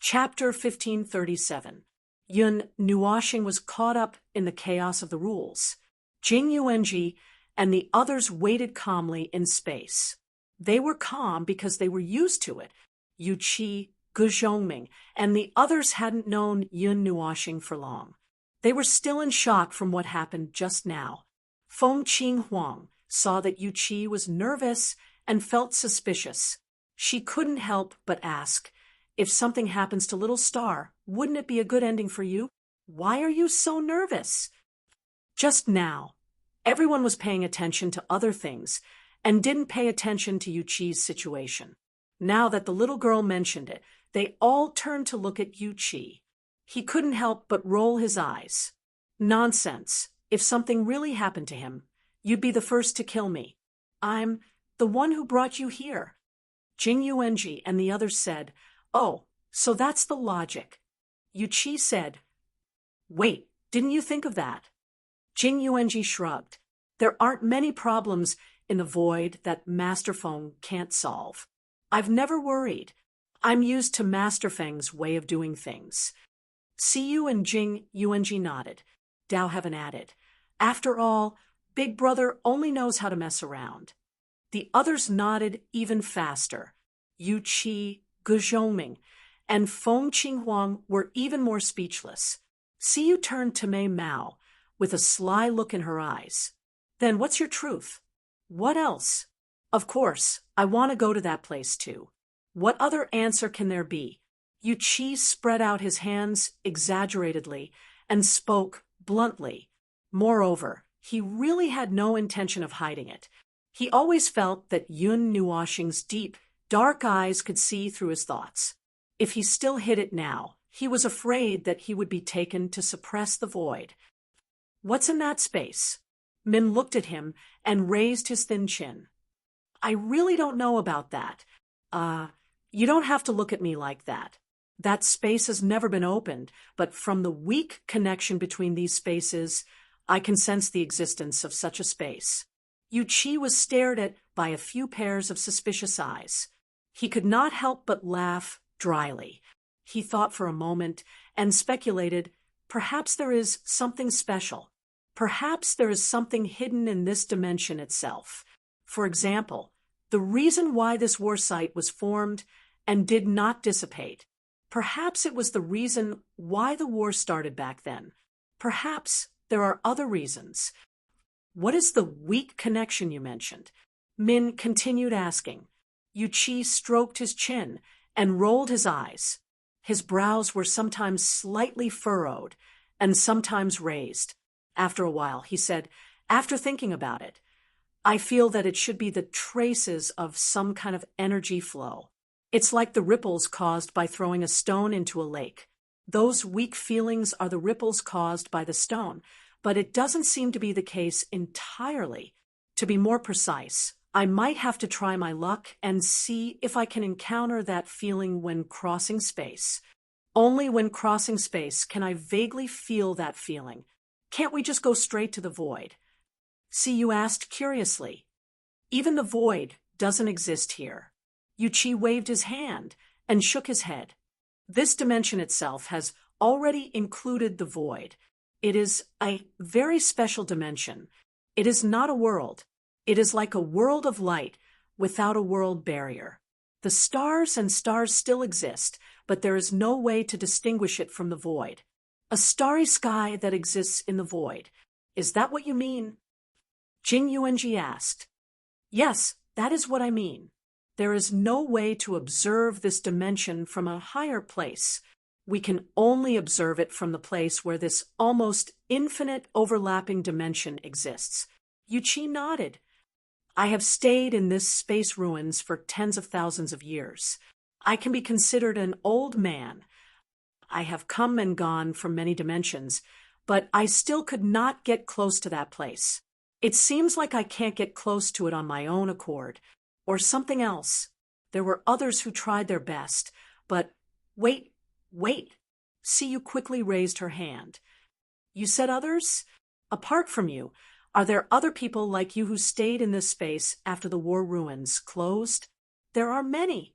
Chapter 1537. Yun Nuashing was caught up in the chaos of the rules. Jing Yuanji and the others waited calmly in space. They were calm because they were used to it. Yu Qi, Gu Zhongming, and the others hadn't known Yun Nuashing for long. They were still in shock from what happened just now. Feng Qing Huang saw that Yu Qi was nervous and felt suspicious. She couldn't help but ask, "If something happens to little Star, wouldn't it be a good ending for you? Why are you so nervous?" Just now, everyone was paying attention to other things and didn't pay attention to Yu Qi's situation. Now that the little girl mentioned it, they all turned to look at Yu Qi. He couldn't help but roll his eyes. "Nonsense. If something really happened to him, you'd be the first to kill me. I'm the one who brought you here." Jing Yuanji and the others said, "Oh, so that's the logic." Yu Qi said, "Wait, didn't you think of that?" Jing Yuanji shrugged. "There aren't many problems in the void that Master Feng can't solve. I've never worried. I'm used to Master Feng's way of doing things." Siyu and Jing Yuanji nodded. Dao Heaven added, "After all, Big Brother only knows how to mess around." The others nodded even faster. Yu Qi, Gu Zhongming, and Feng Qinghuang were even more speechless. Siyu turned to Mei Mao with a sly look in her eyes. "Then what's your truth? What else?" "Of course, I want to go to that place too. What other answer can there be?" Yu Qi spread out his hands exaggeratedly and spoke bluntly. Moreover, he really had no intention of hiding it. He always felt that Yun Nuashing's deep, dark eyes could see through his thoughts. If he still hid it now, he was afraid that he would be taken to suppress the void. "What's in that space?" Min looked at him and raised his thin chin. "I really don't know about that. You don't have to look at me like that. That space has never been opened, but from the weak connection between these spaces, I can sense the existence of such a space." Yu Qi was stared at by a few pairs of suspicious eyes. He could not help but laugh dryly. He thought for a moment and speculated, perhaps there is something special. Perhaps there is something hidden in this dimension itself. For example, the reason why this war site was formed and did not dissipate. Perhaps it was the reason why the war started back then. Perhaps there are other reasons. "What is the weak connection you mentioned?" Min continued asking. Yu Qi stroked his chin and rolled his eyes. His brows were sometimes slightly furrowed and sometimes raised. After a while, he said, "After thinking about it, I feel that it should be the traces of some kind of energy flow. It's like the ripples caused by throwing a stone into a lake. Those weak feelings are the ripples caused by the stone, but it doesn't seem to be the case entirely. To be more precise, I might have to try my luck and see if I can encounter that feeling when crossing space. Only when crossing space can I vaguely feel that feeling. Can't we just go straight to the void?" Siyu asked curiously. "Even the void doesn't exist here." Yu Qi waved his hand and shook his head. "This dimension itself has already included the void. It is a very special dimension. It is not a world. It is like a world of light without a world barrier. The stars and stars still exist, but there is no way to distinguish it from the void. A starry sky that exists in the void. Is that what you mean?" Jing Yuanji asked. "Yes, that is what I mean. There is no way to observe this dimension from a higher place. We can only observe it from the place where this almost infinite overlapping dimension exists." Yu Qi nodded. "I have stayed in this space ruins for tens of thousands of years. I can be considered an old man. I have come and gone from many dimensions, but I still could not get close to that place. It seems like I can't get close to it on my own accord, or something else. There were others who tried their best, but wait. Siyu quickly raised her hand. "You said others? Apart from you, are there other people like you who stayed in this space after the war ruins closed?" "There are many."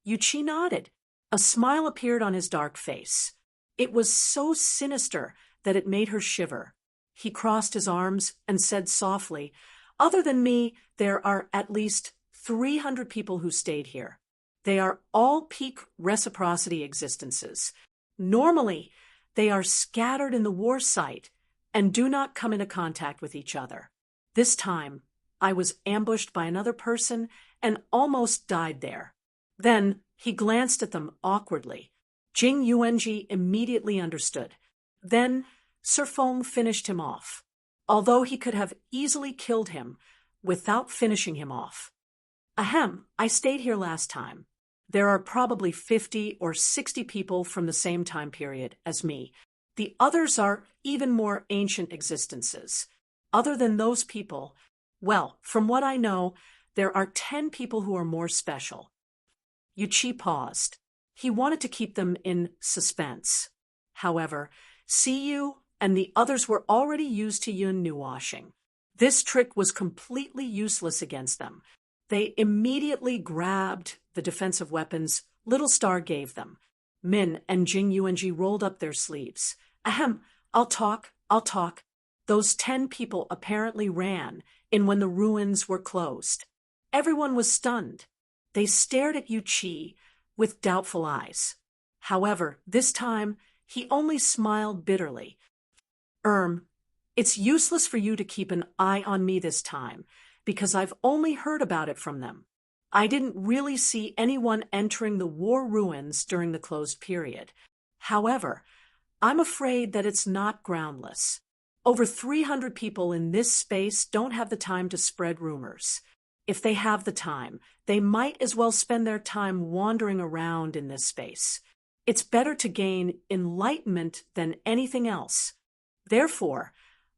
Yu Qi nodded. A smile appeared on his dark face. It was so sinister that it made her shiver. He crossed his arms and said softly, "Other than me, there are at least 300 people who stayed here. They are all peak reciprocity existences. Normally, they are scattered in the war site and do not come into contact with each other. This time, I was ambushed by another person and almost died there." Then he glanced at them awkwardly. Jing Yuanji immediately understood. Then Sir Feng finished him off, although he could have easily killed him without finishing him off. "Ahem, I stayed here last time. There are probably 50 or 60 people from the same time period as me. The others are even more ancient existences. Other than those people, well, from what I know, there are 10 people who are more special." Yuqi paused. He wanted to keep them in suspense. However, Siyu and the others were already used to Yun Nuwashing. This trick was completely useless against them. They immediately grabbed the defensive weapons Little Star gave them. Min and Jing Yuanji rolled up their sleeves. "Ahem, I'll talk. Those 10 people apparently ran in when the ruins were closed. Everyone was stunned. They stared at Yuqi with doubtful eyes. However, this time, he only smiled bitterly. It's useless for you to keep an eye on me this time, because I've only heard about it from them. I didn't really see anyone entering the war ruins during the closed period. However, I'm afraid that it's not groundless. Over 300 people in this space don't have the time to spread rumors. If they have the time, they might as well spend their time wandering around in this space. It's better to gain enlightenment than anything else. Therefore,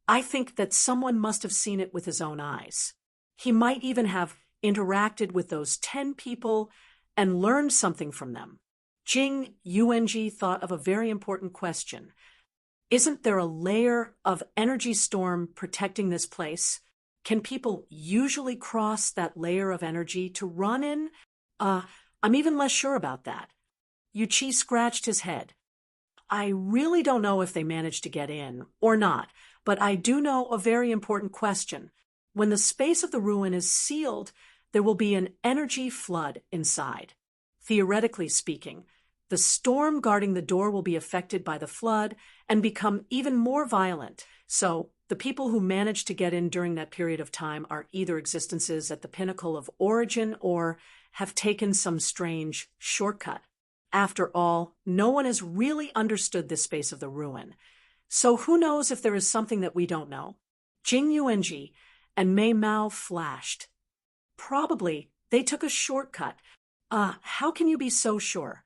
I think that someone must have seen it with his own eyes. He might even have interacted with those 10 people and learned something from them." Jing Yuanji thought of a very important question. Isn't there a layer of energy storm protecting this place? Can people usually cross that layer of energy to run in? I'm even less sure about that. Yuqi scratched his head. "I really don't know if they managed to get in or not, but I do know a very important question. When the space of the ruin is sealed, there will be an energy flood inside. Theoretically speaking, the storm guarding the door will be affected by the flood and become even more violent. So, the people who manage to get in during that period of time are either existences at the pinnacle of origin or have taken some strange shortcut. After all, no one has really understood this space of the ruin. So who knows if there is something that we don't know?" Jing Yuanji and Mei Mao flashed. "Probably they took a shortcut. How can you be so sure?"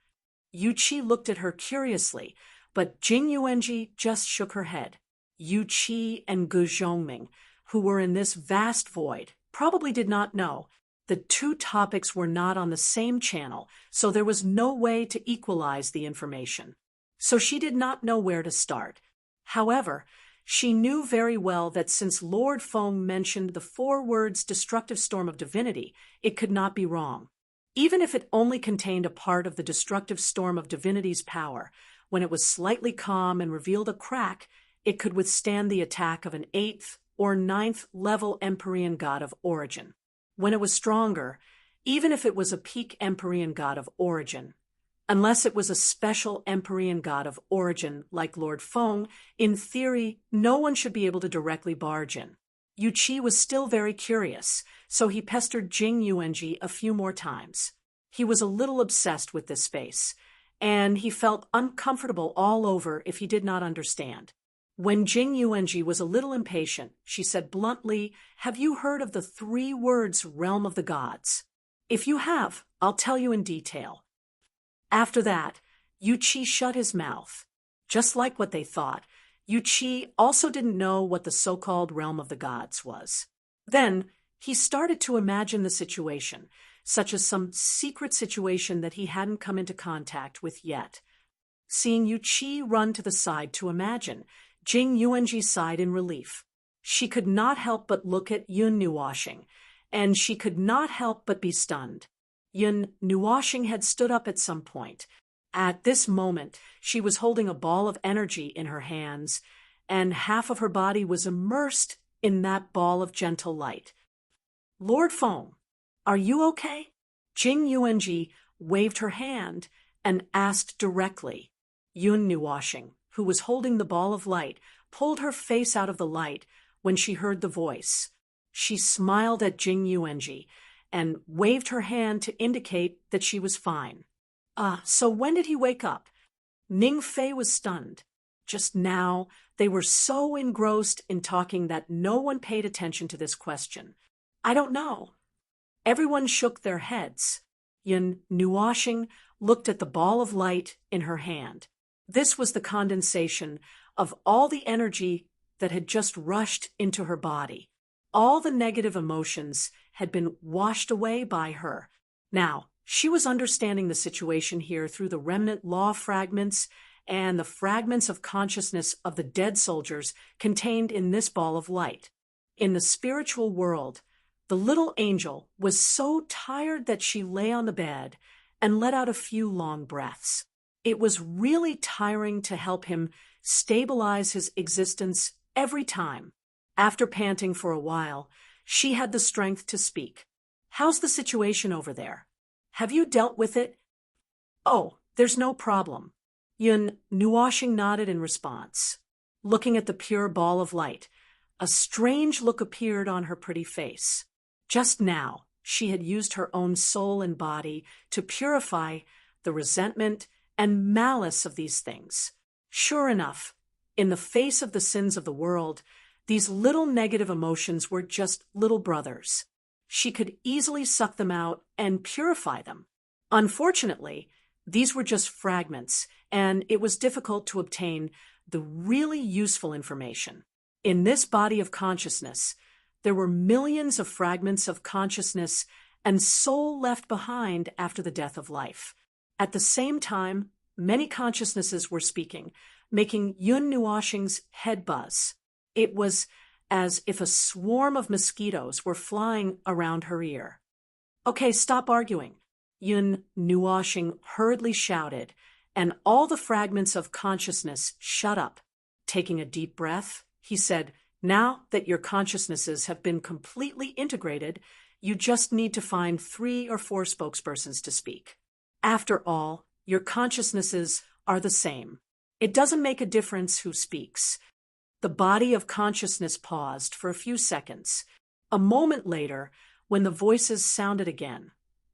Yuqi looked at her curiously, but Jing Yuanji just shook her head. Yuqi and Gu Zhongming, who were in this vast void, probably did not know. The two topics were not on the same channel, so there was no way to equalize the information. So she did not know where to start. However, she knew very well that since Lord Feng mentioned the 4 words destructive storm of divinity, it could not be wrong. Even if it only contained a part of the destructive storm of divinity's power, when it was slightly calm and revealed a crack, it could withstand the attack of an 8th or 9th level Empyrean god of origin. When it was stronger, even if it was a peak Empyrean god of origin, unless it was a special Empyrean god of origin like Lord Feng, in theory, no one should be able to directly barge in. Yuqi was still very curious, so he pestered Jing Yuanji a few more times. He was a little obsessed with this space, and he felt uncomfortable all over if he did not understand. When Jing Yuanji was a little impatient, she said bluntly, "Have you heard of the 3 words realm of the gods? If you have, I'll tell you in detail." After that, Yuqi shut his mouth. Just like what they thought, Yuqi also didn't know what the so-called realm of the gods was. Then, he started to imagine the situation, such as some secret situation that he hadn't come into contact with yet. Seeing Yuqi run to the side to imagine, Jing Yuanji sighed in relief. She could not help but look at Yun Nuwashing, and she could not help but be stunned. Yun Nuwashing had stood up at some point. At this moment, she was holding a ball of energy in her hands, and half of her body was immersed in that ball of gentle light. Lord Foam, are you okay? Jing Yuanji waved her hand and asked directly. Yun Nuoshing, who was holding the ball of light, pulled her face out of the light when she heard the voice. She smiled at Jing Yuanji and waved her hand to indicate that she was fine. So when did he wake up? Ning Fei was stunned. Just now, they were so engrossed in talking that no one paid attention to this question. I don't know. Everyone shook their heads. Yun Nuoshing looked at the ball of light in her hand. This was the condensation of all the energy that had just rushed into her body. All the negative emotions had been washed away by her. Now, she was understanding the situation here through the remnant law fragments and the fragments of consciousness of the dead soldiers contained in this ball of light. In the spiritual world, the little angel was so tired that she lay on the bed and let out a few long breaths. It was really tiring to help him stabilize his existence every time. After panting for a while, she had the strength to speak. How's the situation over there? Have you dealt with it? Oh, there's no problem. Yun Nuoshing nodded in response. Looking at the pure ball of light, a strange look appeared on her pretty face. Just now, she had used her own soul and body to purify the resentment and malice of these things. Sure enough, in the face of the sins of the world, these little negative emotions were just little brothers. She could easily suck them out and purify them. Unfortunately, these were just fragments, and it was difficult to obtain the really useful information. In this body of consciousness, there were millions of fragments of consciousness and soul left behind after the death of life. At the same time, many consciousnesses were speaking, making Yun Nuoshing's head buzz. It was as if a swarm of mosquitoes were flying around her ear. Okay, stop arguing, Yun Nuoshing hurriedly shouted, and all the fragments of consciousness shut up. Taking a deep breath, he said, now that your consciousnesses have been completely integrated, you just need to find 3 or 4 spokespersons to speak. After all, your consciousnesses are the same. It doesn't make a difference who speaks. The body of consciousness paused for a few seconds. A moment later, when the voices sounded again,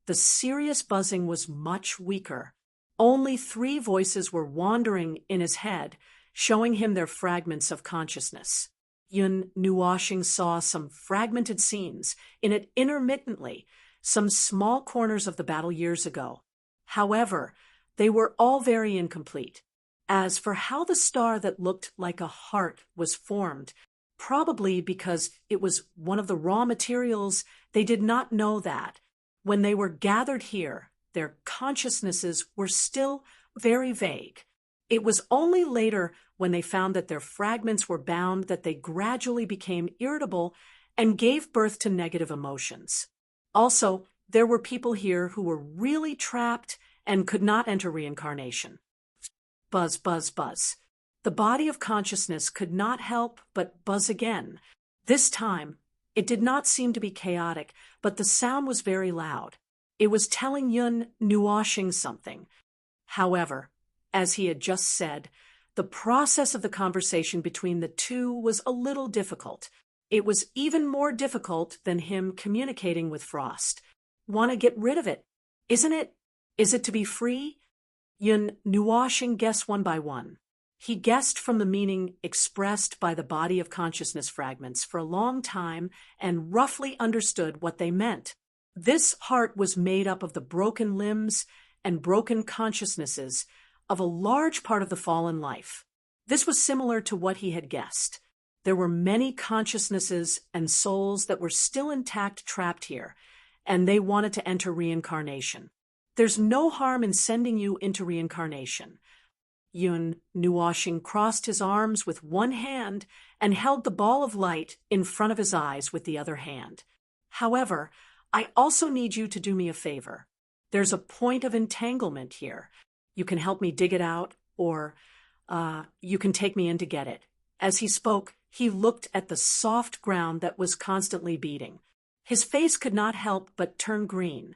the serious buzzing was much weaker. Only 3 voices were wandering in his head, showing him their fragments of consciousness. Yun Nuoshing saw some fragmented scenes in it intermittently, some small corners of the battle years ago. However, they were all very incomplete. As for how the star that looked like a heart was formed, probably because it was one of the raw materials, they did not know that. When they were gathered here, their consciousnesses were still very vague. It was only later, when they found that their fragments were bound, that they gradually became irritable and gave birth to negative emotions. Also, there were people here who were really trapped and could not enter reincarnation. Buzz, buzz, buzz. The body of consciousness could not help but buzz again. This time, it did not seem to be chaotic, but the sound was very loud. It was telling Yun Nuoshing something. However, as he had just said, the process of the conversation between the two was a little difficult. It was even more difficult than him communicating with Frost. Want to get rid of it, isn't it? Is it to be free? Yun Nuoshing guessed one by one. He guessed from the meaning expressed by the body of consciousness fragments for a long time and roughly understood what they meant. This heart was made up of the broken limbs and broken consciousnesses of a large part of the fallen life. This was similar to what he had guessed. There were many consciousnesses and souls that were still intact trapped here, and they wanted to enter reincarnation. There's no harm in sending you into reincarnation. Yun Nuoshing crossed his arms with one hand and held the ball of light in front of his eyes with the other hand. However, I also need you to do me a favor. There's a point of entanglement here. You can help me dig it out, or you can take me in to get it. As he spoke, he looked at the soft ground that was constantly beating. His face could not help but turn green.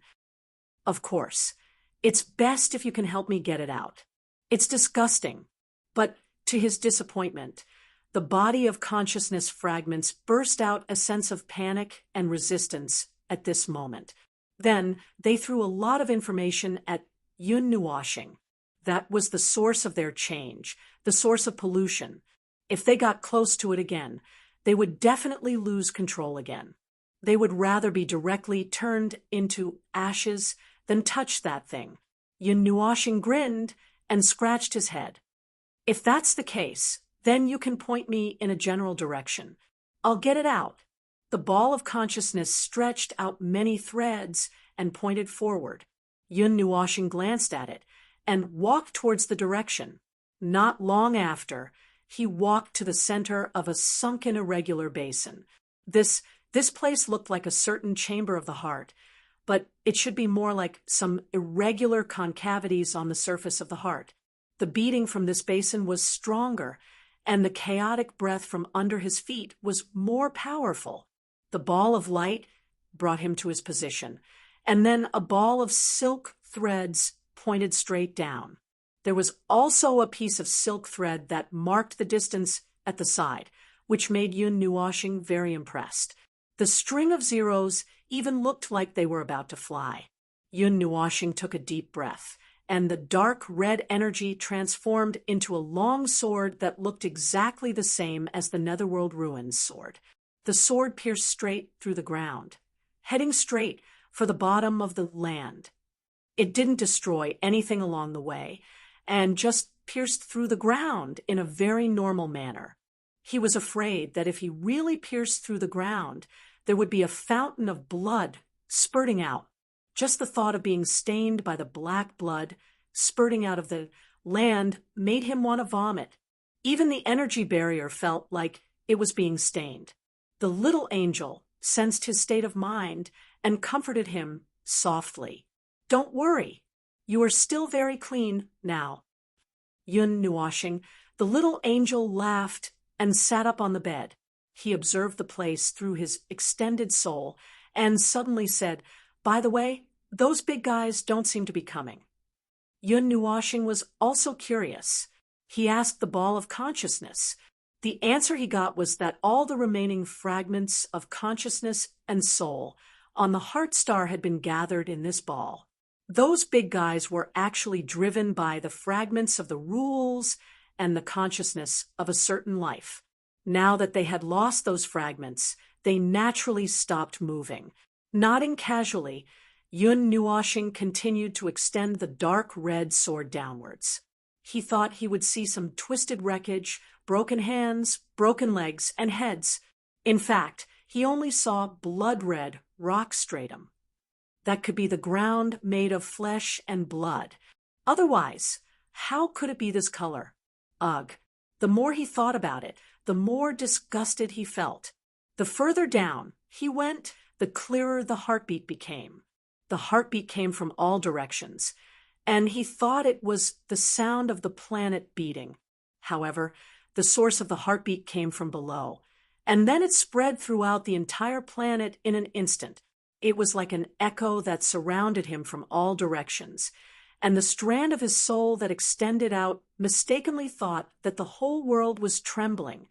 Of course, it's best if you can help me get it out. It's disgusting. But to his disappointment, the body of consciousness fragments burst out a sense of panic and resistance at this moment. Then they threw a lot of information at Yun Nuashing. That was the source of their change, the source of pollution. If they got close to it again, they would definitely lose control again. They would rather be directly turned into ashes than touch that thing. Yun Nuashing grinned and scratched his head. If that's the case, then you can point me in a general direction. I'll get it out. The ball of consciousness stretched out many threads and pointed forward. Yun Nuashing glanced at it and walked towards the direction. Not long after, he walked to the center of a sunken irregular basin. This place looked like a certain chamber of the heart, but it should be more like some irregular concavities on the surface of the heart. The beating from this basin was stronger, and the chaotic breath from under his feet was more powerful. The ball of light brought him to his position, and then a ball of silk threads pointed straight down. There was also a piece of silk thread that marked the distance at the side, which made Yun Nuashing very impressed. The string of zeros even looked like they were about to fly. Yun Nuashing took a deep breath, and the dark red energy transformed into a long sword that looked exactly the same as the Netherworld Ruins sword. The sword pierced straight through the ground, heading straight for the bottom of the land. It didn't destroy anything along the way, and just pierced through the ground in a very normal manner. He was afraid that if he really pierced through the ground, there would be a fountain of blood spurting out. Just the thought of being stained by the black blood spurting out of the land made him want to vomit. Even the energy barrier felt like it was being stained. The little angel sensed his state of mind and comforted him softly. "Don't worry. You are still very clean now." Yun Nuashing, the little angel, laughed and sat up on the bed. He observed the place through his extended soul and suddenly said, "By the way, those big guys don't seem to be coming." Yun Nuashing was also curious. He asked the ball of consciousness. The answer he got was that all the remaining fragments of consciousness and soul on the heart star had been gathered in this ball. Those big guys were actually driven by the fragments of the rules and the consciousness of a certain life. Now that they had lost those fragments, they naturally stopped moving. Nodding casually, Yun Nuashing continued to extend the dark red sword downwards. He thought he would see some twisted wreckage, broken hands, broken legs, and heads. In fact, he only saw blood-red rock stratum. That could be the ground made of flesh and blood. Otherwise, how could it be this color? Ugh. The more he thought about it, the more disgusted he felt. The further down he went, the clearer the heartbeat became. The heartbeat came from all directions, and he thought it was the sound of the planet beating. However, the source of the heartbeat came from below, and then it spread throughout the entire planet in an instant. It was like an echo that surrounded him from all directions, and the strand of his soul that extended out mistakenly thought that the whole world was trembling.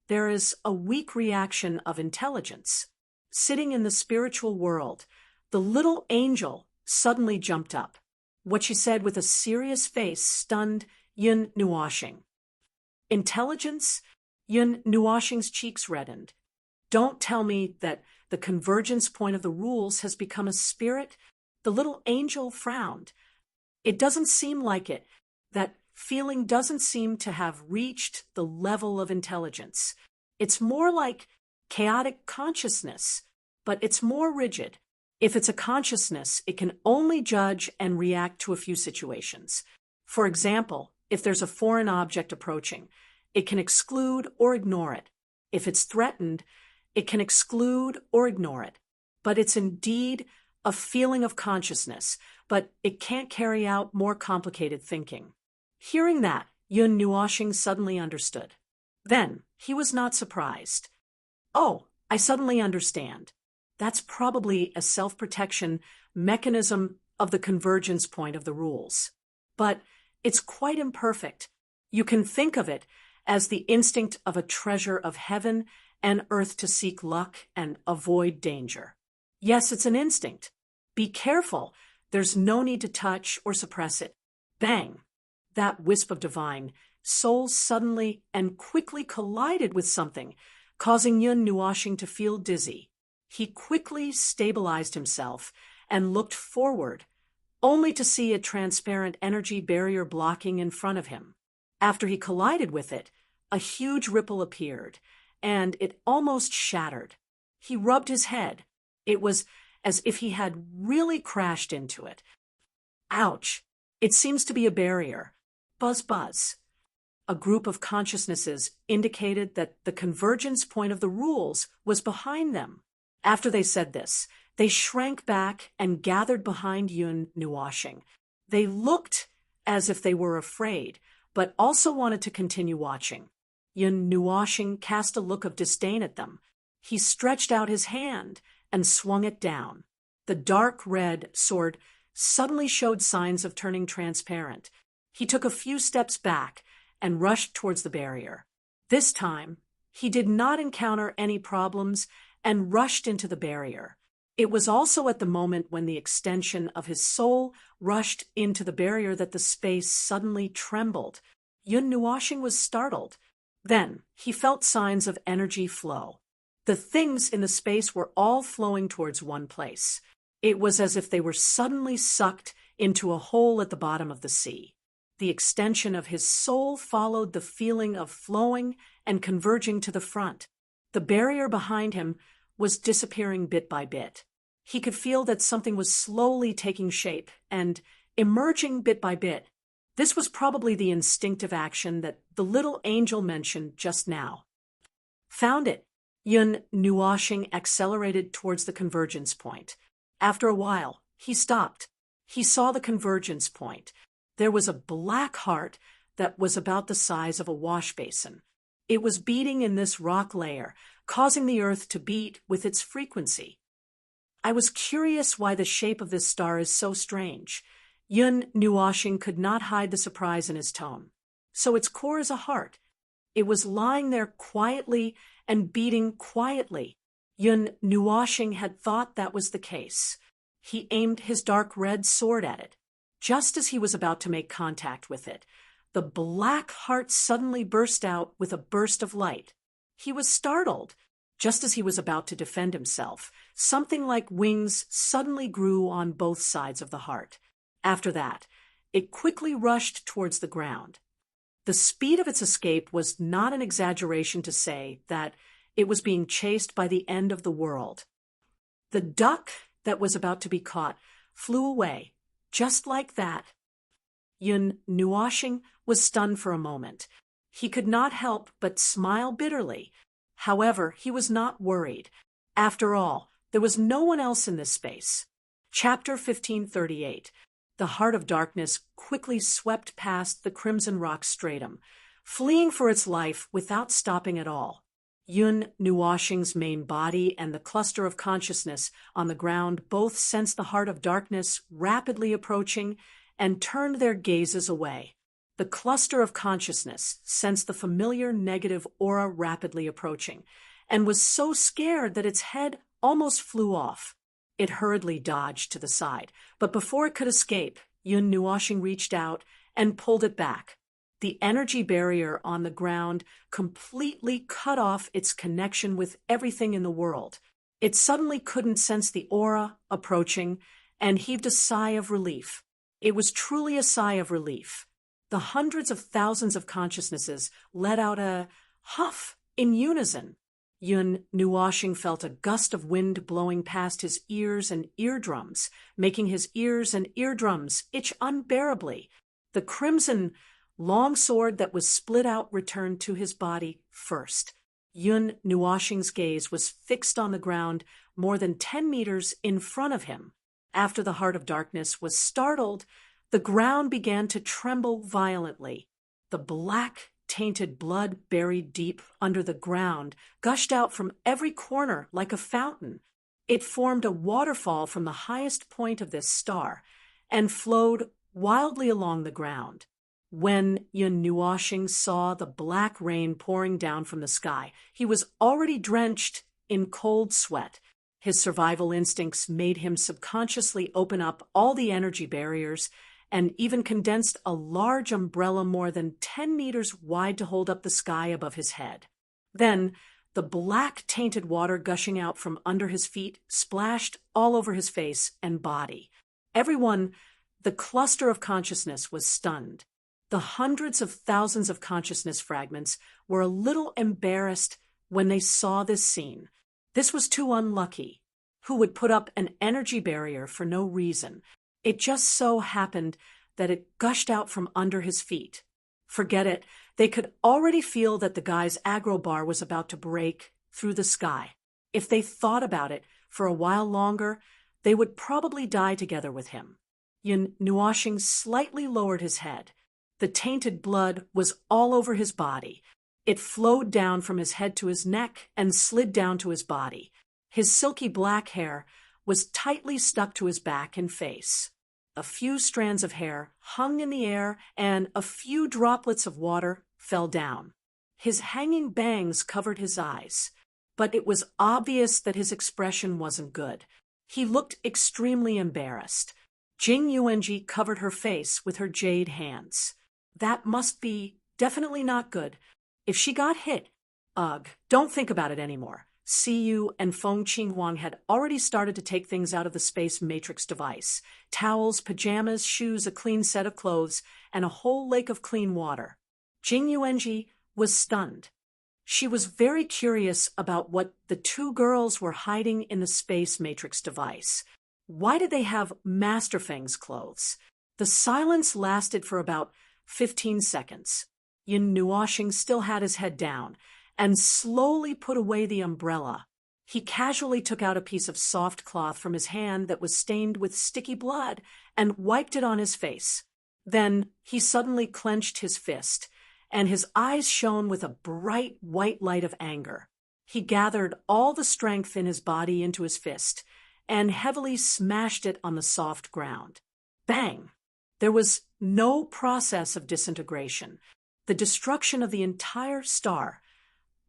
There is a weak reaction of intelligence. Sitting in the spiritual world, the little angel suddenly jumped up. What she said with a serious face stunned Yun Nuashing. Intelligence? Yun Nuashing's cheeks reddened. Don't tell me that the convergence point of the rules has become a spirit? The little angel frowned. It doesn't seem like it. That feeling doesn't seem to have reached the level of intelligence. It's more like chaotic consciousness, but it's more rigid. If it's a consciousness, it can only judge and react to a few situations. For example, if there's a foreign object approaching, it can exclude or ignore it. If it's threatened, it can exclude or ignore it. But it's indeed a feeling of consciousness, but it can't carry out more complicated thinking. Hearing that, Yun Nuoxing suddenly understood. Then, he was not surprised. Oh, I suddenly understand. That's probably a self-protection mechanism of the convergence point of the rules. But it's quite imperfect. You can think of it as the instinct of a treasure of heaven and earth to seek luck and avoid danger. Yes, it's an instinct. Be careful. There's no need to touch or suppress it. Bang! That wisp of divine soul suddenly and quickly collided with something, causing Yun Nuoxing to feel dizzy. He quickly stabilized himself and looked forward, only to see a transparent energy barrier blocking in front of him. After he collided with it, a huge ripple appeared, and it almost shattered. He rubbed his head. It was as if he had really crashed into it. Ouch! It seems to be a barrier. Buzz buzz. A group of consciousnesses indicated that the convergence point of the rules was behind them. After they said this, they shrank back and gathered behind Yun Nuoxing. They looked as if they were afraid, but also wanted to continue watching. Yun Nuoxing cast a look of disdain at them. He stretched out his hand and swung it down. The dark red sword suddenly showed signs of turning transparent. He took a few steps back and rushed towards the barrier. This time, he did not encounter any problems and rushed into the barrier. It was also at the moment when the extension of his soul rushed into the barrier that the space suddenly trembled. Yun Nuoxing was startled. Then, he felt signs of energy flow. The things in the space were all flowing towards one place. It was as if they were suddenly sucked into a hole at the bottom of the sea. The extension of his soul followed the feeling of flowing and converging to the front. The barrier behind him was disappearing bit by bit. He could feel that something was slowly taking shape and emerging bit by bit. This was probably the instinctive action that the little angel mentioned just now. Found it. Yun Nuoxing accelerated towards the convergence point. After a while, he stopped. He saw the convergence point. There was a black heart that was about the size of a wash basin. It was beating in this rock layer, causing the earth to beat with its frequency. I was curious why the shape of this star is so strange. Yun Nuoxing could not hide the surprise in his tone. So its core is a heart. It was lying there quietly and beating quietly. Yun Nuoxing had thought that was the case. He aimed his dark red sword at it. Just as he was about to make contact with it, the black heart suddenly burst out with a burst of light. He was startled. Just as he was about to defend himself, something like wings suddenly grew on both sides of the heart. After that, it quickly rushed towards the ground. The speed of its escape was not an exaggeration to say that it was being chased by the end of the world. The duck that was about to be caught flew away, just like that. Yun Nuoxing was stunned for a moment. He could not help but smile bitterly. However, he was not worried. After all, there was no one else in this space. Chapter 1538. The heart of darkness quickly swept past the crimson rock stratum, fleeing for its life without stopping at all. Yun Nuoxing's main body and the cluster of consciousness on the ground both sensed the heart of darkness rapidly approaching and turned their gazes away. The cluster of consciousness sensed the familiar negative aura rapidly approaching and was so scared that its head almost flew off. It hurriedly dodged to the side, but before it could escape, Yun Nuoxing reached out and pulled it back. The energy barrier on the ground completely cut off its connection with everything in the world. It suddenly couldn't sense the aura approaching and heaved a sigh of relief. It was truly a sigh of relief. The hundreds of thousands of consciousnesses let out a huff in unison. Yun Nuoxing felt a gust of wind blowing past his ears and eardrums, making his ears and eardrums itch unbearably. The crimson long sword that was split out returned to his body first. Yun Nuoxing's gaze was fixed on the ground more than 10 meters in front of him. after the Heart of Darkness was startled, the ground began to tremble violently. The black, tainted blood buried deep under the ground gushed out from every corner like a fountain. It formed a waterfall from the highest point of this star and flowed wildly along the ground. When Yun Nuoshing saw the black rain pouring down from the sky, he was already drenched in cold sweat. His survival instincts made him subconsciously open up all the energy barriers and even condensed a large umbrella more than 10 meters wide to hold up the sky above his head. Then, the black tainted water gushing out from under his feet splashed all over his face and body. Everyone, the cluster of consciousness, was stunned. The hundreds of thousands of consciousness fragments were a little embarrassed when they saw this scene. This was too unlucky. Who would put up an energy barrier for no reason? It just so happened that it gushed out from under his feet. Forget it. They could already feel that the guy's aggro bar was about to break through the sky. If they thought about it for a while longer, they would probably die together with him. Yun Nuoshing slightly lowered his head. The tainted blood was all over his body. It flowed down from his head to his neck and slid down to his body. His silky black hair was tightly stuck to his back and face. A few strands of hair hung in the air, and a few droplets of water fell down. His hanging bangs covered his eyes, but it was obvious that his expression wasn't good. He looked extremely embarrassed. Jing Yuanji covered her face with her jade hands. That must be definitely not good. If she got hit, ugh, don't think about it anymore. Siyu and Feng Qinghuang had already started to take things out of the space matrix device. Towels, pajamas, shoes, a clean set of clothes, and a whole lake of clean water. Jing Yuanji was stunned. She was very curious about what the two girls were hiding in the space matrix device. Why did they have Master Feng's clothes? The silence lasted for about 15 seconds. Yun Nuoshing still had his head down and slowly put away the umbrella. He casually took out a piece of soft cloth from his hand that was stained with sticky blood and wiped it on his face. Then he suddenly clenched his fist, and his eyes shone with a bright white light of anger. He gathered all the strength in his body into his fist and heavily smashed it on the soft ground. Bang! There was no process of disintegration. The destruction of the entire star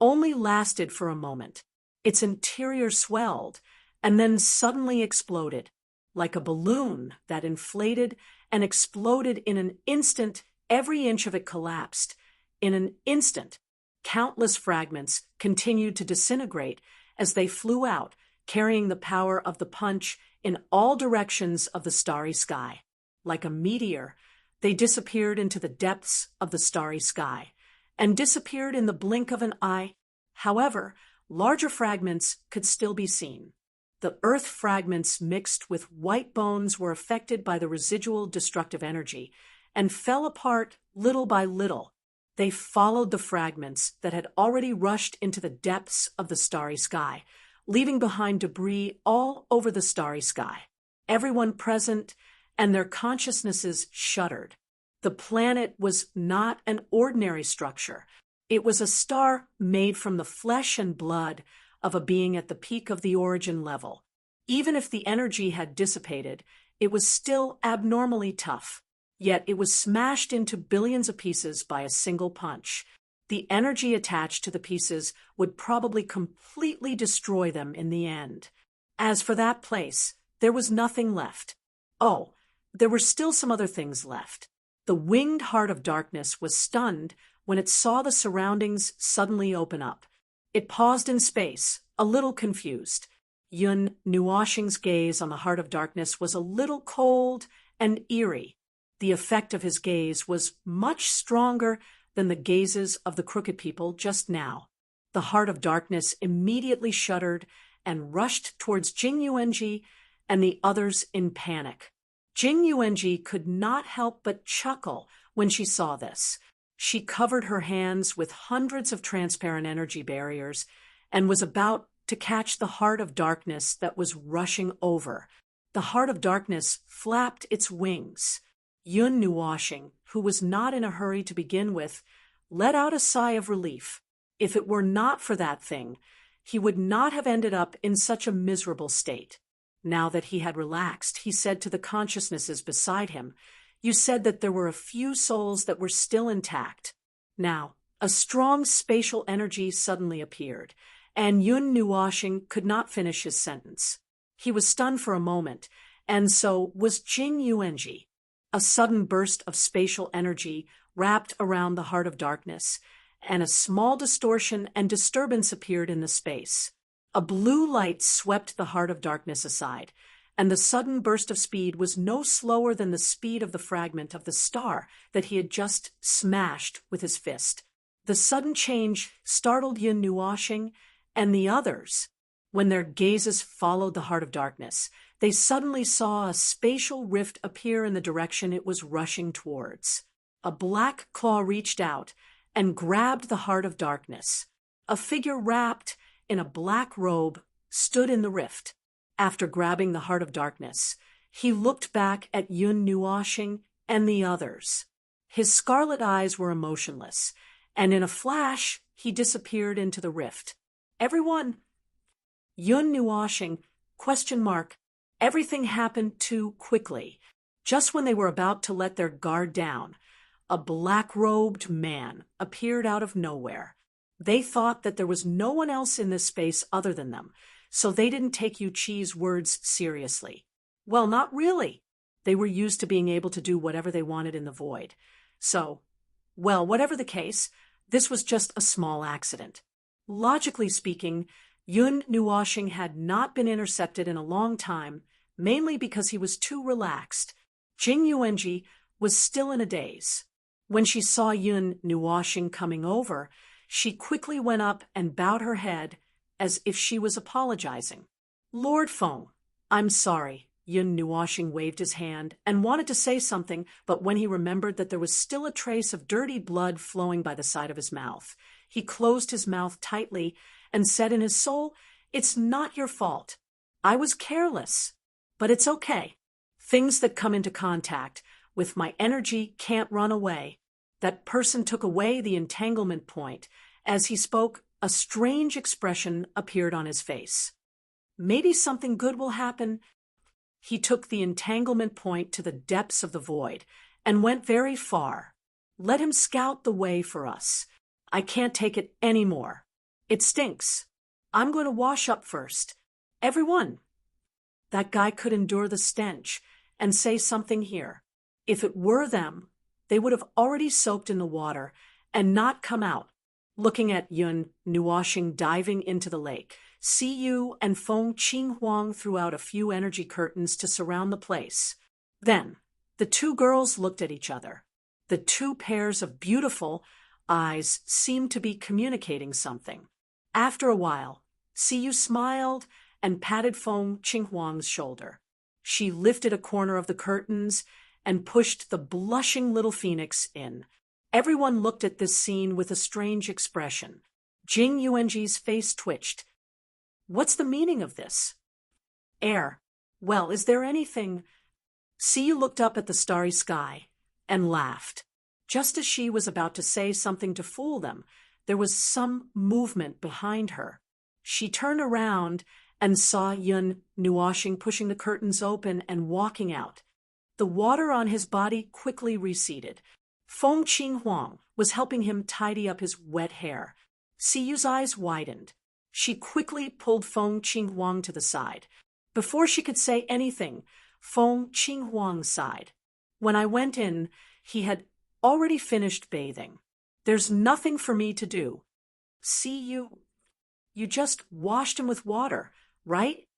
only lasted for a moment. Its interior swelled and then suddenly exploded. Like a balloon that inflated and exploded in an instant, every inch of it collapsed. In an instant, countless fragments continued to disintegrate as they flew out, carrying the power of the punch in all directions of the starry sky. Like a meteor, they disappeared into the depths of the starry sky and disappeared in the blink of an eye. However, larger fragments could still be seen. The earth fragments mixed with white bones were affected by the residual destructive energy and fell apart little by little. They followed the fragments that had already rushed into the depths of the starry sky, leaving behind debris all over the starry sky. Everyone present and their consciousnesses shuddered. The planet was not an ordinary structure. It was a star made from the flesh and blood of a being at the peak of the origin level. Even if the energy had dissipated, it was still abnormally tough. Yet it was smashed into billions of pieces by a single punch. The energy attached to the pieces would probably completely destroy them in the end. As for that place, there was nothing left. Oh, there were still some other things left. The winged Heart of Darkness was stunned when it saw the surroundings suddenly open up. It paused in space, a little confused. Yun Nuoshing's gaze on the Heart of Darkness was a little cold and eerie. The effect of his gaze was much stronger than the gazes of the crooked people just now. The Heart of Darkness immediately shuddered and rushed towards Jing Yuanji and the others in panic. Jing Yuanji could not help but chuckle when she saw this. She covered her hands with hundreds of transparent energy barriers and was about to catch the Heart of Darkness that was rushing over. the heart of darkness flapped its wings. Yun Nuoshing, who was not in a hurry to begin with, let out a sigh of relief. If it were not for that thing, he would not have ended up in such a miserable state. Now that he had relaxed, he said to the consciousnesses beside him, "You said that there were a few souls that were still intact." Now, a strong spatial energy suddenly appeared, and Yun Nuoshing could not finish his sentence. He was stunned for a moment, and so was Jing Yuanji. A sudden burst of spatial energy wrapped around the heart of darkness, and a small distortion and disturbance appeared in the space. A blue light swept the heart of darkness aside, and the sudden burst of speed was no slower than the speed of the fragment of the star that he had just smashed with his fist. The sudden change startled Yun Nuoshing and the others. When their gazes followed the heart of darkness, they suddenly saw a spatial rift appear in the direction it was rushing towards. A black claw reached out and grabbed the heart of darkness. A figure wrapped in a black robe stood in the rift. After grabbing the heart of darkness, he looked back at Yun Nuoshing and the others. His scarlet eyes were emotionless, and in a flash he disappeared into the rift. "Everyone!" Yun Nuoshing, ? Everything happened too quickly. Just when they were about to let their guard down, a black-robed man appeared out of nowhere. They thought that there was no one else in this space other than them, so they didn't take Yu Chi's words seriously. Well, not really. They were used to being able to do whatever they wanted in the void. So, well, whatever the case, this was just a small accident. Logically speaking, Yun Nuoshing had not been intercepted in a long time, mainly because he was too relaxed. Jing Yuanji was still in a daze. When she saw Yun Nuoshing coming over, she quickly went up and bowed her head as if she was apologizing. "Lord Feng, I'm sorry." Yun Nuoshing waved his hand and wanted to say something, but when he remembered that there was still a trace of dirty blood flowing by the side of his mouth, he closed his mouth tightly and said in his soul, "It's not your fault. I was careless, but it's okay. Things that come into contact with my energy can't run away." That person took away the entanglement point. As he spoke, a strange expression appeared on his face. "Maybe something good will happen." He took the entanglement point to the depths of the void and went very far. "Let him scout the way for us. I can't take it anymore. It stinks. I'm going to wash up first. Everyone." That guy could endure the stench and say something here. If it were them, they would have already soaked in the water and not come out. Looking at Yun Nuoshing diving into the lake, Siyu and Feng Qinghuang threw out a few energy curtains to surround the place. Then, the two girls looked at each other. The two pairs of beautiful eyes seemed to be communicating something. After a while, Siyu smiled and patted Feng Qinghuang's shoulder. She lifted a corner of the curtains and pushed the blushing little phoenix in. Everyone looked at this scene with a strange expression. Jing Yuanji's face twitched. "What's the meaning of this?" "Air. Well, is there anything?" Siyu looked up at the starry sky and laughed. Just as she was about to say something to fool them, there was some movement behind her. She turned around and saw Yun Nuoshing pushing the curtains open and walking out. The water on his body quickly receded. Feng Qinghuang was helping him tidy up his wet hair. Siyu's eyes widened. She quickly pulled Feng Qinghuang to the side. Before she could say anything, Feng Qinghuang sighed. "When I went in, he had already finished bathing. There's nothing for me to do." "Siyu, you just washed him with water, right?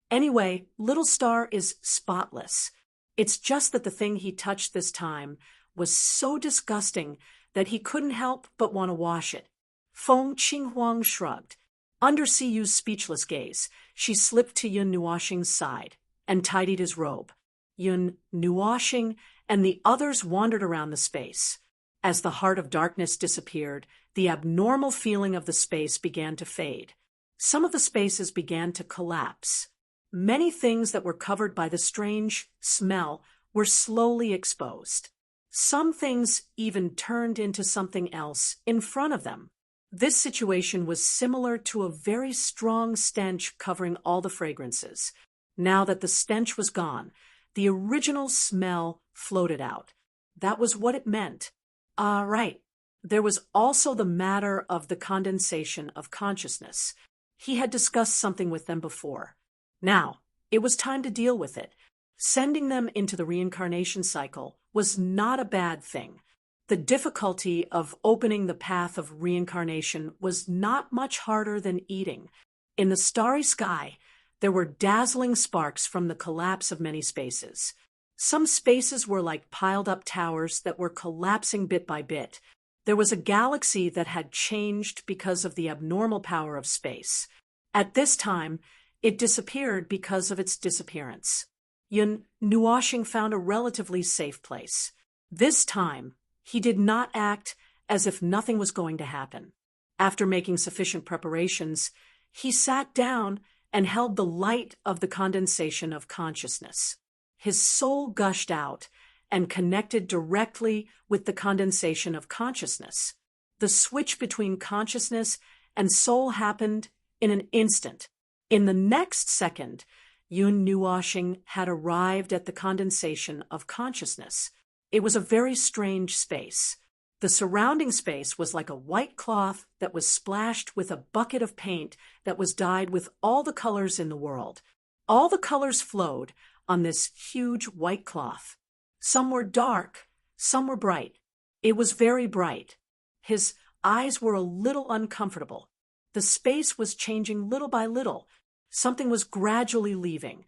Anyway, Little Star is spotless. It's just that the thing he touched this time was so disgusting that he couldn't help but want to wash it." Feng Qinghuang shrugged. Under Siyu's speechless gaze, she slipped to Yun Nuoshing's side and tidied his robe. Yun Nuoshing and the others wandered around the space. As the heart of darkness disappeared, the abnormal feeling of the space began to fade. Some of the spaces began to collapse. Many things that were covered by the strange smell were slowly exposed. Some things even turned into something else in front of them. This situation was similar to a very strong stench covering all the fragrances. Now that the stench was gone, the original smell floated out. That was what it meant. Right. There was also the matter of the condensation of consciousness. He had discussed something with them before. Now, it was time to deal with it. Sending them into the reincarnation cycle was not a bad thing. The difficulty of opening the path of reincarnation was not much harder than eating. In the starry sky, there were dazzling sparks from the collapse of many spaces. Some spaces were like piled-up towers that were collapsing bit by bit. There was a galaxy that had changed because of the abnormal power of space. At this time, it disappeared because of its disappearance. Yun Nuoshing found a relatively safe place. This time, he did not act as if nothing was going to happen. After making sufficient preparations, he sat down and held the light of the condensation of consciousness. His soul gushed out and connected directly with the condensation of consciousness. The switch between consciousness and soul happened in an instant. In the next second, Yun Nuoshing had arrived at the condensation of consciousness. It was a very strange space. The surrounding space was like a white cloth that was splashed with a bucket of paint that was dyed with all the colors in the world. All the colors flowed on this huge white cloth. Some were dark, some were bright. It was very bright. His eyes were a little uncomfortable. The space was changing little by little. Something was gradually leaving.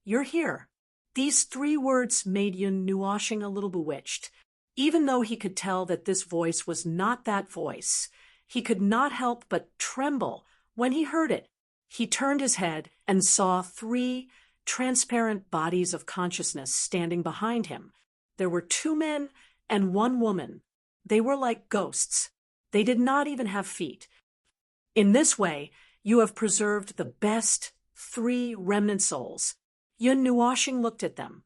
"You're here." These 3 words made Yun Nuoshing a little bewitched. Even though he could tell that this voice was not that voice, he could not help but tremble when he heard it. He turned his head and saw 3 transparent bodies of consciousness standing behind him. There were 2 men and 1 woman. They were like ghosts. They did not even have feet. In this way, you have preserved the best 3 remnant souls. Yun Nuoshing looked at them.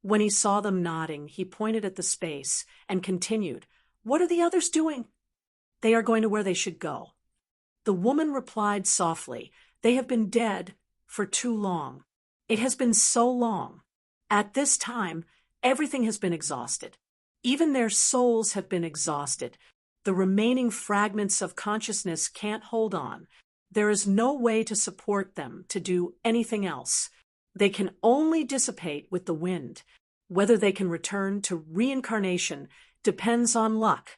When he saw them nodding, he pointed at the space and continued, "What are the others doing?" "They are going to where they should go." The woman replied softly, "They have been dead for too long. It has been so long. At this time, everything has been exhausted. Even their souls have been exhausted. The remaining fragments of consciousness can't hold on. There is no way to support them to do anything else. They can only dissipate with the wind. Whether they can return to reincarnation depends on luck.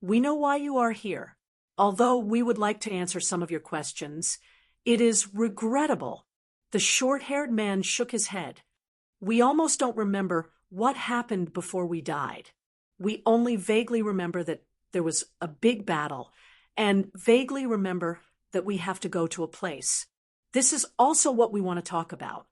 We know why you are here. Although we would like to answer some of your questions, it is regrettable." The short-haired man shook his head. "We almost don't remember what happened before we died. We only vaguely remember that there was a big battle, and vaguely remember that we have to go to a place. This is also what we want to talk about."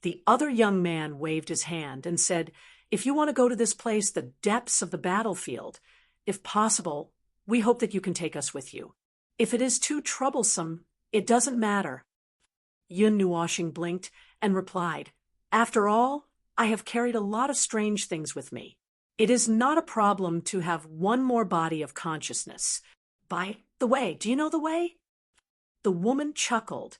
The other young man waved his hand and said, "If you want to go to this place, the depths of the battlefield, if possible, we hope that you can take us with you. If it is too troublesome, it doesn't matter." Yun Nuoshing blinked and replied, "After all, I have carried a lot of strange things with me. It is not a problem to have 1 more body of consciousness. By the way, do you know the way?" The woman chuckled.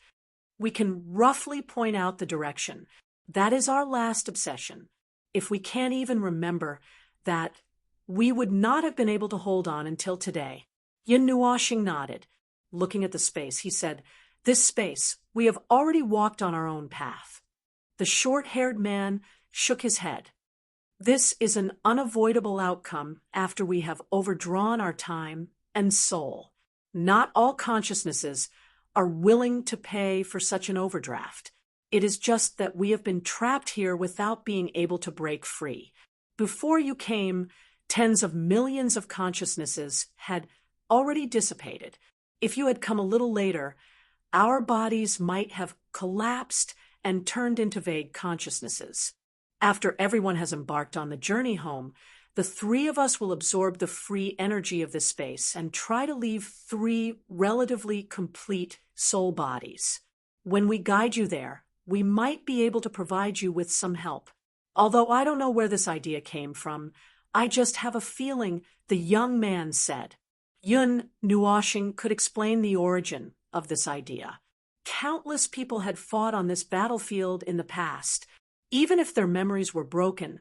"We can roughly point out the direction. That is our last obsession. If we can't even remember that, we would not have been able to hold on until today." Yun Nuoshing nodded. Looking at the space, he said, "This space, we have already walked on our own path." The short-haired man shook his head. "This is an unavoidable outcome after we have overdrawn our time and soul. Not all consciousnesses are willing to pay for such an overdraft. It is just that we have been trapped here without being able to break free. Before you came, tens of millions of consciousnesses had already dissipated. If you had come a little later, our bodies might have collapsed and turned into vague consciousnesses. After everyone has embarked on the journey home, the 3 of us will absorb the free energy of this space and try to leave 3 relatively complete soul bodies. When we guide you there, we might be able to provide you with some help. Although I don't know where this idea came from, I just have a feeling," the young man said. Yun Nuoshing could explain the origin of this idea. Countless people had fought on this battlefield in the past. Even if their memories were broken,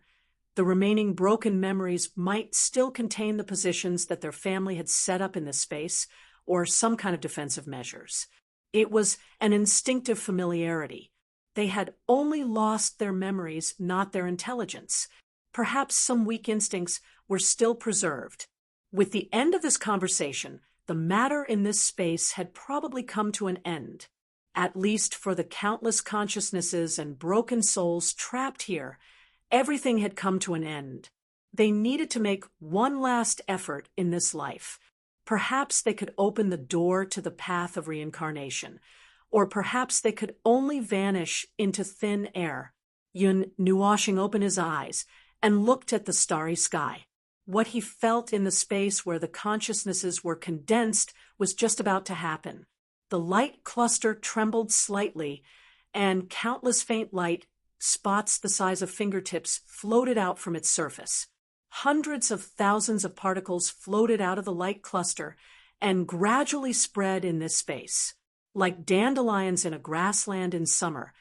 the remaining broken memories might still contain the positions that their family had set up in this space, or some kind of defensive measures. It was an instinctive familiarity. They had only lost their memories, not their intelligence. Perhaps some weak instincts were still preserved. With the end of this conversation, the matter in this space had probably come to an end. At least for the countless consciousnesses and broken souls trapped here, everything had come to an end. They needed to make one last effort in this life. Perhaps they could open the door to the path of reincarnation, or perhaps they could only vanish into thin air. Yun Nuoshing opened his eyes and looked at the starry sky. What he felt in the space where the consciousnesses were condensed was just about to happen. The light cluster trembled slightly, and countless faint light spots the size of fingertips floated out from its surface. Hundreds of thousands of particles floated out of the light cluster and gradually spread in this space. Like dandelions in a grassland in summer,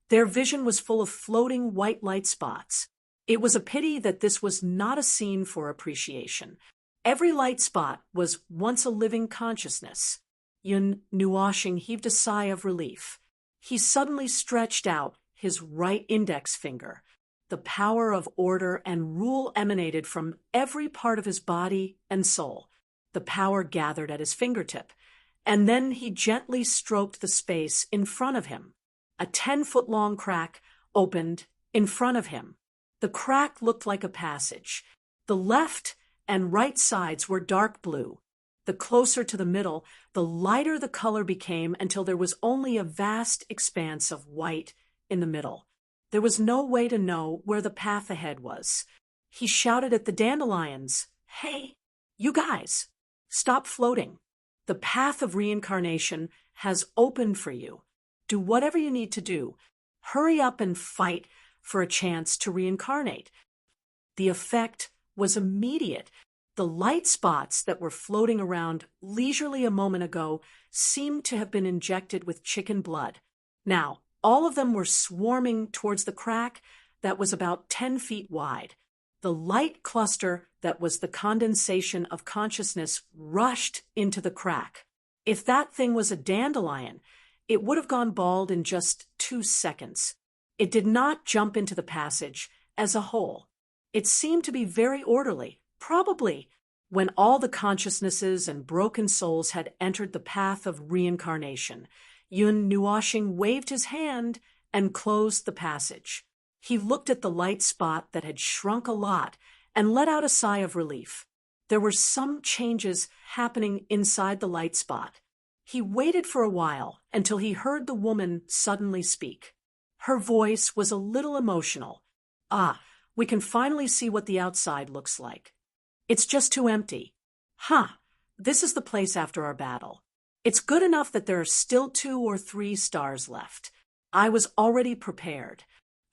their vision was full of floating white light spots. It was a pity that this was not a scene for appreciation. Every light spot was once a living consciousness. Yun Nuoshing heaved a sigh of relief. He suddenly stretched out his right index finger. The power of order and rule emanated from every part of his body and soul. The power gathered at his fingertip, and then he gently stroked the space in front of him. A 10-foot-long crack opened in front of him. The crack looked like a passage. The left and right sides were dark blue. The closer to the middle, the lighter the color became until there was only a vast expanse of white in the middle. There was no way to know where the path ahead was. He shouted at the dandelions, "Hey, you guys, stop floating. The path of reincarnation has opened for you. Do whatever you need to do. Hurry up and fight for a chance to reincarnate." The effect was immediate. The light spots that were floating around leisurely a moment ago seemed to have been injected with chicken blood. Now, all of them were swarming towards the crack that was about 10 feet wide. The light cluster that was the condensation of consciousness rushed into the crack. If that thing was a dandelion, it would have gone bald in just 2 seconds. It did not jump into the passage as a whole. It seemed to be very orderly. Probably when all the consciousnesses and broken souls had entered the path of reincarnation, Yun Nuoshing waved his hand and closed the passage. He looked at the light spot that had shrunk a lot and let out a sigh of relief. There were some changes happening inside the light spot. He waited for a while until he heard the woman suddenly speak. Her voice was a little emotional. "Ah, we can finally see what the outside looks like. It's just too empty. This is the place after our battle. It's good enough that there are still 2 or 3 stars left. I was already prepared.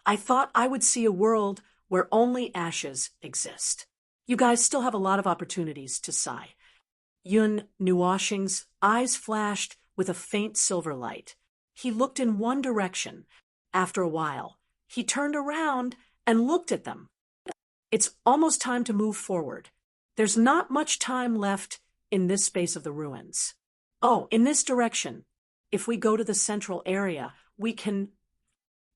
I thought I would see a world where only ashes exist. You guys still have a lot of opportunities to sigh." Yun Nuoshing's eyes flashed with a faint silver light. He looked in one direction. After a while, he turned around and looked at them. "It's almost time to move forward. There's not much time left in this space of the ruins. Oh, in this direction. If we go to the central area, we can—"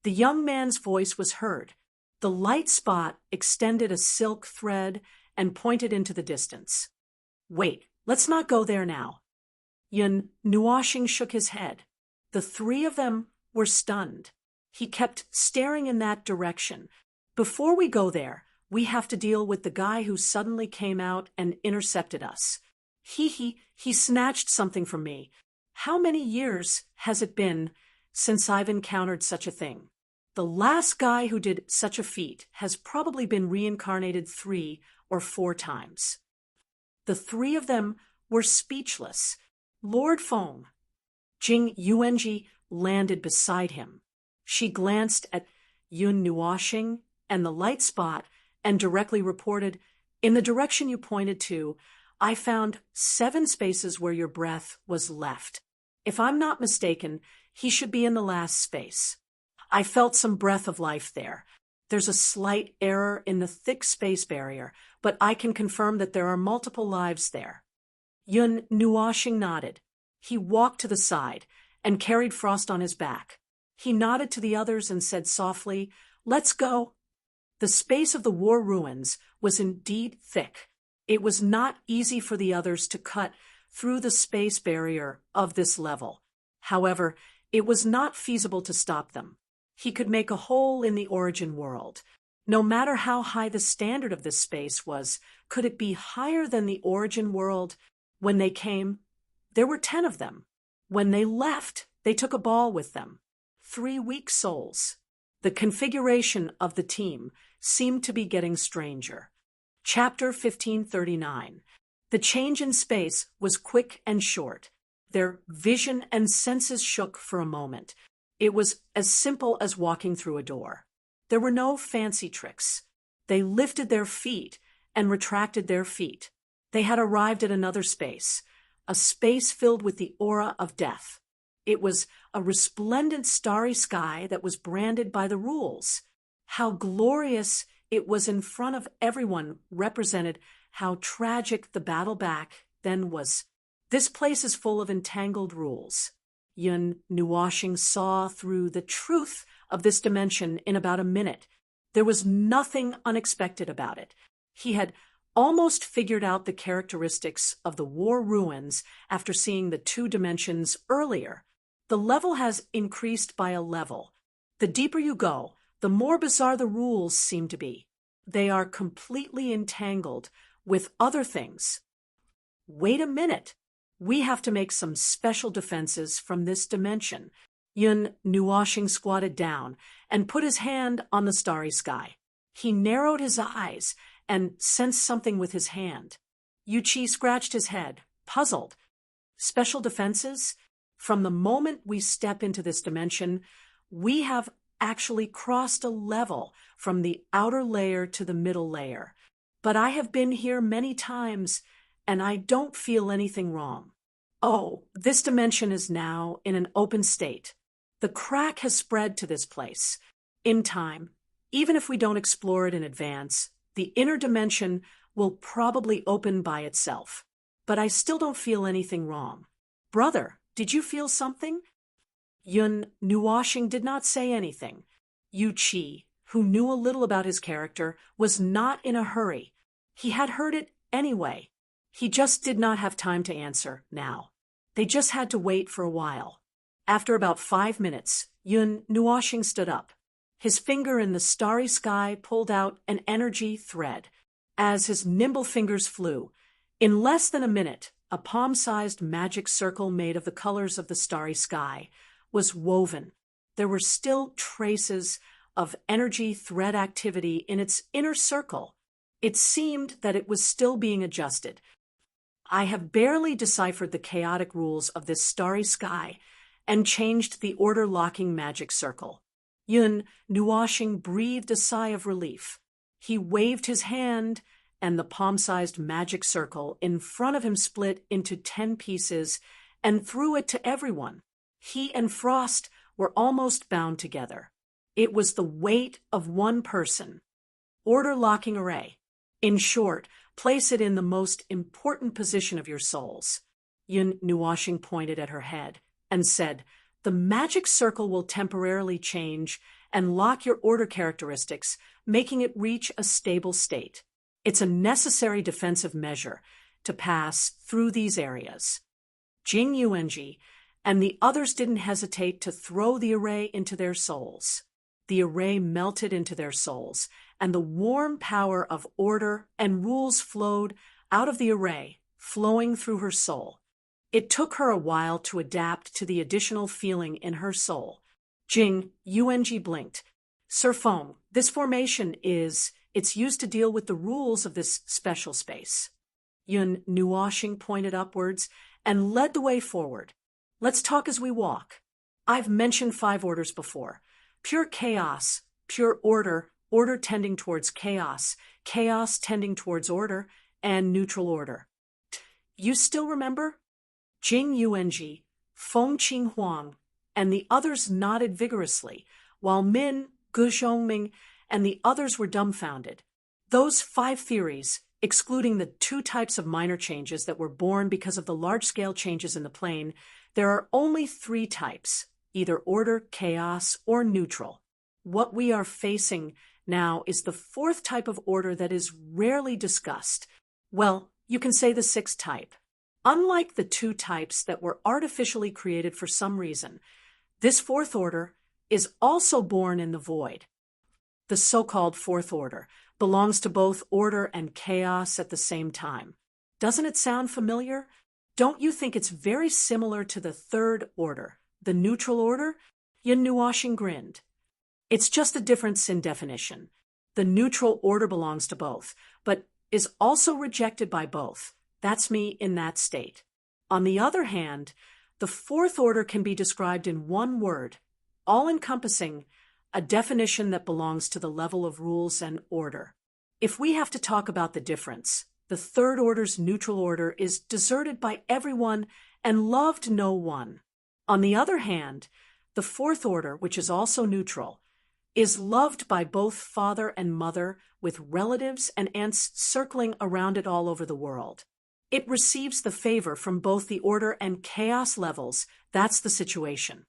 The young man's voice was heard. The light spot extended a silk thread and pointed into the distance. "Wait, let's not go there now." Yun Nuoshing shook his head. The 3 of them were stunned. He kept staring in that direction. "Before we go there, we have to deal with the guy who suddenly came out and intercepted us. He snatched something from me. How many years has it been since I've encountered such a thing? The last guy who did such a feat has probably been reincarnated 3 or 4 times." The 3 of them were speechless. Lord Feng, Jing Yuanji, landed beside him. She glanced at Yun Nuoxing and the light spot and directly reported, "In the direction you pointed to, I found 7 spaces where your breath was left. If I'm not mistaken, he should be in the last space. I felt some breath of life there. There's a slight error in the thick space barrier, but I can confirm that there are multiple lives there." Yun Nuoxing nodded. He walked to the side and carried Frost on his back. He nodded to the others and said softly, "Let's go." The space of the war ruins was indeed thick. It was not easy for the others to cut through the space barrier of this level. However, it was not feasible to stop them. He could make a hole in the origin world. No matter how high the standard of this space was, could it be higher than the origin world? When they came, there were 10 of them. When they left, they took a ball with them. 3 weak souls. The configuration of the team seemed to be getting stranger. Chapter 1539. The change in space was quick and short. Their vision and senses shook for a moment. It was as simple as walking through a door. There were no fancy tricks. They lifted their feet and retracted their feet. They had arrived at another space, a space filled with the aura of death. It was a resplendent starry sky that was branded by the rules. How glorious it was in front of everyone represented how tragic the battle back then was. This place is full of entangled rules. Yun Nuoxing saw through the truth of this dimension in about a minute. There was nothing unexpected about it. He had almost figured out the characteristics of the war ruins after seeing the 2 dimensions earlier. The level has increased by a level. The deeper you go, the more bizarre the rules seem to be. They are completely entangled with other things. Wait a minute. We have to make some special defenses from this dimension. Yun Nuoxing squatted down and put his hand on the starry sky. He narrowed his eyes and sensed something with his hand. Yu Qi scratched his head, puzzled. Special defenses? From the moment we step into this dimension, we have actually crossed a level from the outer layer to the middle layer. But I have been here many times, and I don't feel anything wrong. Oh, this dimension is now in an open state. The crack has spread to this place. In time, even if we don't explore it in advance, the inner dimension will probably open by itself. But I still don't feel anything wrong. Brother, did you feel something? Yun Nuoxing did not say anything. Yu Qi, who knew a little about his character, was not in a hurry. He had heard it anyway. He just did not have time to answer now. They just had to wait for a while. After about 5 minutes, Yun Nuoxing stood up. His finger in the starry sky pulled out an energy thread. As his nimble fingers flew, in less than a minute, a palm-sized magic circle made of the colors of the starry sky was woven. There were still traces of energy thread activity in its inner circle. It seemed that it was still being adjusted. I have barely deciphered the chaotic rules of this starry sky and changed the order-locking magic circle. Yun Nuoxing breathed a sigh of relief. He waved his hand, and the palm-sized magic circle in front of him split into 10 pieces and threw it to everyone. He and Frost were almost bound together. It was the weight of one person. Order-locking array. In short, place it in the most important position of your souls. Yun Nuoxing pointed at her head and said, "The magic circle will temporarily change and lock your order characteristics, making it reach a stable state. It's a necessary defensive measure to pass through these areas." Jing Yuanji and the others didn't hesitate to throw the array into their souls. The array melted into their souls, and the warm power of order and rules flowed out of the array, flowing through her soul. It took her a while to adapt to the additional feeling in her soul. Jing Yuanji blinked. "Sir Feng, this formation it's used to deal with the rules of this special space." Yun Nuoxing pointed upwards and led the way forward. "Let's talk as we walk. I've mentioned 5 orders before. Pure chaos, pure order, order tending towards chaos, chaos tending towards order, and neutral order. You still remember? Jing Yuanji, Feng Qing Huang, and the others nodded vigorously, while Min, Gu Zhongming, and the others were dumbfounded. Those 5 theories, excluding the 2 types of minor changes that were born because of the large-scale changes in the plane, there are only 3 types, either order, chaos, or neutral. What we are facing now is the 4th type of order that is rarely discussed. Well, you can say the 6th type. Unlike the 2 types that were artificially created for some reason, this 4th order is also born in the void. The so-called 4th order belongs to both order and chaos at the same time. Doesn't it sound familiar? Don't you think it's very similar to the 3rd order, the neutral order? Yin Nuoshing grinned. It's just a difference in definition. The neutral order belongs to both, but is also rejected by both. That's me in that state. On the other hand, the 4th order can be described in one word, all-encompassing, a definition that belongs to the level of rules and order. If we have to talk about the difference, the 3rd order's neutral order is deserted by everyone and loved no one. On the other hand, the 4th order, which is also neutral, is loved by both father and mother, with relatives and aunts circling around it all over the world. It receives the favor from both the order and chaos levels. That's the situation.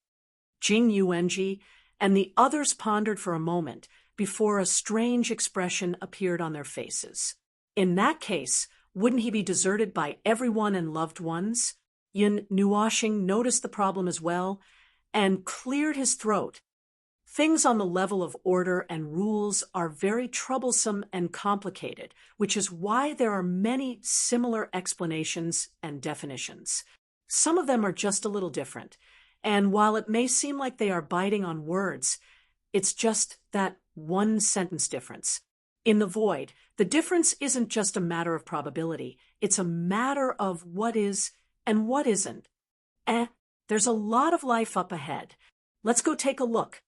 Jing Yuanji and the others pondered for a moment before a strange expression appeared on their faces. In that case, wouldn't he be deserted by everyone and loved ones? Yin Nuoshing noticed the problem as well and cleared his throat. Things on the level of order and rules are very troublesome and complicated, which is why there are many similar explanations and definitions. Some of them are just a little different, and while it may seem like they are biting on words, it's just that one sentence difference. In the void, the difference isn't just a matter of probability, it's a matter of what is and what isn't. There's a lot of life up ahead. Let's go take a look.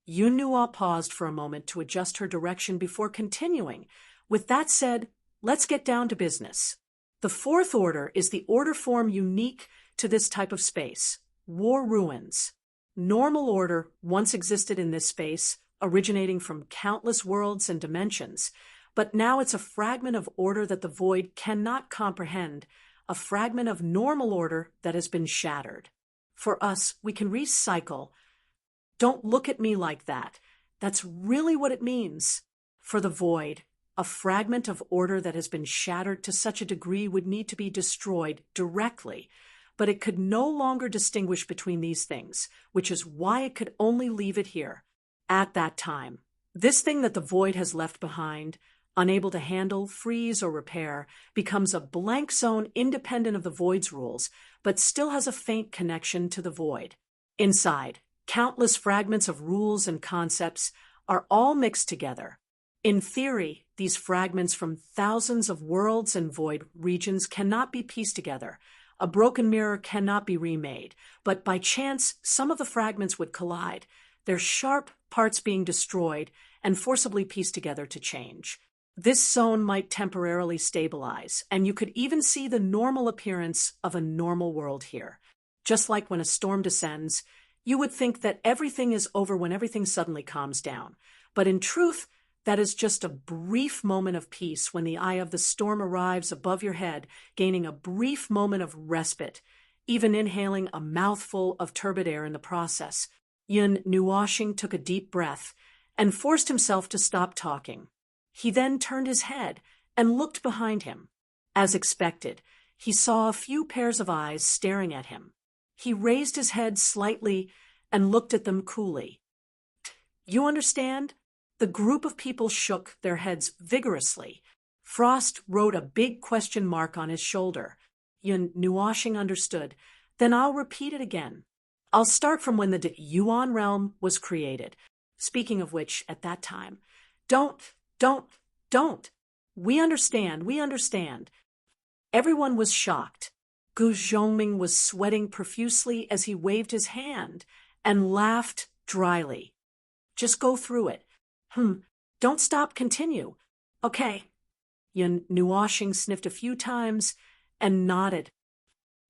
Yun Nuo paused for a moment to adjust her direction before continuing. With that said, let's get down to business. The 4th order is the order form unique to this type of space, war ruins. Normal order once existed in this space, originating from countless worlds and dimensions, but now it's a fragment of order that the void cannot comprehend, a fragment of normal order that has been shattered. For us, we can recycle. Don't look at me like that. That's really what it means. For the void, a fragment of order that has been shattered to such a degree would need to be destroyed directly, but it could no longer distinguish between these things, which is why it could only leave it here, at that time. This thing that the void has left behind, unable to handle, freeze, or repair, becomes a blank zone independent of the void's rules, but still has a faint connection to the void. Inside, countless fragments of rules and concepts are all mixed together. In theory, these fragments from thousands of worlds and void regions cannot be pieced together. A broken mirror cannot be remade, but by chance, some of the fragments would collide, their sharp parts being destroyed and forcibly pieced together to change. This zone might temporarily stabilize, and you could even see the normal appearance of a normal world here. Just like when a storm descends, you would think that everything is over when everything suddenly calms down. But in truth, that is just a brief moment of peace when the eye of the storm arrives above your head, gaining a brief moment of respite, even inhaling a mouthful of turbid air in the process. Yin Nuoshing took a deep breath and forced himself to stop talking. He then turned his head and looked behind him. As expected, he saw a few pairs of eyes staring at him. He raised his head slightly and looked at them coolly. You understand? The group of people shook their heads vigorously. Frost wrote a big question mark on his shoulder. Yun Nuoshing understood. Then I'll repeat it again. I'll start from when the Yuan realm was created. Speaking of which, at that time, Don't. We understand. Everyone was shocked. Gu Zhongming was sweating profusely as he waved his hand and laughed dryly. Just go through it. Don't stop, continue. Okay. Yun Nuoshing sniffed a few times and nodded.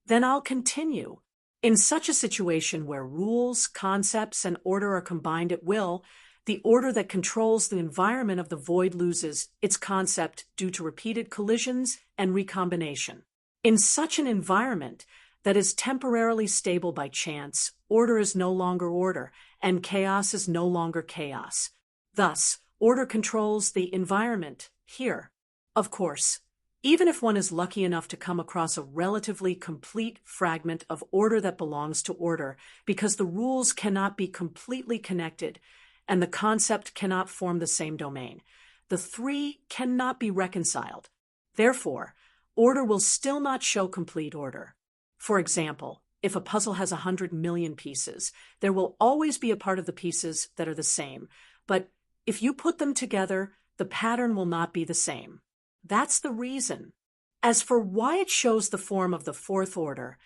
Then I'll continue. In such a situation where rules, concepts, and order are combined at will, the order that controls the environment of the void loses its concept due to repeated collisions and recombination. In such an environment that is temporarily stable by chance, order is no longer order, and chaos is no longer chaos. Thus, order controls the environment here. Of course, even if one is lucky enough to come across a relatively complete fragment of order that belongs to order, because the rules cannot be completely connected and the concept cannot form the same domain, the three cannot be reconciled. Therefore, order will still not show complete order. For example, if a puzzle has 100 million pieces, there will always be a part of the pieces that are the same, but if you put them together, the pattern will not be the same. That's the reason. As for why it shows the form of the fourth order,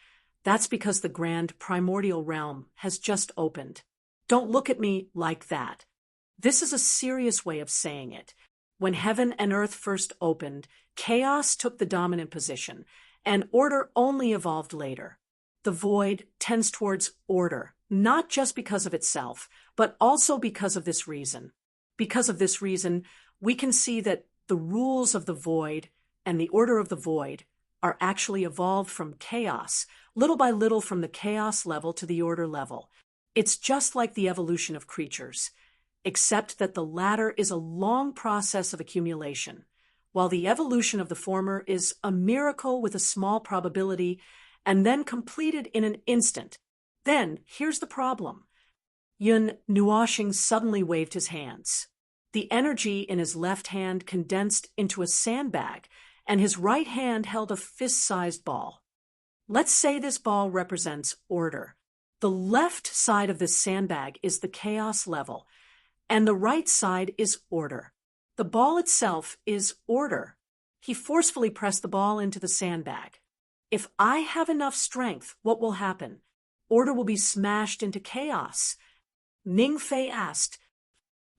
that's because the grand primordial realm has just opened. Don't look at me like that. This is a serious way of saying it. When heaven and earth first opened, chaos took the dominant position, and order only evolved later. The void tends towards order, not just because of itself, but also because of this reason. Because of this reason, we can see that the rules of the void and the order of the void are actually evolved from chaos, little by little from the chaos level to the order level. It's just like the evolution of creatures, except that the latter is a long process of accumulation, while the evolution of the former is a miracle with a small probability and then completed in an instant. Then, here's the problem. Yun Nuoshing suddenly waved his hands. The energy in his left hand condensed into a sandbag, and his right hand held a fist-sized ball. Let's say this ball represents order. The left side of this sandbag is the chaos level, and the right side is order. The ball itself is order. He forcefully pressed the ball into the sandbag. If I have enough strength, what will happen? Order will be smashed into chaos. Ning Fei asked.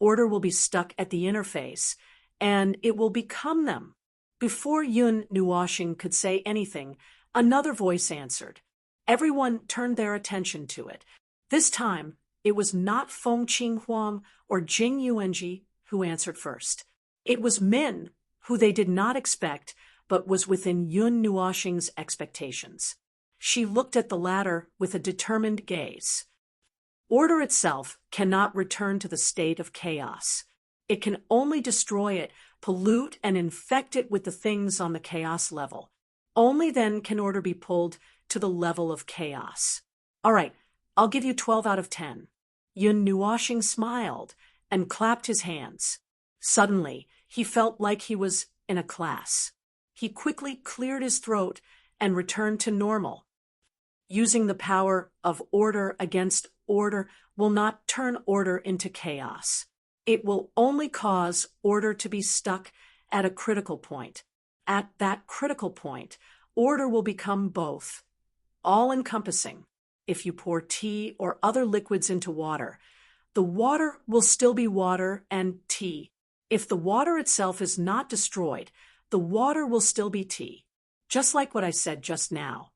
Order will be stuck at the interface, and it will become them. Before Yun Nuoshing could say anything, another voice answered. Everyone turned their attention to it. This time, it was not Feng Qinghuang or Jing Yuanji who answered first. It was Min, who they did not expect, but was within Yun Nuoshing's expectations. She looked at the latter with a determined gaze. Order itself cannot return to the state of chaos. It can only destroy it, pollute and infect it with the things on the chaos level. Only then can order be pulled to the level of chaos. All right, I'll give you 12 out of 10. Yun Nuoshing smiled and clapped his hands. Suddenly, he felt like he was in a class. He quickly cleared his throat and returned to normal. Using the power of order against order will not turn order into chaos. It will only cause order to be stuck at a critical point. At that critical point, order will become both, all-encompassing. If you pour tea or other liquids into water, the water will still be water and tea. If the water itself is not destroyed, the water will still be tea. Just like what I said just now.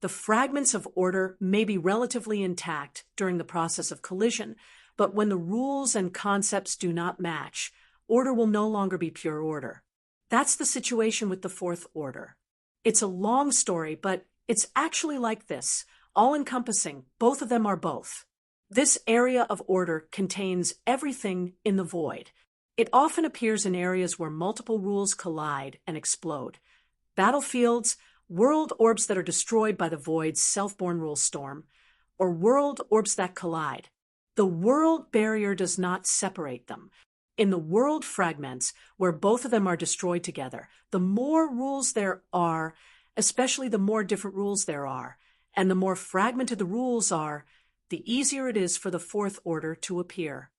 The fragments of order may be relatively intact during the process of collision, but when the rules and concepts do not match, order will no longer be pure order. That's the situation with the fourth order. It's a long story, but it's actually like this, all-encompassing. Both of them are both. This area of order contains everything in the void. It often appears in areas where multiple rules collide and explode. Battlefields, world orbs that are destroyed by the void's self-born rule storm, or world orbs that collide. The world barrier does not separate them. In the world fragments, where both of them are destroyed together, the more rules there are, especially the more different rules there are, and the more fragmented the rules are, the easier it is for the fourth order to appear.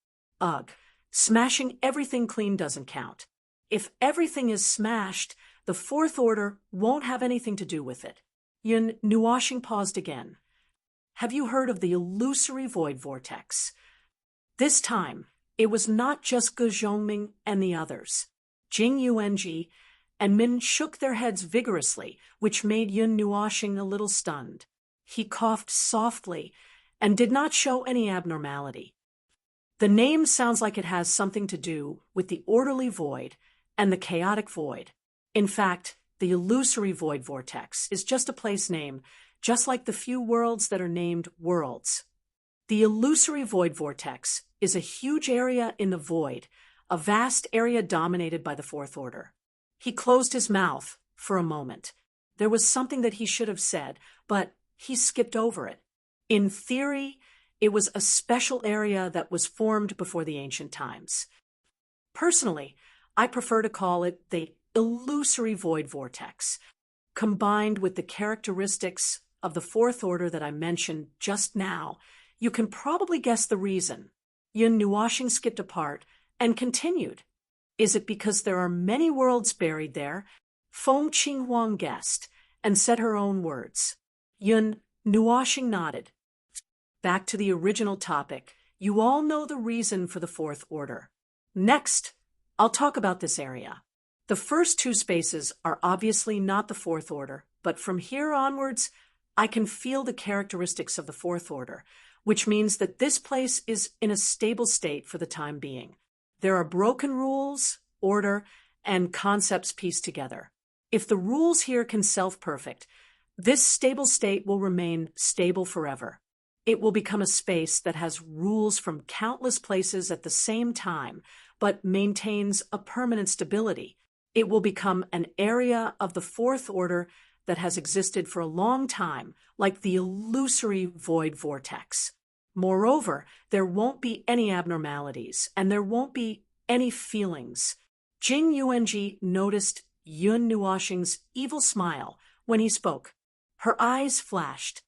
Ugh, smashing everything clean doesn't count. If everything is smashed, the fourth order won't have anything to do with it. Yun Nuoshing paused again. Have you heard of the illusory void vortex? This time, It was not just Ge Zhongming and the others. Jing Yuanji and Min shook their heads vigorously, which made Yun Nuoxing a little stunned. He coughed softly and did not show any abnormality. The name sounds like it has something to do with the orderly void and the chaotic void. In fact, the illusory void vortex is just a place name, just like the few worlds that are named worlds. The illusory void vortex is a huge area in the void, a vast area dominated by the Fourth Order. He closed his mouth for a moment. There was something that he should have said, but he skipped over it. In theory, it was a special area that was formed before the ancient times. Personally, I prefer to call it the illusory void vortex, combined with the characteristics of the Fourth Order that I mentioned just now. You can probably guess the reason. Yun Nuoxing skipped a part and continued. Is it because there are many worlds buried there? Feng Qinghuang guessed and said her own words. Yun Nuoxing nodded. Back to the original topic, you all know the reason for the Fourth Order. Next, I'll talk about this area. The first two spaces are obviously not the Fourth Order, but from here onwards, I can feel the characteristics of the Fourth Order, which means that this place is in a stable state for the time being. There are broken rules, order, and concepts pieced together. If the rules here can self-perfect, this stable state will remain stable forever. It will become a space that has rules from countless places at the same time, but maintains a permanent stability. It will become an area of the Fourth Order that has existed for a long time, like the illusory void vortex. Moreover, there won't be any abnormalities, and there won't be any feelings. Jing Yuanji noticed Yun Nuoxing's evil smile when he spoke. Her eyes flashed.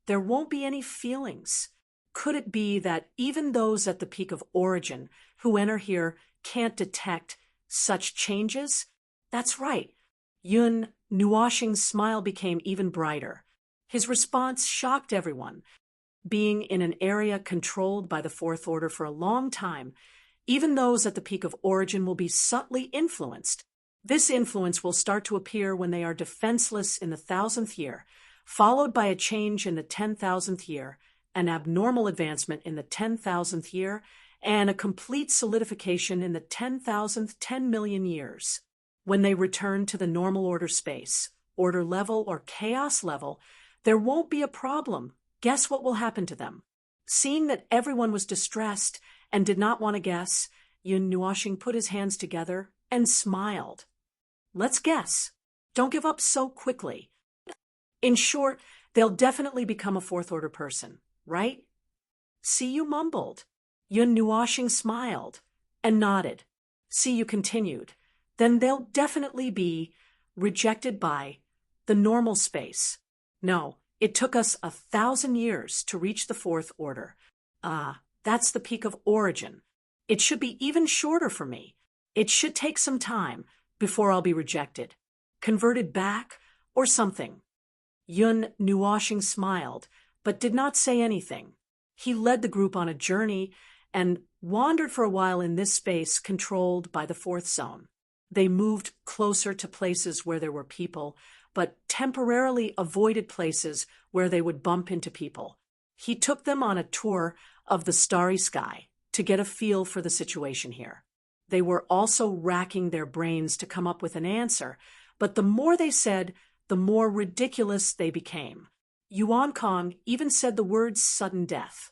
There won't be any feelings. Could it be that even those at the peak of origin who enter here can't detect such changes? That's right. Yun Nuoxing's smile became even brighter. His response shocked everyone. Being in an area controlled by the Fourth Order for a long time, even those at the peak of origin will be subtly influenced. This influence will start to appear when they are defenseless in the 1,000th year, followed by a change in the 10,000th year, an abnormal advancement in the 10,000th year, and a complete solidification in the 10,000th 10 million years. When they return to the normal order space, order level, or chaos level, there won't be a problem. Guess what will happen to them? Seeing that everyone was distressed and did not want to guess, Yun Nuoxing put his hands together and smiled. Let's guess. Don't give up so quickly. In short, they'll definitely become a Fourth Order person, right? See, you mumbled. Yun Nuoxing smiled and nodded. See, you continued. Then they'll definitely be rejected by the normal space. No, it took us 1,000 years to reach the Fourth Order. That's the peak of origin. It should be even shorter for me. It should take some time before I'll be rejected, converted back, or something. Yun Nuoxing smiled, but did not say anything. He led the group on a journey and wandered for a while in this space controlled by the Fourth Zone. They moved closer to places where there were people, but temporarily avoided places where they would bump into people. He took them on a tour of the starry sky to get a feel for the situation here. They were also racking their brains to come up with an answer, but the more they said, the more ridiculous they became. Yuan Kong even said the words sudden death.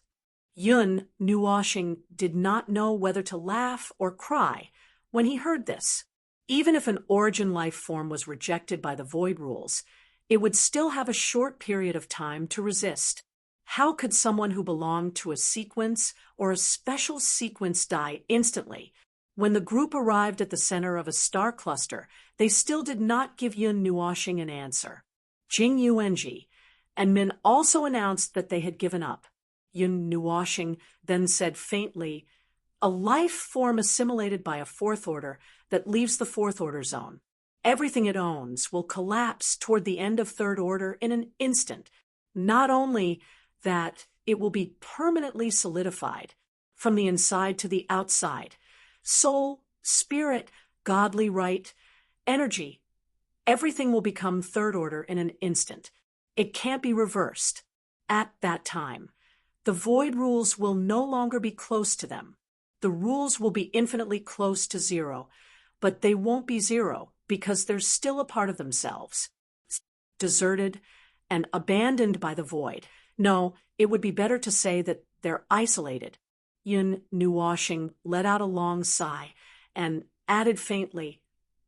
Yun Nuoxing did not know whether to laugh or cry when he heard this. Even if an origin life form was rejected by the void rules, it would still have a short period of time to resist. How could someone who belonged to a sequence or a special sequence die instantly? When the group arrived at the center of a star cluster, they still did not give Yun Nuoxing an answer. Jing Yuanji and Min also announced that they had given up. Yun Nuoxing then said faintly, "A life form assimilated by a Fourth Order that leaves the Fourth Order zone. Everything it owns will collapse toward the end of Third Order in an instant. Not only that, it will be permanently solidified. from the inside to the outside. Soul, spirit, godly right, energy. Everything will become third order in an instant. It can't be reversed. At that time, the void rules will no longer be close to them. The rules will be infinitely close to zero, but they won't be zero because they're still a part of themselves. Deserted and abandoned by the void. No, it would be better to say that they're isolated. Yun Nuoshing let out a long sigh and added faintly,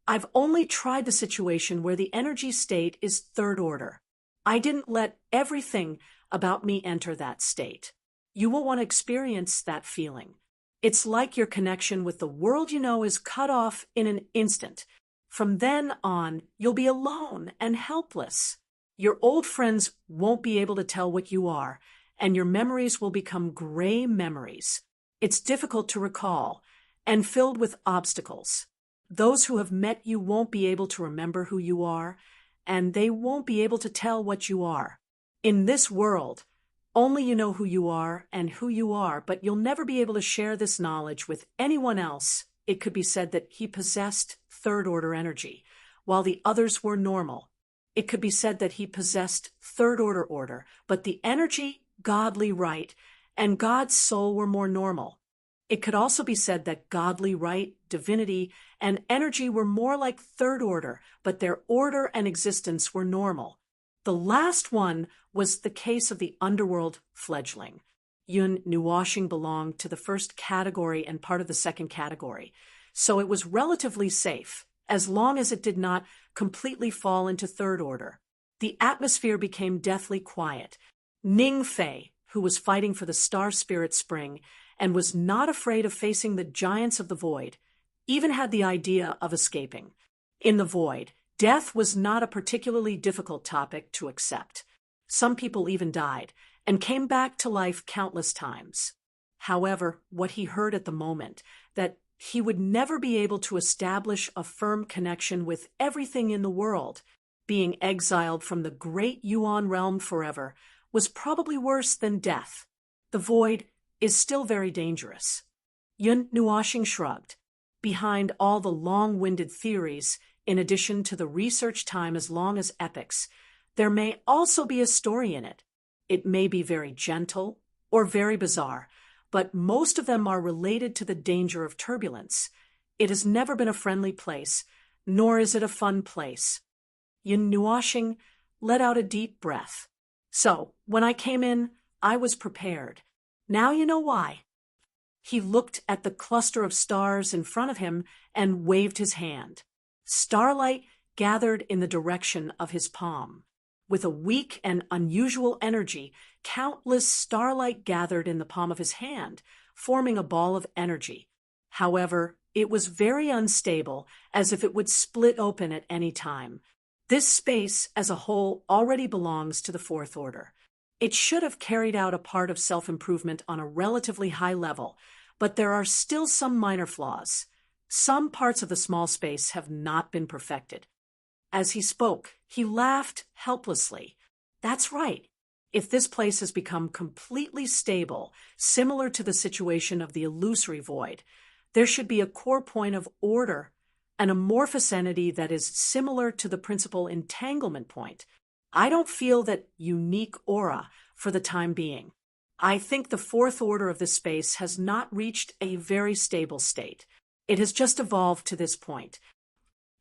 I've only tried the situation where the energy state is third order. I didn't let everything about me enter that state. You will want to experience that feeling. It's like your connection with the world you know is cut off in an instant. From then on, you'll be alone and helpless. Your old friends won't be able to tell what you are, and your memories will become gray memories. It's difficult to recall and filled with obstacles. Those who have met you won't be able to remember who you are, and they won't be able to tell what you are. In this world, only you know who you are, but you'll never be able to share this knowledge with anyone else. It could be said that he possessed third-order energy, while the others were normal. It could be said that he possessed third-order, but the energy, godly right, and God's soul were more normal. It could also be said that godly right, divinity, and energy were more like third order, but their order and existence were normal. The last one was the case of the underworld fledgling. Yun Nuoshing belonged to the first category and part of the second category, so it was relatively safe, as long as it did not completely fall into third order. The atmosphere became deathly quiet. Ning Fei, who was fighting for the Star Spirit Spring and was not afraid of facing the giants of the void, even had the idea of escaping. In the void, death was not a particularly difficult topic to accept. Some people even died and came back to life countless times. However, what he heard at the moment, that he would never be able to establish a firm connection with everything in the world, being exiled from the great Yuan realm forever, was probably worse than death. The void is still very dangerous. Yun Nuoshing shrugged. Behind all the long-winded theories, in addition to the research time as long as epics, there may also be a story in it. It may be very gentle or very bizarre, but most of them are related to the danger of turbulence. It has never been a friendly place, nor is it a fun place. Yun Nuoshing let out a deep breath. So, when I came in, I was prepared. Now you know why. He looked at the cluster of stars in front of him and waved his hand. Starlight gathered in the direction of his palm. With a weak and unusual energy, countless starlight gathered in the palm of his hand, forming a ball of energy. However, it was very unstable, as if it would split open at any time. This space, as a whole, already belongs to the fourth order. It should have carried out a part of self-improvement on a relatively high level, but there are still some minor flaws. Some parts of the small space have not been perfected. As he spoke, he laughed helplessly. That's right. If this place has become completely stable, similar to the situation of the illusory void, there should be a core point of order, an amorphous entity that is similar to the principal entanglement point. I don't feel that unique aura for the time being. I think the fourth order of this space has not reached a very stable state. It has just evolved to this point.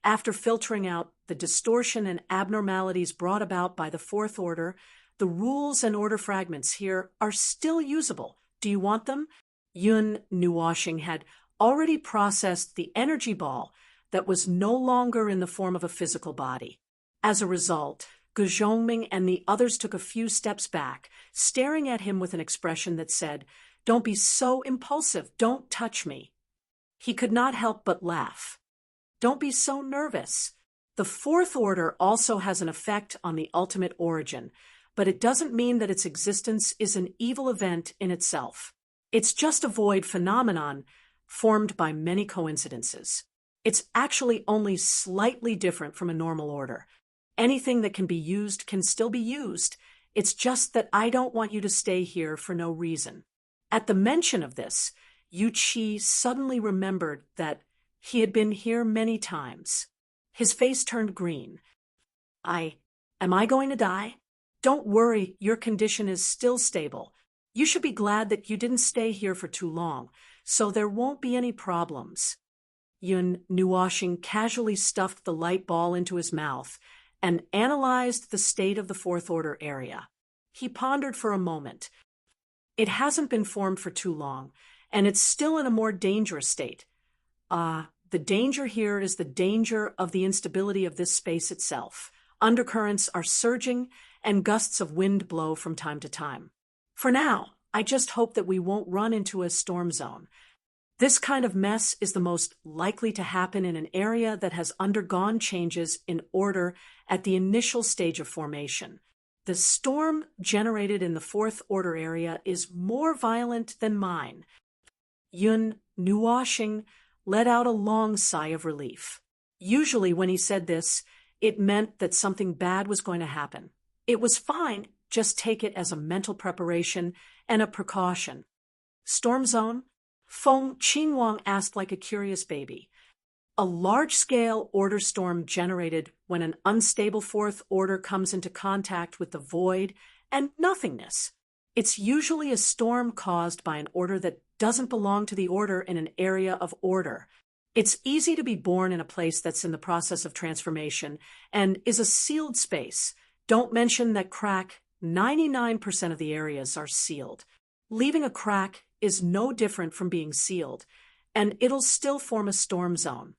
After filtering out the distortion and abnormalities brought about by the fourth order, the rules and order fragments here are still usable. Do you want them? Yun Nuoshing had already processed the energy ball that was no longer in the form of a physical body. As a result, Guzhongming and the others took a few steps back, staring at him with an expression that said, "Don't be so impulsive, don't touch me." He could not help but laugh. Don't be so nervous. The fourth order also has an effect on the ultimate origin, but it doesn't mean that its existence is an evil event in itself. It's just a void phenomenon formed by many coincidences. It's actually only slightly different from a normal order. Anything that can be used can still be used. It's just that I don't want you to stay here for no reason. At the mention of this, Yu Qi suddenly remembered that he had been here many times. His face turned green. Am I going to die? Don't worry, your condition is still stable. You should be glad that you didn't stay here for too long, so there won't be any problems. Yun Nuoshing casually stuffed the light ball into his mouth and analyzed the state of the Fourth Order area. He pondered for a moment. It hasn't been formed for too long, and it's still in a more dangerous state. The danger here is the danger of the instability of this space itself. Undercurrents are surging, and gusts of wind blow from time to time. For now, I just hope that we won't run into a storm zone. This kind of mess is the most likely to happen in an area that has undergone changes in order at the initial stage of formation. The storm generated in the Fourth Order area is more violent than mine. Yun Nuoshing let out a long sigh of relief. Usually when he said this, it meant that something bad was going to happen. It was fine, just take it as a mental preparation and a precaution. Storm zone? Feng Qinhuang asked like a curious baby. A large-scale order storm generated when an unstable Fourth Order comes into contact with the void and nothingness. It's usually a storm caused by an order that doesn't belong to the order in an area of order. It's easy to be born in a place that's in the process of transformation and is a sealed space. Don't mention that 99% of the areas are sealed. Leaving a crack is no different from being sealed, and it'll still form a storm zone.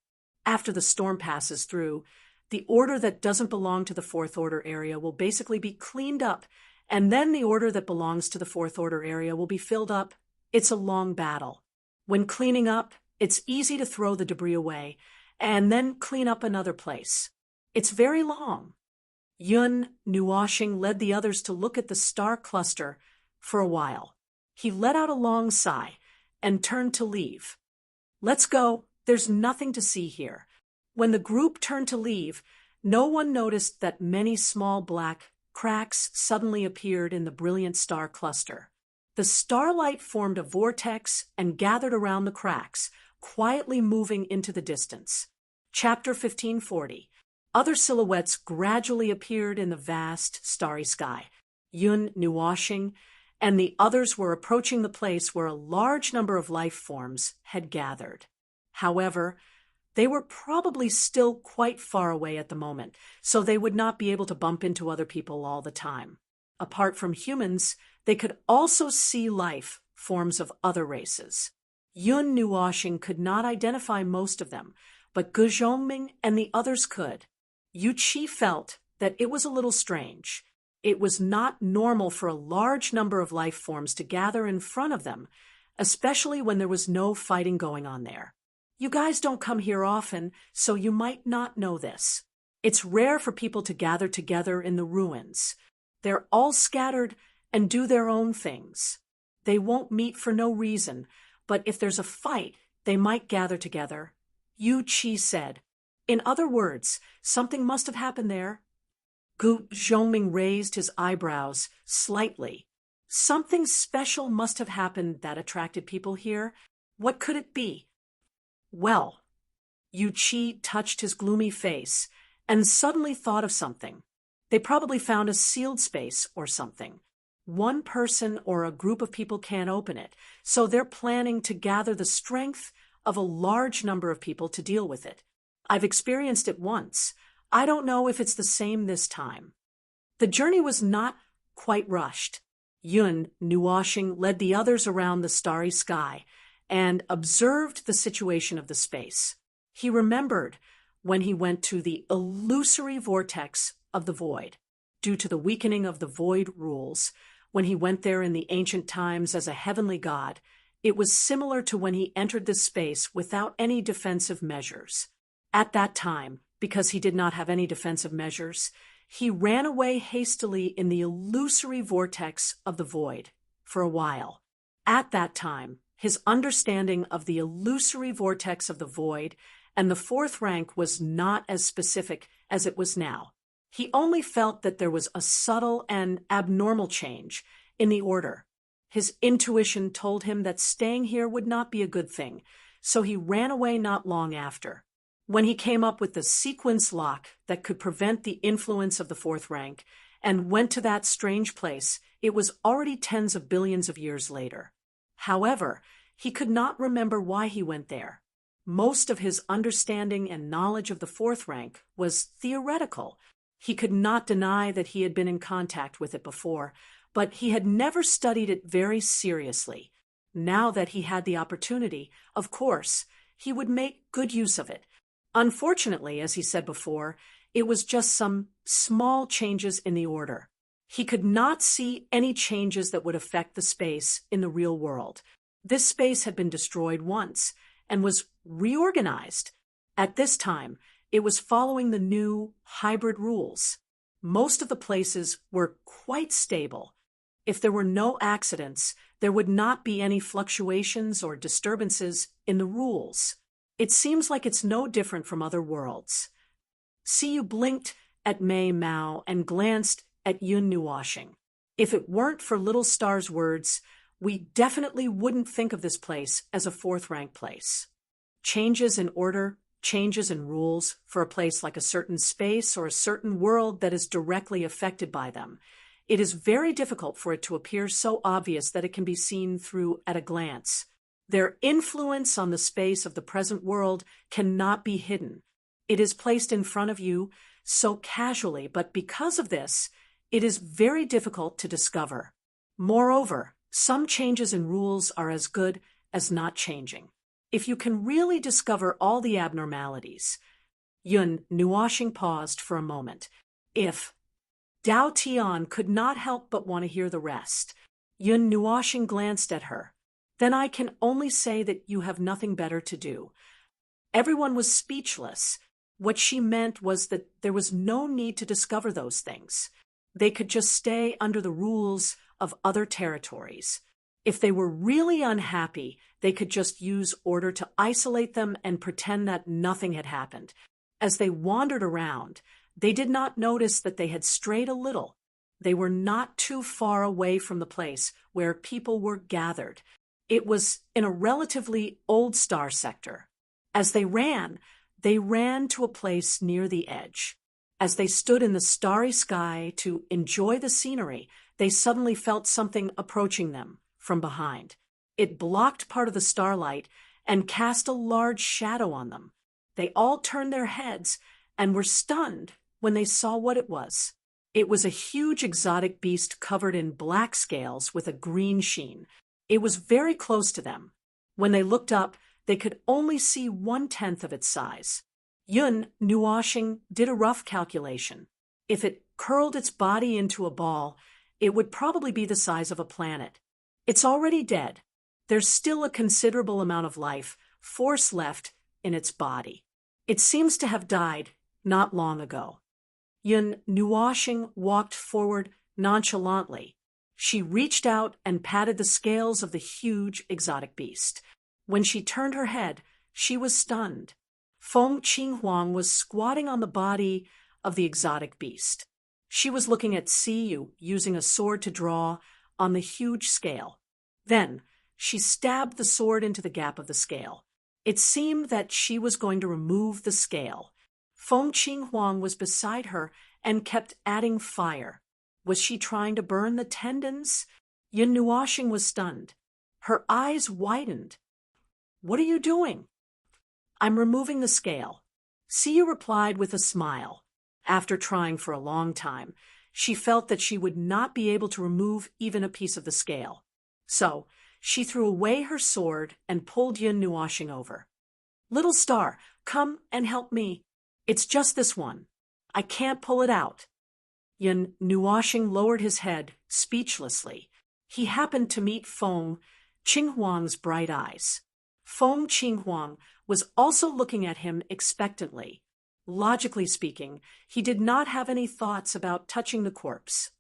After the storm passes through, the order that doesn't belong to the Fourth Order area will basically be cleaned up, and then the order that belongs to the Fourth Order area will be filled up. It's a long battle. When cleaning up, it's easy to throw the debris away and then clean up another place. It's very long. Yun Nuoshing led the others to look at the star cluster for a while. He let out a long sigh and turned to leave. Let's go. There's nothing to see here. When the group turned to leave, no one noticed that many small black cracks suddenly appeared in the brilliant star cluster. The starlight formed a vortex and gathered around the cracks, quietly moving into the distance. Chapter 1540. Other silhouettes gradually appeared in the vast, starry sky. Yun Nuoshing and the others were approaching the place where a large number of life forms had gathered. However, they were probably still quite far away at the moment, so they would not be able to bump into other people all the time. Apart from humans, they could also see life forms of other races. Yun Nuoshing could not identify most of them, but Ge Zhongming and the others could. Yu Qi felt that it was a little strange. It was not normal for a large number of life forms to gather in front of them, especially when there was no fighting going on there. You guys don't come here often, so you might not know this. It's rare for people to gather together in the ruins. They're all scattered and do their own things. They won't meet for no reason, but if there's a fight, they might gather together. Yu Qi said. In other words, something must have happened there. Ge Zhongming raised his eyebrows slightly. Something special must have happened that attracted people here. What could it be? Well, Yu Qi touched his gloomy face and suddenly thought of something. They probably found a sealed space or something. One person or a group of people can't open it, so they're planning to gather the strength of a large number of people to deal with it. I've experienced it once. I don't know if it's the same this time. The journey was not quite rushed. Yun Nuoshing led the others around the starry sky and observed the situation of the space. He remembered when he went to the illusory vortex of the void. Due to the weakening of the void rules, when he went there in the ancient times as a heavenly god, it was similar to when he entered this space without any defensive measures. At that time, because he did not have any defensive measures, he ran away hastily in the illusory vortex of the void for a while. At that time, his understanding of the illusory vortex of the void and the fourth rank was not as specific as it was now. He only felt that there was a subtle and abnormal change in the order. His intuition told him that staying here would not be a good thing, so he ran away not long after. When he came up with the sequence lock that could prevent the influence of the fourth rank and went to that strange place, it was already tens of billions of years later. However, he could not remember why he went there. Most of his understanding and knowledge of the fourth rank was theoretical. He could not deny that he had been in contact with it before, but he had never studied it very seriously. Now that he had the opportunity, of course, he would make good use of it. Unfortunately, as he said before, it was just some small changes in the order. He could not see any changes that would affect the space in the real world. This space had been destroyed once and was reorganized. At this time, it was following the new hybrid rules. Most of the places were quite stable. If there were no accidents, there would not be any fluctuations or disturbances in the rules. It seems like it's no different from other worlds. Siyu blinked at Mei Mao and glanced at Yun Nuoshing. If it weren't for Little Star's words, we definitely wouldn't think of this place as a fourth-rank place. Changes in order, changes in rules for a place like a certain space or a certain world that is directly affected by them. It is very difficult for it to appear so obvious that it can be seen through at a glance. Their influence on the space of the present world cannot be hidden. It is placed in front of you so casually, but because of this, it is very difficult to discover. Moreover, some changes in rules are as good as not changing. If you can really discover all the abnormalities. Yun Nuoshing paused for a moment. If Dao Tian could not help but want to hear the rest. Yun Nuoshing glanced at her. Then I can only say that you have nothing better to do. Everyone was speechless. What she meant was that there was no need to discover those things. They could just stay under the rules of other territories. If they were really unhappy, they could just use order to isolate them and pretend that nothing had happened. As they wandered around, they did not notice that they had strayed a little. They were not too far away from the place where people were gathered. It was in a relatively old star sector. As they ran to a place near the edge. As they stood in the starry sky to enjoy the scenery, they suddenly felt something approaching them from behind. It blocked part of the starlight and cast a large shadow on them. They all turned their heads and were stunned when they saw what it was. It was a huge exotic beast covered in black scales with a green sheen. It was very close to them. When they looked up, they could only see 1/10 of its size. Yun Nuoshing did a rough calculation. If it curled its body into a ball, it would probably be the size of a planet. It's already dead. There's still a considerable amount of life force left in its body. It seems to have died not long ago. Yun Nuoshing walked forward nonchalantly. She reached out and patted the scales of the huge exotic beast. When she turned her head, she was stunned. Feng Qinghuang was squatting on the body of the exotic beast. She was looking at Siyu using a sword to draw on the huge scale. Then she stabbed the sword into the gap of the scale. It seemed that she was going to remove the scale. Feng Qinghuang was beside her and kept adding fire. Was she trying to burn the tendons? Yun Nuoshing was stunned. Her eyes widened. What are you doing? I'm removing the scale. Siyu replied with a smile. After trying for a long time, she felt that she would not be able to remove even a piece of the scale. So she threw away her sword and pulled Yun Nuoshing over. Little Star, come and help me. It's just this one. I can't pull it out. Yun Nuoshing lowered his head speechlessly. He happened to meet Feng Qinghuang's bright eyes. Feng Qinghuang was also looking at him expectantly. Logically speaking, he did not have any thoughts about touching the corpse.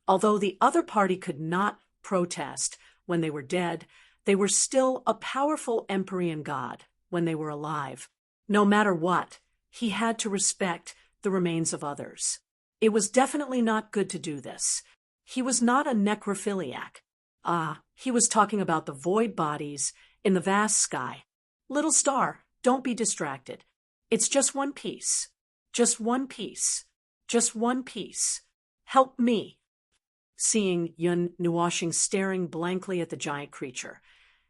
Although the other party could not protest when they were dead, they were still a powerful Empyrean god when they were alive. No matter what, he had to respect the remains of others. It was definitely not good to do this. He was not a necrophiliac. Ah, he was talking about the void bodies in the vast sky. Little star, don't be distracted. It's just one piece. Just one piece. Just one piece. Help me. Seeing Yun Nuoshing staring blankly at the giant creature,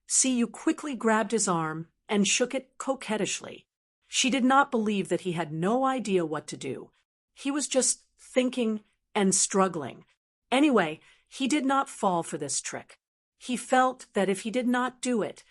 Siyu quickly grabbed his arm and shook it coquettishly. She did not believe that he had no idea what to do. He was just thinking and struggling. Anyway, he did not fall for this trick. He felt that if he did not do it,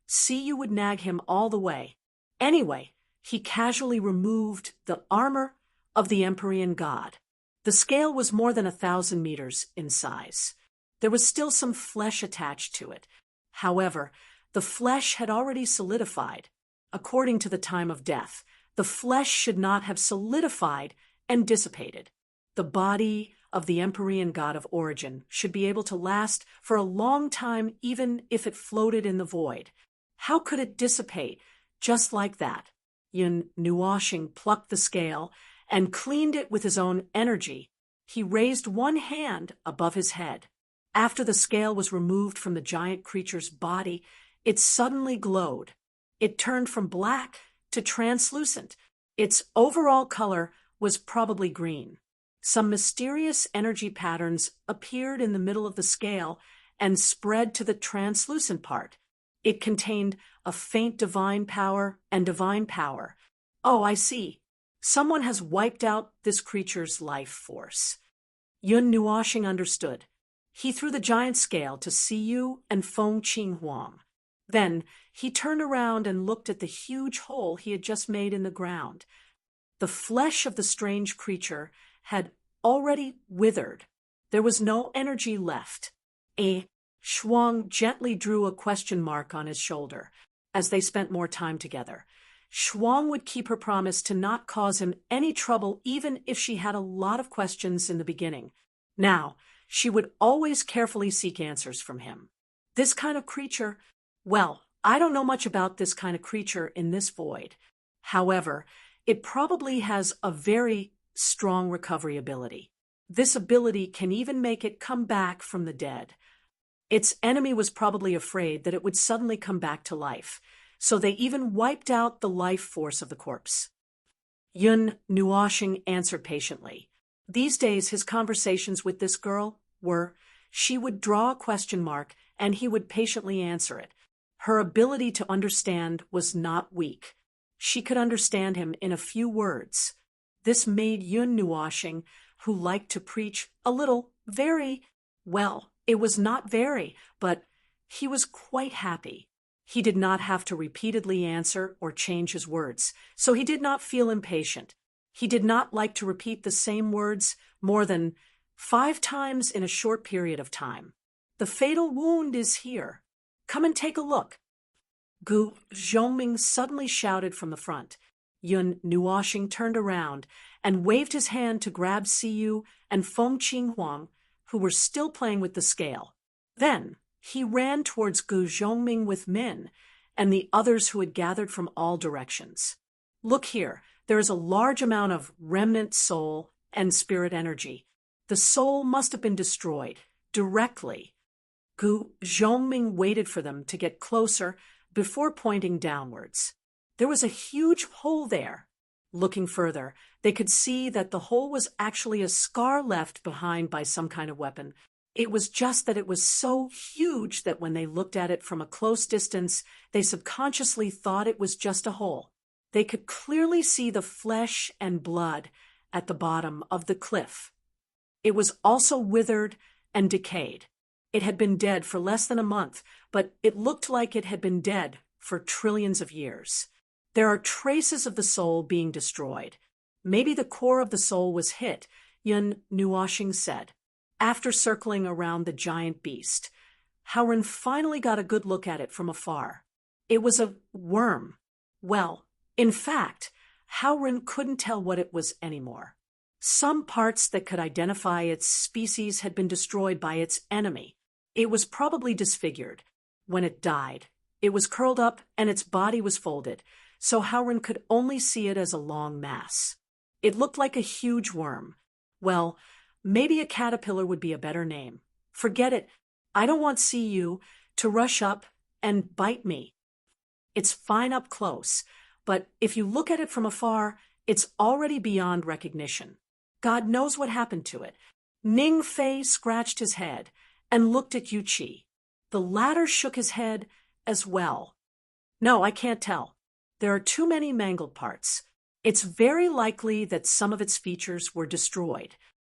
Siyu would nag him all the way. Anyway, he casually removed the armor of the Empyrean god. The scale was more than 1,000 meters in size. There was still some flesh attached to it. However, the flesh had already solidified. According to the time of death, the flesh should not have solidified and dissipated. The body of the Empyrean god of origin should be able to last for a long time even if it floated in the void. How could it dissipate just like that? Yun Nuoshing plucked the scale and cleaned it with his own energy. He raised one hand above his head. After the scale was removed from the giant creature's body, it suddenly glowed. It turned from black to translucent. Its overall color was probably green. Some mysterious energy patterns appeared in the middle of the scale and spread to the translucent part. It contained a faint divine power and divine power. Oh, I see. Someone has wiped out this creature's life force. Yun Nuoshing understood. He threw the giant scale to Siyu and Feng Qinghuang. Then he turned around and looked at the huge hole he had just made in the ground. The flesh of the strange creature had already withered. There was no energy left. Shuang gently drew a question mark on his shoulder as they spent more time together. Shuang would keep her promise to not cause him any trouble even if she had a lot of questions in the beginning. Now, she would always carefully seek answers from him. This kind of creature, well, I don't know much about this kind of creature in this void. However, it probably has a very strong recovery ability. This ability can even make it come back from the dead. Its enemy was probably afraid that it would suddenly come back to life, so they even wiped out the life force of the corpse. Yun Nuoshing answered patiently. These days his conversations with this girl were, she would draw a question mark and he would patiently answer it. Her ability to understand was not weak. She could understand him in a few words. This made Yun Nuoshing, who liked to preach a little, very, well, it was not very, but he was quite happy. He did not have to repeatedly answer or change his words, so he did not feel impatient. He did not like to repeat the same words more than 5 times in a short period of time. The fatal wound is here. Come and take a look. Gu Zhongming suddenly shouted from the front. Yun Nuoshing turned around and waved his hand to grab Siyu and Feng Qinghuang, who were still playing with the scale. Then he ran towards Gu Zhongming with Min and the others who had gathered from all directions. Look here, there is a large amount of remnant soul and spirit energy. The soul must have been destroyed directly. Gu Zhongming waited for them to get closer before pointing downwards. There was a huge hole there. Looking further, they could see that the hole was actually a scar left behind by some kind of weapon. It was just that it was so huge that when they looked at it from a close distance, they subconsciously thought it was just a hole. They could clearly see the flesh and blood at the bottom of the cliff. It was also withered and decayed. It had been dead for less than a month, but it looked like it had been dead for trillions of years. There are traces of the soul being destroyed. Maybe the core of the soul was hit, Yun Nuoshing said. After circling around the giant beast, Howren finally got a good look at it from afar. It was a worm. Well, in fact, Howren couldn't tell what it was anymore. Some parts that could identify its species had been destroyed by its enemy. It was probably disfigured. When it died, it was curled up and its body was folded, so Howren could only see it as a long mass. It looked like a huge worm. Well, maybe a caterpillar would be a better name. Forget it. I don't want see you to rush up and bite me. It's fine up close, but if you look at it from afar, it's already beyond recognition. God knows what happened to it. Ning Fei scratched his head and looked at Yu Qi. The latter shook his head as well. No, I can't tell. There are too many mangled parts. It's very likely that some of its features were destroyed,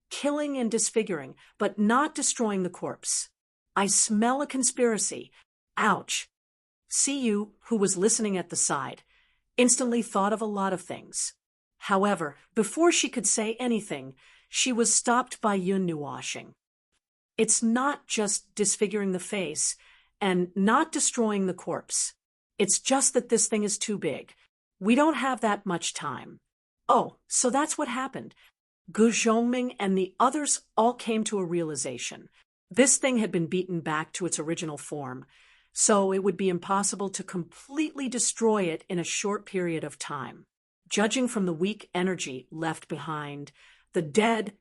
killing and disfiguring, but not destroying the corpse. I smell a conspiracy. Ouch. Siyu, who was listening at the side, instantly thought of a lot of things. However, before she could say anything, she was stopped by Yun Nuoshing. It's not just disfiguring the face and not destroying the corpse. It's just that this thing is too big. We don't have that much time. Oh, so that's what happened. Gu Zhongming and the others all came to a realization. This thing had been beaten back to its original form, so it would be impossible to completely destroy it in a short period of time. Judging from the weak energy left behind, the dead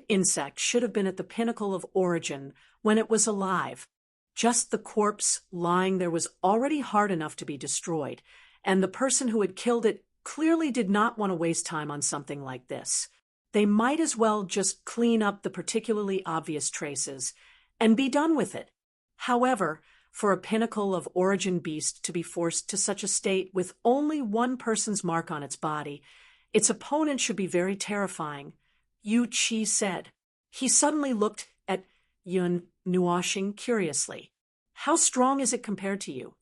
insect should have been at the pinnacle of origin when it was alive. Just the corpse lying there was already hard enough to be destroyed, and the person who had killed it clearly did not want to waste time on something like this. They might as well just clean up the particularly obvious traces and be done with it. However, for a pinnacle of origin beast to be forced to such a state with only one person's mark on its body, its opponent should be very terrifying, Yu Qi said. He suddenly looked at Yun Nuoshing curiously. How strong is it compared to you?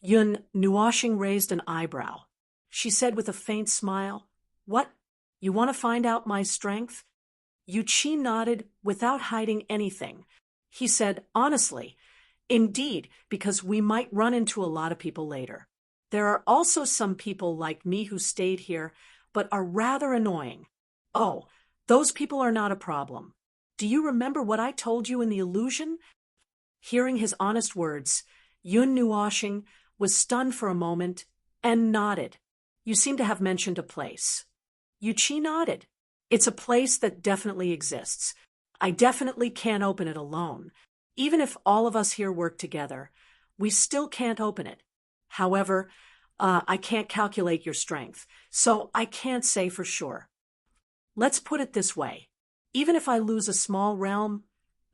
Yun Nuoshing raised an eyebrow. She said with a faint smile, What? You want to find out my strength? Yu Qi nodded without hiding anything. He said, Honestly, indeed, because we might run into a lot of people later. There are also some people like me who stayed here, but are rather annoying. Oh, those people are not a problem. Do you remember what I told you in the illusion? Hearing his honest words, Yun Nuoshing was stunned for a moment and nodded. You seem to have mentioned a place. Yu Qi nodded. It's a place that definitely exists. I definitely can't open it alone. Even if all of us here work together, we still can't open it. However, I can't calculate your strength, so I can't say for sure. Let's put it this way. Even if I lose a small realm,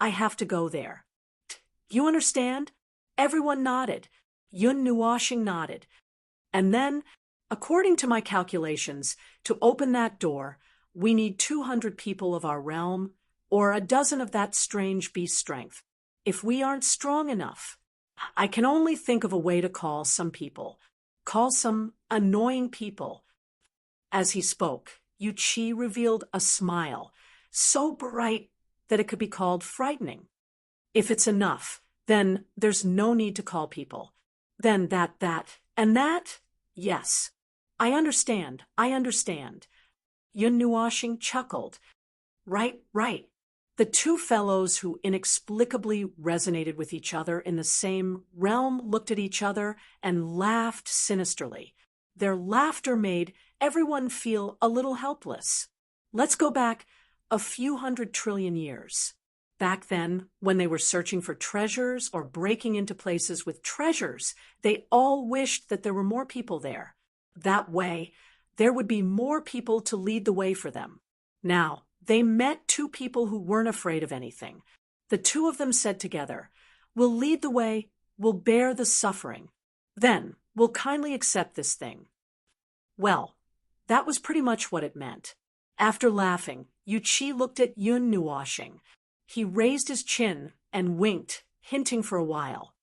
I have to go there. You understand? Everyone nodded. Yun Nuoshing nodded. And then, according to my calculations, to open that door, we need 200 people of our realm, or a dozen of that strange beast strength. If we aren't strong enough, I can only think of a way to call some people. Call some annoying people. As he spoke, Yu Qi revealed a smile, so bright that it could be called frightening. If it's enough, then there's no need to call people. Then that, and that? Yes. I understand. Yun Nuoshing chuckled. Right. The two fellows who inexplicably resonated with each other in the same realm looked at each other and laughed sinisterly. Their laughter made everyone feel a little helpless. Let's go back a few 100 trillion years. Back then, when they were searching for treasures or breaking into places with treasures, they all wished that there were more people there. That way, there would be more people to lead the way for them. Now, they met two people who weren't afraid of anything. The two of them said together, We'll lead the way, we'll bear the suffering. Then, we'll kindly accept this thing. Well, that was pretty much what it meant. After laughing, Yu Qi looked at Yun Nuoshing. He raised his chin and winked, hinting for a while.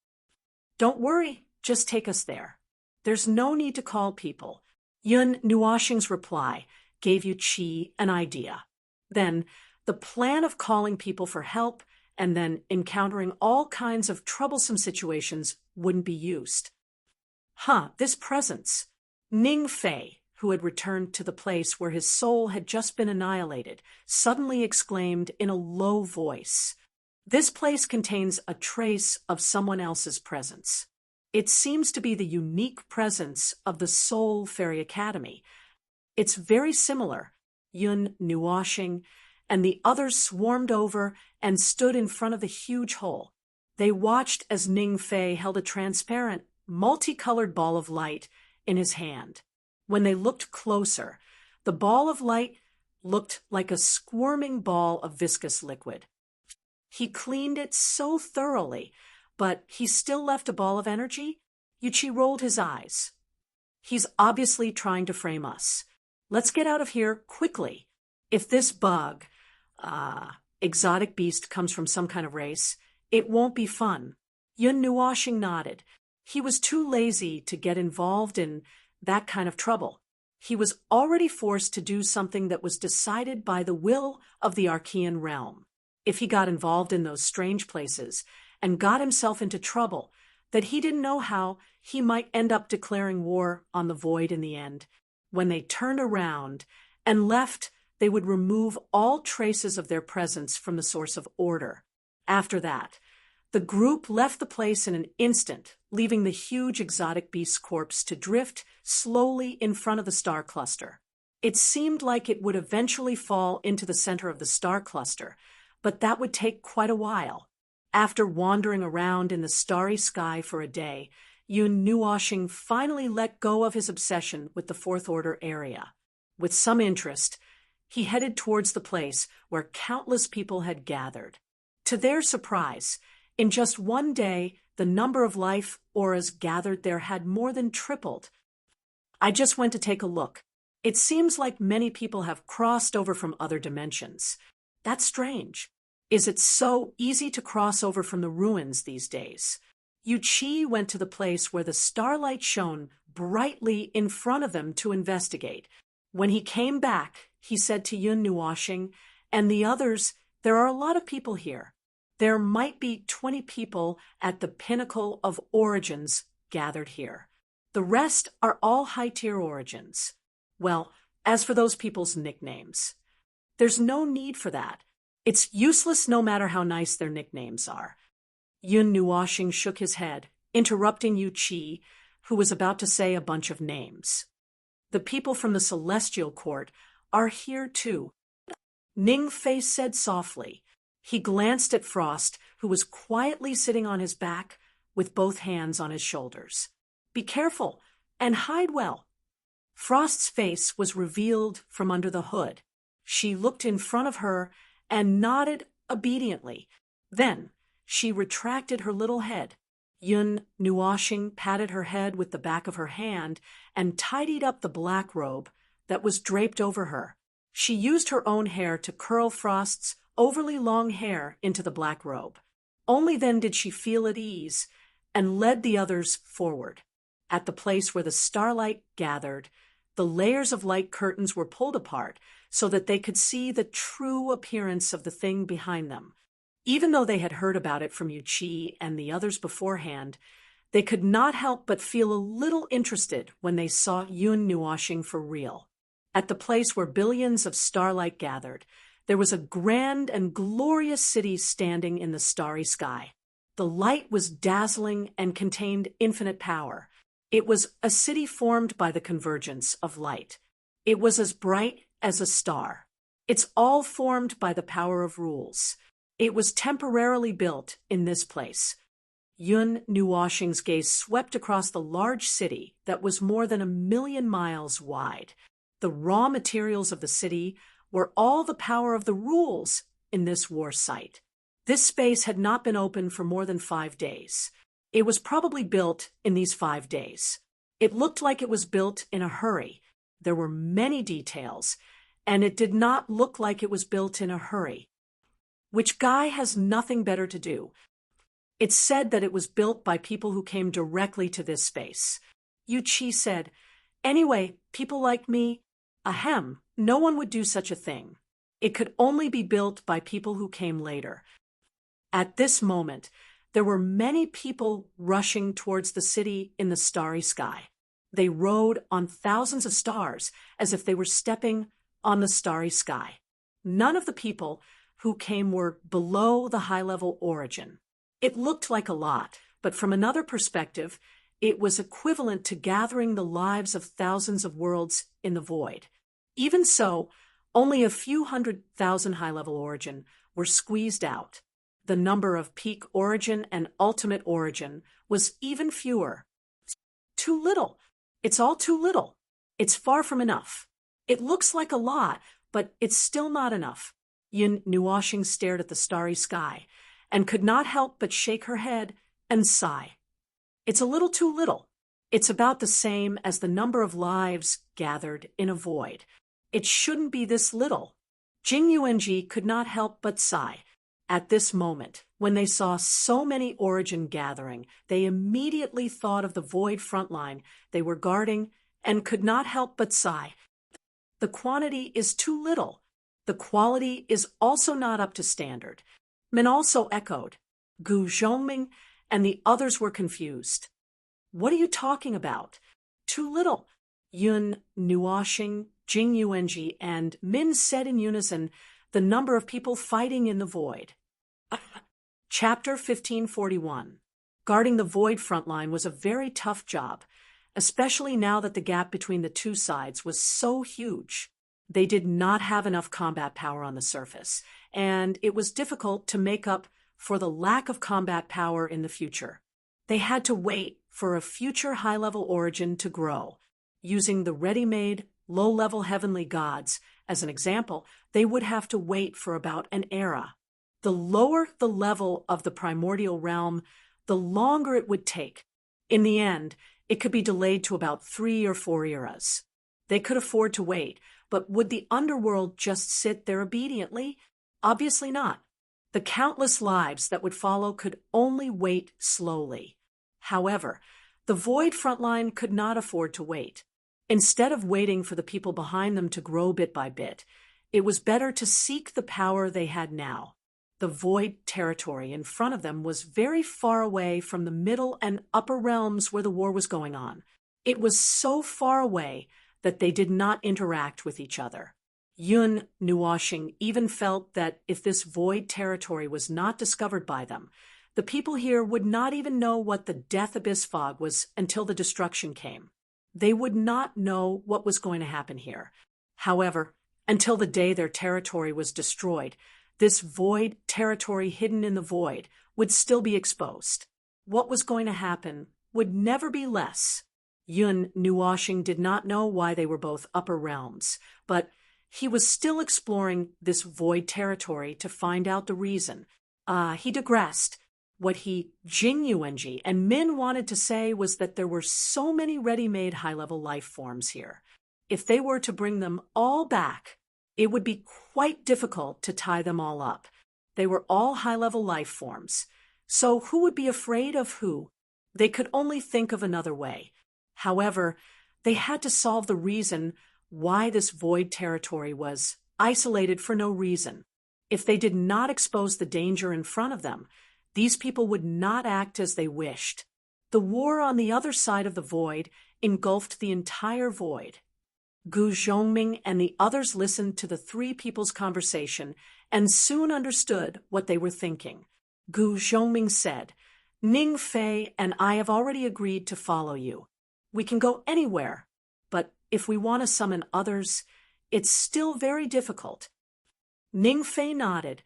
Don't worry, just take us there. There's no need to call people. Yun Nuoshing's reply gave Yu Qi an idea. Then, the plan of calling people for help and then encountering all kinds of troublesome situations wouldn't be used. This presence. Ning Fei, who had returned to the place where his soul had just been annihilated, suddenly exclaimed in a low voice, This place contains a trace of someone else's presence. It seems to be the unique presence of the Soul Fairy Academy. It's very similar. Yun Nuoshing and the others swarmed over and stood in front of the huge hole. They watched as Ning Fei held a transparent, multicolored ball of light in his hand. When they looked closer, the ball of light looked like a squirming ball of viscous liquid. He cleaned it so thoroughly, but he still left a ball of energy. Yuchi rolled his eyes. He's obviously trying to frame us. Let's get out of here quickly. If this bug, exotic beast comes from some kind of race, it won't be fun. Yun Nuoshing nodded. He was too lazy to get involved in that kind of trouble. He was already forced to do something that was decided by the will of the Archean realm. If he got involved in those strange places and got himself into trouble that he didn't know how, he might end up declaring war on the void in the end. When they turned around and left, they would remove all traces of their presence from the source of order. After that, the group left the place in an instant, leaving the huge exotic beast's corpse to drift slowly in front of the star cluster. It seemed like it would eventually fall into the center of the star cluster, but that would take quite a while. After wandering around in the starry sky for a day, Yun Nuoshing finally let go of his obsession with the Fourth Order area. With some interest, he headed towards the place where countless people had gathered. To their surprise, in just one day, the number of life auras gathered there had more than tripled. I just went to take a look. It seems like many people have crossed over from other dimensions. That's strange. Is it so easy to cross over from the ruins these days? Yuchi went to the place where the starlight shone brightly in front of them to investigate. When he came back, he said to Yun Nuoshing and the others, "There are a lot of people here. There might be 20 people at the pinnacle of origins gathered here. The rest are all high-tier origins. Well, as for those people's nicknames, there's no need for that. It's useless no matter how nice their nicknames are." Yun Nuoshing shook his head, interrupting Yuchi, who was about to say a bunch of names. "The people from the Celestial Court are here too," Ning Fei said softly. He glanced at Frost, who was quietly sitting on his back with both hands on his shoulders. "Be careful and hide well." Frost's face was revealed from under the hood. She looked in front of her and nodded obediently. Then she retracted her little head. Yun Nuoshing patted her head with the back of her hand and tidied up the black robe that was draped over her. She used her own hair to curl Frost's overly long hair into the black robe. Only then did she feel at ease and led the others forward. At the place where the starlight gathered, the layers of light curtains were pulled apart so that they could see the true appearance of the thing behind them. Even though they had heard about it from Yuchi and the others beforehand, they could not help but feel a little interested when they saw Yun Nuoshing for real. At the place where billions of starlight gathered, there was a grand and glorious city standing in the starry sky. The light was dazzling and contained infinite power. It was a city formed by the convergence of light. It was as bright as a star. It's all formed by the power of rules. It was temporarily built in this place. Yun Nuoshing's gaze swept across the large city that was more than 1,000,000 miles wide. The raw materials of the city were all the power of the rules in this war site. This space had not been open for more than 5 days. It was probably built in these 5 days. It looked like it was built in a hurry. There were many details, and it did not look like it was built in a hurry. Which guy has nothing better to do? It's said that it was built by people who came directly to this space. Yuchi said, "Anyway, people like me, ahem, no one would do such a thing. It could only be built by people who came later." At this moment, there were many people rushing towards the city in the starry sky. They rode on thousands of stars as if they were stepping on the starry sky. None of the people who came were below the high-level origin. It looked like a lot, but from another perspective, it was equivalent to gathering the lives of thousands of worlds in the void. Even so, only a few 100,000 high-level origin were squeezed out. The number of peak origin and ultimate origin was even fewer. Too little. It's all too little. It's far from enough. It looks like a lot, but it's still not enough. Yun Nuoshing stared at the starry sky and could not help but shake her head and sigh. It's a little too little. It's about the same as the number of lives gathered in a void. It shouldn't be this little. Jing Yuanji could not help but sigh. At this moment, when they saw so many origin gathering, they immediately thought of the void frontline they were guarding and could not help but sigh. The quantity is too little. The quality is also not up to standard. Min also echoed. Gu Zhongming and the others were confused. What are you talking about? Too little. Yun Nuoshing, Jing Yuanji, and Min said in unison, the number of people fighting in the void. Chapter 1541. Guarding the void frontline was a very tough job, especially now that the gap between the two sides was so huge. They did not have enough combat power on the surface, and it was difficult to make up for the lack of combat power in the future. They had to wait for a future high-level origin to grow. Using the ready-made, low-level heavenly gods as an example, they would have to wait for about an era. The lower the level of the primordial realm, the longer it would take. In the end, it could be delayed to about 3 or 4 eras. They could afford to wait, but would the underworld just sit there obediently? Obviously not. The countless lives that would follow could only wait slowly. However, the void frontline could not afford to wait. Instead of waiting for the people behind them to grow bit by bit, it was better to seek the power they had now. The void territory in front of them was very far away from the middle and upper realms where the war was going on. It was so far away that they did not interact with each other. Yun Nuoshing even felt that if this void territory was not discovered by them, the people here would not even know what the death abyss fog was until the destruction came. They would not know what was going to happen here. However, until the day their territory was destroyed, this void territory hidden in the void would still be exposed. What was going to happen would never be less. Yun Nuoshing did not know why they were both upper realms, but he was still exploring this void territory to find out the reason. He digressed. What Jing Yuanji and Min wanted to say was that there were so many ready-made high-level life forms here. If they were to bring them all back, it would be quite difficult to tie them all up. They were all high-level life forms. So who would be afraid of who? They could only think of another way. However, they had to solve the reason why this void territory was isolated for no reason. If they did not expose the danger in front of them, these people would not act as they wished. The war on the other side of the void engulfed the entire void. Gu Zhongming and the others listened to the three people's conversation and soon understood what they were thinking. Gu Zhongming said, "Ning Fei and I have already agreed to follow you. We can go anywhere, but if we want to summon others, it's still very difficult." Ning Fei nodded.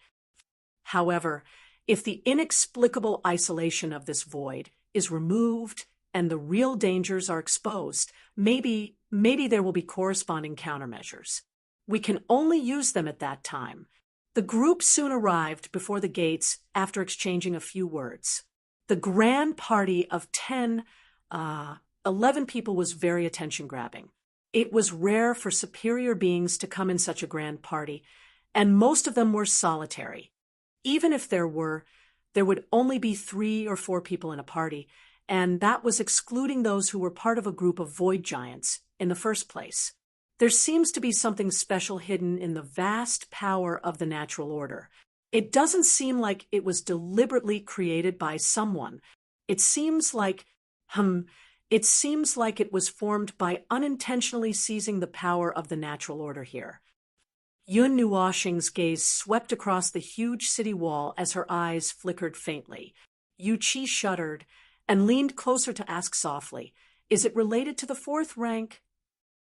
However, if the inexplicable isolation of this void is removed and the real dangers are exposed, maybe there will be corresponding countermeasures. We can only use them at that time. The group soon arrived before the gates after exchanging a few words. The grand party of 11 people was very attention-grabbing. It was rare for superior beings to come in such a grand party, and most of them were solitary. Even if there would only be 3 or 4 people in a party, and that was excluding those who were part of a group of void giants in the first place. There seems to be something special hidden in the vast power of the natural order. It doesn't seem like it was deliberately created by someone. It seems like it was formed by unintentionally seizing the power of the natural order here. Yun Nuoshing's gaze swept across the huge city wall as her eyes flickered faintly. Yu Qi shuddered and leaned closer to ask softly, "Is it related to the 4th rank?"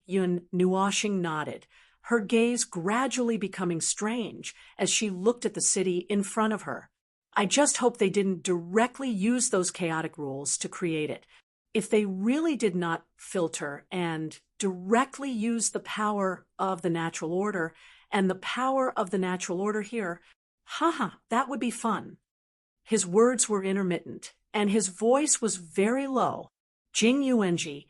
Yun Nuoshing nodded, her gaze gradually becoming strange as she looked at the city in front of her. I just hope they didn't directly use those chaotic rules to create it. If they really did not filter and directly use the power of the natural order and the power of the natural order here, haha, that would be fun. His words were intermittent, and his voice was very low. Jing Yuanji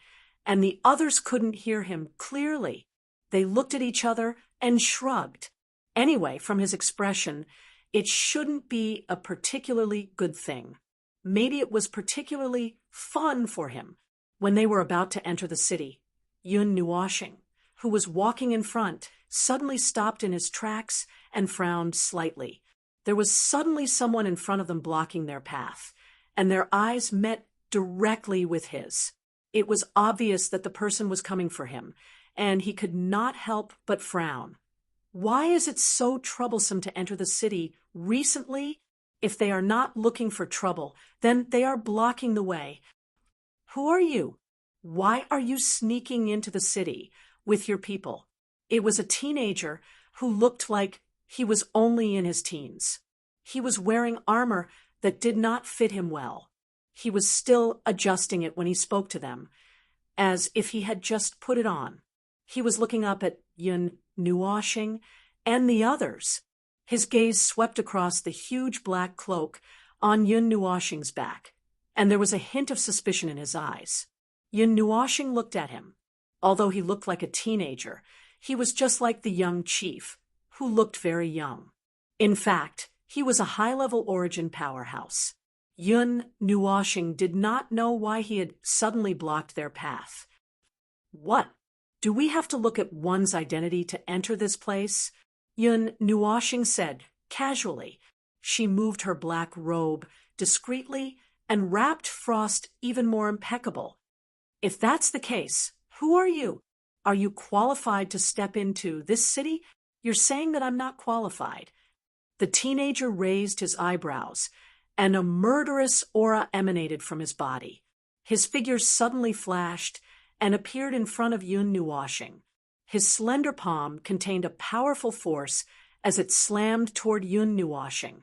and the others couldn't hear him clearly. They looked at each other and shrugged. Anyway, from his expression, it shouldn't be a particularly good thing. Maybe it was particularly fun for him. When they were about to enter the city, Yun Nuoshing, who was walking in front, suddenly stopped in his tracks and frowned slightly. There was suddenly someone in front of them blocking their path, and their eyes met directly with his. It was obvious that the person was coming for him, and he could not help but frown. Why is it so troublesome to enter the city recently? If they are not looking for trouble, then they are blocking the way. Who are you? Why are you sneaking into the city with your people? It was a teenager who looked like he was only in his teens. He was wearing armor that did not fit him well. He was still adjusting it when he spoke to them, as if he had just put it on. He was looking up at Yun Nuoshing and the others. His gaze swept across the huge black cloak on Yun Nuoshing's back, and there was a hint of suspicion in his eyes. Yun Nuoshing looked at him. Although he looked like a teenager, he was just like the young chief, who looked very young. In fact, he was a high-level origin powerhouse. Yun Nuoshing did not know why he had suddenly blocked their path. What? Do we have to look at one's identity to enter this place? Yun Nuoshing said, casually. She moved her black robe discreetly and wrapped Frost even more impeccable. If that's the case, who are you? Are you qualified to step into this city? You're saying that I'm not qualified. The teenager raised his eyebrows, and a murderous aura emanated from his body. His figure suddenly flashed and appeared in front of Yun Nuoshing. His slender palm contained a powerful force as it slammed toward Yun Nuoshing.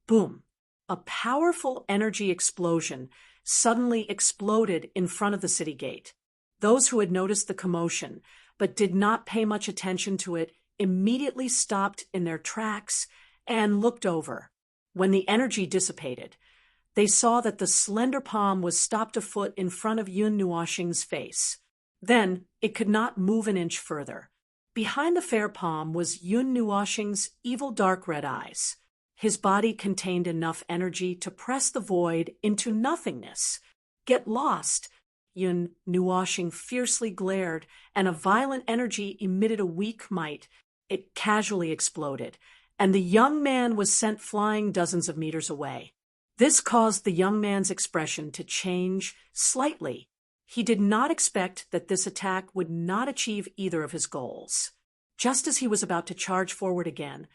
Boom! A powerful energy explosion suddenly exploded in front of the city gate. Those who had noticed the commotion but did not pay much attention to it immediately stopped in their tracks and looked over. When the energy dissipated, they saw that the slender palm was stopped a foot in front of Yun Nuoshing's face. Then it could not move an inch further. Behind the fair palm was Yun Nuoshing's evil dark red eyes. His body contained enough energy to press the void into nothingness. Get lost! Yun Nuoshing fiercely glared, and a violent energy emitted a weak might. It casually exploded, and the young man was sent flying dozens of meters away. This caused the young man's expression to change slightly. He did not expect that this attack would not achieve either of his goals. Just as he was about to charge forward again,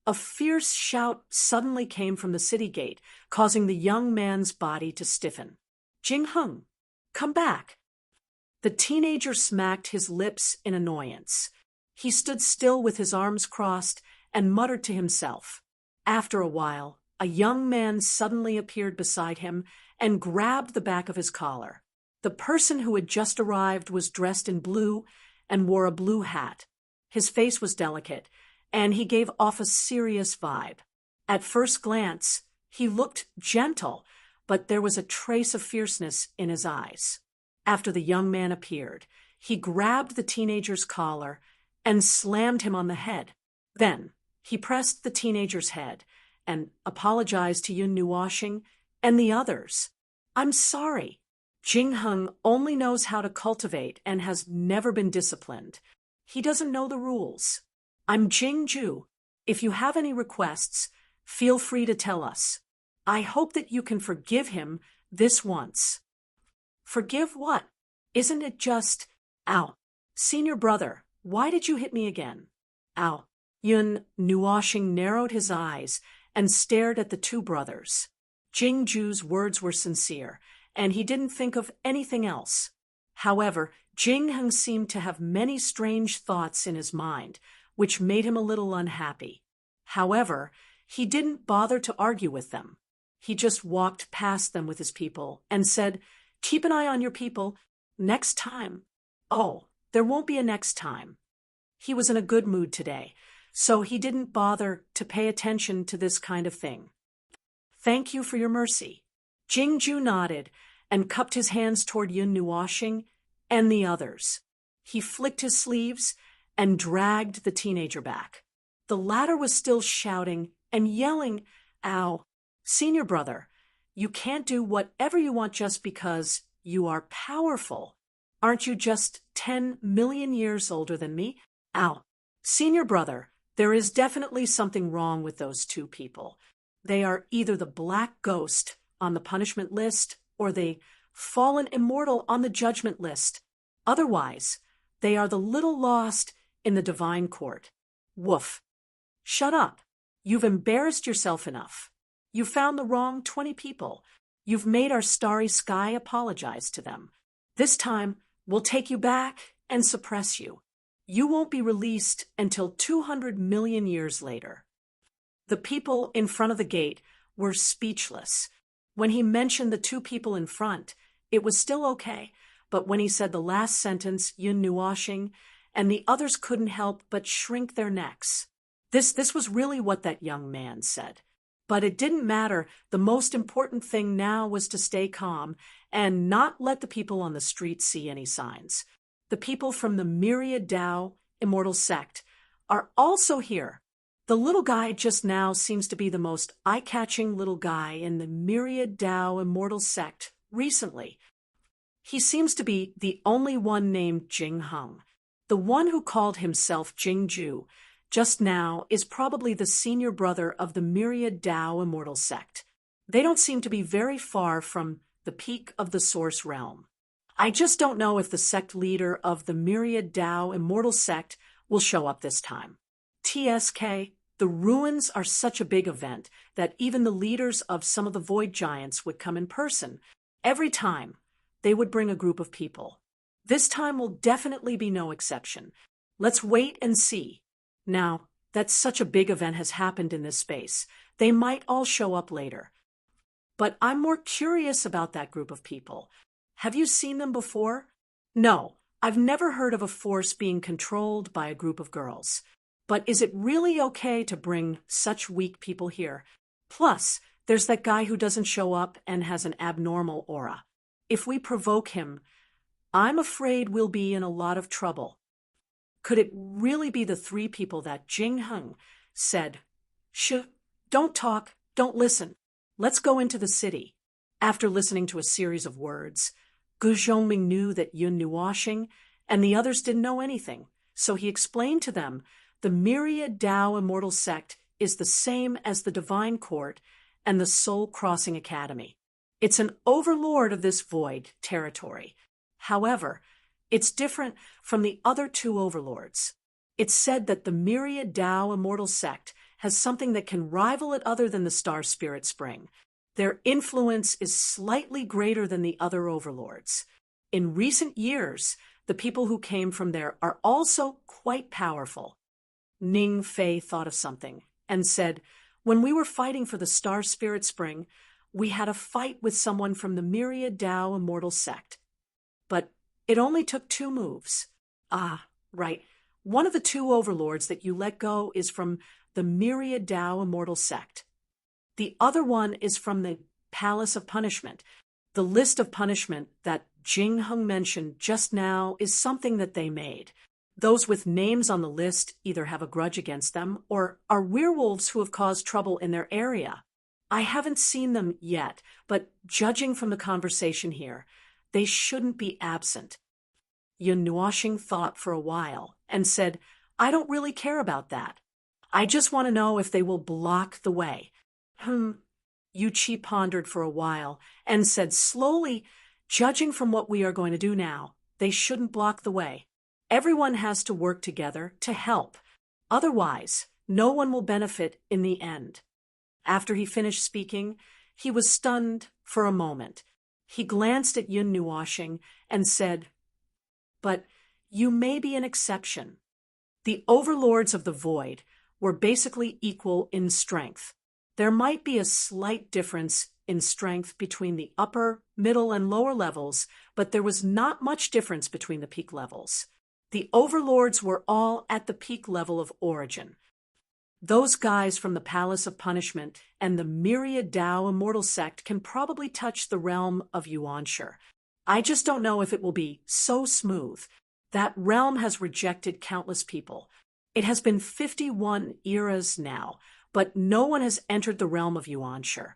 a fierce shout suddenly came from the city gate, causing the young man's body to stiffen. Jing Heng, come back! The teenager smacked his lips in annoyance. He stood still with his arms crossed and muttered to himself. After a while, a young man suddenly appeared beside him and grabbed the back of his collar. The person who had just arrived was dressed in blue and wore a blue hat. His face was delicate, and he gave off a serious vibe. At first glance, he looked gentle, but there was a trace of fierceness in his eyes. After the young man appeared, he grabbed the teenager's collar and slammed him on the head. Then he pressed the teenager's head and apologized to Yun Nuoshing and the others. I'm sorry. Jing Heng only knows how to cultivate and has never been disciplined. He doesn't know the rules. I'm Jing Ju. If you have any requests, feel free to tell us. I hope that you can forgive him this once. Forgive what? Isn't it just, ow, senior brother, why did you hit me again? Ow. Yun Nuoshing narrowed his eyes and stared at the two brothers. Jing Ju's words were sincere, and he didn't think of anything else. However, Jing Heng seemed to have many strange thoughts in his mind, which made him a little unhappy. However, He didn't bother to argue with them. He just walked past them with his people and said, "Keep an eye on your people. Next time." Oh, there won't be a next time. He was in a good mood today, so he didn't bother to pay attention to this kind of thing. "Thank you for your mercy." Jingju nodded and cupped his hands toward Yun Nuoxing and the others. He flicked his sleeves and dragged the teenager back. The latter was still shouting and yelling, "Ow, senior brother, you can't do whatever you want just because you are powerful. Aren't you just 10 million years older than me? Ow, senior brother, there is definitely something wrong with those two people. They are either the black ghost on the punishment list or the fallen immortal on the judgment list. Otherwise, they are the little lost in the divine court. Woof. Shut up. You've embarrassed yourself enough. You found the wrong 20 people. You've made our starry sky apologize to them. This time, we'll take you back and suppress you. You won't be released until 200 million years later." The people in front of the gate were speechless. When he mentioned the two people in front, it was still okay, but when he said the last sentence, Yun Nuoxing, and the others couldn't help but shrink their necks. This was really what that young man said. But it didn't matter. The most important thing now was to stay calm and not let the people on the street see any signs. The people from the Myriad Tao Immortal Sect are also here. The little guy just now seems to be the most eye-catching little guy in the Myriad Tao Immortal Sect recently. He seems to be the only one named Jing Hung. The one who called himself Jingju just now is probably the senior brother of the Myriad Tao Immortal Sect. They don't seem to be very far from the peak of the Source Realm. I just don't know if the sect leader of the Myriad Tao Immortal Sect will show up this time. TSK, the ruins are such a big event that even the leaders of some of the Void Giants would come in person. Every time, they would bring a group of people. This time will definitely be no exception. Let's wait and see. Now, that such a big event has happened in this space, they might all show up later. But I'm more curious about that group of people. Have you seen them before? No, I've never heard of a force being controlled by a group of girls. But is it really okay to bring such weak people here? Plus, there's that guy who doesn't show up and has an abnormal aura. If we provoke him, I'm afraid we'll be in a lot of trouble. Could it really be the three people that Jing Hung said, "Shh, don't talk, don't listen. Let's go into the city"? After listening to a series of words, Gu Zhongming knew that Yun Nuoxing and the others didn't know anything, so he explained to them the Myriad Tao Immortal Sect is the same as the Divine Court and the Soul Crossing Academy. It's an overlord of this void territory. However, it's different from the other two overlords. It's said that the Myriad Tao Immortal Sect has something that can rival it other than the Star Spirit Spring. Their influence is slightly greater than the other overlords. In recent years, the people who came from there are also quite powerful. Ning Fei thought of something and said, "When we were fighting for the Star Spirit Spring, we had a fight with someone from the Myriad Tao Immortal Sect. But it only took 2 moves. Ah, right. One of the 2 overlords that you let go is from the Myriad Tao Immortal Sect. The other one is from the Palace of Punishment. The list of punishment that Jing Hung mentioned just now is something that they made. Those with names on the list either have a grudge against them or are werewolves who have caused trouble in their area. I haven't seen them yet, but judging from the conversation here, they shouldn't be absent." Yun Nuoxing thought for a while and said, "I don't really care about that. I just want to know if they will block the way." Yu Qi pondered for a while and said slowly, "Judging from what we are going to do now, they shouldn't block the way. Everyone has to work together to help. Otherwise, no one will benefit in the end." After he finished speaking, he was stunned for a moment. He glanced at Yun Nuoxing and said, "But you may be an exception. The overlords of the void were basically equal in strength. There might be a slight difference in strength between the upper, middle, and lower levels, but there was not much difference between the peak levels. The overlords were all at the peak level of origin. Those guys from the Palace of Punishment and the Myriad Tao Immortal Sect can probably touch the realm of Yuanshi. I just don't know if it will be so smooth. That realm has rejected countless people. It has been 51 eras now, but no one has entered the realm of Yuanshi.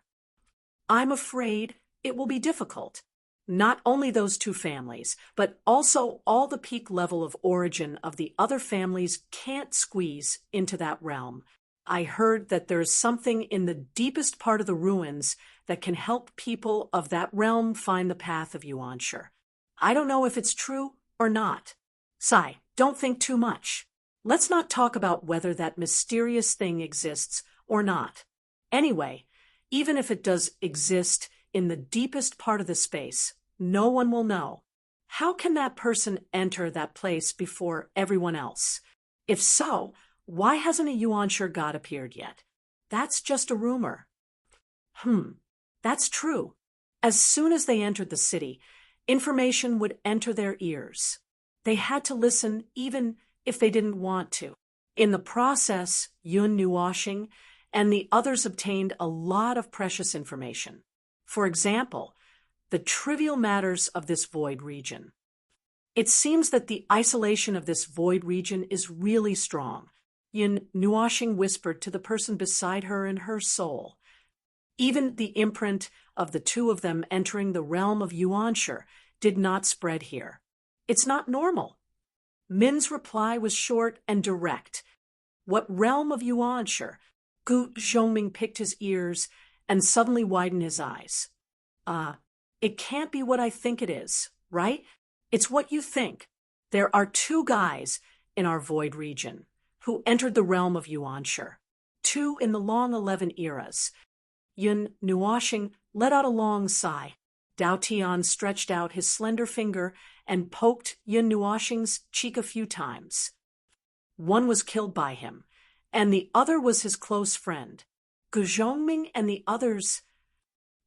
I'm afraid it will be difficult. Not only those two families, but also all the peak level of origin of the other families can't squeeze into that realm. I heard that there is something in the deepest part of the ruins that can help people of that realm find the path of Yuanshi. I don't know if it's true or not. Sai, don't think too much. Let's not talk about whether that mysterious thing exists or not. Anyway, even if it does exist in the deepest part of the space, no one will know. How can that person enter that place before everyone else? If so, why hasn't a Yuanshi god appeared yet? That's just a rumor. That's true. As soon as they entered the city, information would enter their ears. They had to listen even if they didn't want to. In the process, Yun Nuoshing and the others obtained a lot of precious information. For example, the trivial matters of this void region. It seems that the isolation of this void region is really strong. Yun Nuoshing whispered to the person beside her in her soul. Even the imprint of the two of them entering the realm of Yuanshi did not spread here. It's not normal. Min's reply was short and direct. What realm of Yuanshi? Gu Zhongming picked his ears and suddenly widened his eyes. It can't be what I think it is, right? It's what you think. There are two guys in our void region who entered the realm of Yuanshi. Two in the long 11 eras. Yun Nuoshing let out a long sigh. Dao Tian stretched out his slender finger and poked Yun Nuoshing's cheek a few times. One was killed by him, and the other was his close friend. Gu Zhongming and the others,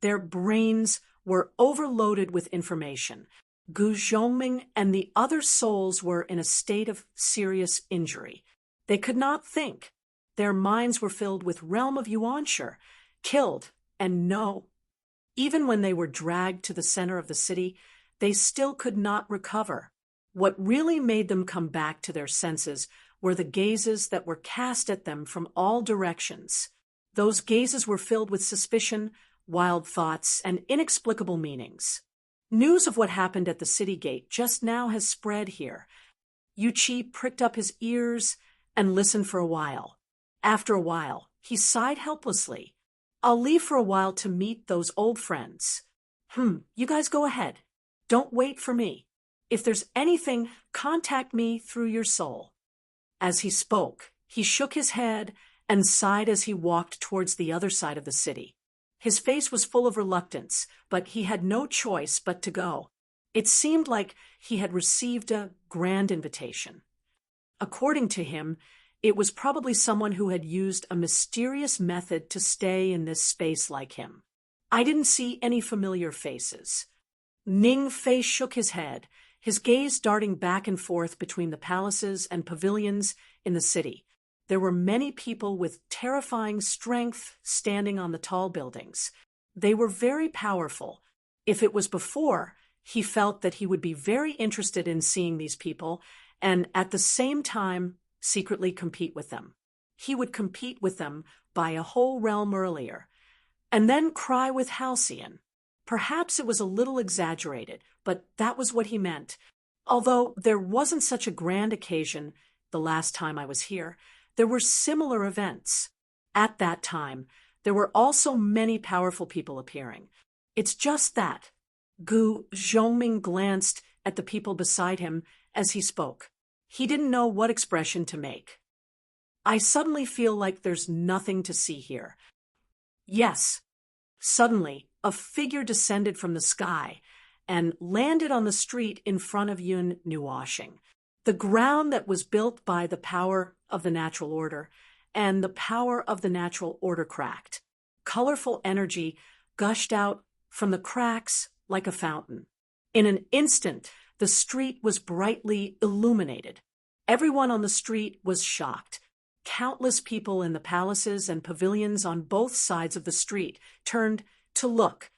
their brains were overloaded with information. Gu Zhongming and the other souls were in a state of serious injury. They could not think. Their minds were filled with realm of Yuanshi, killed, and no. Even when they were dragged to the center of the city, they still could not recover. What really made them come back to their senses were the gazes that were cast at them from all directions. Those gazes were filled with suspicion, wild thoughts, and inexplicable meanings. News of what happened at the city gate just now has spread here. Yu Qi pricked up his ears and listened for a while. After a while, he sighed helplessly. I'll leave for a while to meet those old friends. You guys go ahead. Don't wait for me. If there's anything, contact me through your soul. As he spoke, he shook his head and sighed as he walked towards the other side of the city. His face was full of reluctance, but he had no choice but to go. It seemed like he had received a grand invitation. According to him, it was probably someone who had used a mysterious method to stay in this space like him. I didn't see any familiar faces. Ning Fei shook his head, his gaze darting back and forth between the palaces and pavilions in the city. There were many people with terrifying strength standing on the tall buildings. They were very powerful. If it was before, he felt that he would be very interested in seeing these people and at the same time secretly compete with them. He would compete with them by a whole realm earlier, and then cry with Halcyon. Perhaps it was a little exaggerated, but that was what he meant. Although there wasn't such a grand occasion the last time I was here, there were similar events. At that time, there were also many powerful people appearing. It's just that. Gu Zhongming glanced at the people beside him as he spoke. He didn't know what expression to make. I suddenly feel like there's nothing to see here. Yes. Suddenly, a figure descended from the sky and landed on the street in front of Yun Nuoshing. The ground that was built by the power of the natural order, and the power of the natural order cracked. Colorful energy gushed out from the cracks like a fountain. In an instant, the street was brightly illuminated. Everyone on the street was shocked. Countless people in the palaces and pavilions on both sides of the street turned to look.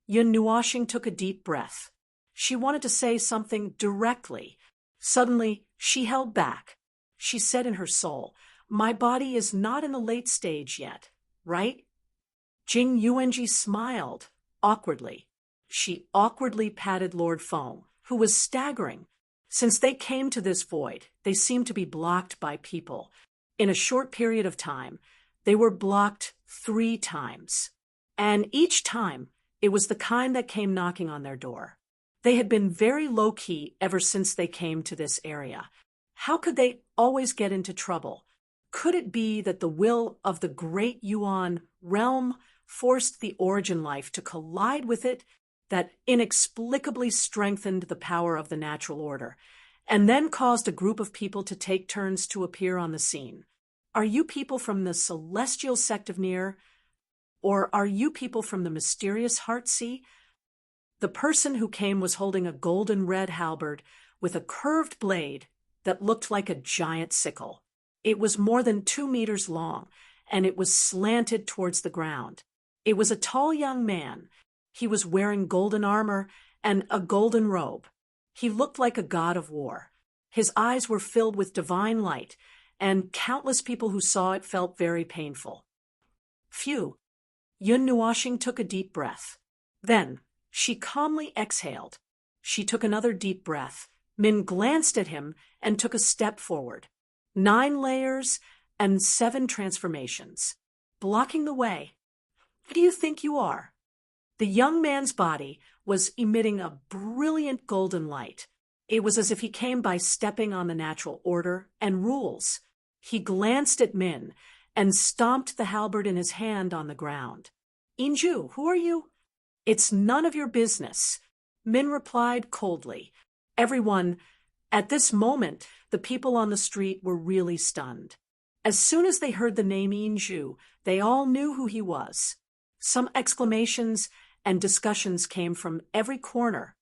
Yun Nuoshing took a deep breath. She wanted to say something directly. Suddenly, she held back. She said in her soul, "My body is not in the late stage yet, right?" Jing Yuanji smiled, awkwardly. She awkwardly patted Lord Feng, who was staggering. Since they came to this void, they seemed to be blocked by people. In a short period of time, they were blocked 3 times. And each time, it was the kind that came knocking on their door. They had been very low-key ever since they came to this area. How could they always get into trouble? Could it be that the will of the great Yuan realm forced the origin life to collide with it, that inexplicably strengthened the power of the natural order, and then caused a group of people to take turns to appear on the scene? Are you people from the celestial sect of Nier? Or are you people from the mysterious Heartsea? The person who came was holding a golden red halberd with a curved blade that looked like a giant sickle. It was more than 2 meters long, and it was slanted towards the ground. It was a tall young man. He was wearing golden armor and a golden robe. He looked like a god of war. His eyes were filled with divine light, and countless people who saw it felt very painful. Phew! Yun Nuoshing took a deep breath. Then, she calmly exhaled. She took another deep breath. Min glanced at him and took a step forward. 9 layers and 7 transformations. Blocking the way. Who do you think you are? The young man's body was emitting a brilliant golden light. It was as if he came by stepping on the natural order and rules. He glanced at Min and stomped the halberd in his hand on the ground. "Inju, who are you?" "It's none of your business," Min replied coldly. At this moment, the people on the street were really stunned. As soon as they heard the name Inju, they all knew who he was. Some exclamations and discussions came from every corner.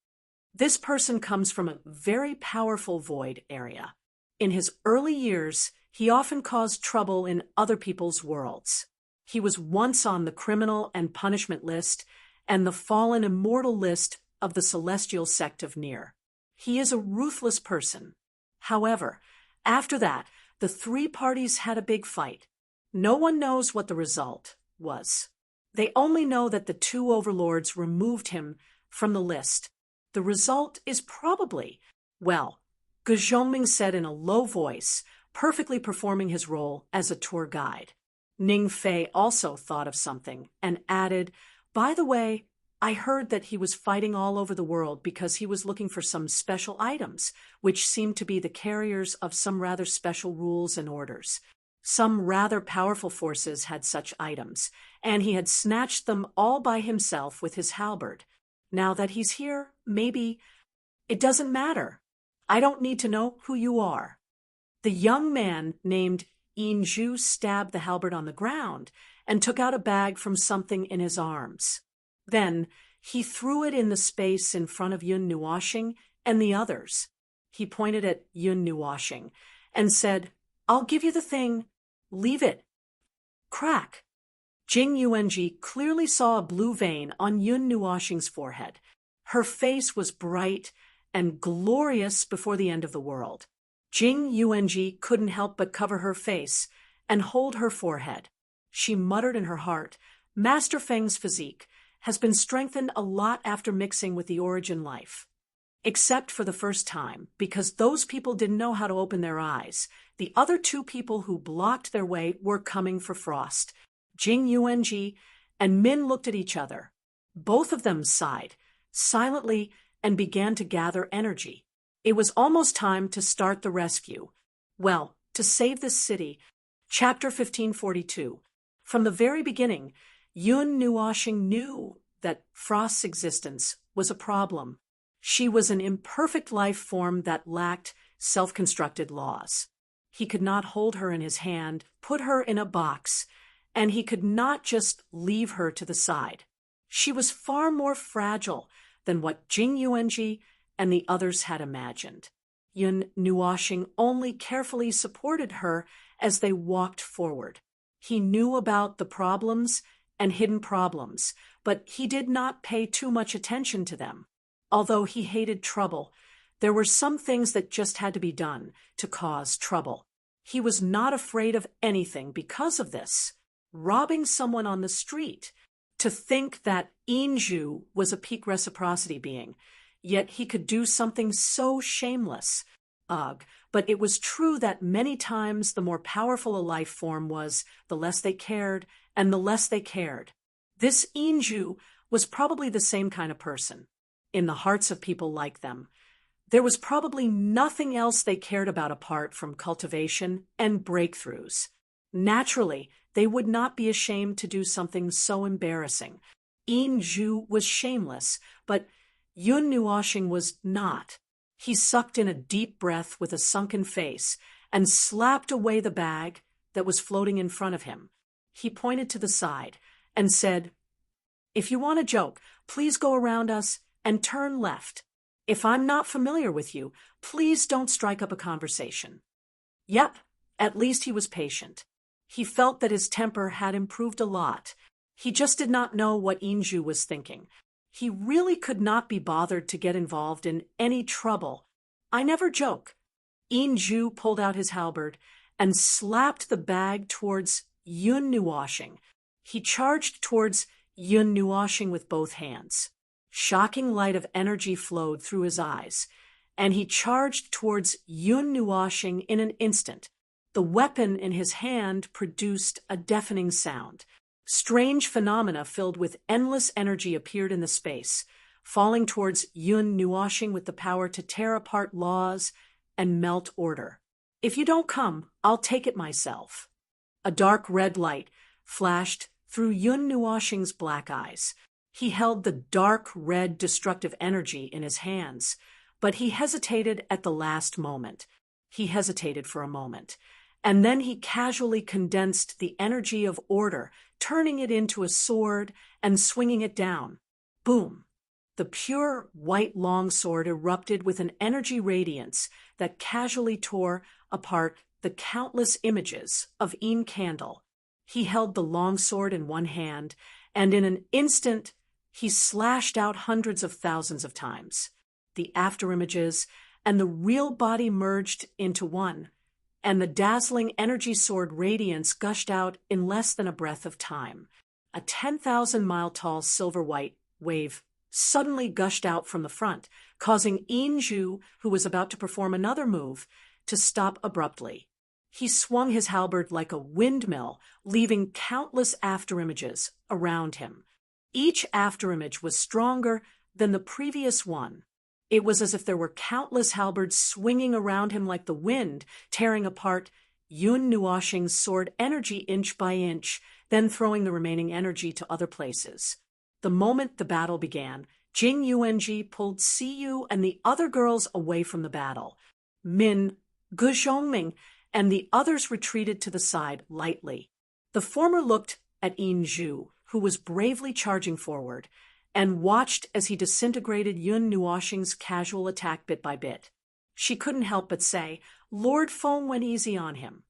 This person comes from a very powerful void area. In his early years, he often caused trouble in other people's worlds. He was once on the criminal and punishment list and the fallen immortal list of the celestial sect of Nier. He is a ruthless person. However, after that, the 3 parties had a big fight. No one knows what the result was. They only know that the 2 overlords removed him from the list. The result is probably, well, Ge Zhongming said in a low voice, perfectly performing his role as a tour guide. Ning Fei also thought of something and added, "By the way, I heard that he was fighting all over the world because he was looking for some special items, which seemed to be the carriers of some rather special rules and orders. Some rather powerful forces had such items, and he had snatched them all by himself with his halberd. Now that he's here, maybe... It doesn't matter. I don't need to know who you are." The young man named Inju stabbed the halberd on the ground and took out a bag from something in his arms. Then he threw it in the space in front of Yun Nuoshing and the others. He pointed at Yun Nuoshing and said, "I'll give you the thing. Leave it." Crack! Jing Yuanji clearly saw a blue vein on Yun Nuoshing's forehead. Her face was bright and glorious before the end of the world. Jing Yuanji couldn't help but cover her face and hold her forehead. She muttered in her heart, "Master Feng's physique has been strengthened a lot after mixing with the origin life." Except for the first time, because those people didn't know how to open their eyes. The other 2 people who blocked their way were coming for Frost. Jing Yuanji and Min looked at each other. Both of them sighed, silently, and began to gather energy. It was almost time to start the rescue. Well, to save this city. Chapter 1542. From the very beginning, Yun Nuoshing knew that Frost's existence was a problem. She was an imperfect life form that lacked self-constructed laws. He could not hold her in his hand, put her in a box, and he could not just leave her to the side. She was far more fragile than what Jing Yuanji and the others had imagined. Yun Nuoxing only carefully supported her as they walked forward. He knew about the problems and hidden problems, but he did not pay too much attention to them. Although he hated trouble, there were some things that just had to be done to cause trouble. He was not afraid of anything because of this. Robbing someone on the street. To think that Inju was a peak reciprocity being, yet he could do something so shameless. Ugh, but it was true that many times the more powerful a life form was, the less they cared, and the less they cared. This Inju was probably the same kind of person. In the hearts of people like them, there was probably nothing else they cared about apart from cultivation and breakthroughs. Naturally, they would not be ashamed to do something so embarrassing. Inju was shameless, but Yun Nuoxing was not. He sucked in a deep breath with a sunken face and slapped away the bag that was floating in front of him. He pointed to the side and said, "If you want a joke, please go around us and turn left. If I'm not familiar with you, please don't strike up a conversation." Yep, at least he was patient. He felt that his temper had improved a lot. He just did not know what Inju was thinking. He really could not be bothered to get involved in any trouble. "I never joke." Inju pulled out his halberd and slapped the bag towards Yun Nuoxing. He charged towards Yun Nuoxing with both hands. Shocking light of energy flowed through his eyes, and he charged towards Yun Nuoxing in an instant. The weapon in his hand produced a deafening sound. Strange phenomena filled with endless energy appeared in the space, falling towards Yun Nuoxing with the power to tear apart laws and melt order. "If you don't come, I'll take it myself." A dark red light flashed through Yun Nuoxing's black eyes. He held the dark red destructive energy in his hands, but he hesitated at the last moment. He hesitated for a moment, and then he casually condensed the energy of order, turning it into a sword and swinging it down. Boom! The pure white longsword erupted with an energy radiance that casually tore apart the countless images of Een Candle. He held the longsword in one hand, and in an instant he slashed out hundreds of thousands of times. The afterimages and the real body merged into one, and the dazzling energy sword radiance gushed out in less than a breath of time. A 10,000-mile-tall silver-white wave suddenly gushed out from the front, causing Inju, who was about to perform another move, to stop abruptly. He swung his halberd like a windmill, leaving countless afterimages around him. Each afterimage was stronger than the previous one. It was as if there were countless halberds swinging around him like the wind, tearing apart Yun Nuoxing's sword energy inch by inch, then throwing the remaining energy to other places. The moment the battle began, Jing Yuanji pulled Siyu and the other girls away from the battle. Min, Gu Zhongming, and the others retreated to the side lightly. The former looked at Inju, who was bravely charging forward, and watched as he disintegrated Yun Nuoxing's casual attack bit by bit. She couldn't help but say, "Lord Feng went easy on him."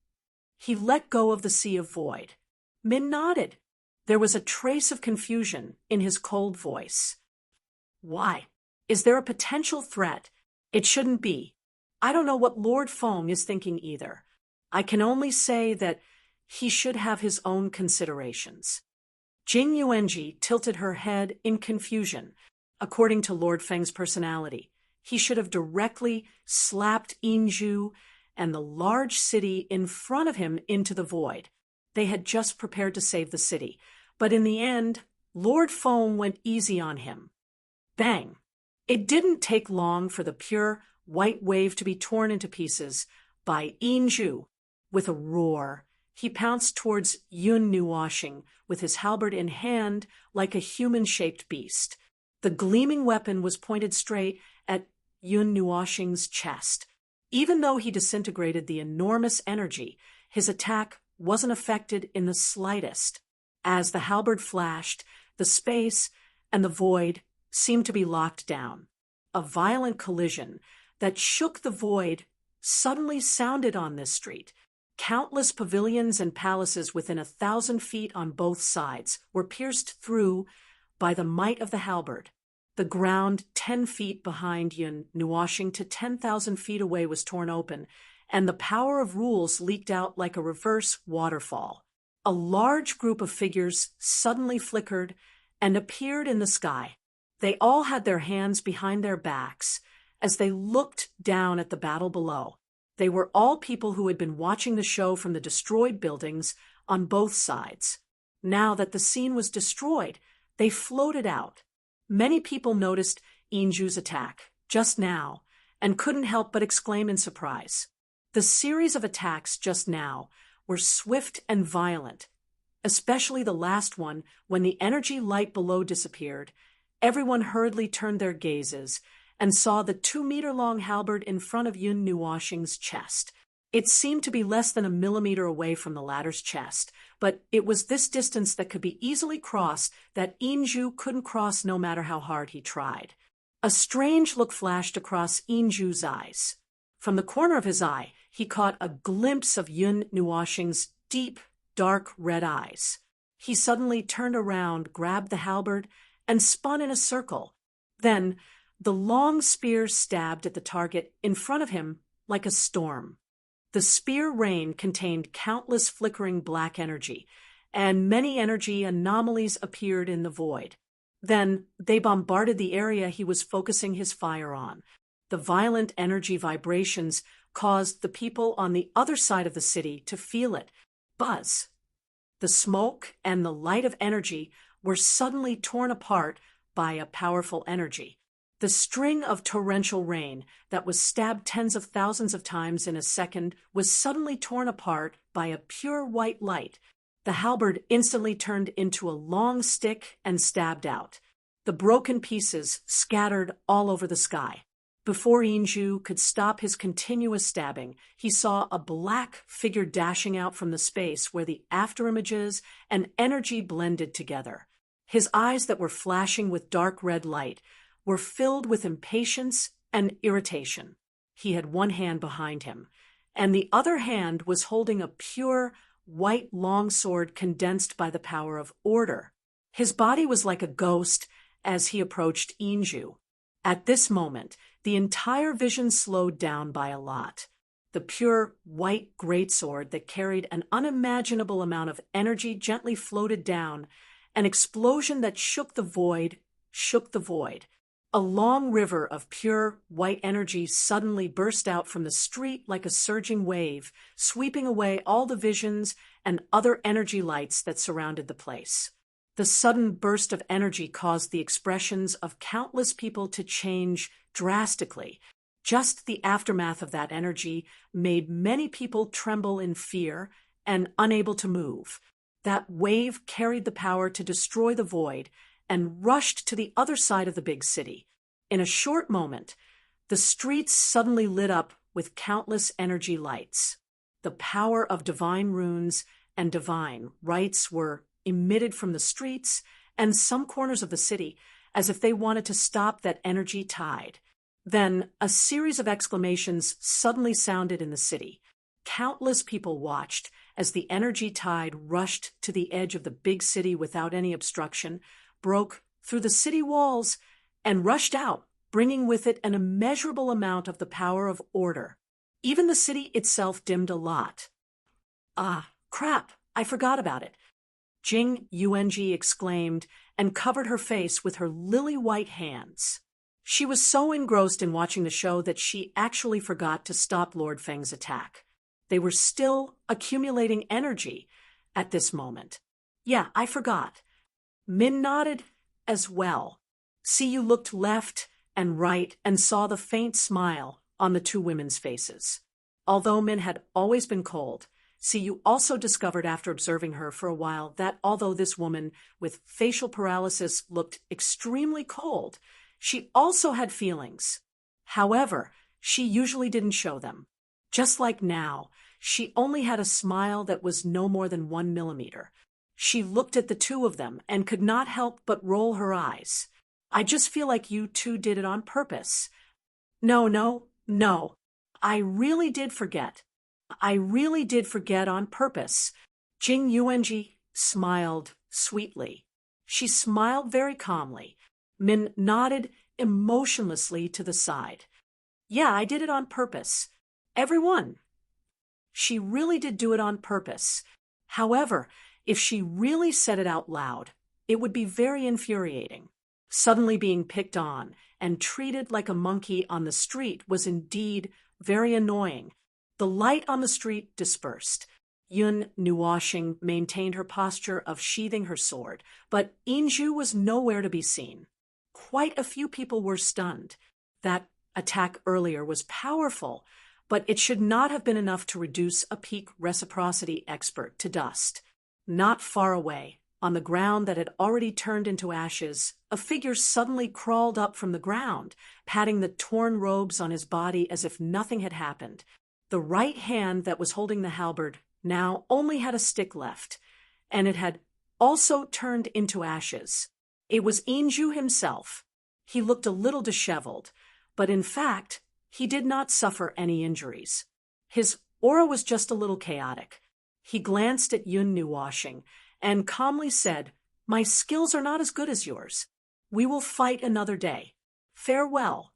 He let go of the Sea of Void. Min nodded. There was a trace of confusion in his cold voice. "Why? Is there a potential threat? It shouldn't be. I don't know what Lord Feng is thinking either. I can only say that he should have his own considerations." Jing Yuanji tilted her head in confusion. According to Lord Feng's personality, he should have directly slapped Inju and the large city in front of him into the void. They had just prepared to save the city, but in the end, Lord Feng went easy on him. Bang! It didn't take long for the pure white wave to be torn into pieces by Inju. With a roar, he pounced towards Yun Nuoxing with his halberd in hand like a human-shaped beast. The gleaming weapon was pointed straight at Yun Nuoxing's chest. Even though he disintegrated the enormous energy, his attack wasn't affected in the slightest. As the halberd flashed, the space and the void seemed to be locked down. A violent collision that shook the void suddenly sounded on this street. Countless pavilions and palaces within 1,000 feet on both sides were pierced through by the might of the halberd. The ground 10 feet behind Yun Nuoshing to 10,000 feet away was torn open, and the power of rules leaked out like a reverse waterfall. A large group of figures suddenly flickered and appeared in the sky. They all had their hands behind their backs as they looked down at the battle below. They were all people who had been watching the show from the destroyed buildings on both sides. Now that the scene was destroyed, they floated out. Many people noticed Inju's attack just now and couldn't help but exclaim in surprise. The series of attacks just now were swift and violent, especially the last one when the energy light below disappeared. Everyone hurriedly turned their gazes and saw the 2-meter-long halberd in front of Yun Nuoshing's chest. It seemed to be less than a millimeter away from the latter's chest, but it was this distance that could be easily crossed that Inju couldn't cross no matter how hard he tried. A strange look flashed across Inju's eyes. From the corner of his eye, he caught a glimpse of Yun Nuoshing's deep, dark red eyes. He suddenly turned around, grabbed the halberd, and spun in a circle. Then, the long spear stabbed at the target in front of him like a storm. The spear rain contained countless flickering black energy, and many energy anomalies appeared in the void. Then, they bombarded the area he was focusing his fire on. The violent energy vibrations caused the people on the other side of the city to feel it buzz. The smoke and the light of energy were suddenly torn apart by a powerful energy. The string of torrential rain that was stabbed tens of thousands of times in a second was suddenly torn apart by a pure white light. The halberd instantly turned into a long stick and stabbed out. The broken pieces scattered all over the sky. Before Inju could stop his continuous stabbing, he saw a black figure dashing out from the space where the afterimages and energy blended together. His eyes that were flashing with dark red light were filled with impatience and irritation. He had one hand behind him, and the other hand was holding a pure, white longsword condensed by the power of order. His body was like a ghost as he approached Inju. At this moment, the entire vision slowed down by a lot. The pure, white greatsword that carried an unimaginable amount of energy gently floated down. An explosion that shook the void. A long river of pure, white energy suddenly burst out from the street like a surging wave, sweeping away all the visions and other energy lights that surrounded the place. The sudden burst of energy caused the expressions of countless people to change drastically. Just the aftermath of that energy made many people tremble in fear and unable to move. That wave carried the power to destroy the void and rushed to the other side of the big city. In a short moment, the streets suddenly lit up with countless energy lights. The power of divine runes and divine rites were emitted from the streets and some corners of the city as if they wanted to stop that energy tide. Then a series of exclamations suddenly sounded in the city. Countless people watched as the energy tide rushed to the edge of the big city without any obstruction, broke through the city walls, and rushed out, bringing with it an immeasurable amount of the power of order. Even the city itself dimmed a lot. Ah, crap, I forgot about it. Jing Yuanji exclaimed and covered her face with her lily-white hands. She was so engrossed in watching the show that she actually forgot to stop Lord Feng's attack. They were still accumulating energy at this moment. Yeah, I forgot. Min nodded as well. Siyu looked left and right and saw the faint smile on the two women's faces. Although Min had always been cold, Siyu also discovered after observing her for a while that although this woman with facial paralysis looked extremely cold, she also had feelings. However, she usually didn't show them. Just like now, She only had a smile that was no more than 1 millimeter. She looked at the two of them and could not help but roll her eyes. I just feel like you two did it on purpose. No, no, no. I really did forget. I really did forget on purpose. Jing Yuanji smiled sweetly. She smiled very calmly. Min nodded emotionlessly to the side. Yeah, I did it on purpose. Everyone. She really did do it on purpose. However, if she really said it out loud, it would be very infuriating. Suddenly being picked on and treated like a monkey on the street was indeed very annoying. The light on the street dispersed. Yun Nuoxing maintained her posture of sheathing her sword, but Inju was nowhere to be seen. Quite a few people were stunned. That attack earlier was powerful, but it should not have been enough to reduce a peak reciprocity expert to dust. Not far away, on the ground that had already turned into ashes, a figure suddenly crawled up from the ground, patting the torn robes on his body as if nothing had happened. The right hand that was holding the halberd now only had a stick left, and it had also turned into ashes. It was Inju himself. He looked a little disheveled, but in fact, he did not suffer any injuries. His aura was just a little chaotic. He glanced at Yun Nuoxing and calmly said, "My skills are not as good as yours. We will fight another day. Farewell."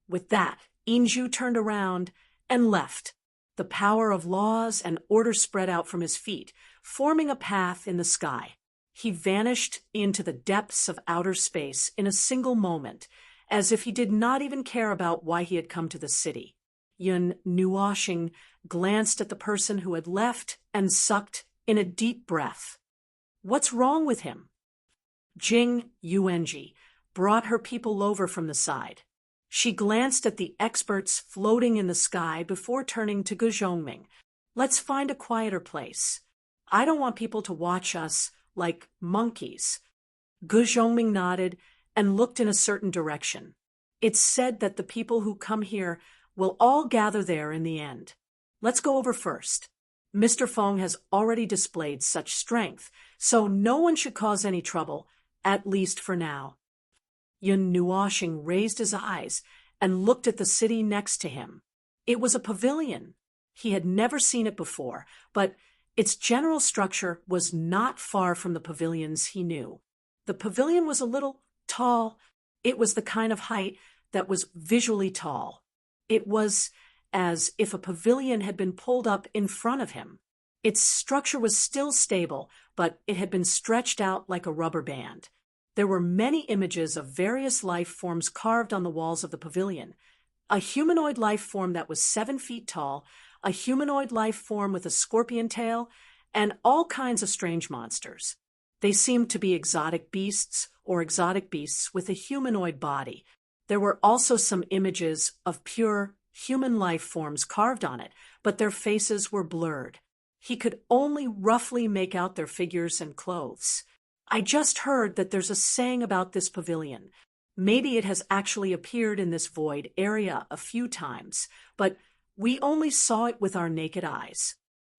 With that, Inju turned around and left. The power of laws and order spread out from his feet, forming a path in the sky. He vanished into the depths of outer space in a single moment, as if he did not even care about why he had come to the city. Yun Nuoxing glanced at the person who had left and sucked in a deep breath. What's wrong with him? Jing Yuanji brought her people over from the side. She glanced at the experts floating in the sky before turning to Gu Zhongming. Let's find a quieter place. I don't want people to watch us like monkeys. Gu Zhongming nodded and looked in a certain direction. It's said that the people who come here will all gather there in the end. Let's go over first. Mr. Feng has already displayed such strength, so no one should cause any trouble, at least for now. Yun Nuoxing raised his eyes and looked at the city next to him. It was a pavilion. He had never seen it before, but its general structure was not far from the pavilions he knew. The pavilion was a little tall. It was the kind of height that was visually tall. It was as if a pavilion had been pulled up in front of him. Its structure was still stable, but it had been stretched out like a rubber band. There were many images of various life forms carved on the walls of the pavilion. A humanoid life form that was 7 feet tall, a humanoid life form with a scorpion tail, and all kinds of strange monsters. They seemed to be exotic beasts or exotic beasts with a humanoid body. There were also some images of pure human life forms carved on it, but their faces were blurred. He could only roughly make out their figures and clothes. I just heard that there's a saying about this pavilion. Maybe it has actually appeared in this void area a few times, but we only saw it with our naked eyes.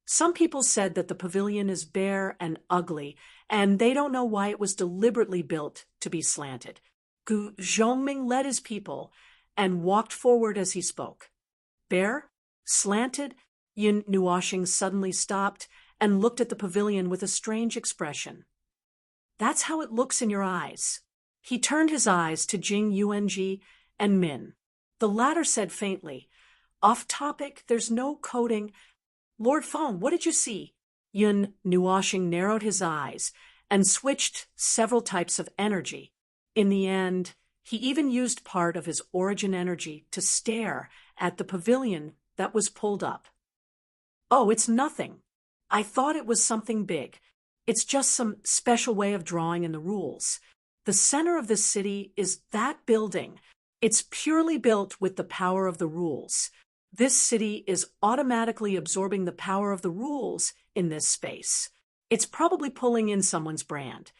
Some people said that the pavilion is bare and ugly, and they don't know why it was deliberately built to be slanted. Gu Zhongming led his people and walked forward as he spoke. Bare? Slanted? Yun Nuoxing suddenly stopped and looked at the pavilion with a strange expression. That's how it looks in your eyes. He turned his eyes to Jing Yuanji and Min. The latter said faintly, "Off topic, there's no coding. Lord Feng, what did you see?" Yun Nuoxing narrowed his eyes and switched several types of energy. In the end, he even used part of his origin energy to stare at the pavilion that was pulled up. "Oh, it's nothing. I thought it was something big. It's just some special way of drawing in the rules. The center of this city is that building. It's purely built with the power of the rules. This city is automatically absorbing the power of the rules in this space. It's probably pulling in someone's brand."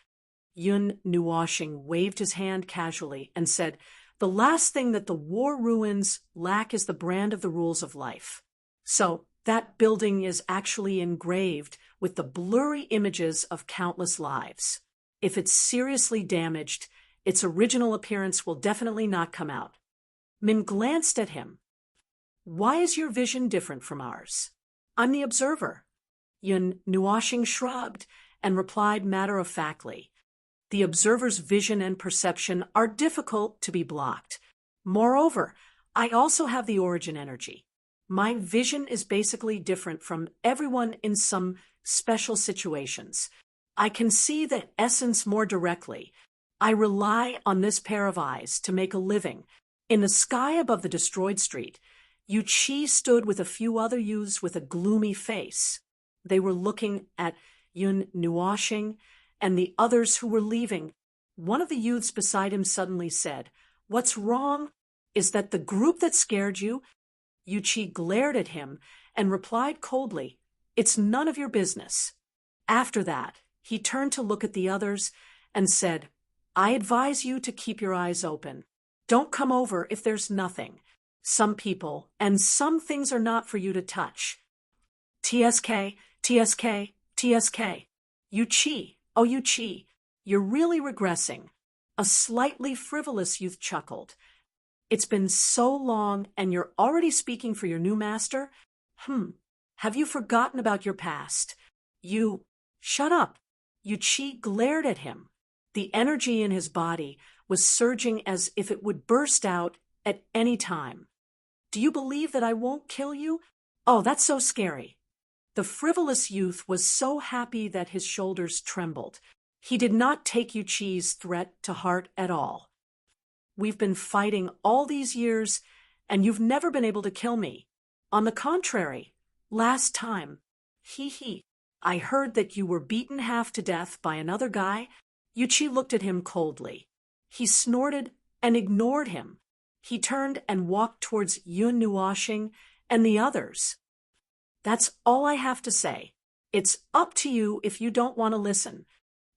Yun Nuoxing waved his hand casually and said, "The last thing that the war ruins lack is the brand of the rules of life. So, That building is actually engraved with the blurry images of countless lives. If it's seriously damaged, its original appearance will definitely not come out. Min glanced at him. Why is your vision different from ours? I'm the observer. Yun Nuashing shrugged and replied matter-of-factly. The observer's vision and perception are difficult to be blocked. Moreover, I also have the origin energy. My vision is basically different from everyone in some special situations. I can see the essence more directly. I rely on this pair of eyes to make a living. In the sky above the destroyed street, Yu Qi stood with a few other youths with a gloomy face. They were looking at Yun Nuashing and the others who were leaving. One of the youths beside him suddenly said, "What's wrong? Is that the group that scared you?" Yu Qi glared at him and replied coldly, "It's none of your business." After that, he turned to look at the others and said, "I advise you to keep your eyes open. Don't come over if there's nothing. Some people and some things are not for you to touch." TSK, TSK, TSK. Yu Qi, oh Yu Qi, you're really regressing. A slightly frivolous youth chuckled. It's been so long and you're already speaking for your new master? Have you forgotten about your past? Shut up. Yu Qi glared at him. The energy in his body was surging as if it would burst out at any time. Do you believe that I won't kill you? Oh, that's so scary. The frivolous youth was so happy that his shoulders trembled. He did not take Yu Qi's threat to heart at all. We've been fighting all these years, and you've never been able to kill me. On the contrary, last time, I heard that you were beaten half to death by another guy. Yu Qi looked at him coldly. He snorted and ignored him. He turned and walked towards Yun Nuashing and the others. That's all I have to say. It's up to you if you don't want to listen.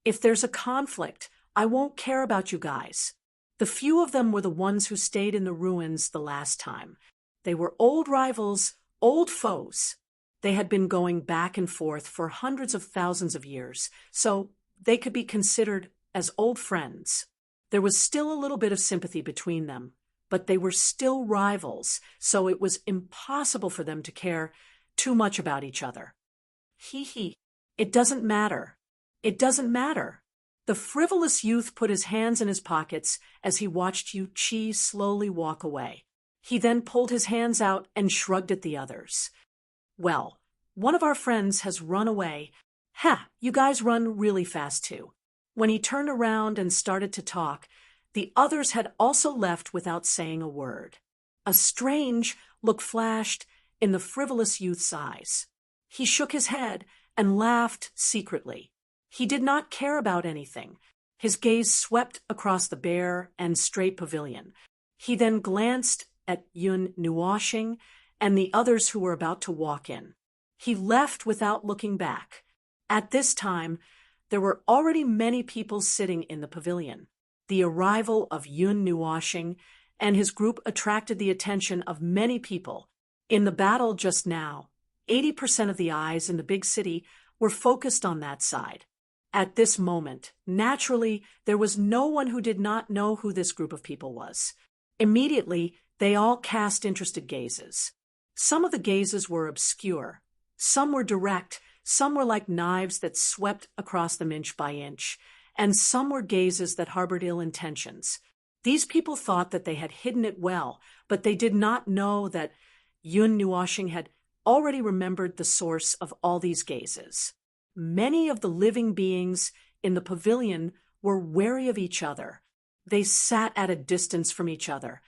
If there's a conflict, I won't care about you guys. The few of them were the ones who stayed in the ruins the last time. They were old rivals, old foes. They had been going back and forth for hundreds of thousands of years, so they could be considered as old friends. There was still a little bit of sympathy between them, but they were still rivals, so it was impossible for them to care too much about each other. It doesn't matter. It doesn't matter. The frivolous youth put his hands in his pockets as he watched Yu Qi slowly walk away. He then pulled his hands out and shrugged at the others. Well, one of our friends has run away. You guys run really fast too. When he turned around and started to talk, the others had also left without saying a word. A strange look flashed in the frivolous youth's eyes. He shook his head and laughed secretly. He did not care about anything. His gaze swept across the bare and straight pavilion. He then glanced at Yun Nuashing and the others who were about to walk in. He left without looking back. At this time, there were already many people sitting in the pavilion. The arrival of Yun Nuashing and his group attracted the attention of many people. In the battle just now, 80% of the eyes in the big city were focused on that side. At this moment, naturally, there was no one who did not know who this group of people was. Immediately, they all cast interested gazes. Some of the gazes were obscure. Some were direct. Some were like knives that swept across them inch by inch. And some were gazes that harbored ill intentions. These people thought that they had hidden it well, but they did not know that Yun Nuashing had already remembered the source of all these gazes. Many of the living beings in the pavilion were wary of each other. They sat at a distance from each other,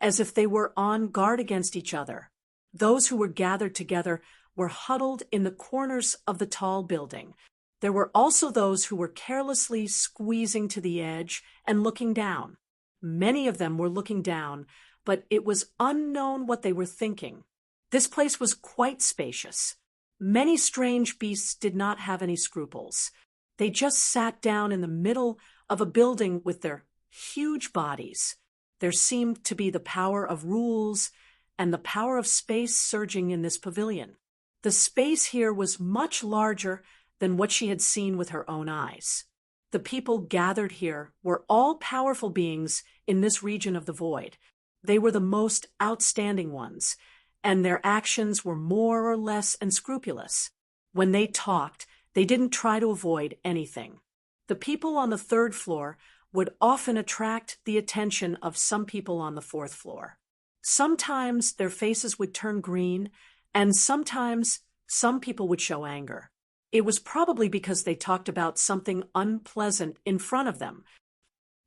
as if they were on guard against each other. Those who were gathered together were huddled in the corners of the tall building. There were also those who were carelessly squeezing to the edge and looking down. Many of them were looking down, but it was unknown what they were thinking. This place was quite spacious. Many strange beasts did not have any scruples. They just sat down in the middle of a building with their huge bodies. There seemed to be the power of rules and the power of space surging in this pavilion. The space here was much larger than what she had seen with her own eyes. The people gathered here were all powerful beings in this region of the void. They were the most outstanding ones, and their actions were more or less unscrupulous. When they talked, they didn't try to avoid anything. The people on the third floor would often attract the attention of some people on the fourth floor. Sometimes their faces would turn green, and sometimes some people would show anger. It was probably because they talked about something unpleasant in front of them.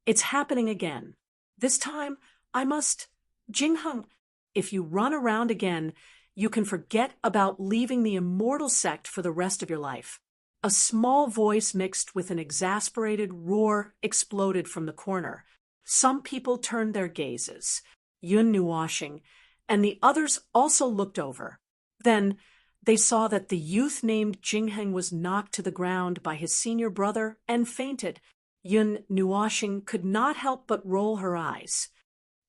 It's happening again. This time, I must… Jingheng, if you run around again, you can forget about leaving the immortal sect for the rest of your life. A small voice mixed with an exasperated roar exploded from the corner. Some people turned their gazes. Yun Nuoshing and the others also looked over. Then they saw that the youth named Jingheng was knocked to the ground by his senior brother and fainted. Yun Nuoshing could not help but roll her eyes.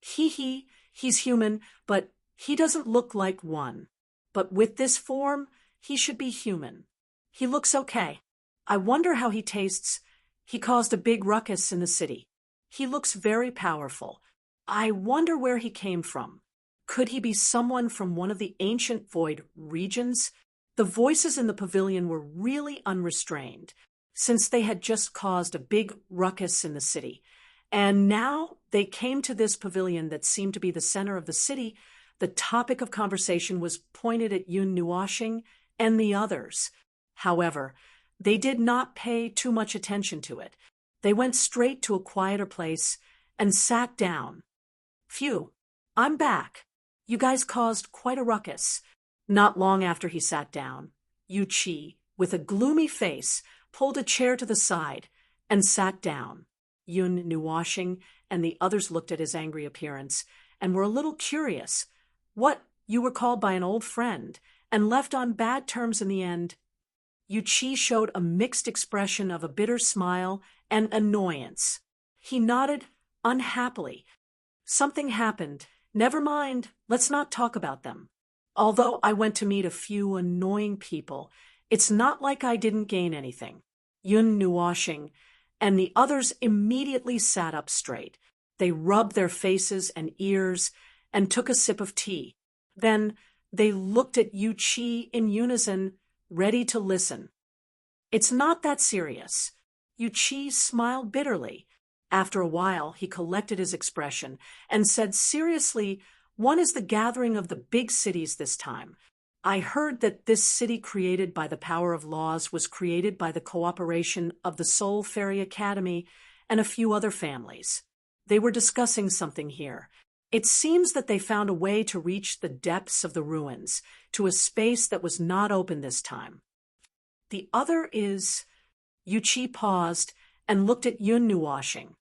He's human, but he doesn't look like one. But with this form, he should be human. He looks okay. I wonder how he tastes. He caused a big ruckus in the city. He looks very powerful. I wonder where he came from. Could he be someone from one of the ancient void regions? The voices in the pavilion were really unrestrained, since they had just caused a big ruckus in the city. And now they came to this pavilion that seemed to be the center of the city. The topic of conversation was pointed at Yun Nuoshing and the others. However, they did not pay too much attention to it. They went straight to a quieter place and sat down. Phew, I'm back. You guys caused quite a ruckus. Not long after he sat down, Yu Qi, with a gloomy face, pulled a chair to the side and sat down. Yun Nuoshing and the others looked at his angry appearance and were a little curious. What, you were called by an old friend and left on bad terms in the end? Yu Qi showed a mixed expression of a bitter smile and annoyance. He nodded unhappily. Something happened. Never mind, let's not talk about them. Although I went to meet a few annoying people, it's not like I didn't gain anything. Yun Nuoshing and the others immediately sat up straight. They rubbed their faces and ears and took a sip of tea. Then they looked at Yu Qi in unison, ready to listen. It's not that serious. Yu Qi smiled bitterly. After a while, he collected his expression and said seriously, one is the gathering of the big cities this time. I heard that this city created by the power of laws was created by the cooperation of the Soul Fairy Academy and a few other families. They were discussing something here. It seems that they found a way to reach the depths of the ruins, to a space that was not open this time. The other is… Yu Qi paused and looked at Yun Nuoshing.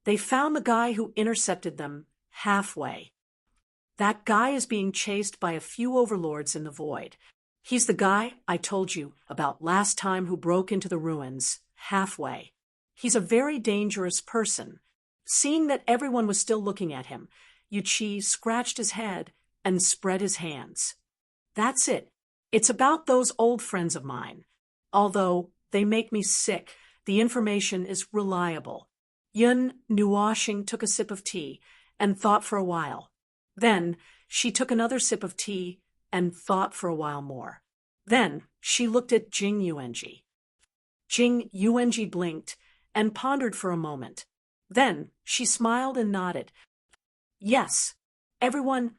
They found the guy who intercepted them halfway. That guy is being chased by a few overlords in the void. He's the guy I told you about last time who broke into the ruins halfway. He's a very dangerous person. Seeing that everyone was still looking at him, Yu Qi scratched his head and spread his hands. That's it. It's about those old friends of mine. Although they make me sick, the information is reliable. Yun Nuoshing took a sip of tea and thought for a while. Then she took another sip of tea and thought for a while more. Then she looked at Jing Yuanji. Jing Yuanji blinked and pondered for a moment. Then she smiled and nodded. Yes, everyone…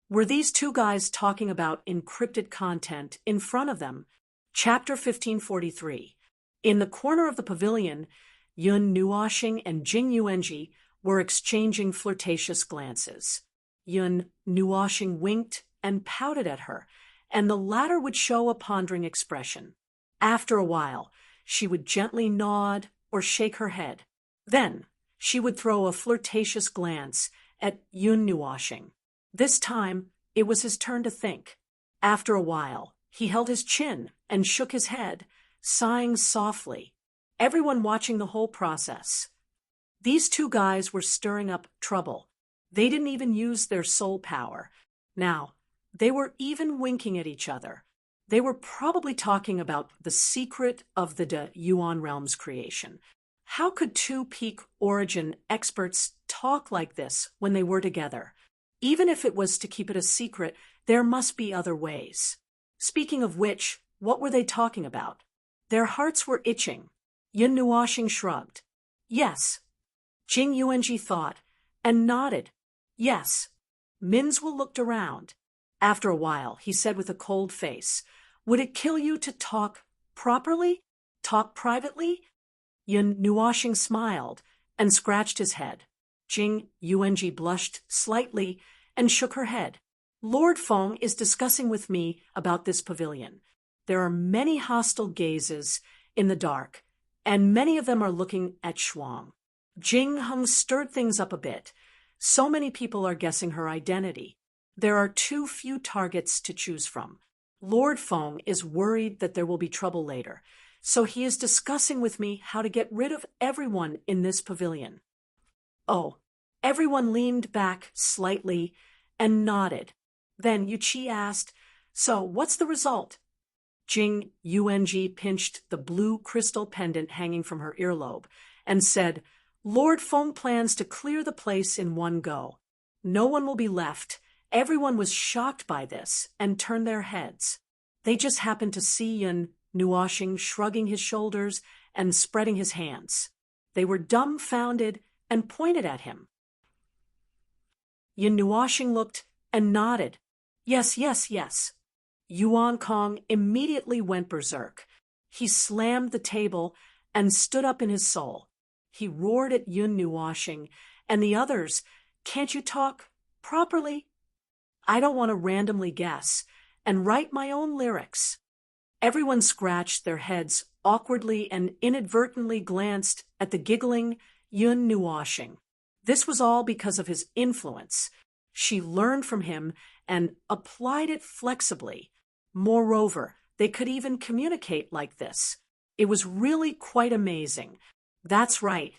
Were these two guys talking about encrypted content in front of them? Chapter 1543. In the corner of the pavilion, Yun Nuoshing and Jing Yuanji were exchanging flirtatious glances. Yun Nuoshing winked and pouted at her, and the latter would show a pondering expression. After a while, she would gently nod or shake her head. Then she would throw a flirtatious glance at Yun Nuoshing. This time, it was his turn to think. After a while, he held his chin and shook his head, sighing softly. Everyone watching the whole process. These two guys were stirring up trouble. They didn't even use their soul power. Now, they were even winking at each other. They were probably talking about the secret of the De Yuan realm's creation. How could two peak origin experts talk like this when they were together? Even if it was to keep it a secret, there must be other ways. Speaking of which, what were they talking about? Their hearts were itching. Yun Nuoxing shrugged. Yes. Jing Yuanji thought, and nodded. Yes. Minzhou looked around. After a while, he said with a cold face, would it kill you to talk properly? Talk privately? Yun Nuoxing smiled and scratched his head. Jing Yuanji blushed slightly and shook her head. Lord Feng is discussing with me about this pavilion. There are many hostile gazes in the dark, and many of them are looking at Shuang. Jing Heng stirred things up a bit. So many people are guessing her identity. There are too few targets to choose from. Lord Feng is worried that there will be trouble later, so he is discussing with me how to get rid of everyone in this pavilion. Oh, everyone leaned back slightly and nodded. Then Yuqi asked, so what's the result? Jing Yuanji pinched the blue crystal pendant hanging from her earlobe and said, Lord Feng plans to clear the place in one go. No one will be left. Everyone was shocked by this and turned their heads. They just happened to see Yun Nuoxing shrugging his shoulders and spreading his hands. They were dumbfounded and pointed at him. Yun Nuoxing looked and nodded. Yes, yes, yes. Yuan Kong immediately went berserk. He slammed the table and stood up in his soul. He roared at Yun Nuoxing and the others, can't you talk properly? I don't want to randomly guess and write my own lyrics. Everyone scratched their heads awkwardly and inadvertently glanced at the giggling Yun Nuoxing. This was all because of his influence. She learned from him and applied it flexibly. Moreover, they could even communicate like this. It was really quite amazing. That's right,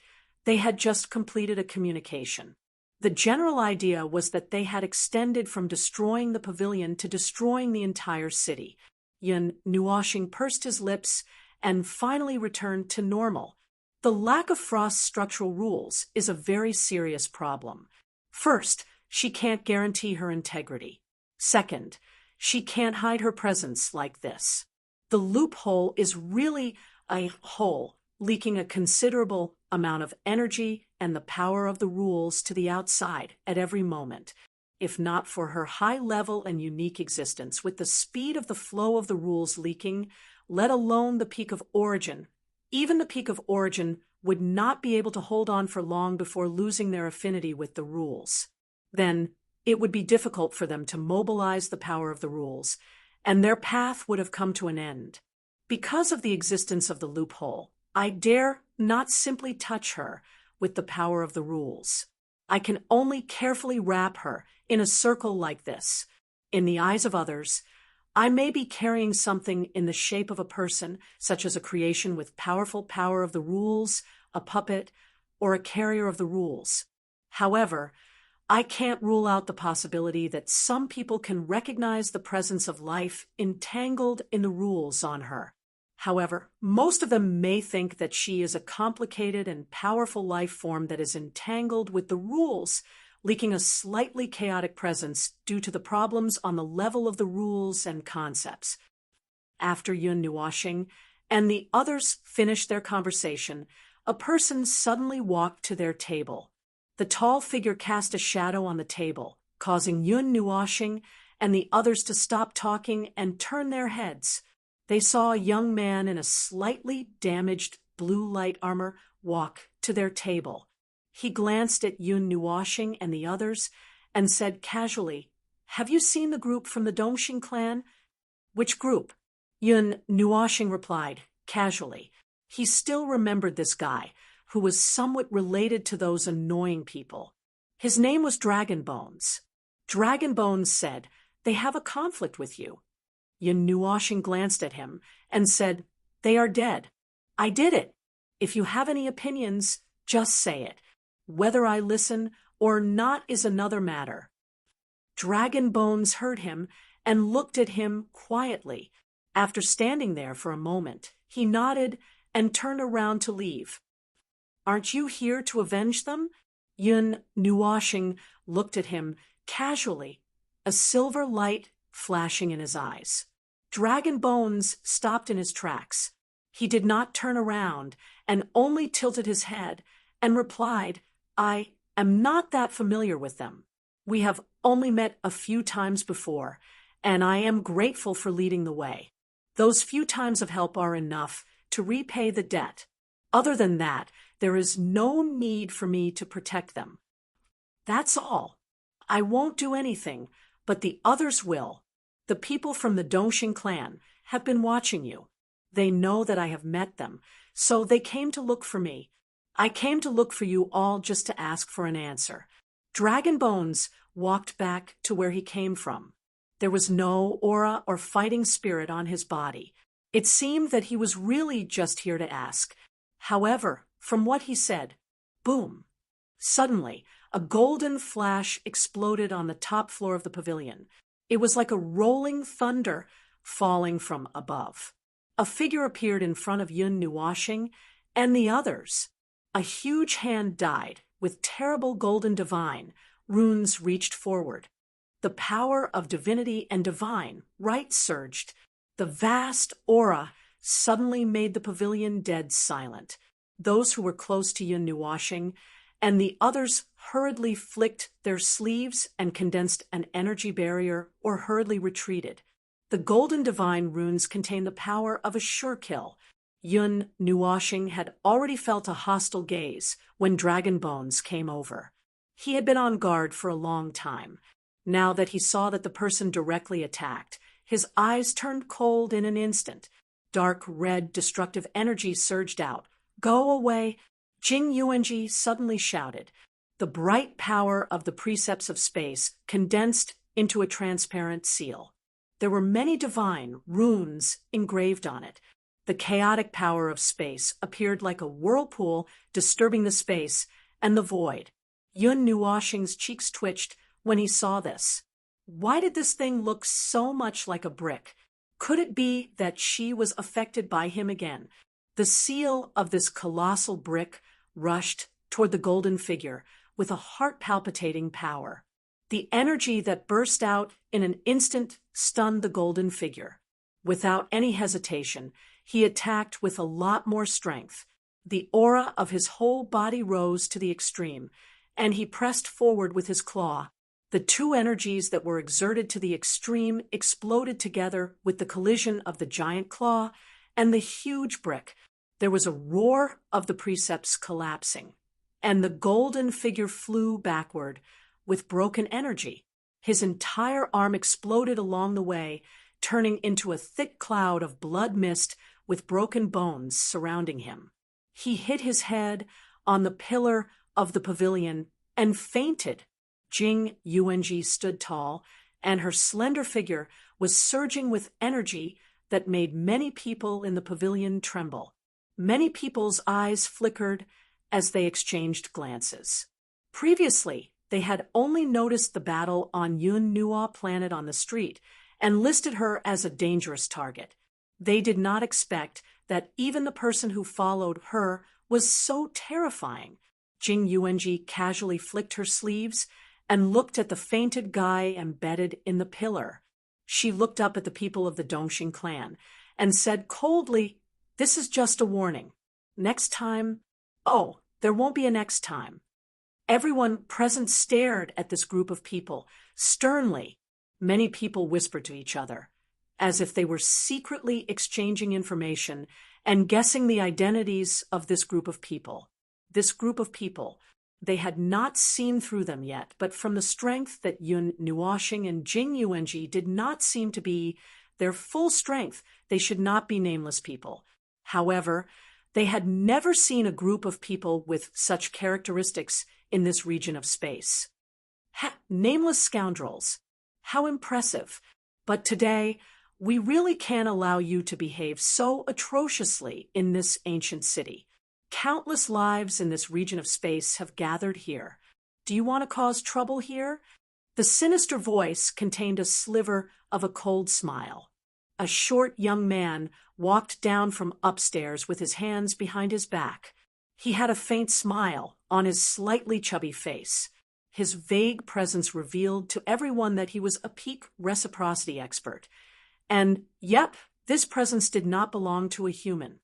they had just completed a communication. The general idea was that they had extended from destroying the pavilion to destroying the entire city. Yun Nuoxing pursed his lips and finally returned to normal. The lack of Frost's structural rules is a very serious problem. First, she can't guarantee her integrity. Second, she can't hide her presence like this. The loophole is really a hole, leaking a considerable amount of energy and the power of the rules to the outside at every moment. If not for her high level and unique existence, with the speed of the flow of the rules leaking, let alone the peak of origin, even the peak of origin would not be able to hold on for long before losing their affinity with the rules. Then it would be difficult for them to mobilize the power of the rules, and their path would have come to an end. Because of the existence of the loophole, I dare not simply touch her with the power of the rules. I can only carefully wrap her in a circle like this. In the eyes of others, I may be carrying something in the shape of a person, such as a creation with powerful power of the rules, a puppet, or a carrier of the rules. However, I can't rule out the possibility that some people can recognize the presence of life entangled in the rules on her. However, most of them may think that she is a complicated and powerful life form that is entangled with the rules, leaking a slightly chaotic presence due to the problems on the level of the rules and concepts. After Yun Nuoxing and the others finished their conversation, a person suddenly walked to their table. The tall figure cast a shadow on the table, causing Yun Nuoxing and the others to stop talking and turn their heads. They saw a young man in a slightly damaged blue light armor walk to their table. He glanced at Yun Nuoxing and the others and said casually, "Have you seen the group from the Dongxing clan?" "Which group?" Yun Nuoxing replied, casually. He still remembered this guy, who was somewhat related to those annoying people. His name was Dragon Bones. Dragon Bones said, "They have a conflict with you." Yun Nuoxing glanced at him and said, "They are dead. I did it. If you have any opinions, just say it. Whether I listen or not is another matter." Dragon Bones heard him and looked at him quietly. After standing there for a moment, he nodded and turned around to leave. "Aren't you here to avenge them?" Yun Nuoshing looked at him casually, a silver light flashing in his eyes. Dragon Bones stopped in his tracks. He did not turn around and only tilted his head and replied, "I am not that familiar with them. We have only met a few times before, and I am grateful for leading the way. Those few times of help are enough to repay the debt. Other than that, there is no need for me to protect them. That's all. I won't do anything, but the others will. The people from the Dongxing clan have been watching you. They know that I have met them, so they came to look for me. I came to look for you all just to ask for an answer." Dragon Bones walked back to where he came from. There was no aura or fighting spirit on his body. It seemed that he was really just here to ask. However, from what he said, boom! Suddenly, a golden flash exploded on the top floor of the pavilion. It was like a rolling thunder falling from above. A figure appeared in front of Yun Nuoshing and the others. A huge hand died, with terrible golden divine. Runes reached forward. The power of divinity and divine right surged. The vast aura suddenly made the pavilion dead silent. Those who were close to Yun Nuoshing and the others hurriedly flicked their sleeves and condensed an energy barrier or hurriedly retreated. The golden divine runes contained the power of a sure kill. Yun Nuoshing had already felt a hostile gaze when Dragon Bones came over. He had been on guard for a long time. Now that he saw that the person directly attacked, his eyes turned cold in an instant. Dark red destructive energy surged out. "Go away!" Jing Yuanji suddenly shouted. The bright power of the precepts of space condensed into a transparent seal. There were many divine runes engraved on it. The chaotic power of space appeared like a whirlpool disturbing the space and the void. Yun Nuoshing's cheeks twitched when he saw this. Why did this thing look so much like a brick? Could it be that she was affected by him again? The seal of this colossal brick rushed toward the golden figure with a heart-palpitating power. The energy that burst out in an instant stunned the golden figure. Without any hesitation, he attacked with a lot more strength. The aura of his whole body rose to the extreme, and he pressed forward with his claw. The two energies that were exerted to the extreme exploded together with the collision of the giant claw and the huge brick. There was a roar of the precepts collapsing, and the golden figure flew backward with broken energy. His entire arm exploded along the way, turning into a thick cloud of blood mist with broken bones surrounding him. He hit his head on the pillar of the pavilion and fainted. Jing Yuanji stood tall, and her slender figure was surging with energy that made many people in the pavilion tremble. Many people's eyes flickered as they exchanged glances. Previously, they had only noticed the battle on Yun Nuo planet on the street and listed her as a dangerous target. They did not expect that even the person who followed her was so terrifying. Jing Yuanji casually flicked her sleeves and looked at the fainted guy embedded in the pillar. She looked up at the people of the Dongxing clan and said coldly, "This is just a warning. Next time—" "Oh, there won't be a next time." Everyone present stared at this group of people sternly. Many people whispered to each other, as if they were secretly exchanging information and guessing the identities of this group of people. This group of people, they had not seen through them yet, but from the strength that Yun Nuoshing and Jing Yuanji did not seem to be their full strength, they should not be nameless people. However, they had never seen a group of people with such characteristics in this region of space. Nameless scoundrels. How impressive. But today, we really can't allow you to behave so atrociously in this ancient city. Countless lives in this region of space have gathered here. Do you want to cause trouble here? The sinister voice contained a sliver of a cold smile. a short young man walked down from upstairs with his hands behind his back. He had a faint smile on his slightly chubby face. His vague presence revealed to everyone that he was a peak reciprocity expert. And, yep, this presence did not belong to a human.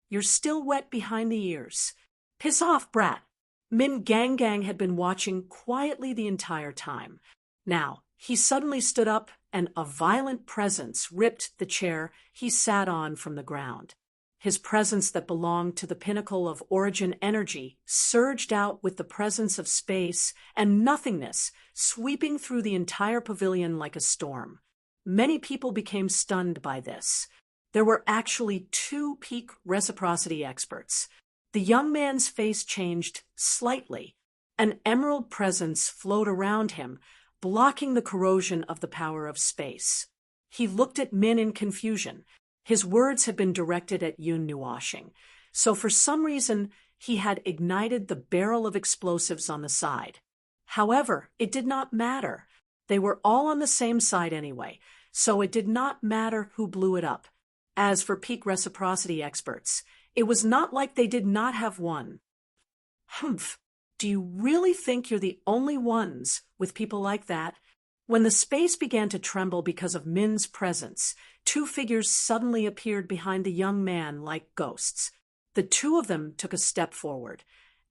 "You're still wet behind the ears. Piss off, brat." Min Gang Gang had been watching quietly the entire time. Now, he suddenly stood up and a violent presence ripped the chair he sat on from the ground. His presence that belonged to the pinnacle of origin energy surged out with the presence of space and nothingness, sweeping through the entire pavilion like a storm. Many people became stunned by this. There were actually two peak reciprocity experts. The young man's face changed slightly. An emerald presence flowed around him, blocking the corrosion of the power of space. He looked at Min in confusion. His words had been directed at Yun Nuashing, so for some reason he had ignited the barrel of explosives on the side. However, it did not matter. They were all on the same side anyway, so it did not matter who blew it up. As for peak reciprocity experts, it was not like they did not have one. Humph, do you really think you're the only ones with people like that? When the space began to tremble because of Min's presence, two figures suddenly appeared behind the young man like ghosts. The two of them took a step forward,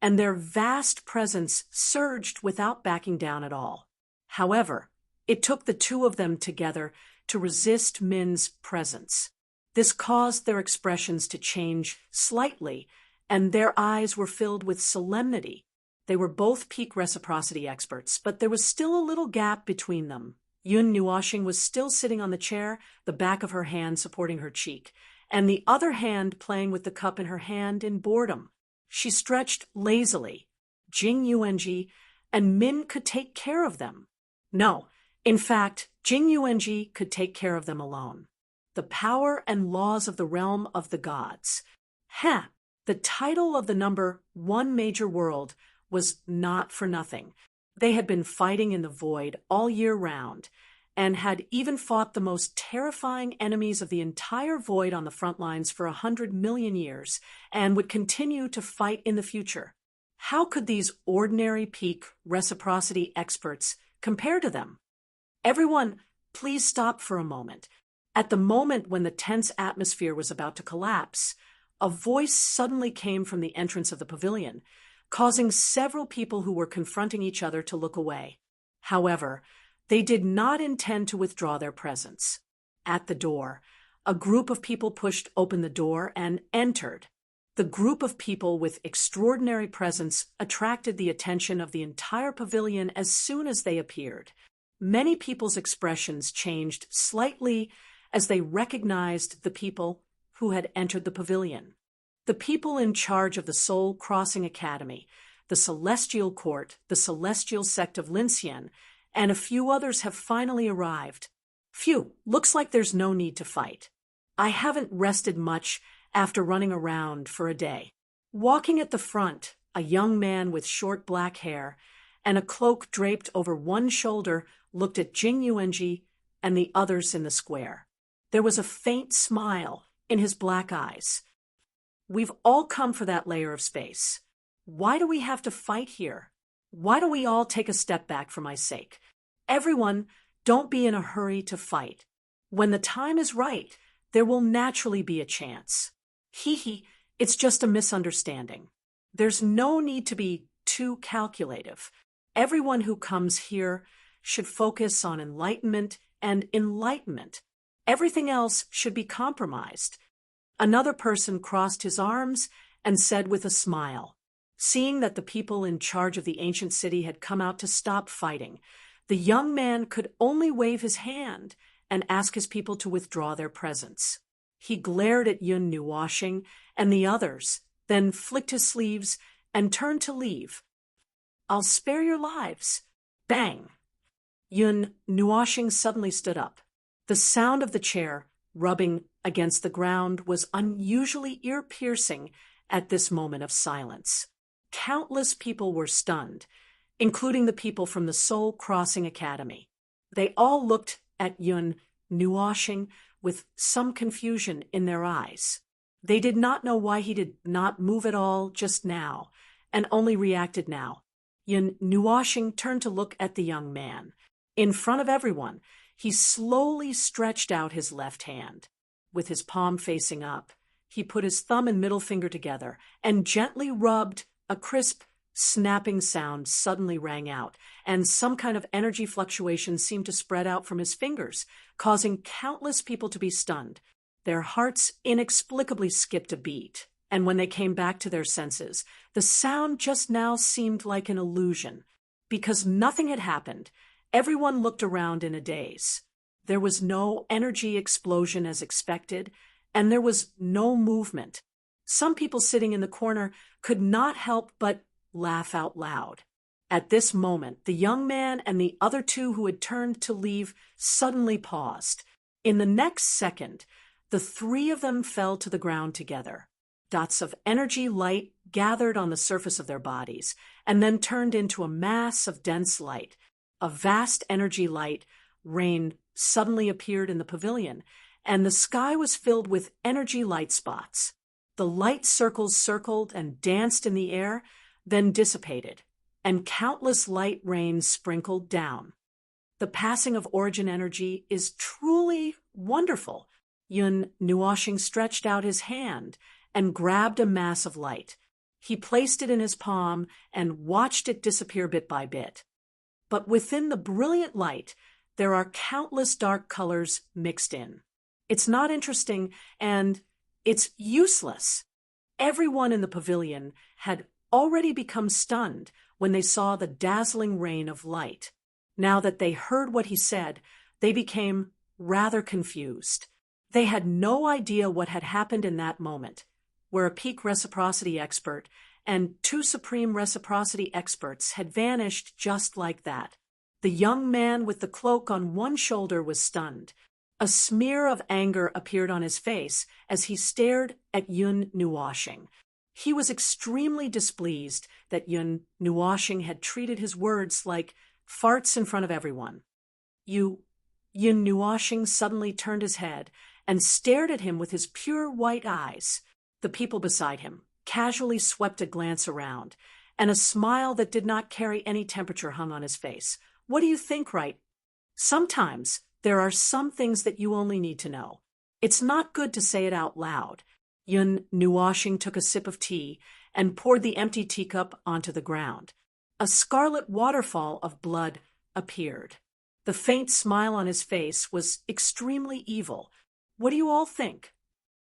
and their vast presence surged without backing down at all. However, it took the two of them together to resist Min's presence. This caused their expressions to change slightly, and their eyes were filled with solemnity. They were both peak reciprocity experts, but there was still a little gap between them. Yun Nuashing was still sitting on the chair, the back of her hand supporting her cheek, and the other hand playing with the cup in her hand in boredom. She stretched lazily. Jing Yuanji and Min could take care of them. No, in fact, Jing Yuanji could take care of them alone. The power and laws of the realm of the gods. The title of the number one major world was not for nothing. They had been fighting in the void all year round, and had even fought the most terrifying enemies of the entire void on the front lines for 100 million years, and would continue to fight in the future. How could these ordinary peak reciprocity experts compare to them? Everyone, please stop for a moment. At the moment when the tense atmosphere was about to collapse, a voice suddenly came from the entrance of the pavilion, causing several people who were confronting each other to look away. However, they did not intend to withdraw their presence. At the door, a group of people pushed open the door and entered. The group of people with extraordinary presence attracted the attention of the entire pavilion as soon as they appeared. Many people's expressions changed slightly as they recognized the people who had entered the pavilion. The people in charge of the Soul Crossing Academy, the Celestial Court, the Celestial Sect of Lincian, and a few others have finally arrived. Phew, looks like there's no need to fight. I haven't rested much after running around for a day. Walking at the front, a young man with short black hair and a cloak draped over one shoulder looked at Jing Yuanji and the others in the square. There was a faint smile in his black eyes. We've all come for that layer of space. Why do we have to fight here? Why don't we all take a step back for my sake? Everyone, don't be in a hurry to fight. When the time is right, there will naturally be a chance. It's just a misunderstanding. There's no need to be too calculative. Everyone who comes here should focus on enlightenment and enlightenment. Everything else should be compromised. Another person crossed his arms and said with a smile, seeing that the people in charge of the ancient city had come out to stop fighting, the young man could only wave his hand and ask his people to withdraw their presence. He glared at Yun Nuashing and the others, then flicked his sleeves and turned to leave. I'll spare your lives. Bang! Yun Nuashing suddenly stood up. The sound of the chair rubbing against the ground was unusually ear-piercing at this moment of silence. Countless people were stunned, including the people from the Soul Crossing Academy. They all looked at Yun Nuashing with some confusion in their eyes. They did not know why he did not move at all just now, and only reacted now. Yun Nuashing turned to look at the young man. In front of everyone, he slowly stretched out his left hand. With his palm facing up, he put his thumb and middle finger together and gently rubbed. A crisp, snapping sound suddenly rang out, and some kind of energy fluctuation seemed to spread out from his fingers, causing countless people to be stunned. Their hearts inexplicably skipped a beat, and when they came back to their senses, the sound just now seemed like an illusion. Because nothing had happened, everyone looked around in a daze. There was no energy explosion as expected, and there was no movement. Some people sitting in the corner could not help but laugh out loud. At this moment, the young man and the other two who had turned to leave suddenly paused. In the next second, the three of them fell to the ground together. Dots of energy light gathered on the surface of their bodies and then turned into a mass of dense light. A vast energy light rain suddenly appeared in the pavilion, and the sky was filled with energy light spots. The light circles circled and danced in the air, then dissipated, and countless light rains sprinkled down. The passing of origin energy is truly wonderful. Yun Nuashing stretched out his hand and grabbed a mass of light. He placed it in his palm and watched it disappear bit by bit. But within the brilliant light, there are countless dark colors mixed in. It's not interesting, and it's useless. Everyone in the pavilion had already become stunned when they saw the dazzling rain of light. Now that they heard what he said, they became rather confused. They had no idea what had happened in that moment, where a peak reciprocity expert and two supreme reciprocity experts had vanished just like that. The young man with the cloak on one shoulder was stunned. A smear of anger appeared on his face as he stared at Yun Nuashing. He was extremely displeased that Yun Nuashing had treated his words like farts in front of everyone. Yun Nuashing suddenly turned his head and stared at him with his pure white eyes. The people beside him casually swept a glance around, and a smile that did not carry any temperature hung on his face. What do you think, right? Sometimes there are some things that you only need to know. It's not good to say it out loud. Yun Nuashing took a sip of tea and poured the empty teacup onto the ground. A scarlet waterfall of blood appeared. The faint smile on his face was extremely evil. What do you all think?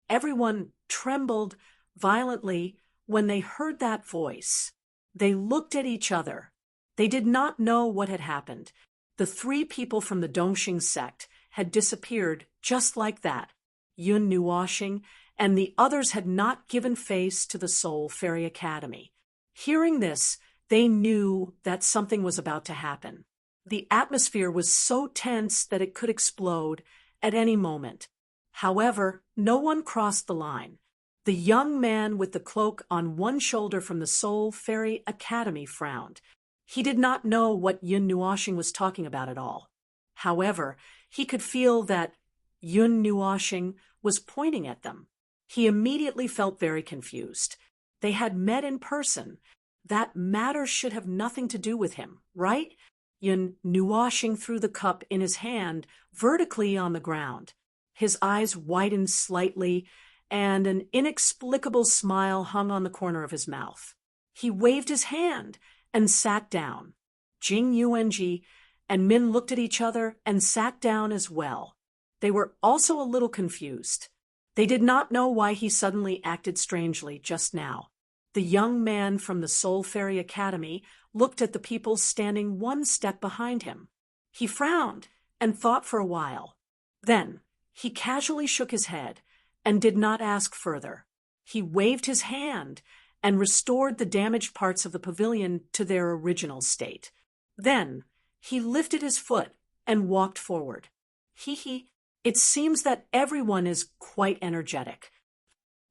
Everyone trembled violently when they heard that voice. They looked at each other. They did not know what had happened. The three people from the Dongxing sect had disappeared just like that. Yun Nuashing and the others had not given face to the Soul Fairy Academy. Hearing this, they knew that something was about to happen. The atmosphere was so tense that it could explode at any moment. However, no one crossed the line. The young man with the cloak on one shoulder from the Soul Fairy Academy frowned. He did not know what Yun Nuashing was talking about at all. However, he could feel that Yun Nuashing was pointing at them. He immediately felt very confused. They had met in person. That matter should have nothing to do with him, right? Yun Nuashing threw the cup in his hand vertically on the ground. His eyes widened slightly, and an inexplicable smile hung on the corner of his mouth. He waved his hand and sat down. Jing Yuanji and Min looked at each other and sat down as well. They were also a little confused. They did not know why he suddenly acted strangely just now. The young man from the Soul Fairy Academy looked at the people standing one step behind him. He frowned and thought for a while. Then he casually shook his head and did not ask further. He waved his hand and restored the damaged parts of the pavilion to their original state. Then he lifted his foot and walked forward. It seems that everyone is quite energetic.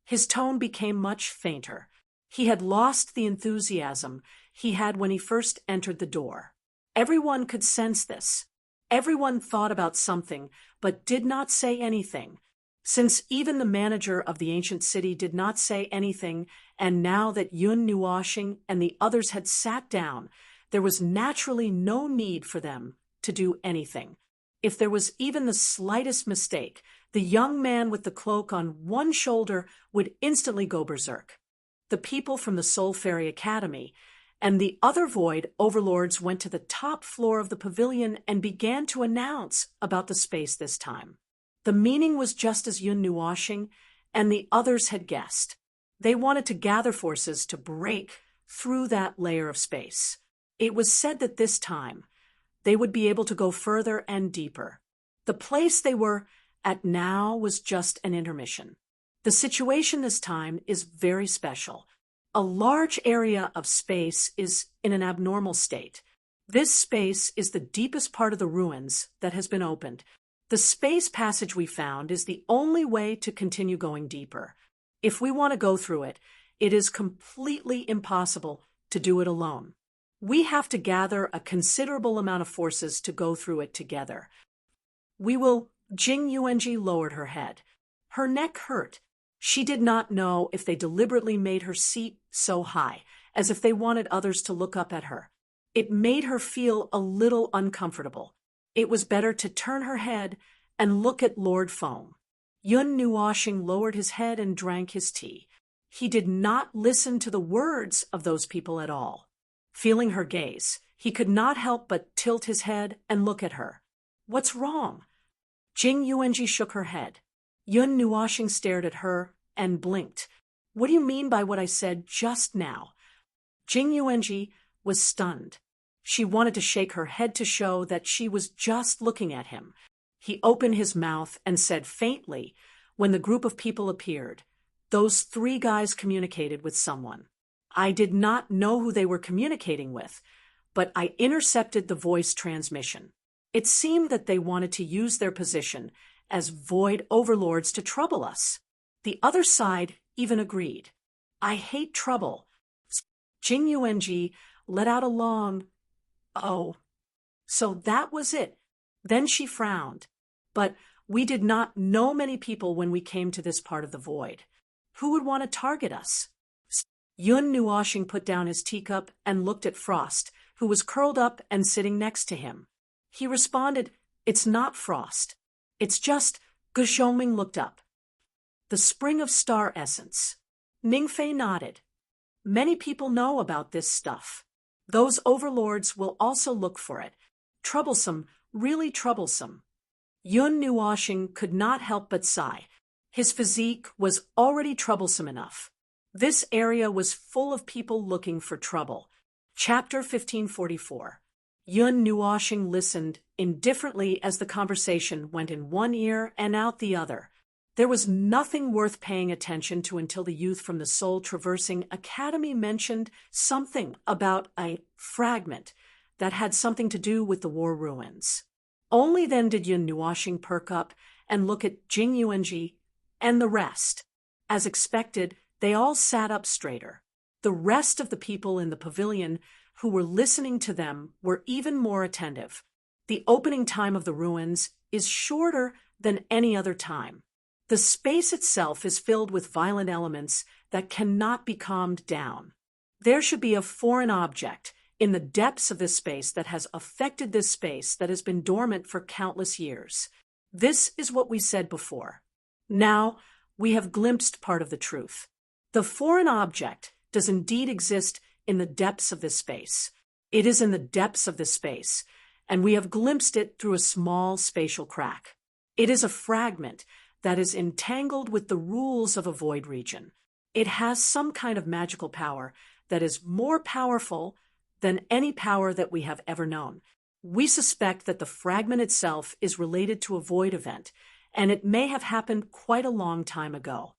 His tone became much fainter. He had lost the enthusiasm he had when he first entered the door. Everyone could sense this. Everyone thought about something, but did not say anything. Since even the manager of the ancient city did not say anything, and now that Yun Nuoshing and the others had sat down, there was naturally no need for them to do anything. If there was even the slightest mistake, the young man with the cloak on one shoulder would instantly go berserk. The people from the Soul Fairy Academy and the other void overlords went to the top floor of the pavilion and began to announce about the space this time. The meaning was just as Yun Nuoshing and the others had guessed. They wanted to gather forces to break through that layer of space. It was said that this time they would be able to go further and deeper. The place they were at now was just an intermission. The situation this time is very special. A large area of space is in an abnormal state. This space is the deepest part of the ruins that has been opened. The space passage we found is the only way to continue going deeper. If we want to go through it, it is completely impossible to do it alone. We have to gather a considerable amount of forces to go through it together. We will. Jing Yuanji lowered her head. Her neck hurt. She did not know if they deliberately made her seat so high, as if they wanted others to look up at her. It made her feel a little uncomfortable. It was better to turn her head and look at Lord Foam. Yun Nuoshing lowered his head and drank his tea. He did not listen to the words of those people at all. Feeling her gaze, he could not help but tilt his head and look at her. What's wrong? Jing Yuanji shook her head. Yun Nuoshing stared at her and blinked. What do you mean by what I said just now? Jing Yuanji was stunned. She wanted to shake her head to show that she was just looking at him. He opened his mouth and said faintly, when the group of people appeared, "Those 3 guys communicated with someone. I did not know who they were communicating with, but I intercepted the voice transmission. It seemed that they wanted to use their position as void overlords to trouble us. The other side even agreed. I hate trouble." Jing Yuanji let out a long, "Oh." So that was it. Then she frowned. But we did not know many people when we came to this part of the void. Who would want to target us? Yun Nuoshing put down his teacup and looked at Frost, who was curled up and sitting next to him. He responded, "It's not Frost. It's just..." Gushoming looked up. "The spring of star essence." Mingfei nodded. "Many people know about this stuff. Those overlords will also look for it. Troublesome, really troublesome." Yun Nuoshing could not help but sigh. His physique was already troublesome enough. This area was full of people looking for trouble. Chapter 1544. Yun Nuoshing listened indifferently as the conversation went in one ear and out the other. There was nothing worth paying attention to until the youth from the Soul Traversing Academy mentioned something about a fragment that had something to do with the war ruins. Only then did Yun Nuoshing perk up and look at Jing Yuanji and the rest. As expected, they all sat up straighter. The rest of the people in the pavilion who were listening to them were even more attentive. The opening time of the ruins is shorter than any other time. The space itself is filled with violent elements that cannot be calmed down. There should be a foreign object in the depths of this space that has affected this space that has been dormant for countless years. This is what we said before. Now, we have glimpsed part of the truth. The foreign object does indeed exist in the depths of this space. It is in the depths of this space, and we have glimpsed it through a small spatial crack. It is a fragment that is entangled with the rules of a void region. It has some kind of magical power that is more powerful than any power that we have ever known. We suspect that the fragment itself is related to a void event, and it may have happened quite a long time ago.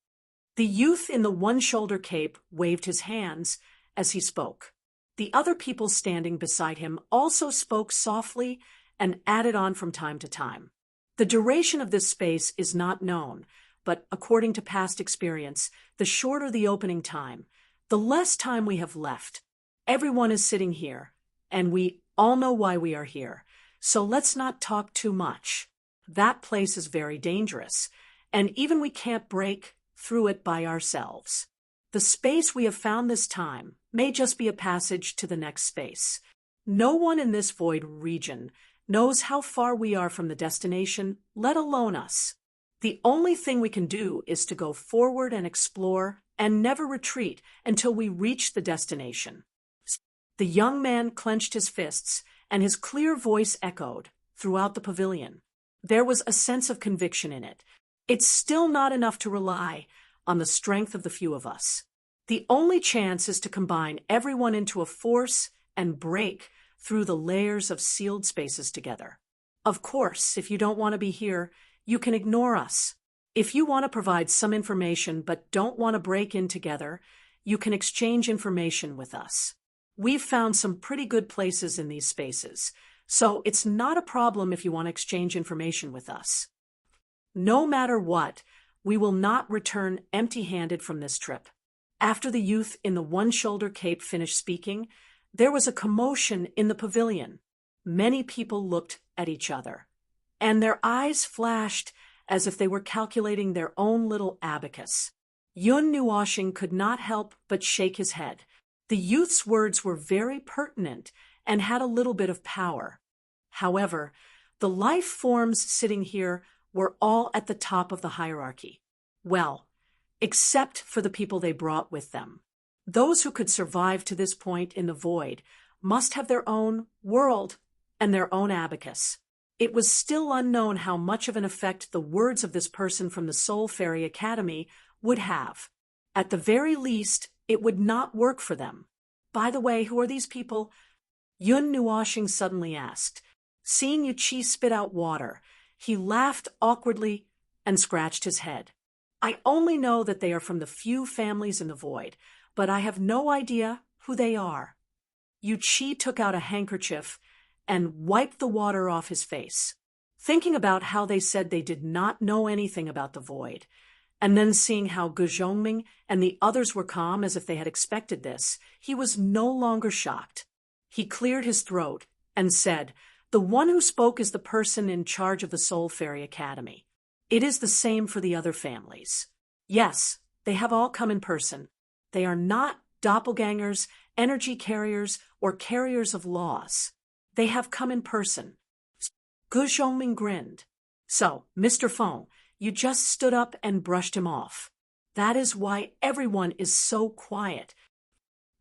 The youth in the one-shoulder cape waved his hands as he spoke. The other people standing beside him also spoke softly and added on from time to time. The duration of this space is not known, but according to past experience, the shorter the opening time, the less time we have left. Everyone is sitting here, and we all know why we are here. so let's not talk too much. That place is very dangerous, and even we can't break through it by ourselves. The space we have found this time may just be a passage to the next space. No one in this void region knows how far we are from the destination, let alone us. The only thing we can do is to go forward and explore and never retreat until we reach the destination. The young man clenched his fists, and his clear voice echoed throughout the pavilion. There was a sense of conviction in it. It's still not enough to rely on the strength of the few of us. The only chance is to combine everyone into a force and break through the layers of sealed spaces together. Of course, if you don't want to be here, you can ignore us. If you want to provide some information but don't want to break in together, you can exchange information with us. We've found some pretty good places in these spaces, so it's not a problem if you want to exchange information with us. No matter what, we will not return empty-handed from this trip. After the youth in the one-shoulder cape finished speaking, there was a commotion in the pavilion. Many people looked at each other, and their eyes flashed as if they were calculating their own little abacus. Yun Nuoshing could not help but shake his head. The youth's words were very pertinent and had a little bit of power. However, the life forms sitting here were all at the top of the hierarchy. Well, except for the people they brought with them. Those who could survive to this point in the void must have their own world and their own abacus. It was still unknown how much of an effect the words of this person from the Soul Fairy Academy would have. At the very least, it would not work for them. By the way, who are these people? Yun Nuoshing suddenly asked. Seeing Yuchi spit out water, he laughed awkwardly and scratched his head. I only know that they are from the few families in the void, but I have no idea who they are. Yuchi took out a handkerchief and wiped the water off his face, thinking about how they said they did not know anything about the void, and then seeing how Guzhongming and the others were calm as if they had expected this, he was no longer shocked. He cleared his throat and said, "The one who spoke is the person in charge of the Soul Fairy Academy. It is the same for the other families. Yes, they have all come in person. They are not doppelgangers, energy carriers, or carriers of laws. They have come in person." Guzhongming grinned. "So, Mr. Feng, you just stood up and brushed him off. That is why everyone is so quiet."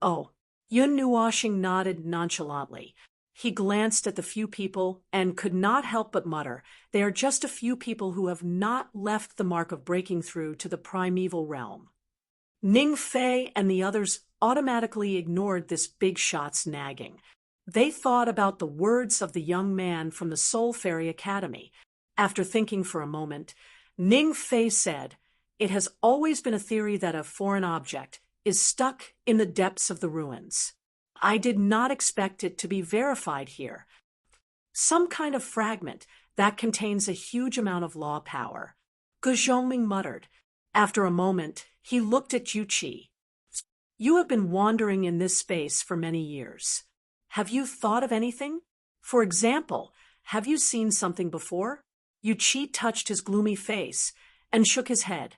"Oh." Yun Nuoshing nodded nonchalantly. He glanced at the few people and could not help but mutter, "They are just a few people who have not left the mark of breaking through to the primeval realm." Ning Fei and the others automatically ignored this big shot's nagging. They thought about the words of the young man from the Soul Fairy Academy. After thinking for a moment, Ning Fei said, "It has always been a theory that a foreign object is stuck in the depths of the ruins. I did not expect it to be verified here. Some kind of fragment that contains a huge amount of law power." Guzhongming muttered. After a moment, he looked at Yuchi. "You have been wandering in this space for many years. Have you thought of anything? For example, have you seen something before?" Yuchi touched his gloomy face and shook his head.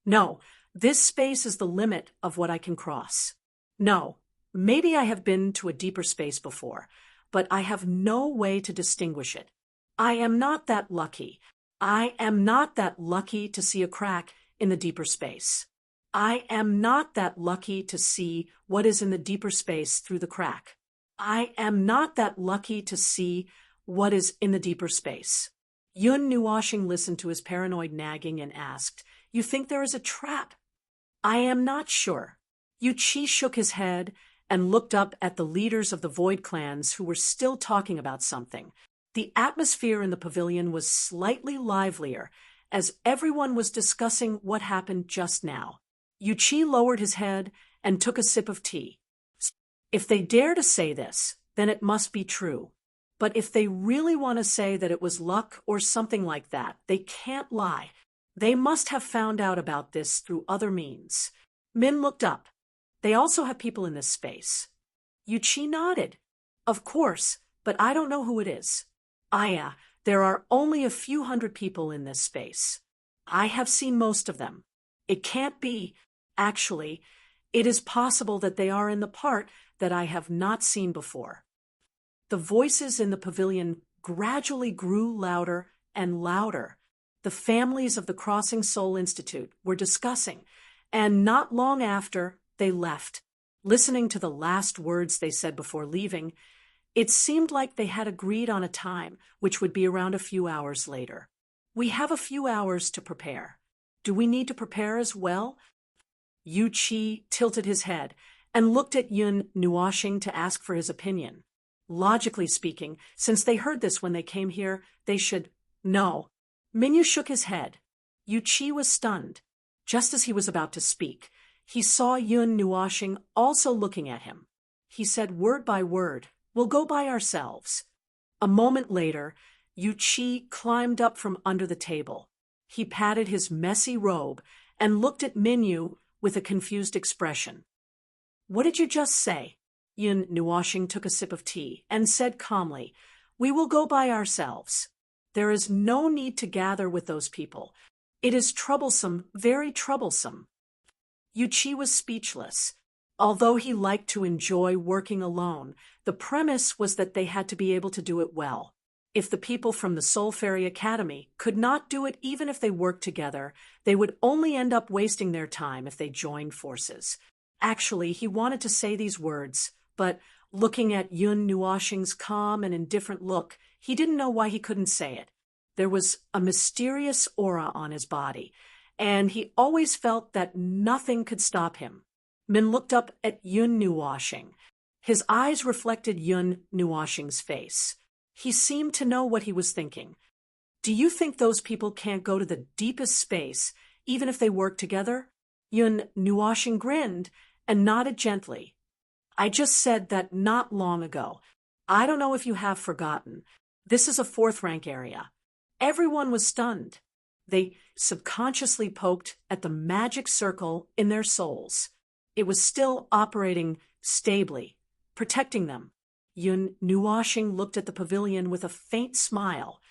"No, this space is the limit of what I can cross. No, maybe I have been to a deeper space before, but I have no way to distinguish it. I am not that lucky. I am not that lucky to see a crack in the deeper space. I am not that lucky to see what is in the deeper space through the crack. I am not that lucky to see what is in the deeper space." Yun Nuoshing listened to his paranoid nagging and asked, "You think there is a trap?" "I am not sure." Yuchi shook his head and looked up at the leaders of the Void clans who were still talking about something. The atmosphere in the pavilion was slightly livelier as everyone was discussing what happened just now. Yuchi lowered his head and took a sip of tea. "If they dare to say this, then it must be true. But if they really want to say that it was luck or something like that, they can't lie. They must have found out about this through other means." Min looked up. "They also have people in this space." Yuchi nodded. "Of course, but I don't know who it is." Aya, there are only a few hundred people in this space. I have seen most of them. It can't be. Actually, it is possible that they are in the part that I have not seen before. The voices in the pavilion gradually grew louder and louder. The families of the Crossing Soul Institute were discussing, and not long after, they left. Listening to the last words they said before leaving, it seemed like they had agreed on a time, which would be around a few hours later. We have a few hours to prepare. Do we need to prepare as well? Yu Qi tilted his head and looked at Yun Nuoxing to ask for his opinion. Logically speaking, since they heard this when they came here, they should. No. Minyu shook his head. Yu Qi was stunned. Just as he was about to speak, he saw Yun Nuoxing also looking at him. He said word by word, "We'll go by ourselves." A moment later, Yu Qi climbed up from under the table. He patted his messy robe and looked at Minyu with a confused expression. "What did you just say?" Yun Nuoxing took a sip of tea and said calmly, "We will go by ourselves. There is no need to gather with those people. It is troublesome, very troublesome." Yu Qi was speechless. Although he liked to enjoy working alone, the premise was that they had to be able to do it well. If the people from the Soul Fairy Academy could not do it even if they worked together, they would only end up wasting their time if they joined forces. Actually, he wanted to say these words, but looking at Yun Nuoxing's calm and indifferent look, he didn't know why he couldn't say it. There was a mysterious aura on his body, and he always felt that nothing could stop him. Min looked up at Yun Nuoxing. His eyes reflected Yun Nuoxing's face. He seemed to know what he was thinking. "Do you think those people can't go to the deepest space, even if they work together?" Yun Nuoxing grinned and nodded gently. "I just said that not long ago. I don't know if you have forgotten. This is a 4th rank area." Everyone was stunned. They subconsciously poked at the magic circle in their souls. It was still operating stably, protecting them. Yun Nuoxing looked at the pavilion with a faint smile.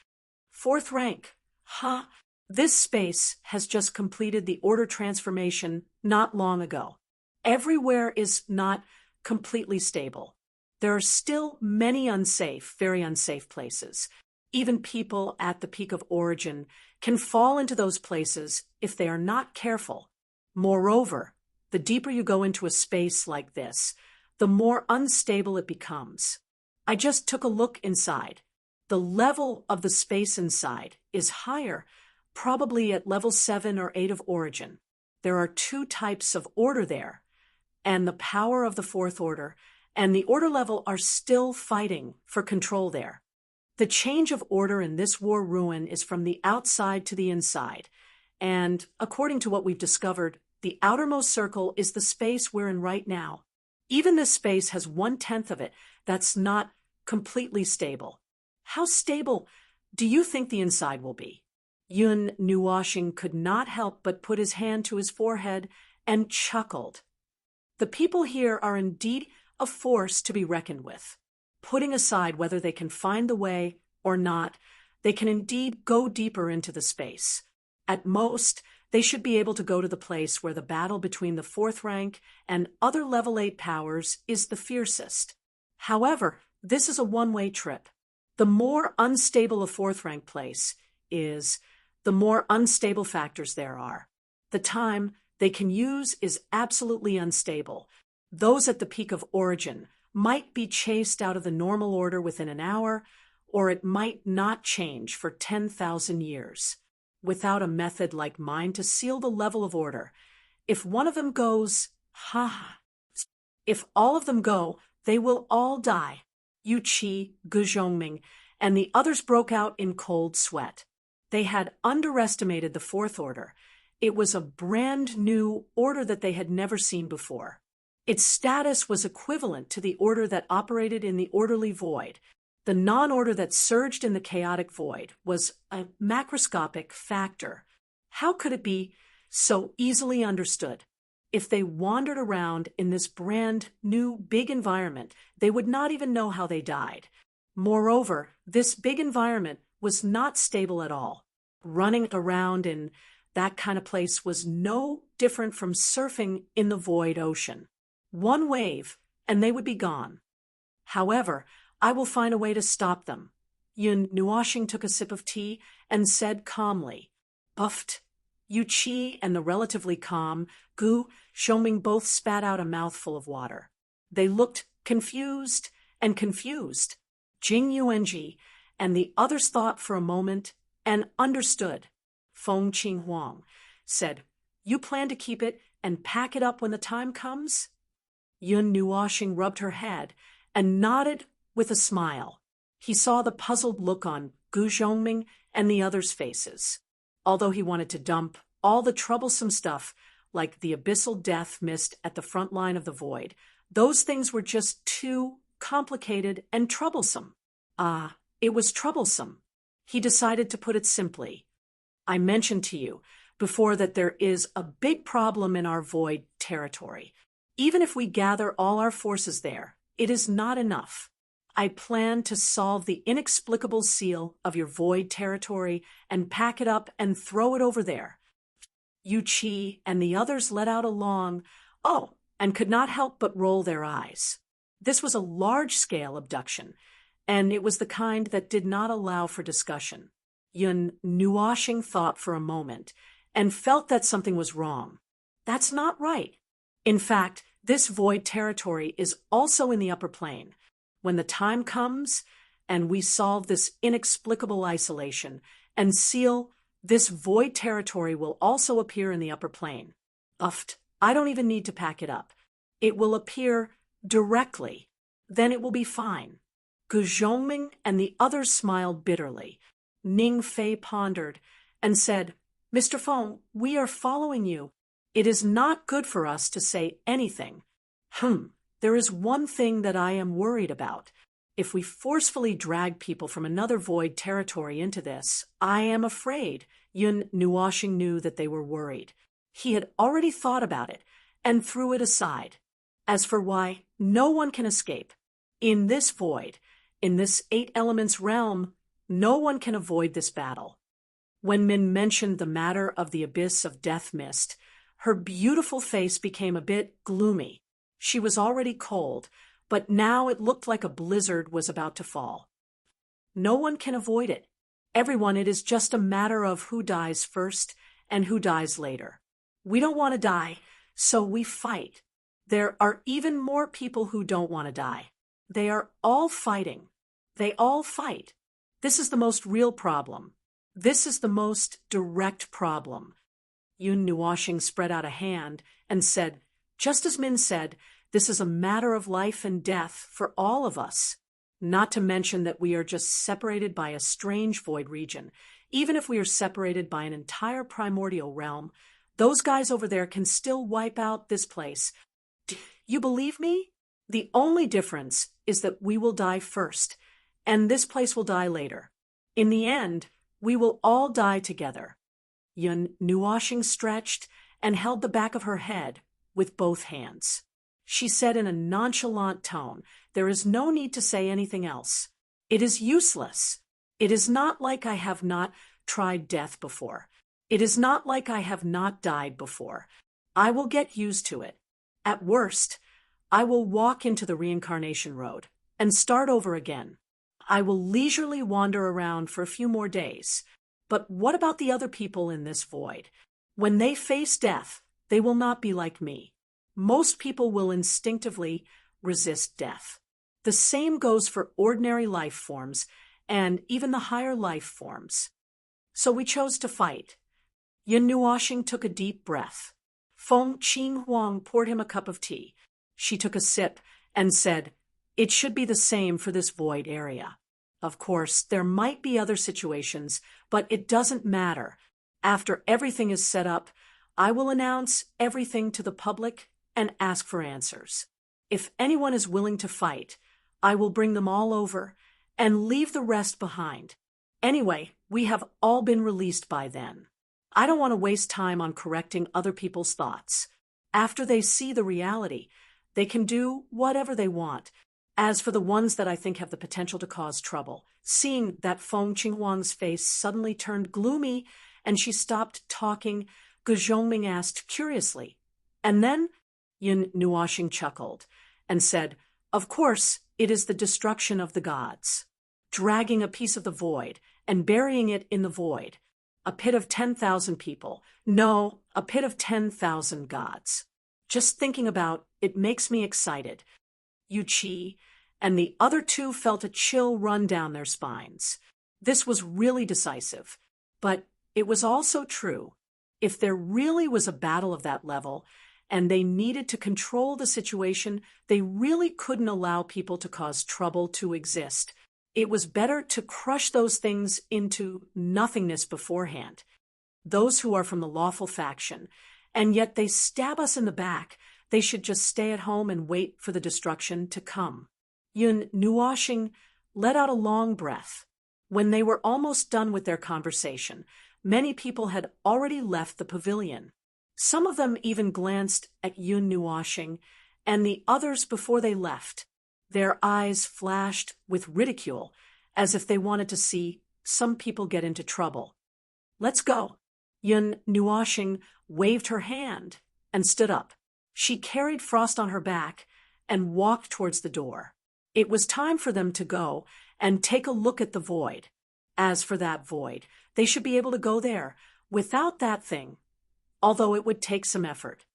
4th rank. Huh? This space has just completed the order transformation not long ago. Everywhere is not completely stable. There are still many unsafe, very unsafe places. Even people at the peak of origin can fall into those places if they are not careful. Moreover, the deeper you go into a space like this, the more unstable it becomes. I just took a look inside. The level of the space inside is higher, probably at level 7 or 8 of origin. There are 2 types of order there, and the power of the 4th order and the order level are still fighting for control there. The change of order in this war ruin is from the outside to the inside, and according to what we've discovered, the outermost circle is the space we're in right now. Even this space has 1/10 of it that's not completely stable. How stable do you think the inside will be? Yun Nuoxing could not help but put his hand to his forehead and chuckled. The people here are indeed a force to be reckoned with. Putting aside whether they can find the way or not, they can indeed go deeper into the space. At most, they should be able to go to the place where the battle between the 4th rank and other level 8 powers is the fiercest. However, this is a one-way trip. The more unstable a 4th rank place is, the more unstable factors there are. The time they can use is absolutely unstable. Those at the peak of origin might be chased out of the normal order within an hour, or it might not change for 10,000 years. Without a method like mine to seal the level of order, if one of them goes, if all of them go, they will all die. Yu Qi, Gu Zhongming, and the others broke out in cold sweat. They had underestimated the 4th order. It was a brand new order that they had never seen before. Its status was equivalent to the order that operated in the orderly void. The non-order that surged in the chaotic void was a macroscopic factor. How could it be so easily understood? If they wandered around in this brand new big environment, they would not even know how they died. Moreover, this big environment was not stable at all. Running around in that kind of place was no different from surfing in the void ocean. One wave, and they would be gone. However, I will find a way to stop them. Yun Nuashing took a sip of tea and said calmly. Buffed. Yu Qi and the relatively calm Gu Shoming both spat out a mouthful of water. They looked confused and confused. Jing Yuanji and the others thought for a moment and understood. Feng Qinghuang said, You plan to keep it and pack it up when the time comes? Yun Nuashing rubbed her head and nodded with a smile. He saw the puzzled look on Gu Zhongming and the others' faces. Although he wanted to dump all the troublesome stuff, like the abyssal death mist at the front line of the void, those things were just too complicated and troublesome. It was troublesome. He decided to put it simply. I mentioned to you before that there is a big problem in our void territory. Even if we gather all our forces there, it is not enough. I plan to solve the inexplicable seal of your void territory and pack it up and throw it over there. Yu Qi and the others let out a long, oh, and could not help but roll their eyes. This was a large-scale abduction, and it was the kind that did not allow for discussion. Yun Nuashing thought for a moment and felt that something was wrong. That's not right. In fact, this void territory is also in the upper plane. When the time comes and we solve this inexplicable isolation and seal, this void territory will also appear in the upper plane. Uffed, I don't even need to pack it up. It will appear directly. Then it will be fine. Gu Zhongming and the others smiled bitterly. Ning Fei pondered and said, Mr. Feng, we are following you. It is not good for us to say anything. There is one thing that I am worried about. If we forcefully drag people from another void territory into this, I am afraid. Yun Nuashing knew that they were worried. He had already thought about it and threw it aside. As for why no one can escape, in this void, in this 8 elements realm, no one can avoid this battle. When Min mentioned the matter of the abyss of death mist, her beautiful face became a bit gloomy. She was already cold, but now it looked like a blizzard was about to fall. No one can avoid it. Everyone, it is just a matter of who dies first and who dies later. We don't want to die, so we fight. There are even more people who don't want to die. They are all fighting. They all fight. This is the most real problem. This is the most direct problem. Yun Nuashing spread out a hand and said, just as Min said, this is a matter of life and death for all of us. Not to mention that we are just separated by a strange void region. Even if we are separated by an entire primordial realm, those guys over there can still wipe out this place. You believe me? The only difference is that we will die first, and this place will die later. In the end, we will all die together. Yun Nuashing stretched and held the back of her head with both hands. She said in a nonchalant tone, there is no need to say anything else. It is useless. It is not like I have not tried death before. It is not like I have not died before. I will get used to it. At worst, I will walk into the reincarnation road and start over again. I will leisurely wander around for a few more days. But what about the other people in this void? When they face death, they will not be like me. Most people will instinctively resist death. The same goes for ordinary life forms and even the higher life forms. So we chose to fight. Yun Nuashing took a deep breath. Feng Qinghuang poured him a cup of tea. She took a sip and said, it should be the same for this void area. Of course, there might be other situations, but it doesn't matter. After everything is set up, I will announce everything to the public and ask for answers. If anyone is willing to fight, I will bring them all over and leave the rest behind. Anyway, we have all been released by then. I don't want to waste time on correcting other people's thoughts. After they see the reality, they can do whatever they want. As for the ones that I think have the potential to cause trouble, seeing that Feng Qinghuang's face suddenly turned gloomy and she stopped talking, Ge Zhongming asked curiously. And then Yun Nuoxing chuckled and said, "Of course, it is the destruction of the gods. Dragging a piece of the void and burying it in the void. A pit of 10,000 people. No, a pit of 10,000 gods. Just thinking about it makes me excited." Yu Qi and the other two felt a chill run down their spines. This was really decisive, but it was also true. If there really was a battle of that level, and they needed to control the situation, they really couldn't allow people to cause trouble to exist. It was better to crush those things into nothingness beforehand. Those who are from the lawful faction, and yet they stab us in the back, they should just stay at home and wait for the destruction to come. Yun Nuoxing let out a long breath. When they were almost done with their conversation, many people had already left the pavilion. Some of them even glanced at Yun Nuoxing and the others before they left. Their eyes flashed with ridicule, as if they wanted to see some people get into trouble. "Let's go." Yun Nuoxing waved her hand and stood up. She carried Frost on her back and walked towards the door. It was time for them to go and take a look at the void. As for that void, they should be able to go there without that thing, although it would take some effort.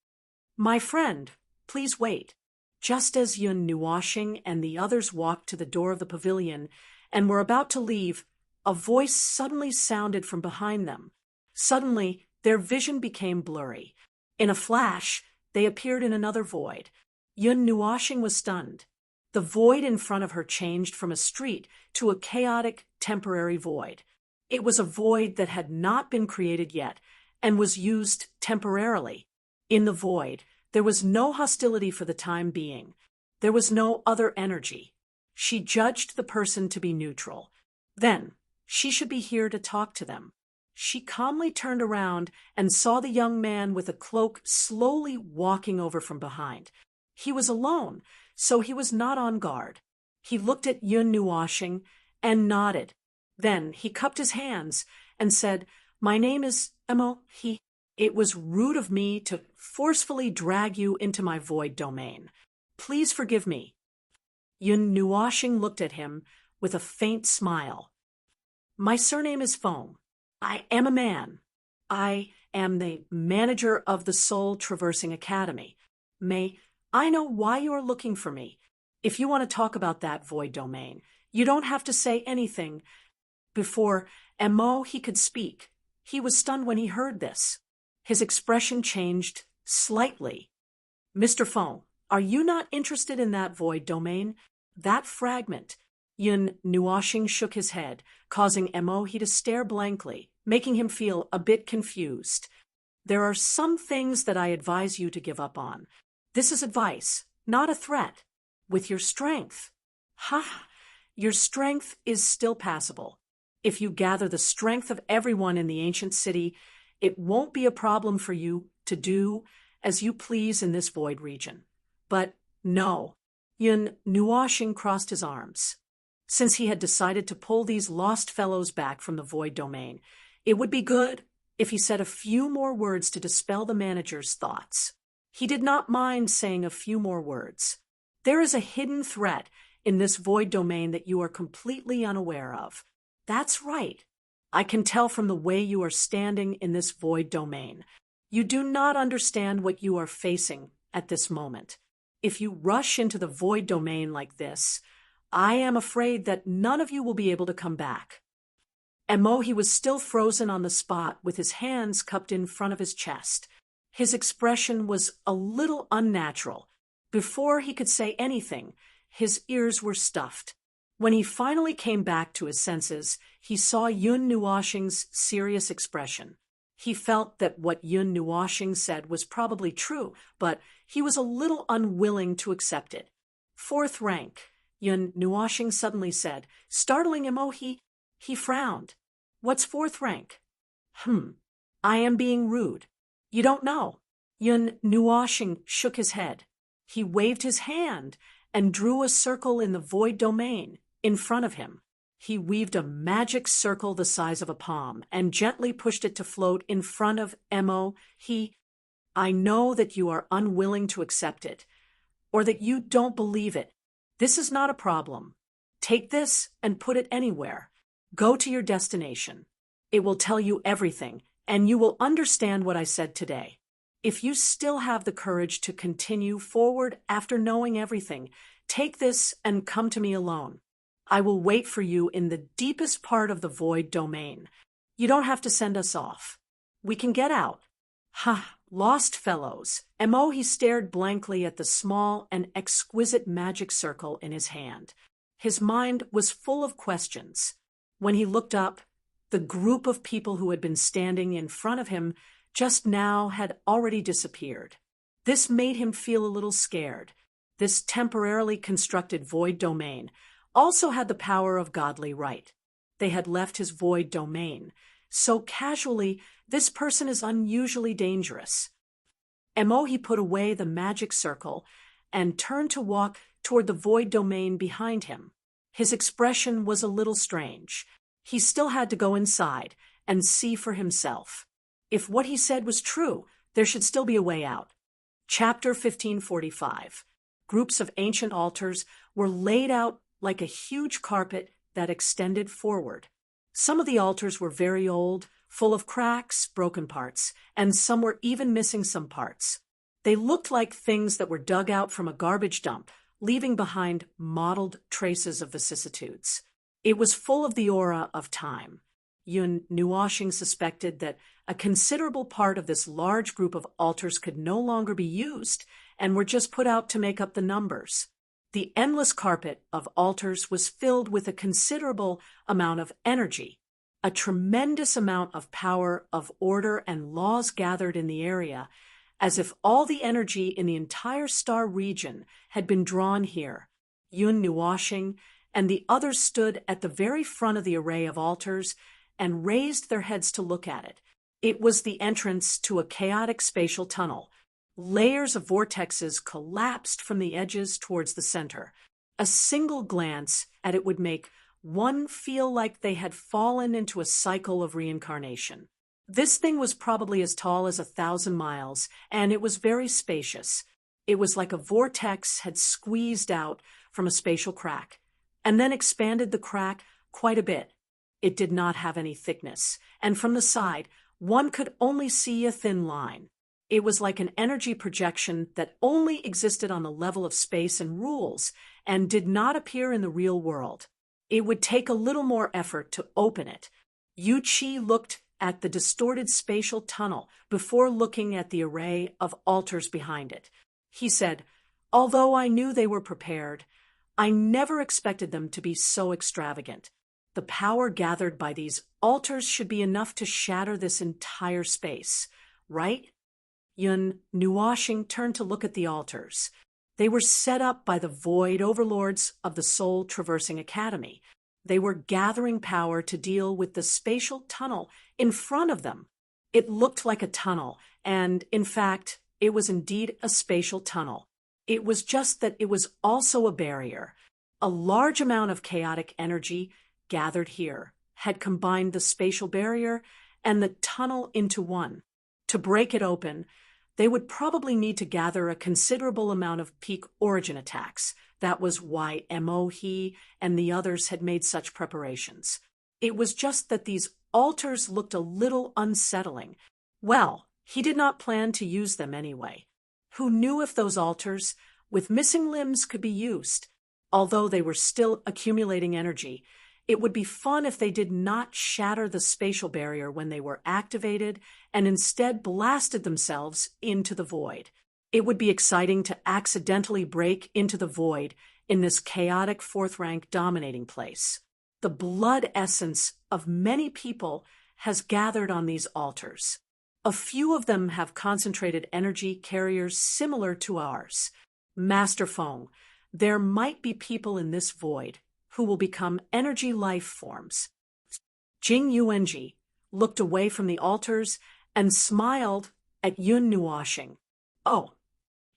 "My friend, please wait." Just as Yun Nuoxing and the others walked to the door of the pavilion and were about to leave, a voice suddenly sounded from behind them. Suddenly, their vision became blurry. In a flash, they appeared in another void. Yun Nuoxing was stunned. The void in front of her changed from a street to a chaotic, temporary void. It was a void that had not been created yet and was used temporarily. In the void, there was no hostility for the time being. There was no other energy. She judged the person to be neutral. Then, she should be here to talk to them. She calmly turned around and saw the young man with a cloak slowly walking over from behind. He was alone, so he was not on guard. He looked at Yun Nuoxing and nodded. Then he cupped his hands and said, "My name is Emo He. It was rude of me to forcefully drag you into my void domain. Please forgive me." Yun Nuoxing looked at him with a faint smile. "My surname is Feng. I am a man. I am the manager of the Soul Traversing Academy. May I know why you are looking for me? If you want to talk about that void domain, you don't have to say anything." Before Emo he could speak, he was stunned when he heard this. His expression changed slightly. "Mr. Feng, are you not interested in that void domain? That fragment?" Yun Nuoxing shook his head, causing Emo he to stare blankly, making him feel a bit confused. "There are some things that I advise you to give up on. This is advice, not a threat. With your strength." "Ha! Your strength is still passable. If you gather the strength of everyone in the ancient city, it won't be a problem for you to do as you please in this void region. But no." Yun Nuoxing crossed his arms. Since he had decided to pull these lost fellows back from the void domain, it would be good if he said a few more words to dispel the manager's thoughts. He did not mind saying a few more words. "There is a hidden threat in this void domain that you are completely unaware of. That's right. I can tell from the way you are standing in this void domain. You do not understand what you are facing at this moment. If you rush into the void domain like this, I am afraid that none of you will be able to come back." Emo he was still frozen on the spot with his hands cupped in front of his chest. His expression was a little unnatural. Before he could say anything, his ears were stuffed. When he finally came back to his senses, he saw Yun Nuoxing's serious expression. He felt that what Yun Nuoxing said was probably true, but he was a little unwilling to accept it. "Fourth rank," Yun Nuoxing suddenly said, startling Emo he frowned. "What's fourth rank?" I am being rude." "You don't know." Yun Nuoxing shook his head. He waved his hand, and drew a circle in the void domain in front of him. He weaved a magic circle the size of a palm and gently pushed it to float in front of Mo. I know that you are unwilling to accept it, or that you don't believe it. This is not a problem. Take this and put it anywhere. Go to your destination. It will tell you everything, and you will understand what I said today. If you still have the courage to continue forward after knowing everything, take this and come to me alone. I will wait for you in the deepest part of the void domain. You don't have to send us off. We can get out. Ha, lost fellows. He stared blankly at the small and exquisite magic circle in his hand. His mind was full of questions. When he looked up, the group of people who had been standing in front of him just now had already disappeared. This made him feel a little scared. This temporarily constructed void domain also had the power of godly right. They had left his void domain. So casually, this person is unusually dangerous. He put away the magic circle and turned to walk toward the void domain behind him. His expression was a little strange. He still had to go inside and see for himself. If what he said was true, there should still be a way out. Chapter 1545. Groups of ancient altars were laid out like a huge carpet that extended forward. Some of the altars were very old, full of cracks, broken parts, and some were even missing some parts. They looked like things that were dug out from a garbage dump, leaving behind mottled traces of vicissitudes. It was full of the aura of time. Yun Nuoshing suspected that a considerable part of this large group of altars could no longer be used and were just put out to make up the numbers. The endless carpet of altars was filled with a considerable amount of energy. A tremendous amount of power, of order, and laws gathered in the area, as if all the energy in the entire star region had been drawn here. Yun Nuoshing and the others stood at the very front of the array of altars and raised their heads to look at it. It was the entrance to a chaotic spatial tunnel. Layers of vortexes collapsed from the edges towards the center. A single glance at it would make one feel like they had fallen into a cycle of reincarnation. This thing was probably as tall as 1,000 miles, and it was very spacious. It was like a vortex had squeezed out from a spatial crack, and then expanded the crack quite a bit. It did not have any thickness, and from the side, one could only see a thin line. It was like an energy projection that only existed on the level of space and rules and did not appear in the real world. It would take a little more effort to open it. Yu Qi looked at the distorted spatial tunnel before looking at the array of altars behind it. He said, "Although I knew they were prepared, I never expected them to be so extravagant. The power gathered by these altars should be enough to shatter this entire space, right?" Yun Nuoshing turned to look at the altars. They were set up by the void overlords of the Soul Traversing Academy. They were gathering power to deal with the spatial tunnel in front of them. It looked like a tunnel, and, in fact, it was indeed a spatial tunnel. It was just that it was also a barrier. A large amount of chaotic energy gathered here had combined the spatial barrier and the tunnel into one. To break it open, they would probably need to gather a considerable amount of peak origin attacks. That was why He and the others had made such preparations. It was just that these altars looked a little unsettling. Well, he did not plan to use them anyway. Who knew if those altars, with missing limbs, could be used? Although they were still accumulating energy, it would be fun if they did not shatter the spatial barrier when they were activated and instead blasted themselves into the void. It would be exciting to accidentally break into the void in this chaotic fourth-rank dominating place. The blood essence of many people has gathered on these altars. A few of them have concentrated energy carriers similar to ours. Master Feng, there might be people in this void who will become energy life forms. Jing Yuanji looked away from the altars and smiled at Yun Nuoshing. "Oh."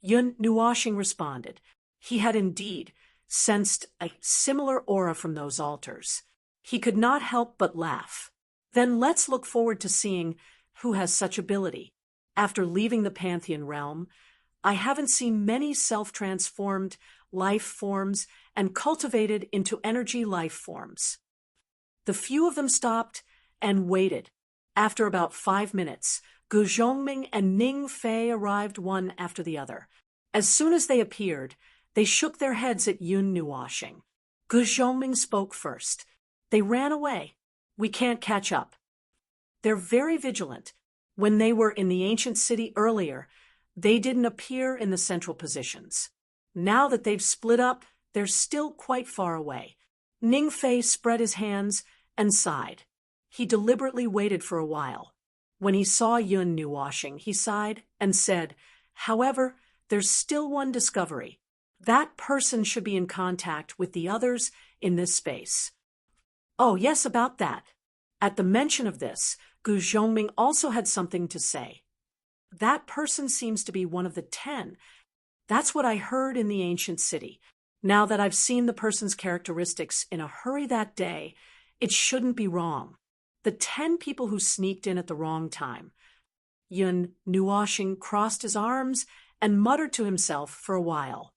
Yun Nuoshing responded. He had indeed sensed a similar aura from those altars. He could not help but laugh. Then let's look forward to seeing who has such ability. After leaving the Pantheon realm, I haven't seen many self-transformed life forms and cultivated into energy life forms. The few of them stopped and waited. After about 5 minutes, Gu Zhongming and Ning Fei arrived one after the other. As soon as they appeared, they shook their heads at Yun Nuoxing. Gu Zhongming spoke first. They ran away. We can't catch up. They're very vigilant. When they were in the ancient city earlier, they didn't appear in the central positions. Now that they've split up, they're still quite far away. Ning Fei spread his hands and sighed. He deliberately waited for a while. When he saw Yun Nuoxing, he sighed and said, "However, there's still one discovery. That person should be in contact with the others in this space." "Oh, yes, about that." At the mention of this, Gu Zhongming also had something to say. "That person seems to be one of the 10. That's what I heard in the ancient city. Now that I've seen the person's characteristics in a hurry that day, it shouldn't be wrong. The 10 people who sneaked in at the wrong time." Yun Nuoxing crossed his arms and muttered to himself for a while.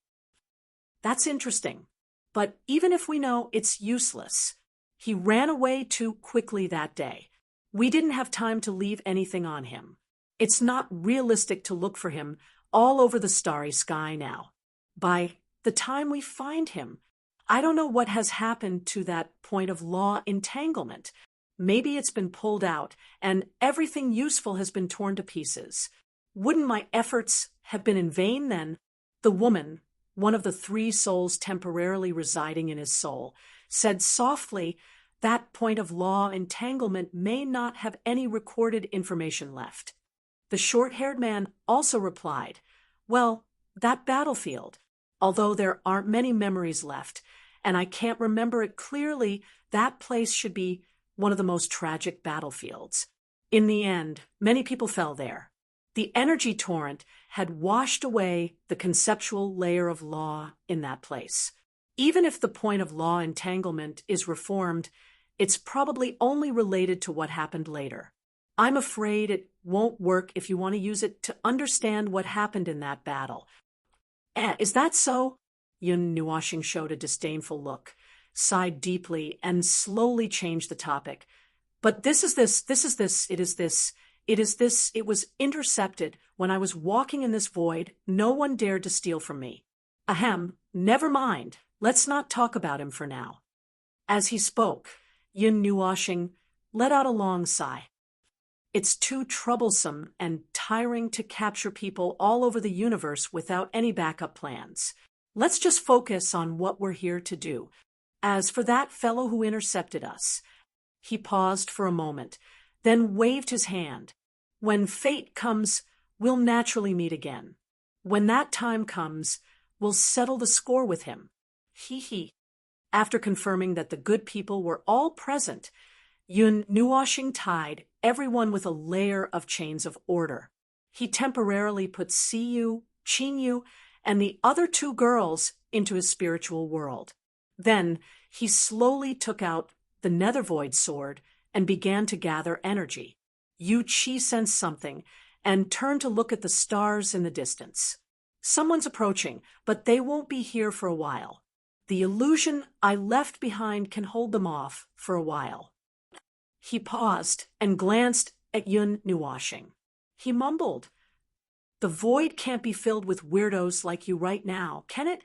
"That's interesting. But even if we know it's useless, he ran away too quickly that day. We didn't have time to leave anything on him. It's not realistic to look for him all over the starry sky now. By the time we find him, I don't know what has happened to that point of law entanglement. Maybe it's been pulled out and everything useful has been torn to pieces. Wouldn't my efforts have been in vain then?" The woman, one of the 3 souls temporarily residing in his soul, said softly, "That point of law entanglement may not have any recorded information left." The short-haired man also replied, "Well, that battlefield, although there aren't many memories left, and I can't remember it clearly, that place should be one of the most tragic battlefields. In the end, many people fell there. The energy torrent had washed away the conceptual layer of law in that place. Even if the point of law entanglement is reformed, it's probably only related to what happened later. I'm afraid it won't work if you want to use it to understand what happened in that battle." Is that so?" Yun Nuoxing showed a disdainful look, sighed deeply, and slowly changed the topic. "But it was intercepted when I was walking in this void. No one dared to steal from me. Ahem, never mind. Let's not talk about him for now." As he spoke, Yun Nuoxing let out a long sigh. "It's too troublesome and tiring to capture people all over the universe without any backup plans. Let's just focus on what we're here to do. As for that fellow who intercepted us..." He paused for a moment, then waved his hand. "When fate comes, we'll naturally meet again. When that time comes, we'll settle the score with him. He." After confirming that the good people were all present, Yun Nuoxing tied everyone with a layer of chains of order. He temporarily put Siyu, Qingyu, and the other 2 girls into his spiritual world. Then he slowly took out the nether void sword and began to gather energy. Yu Qi sensed something and turned to look at the stars in the distance. "Someone's approaching, but they won't be here for a while. The illusion I left behind can hold them off for a while." He paused and glanced at Yun Nuoxing. He mumbled, "The void can't be filled with weirdos like you right now, can it?"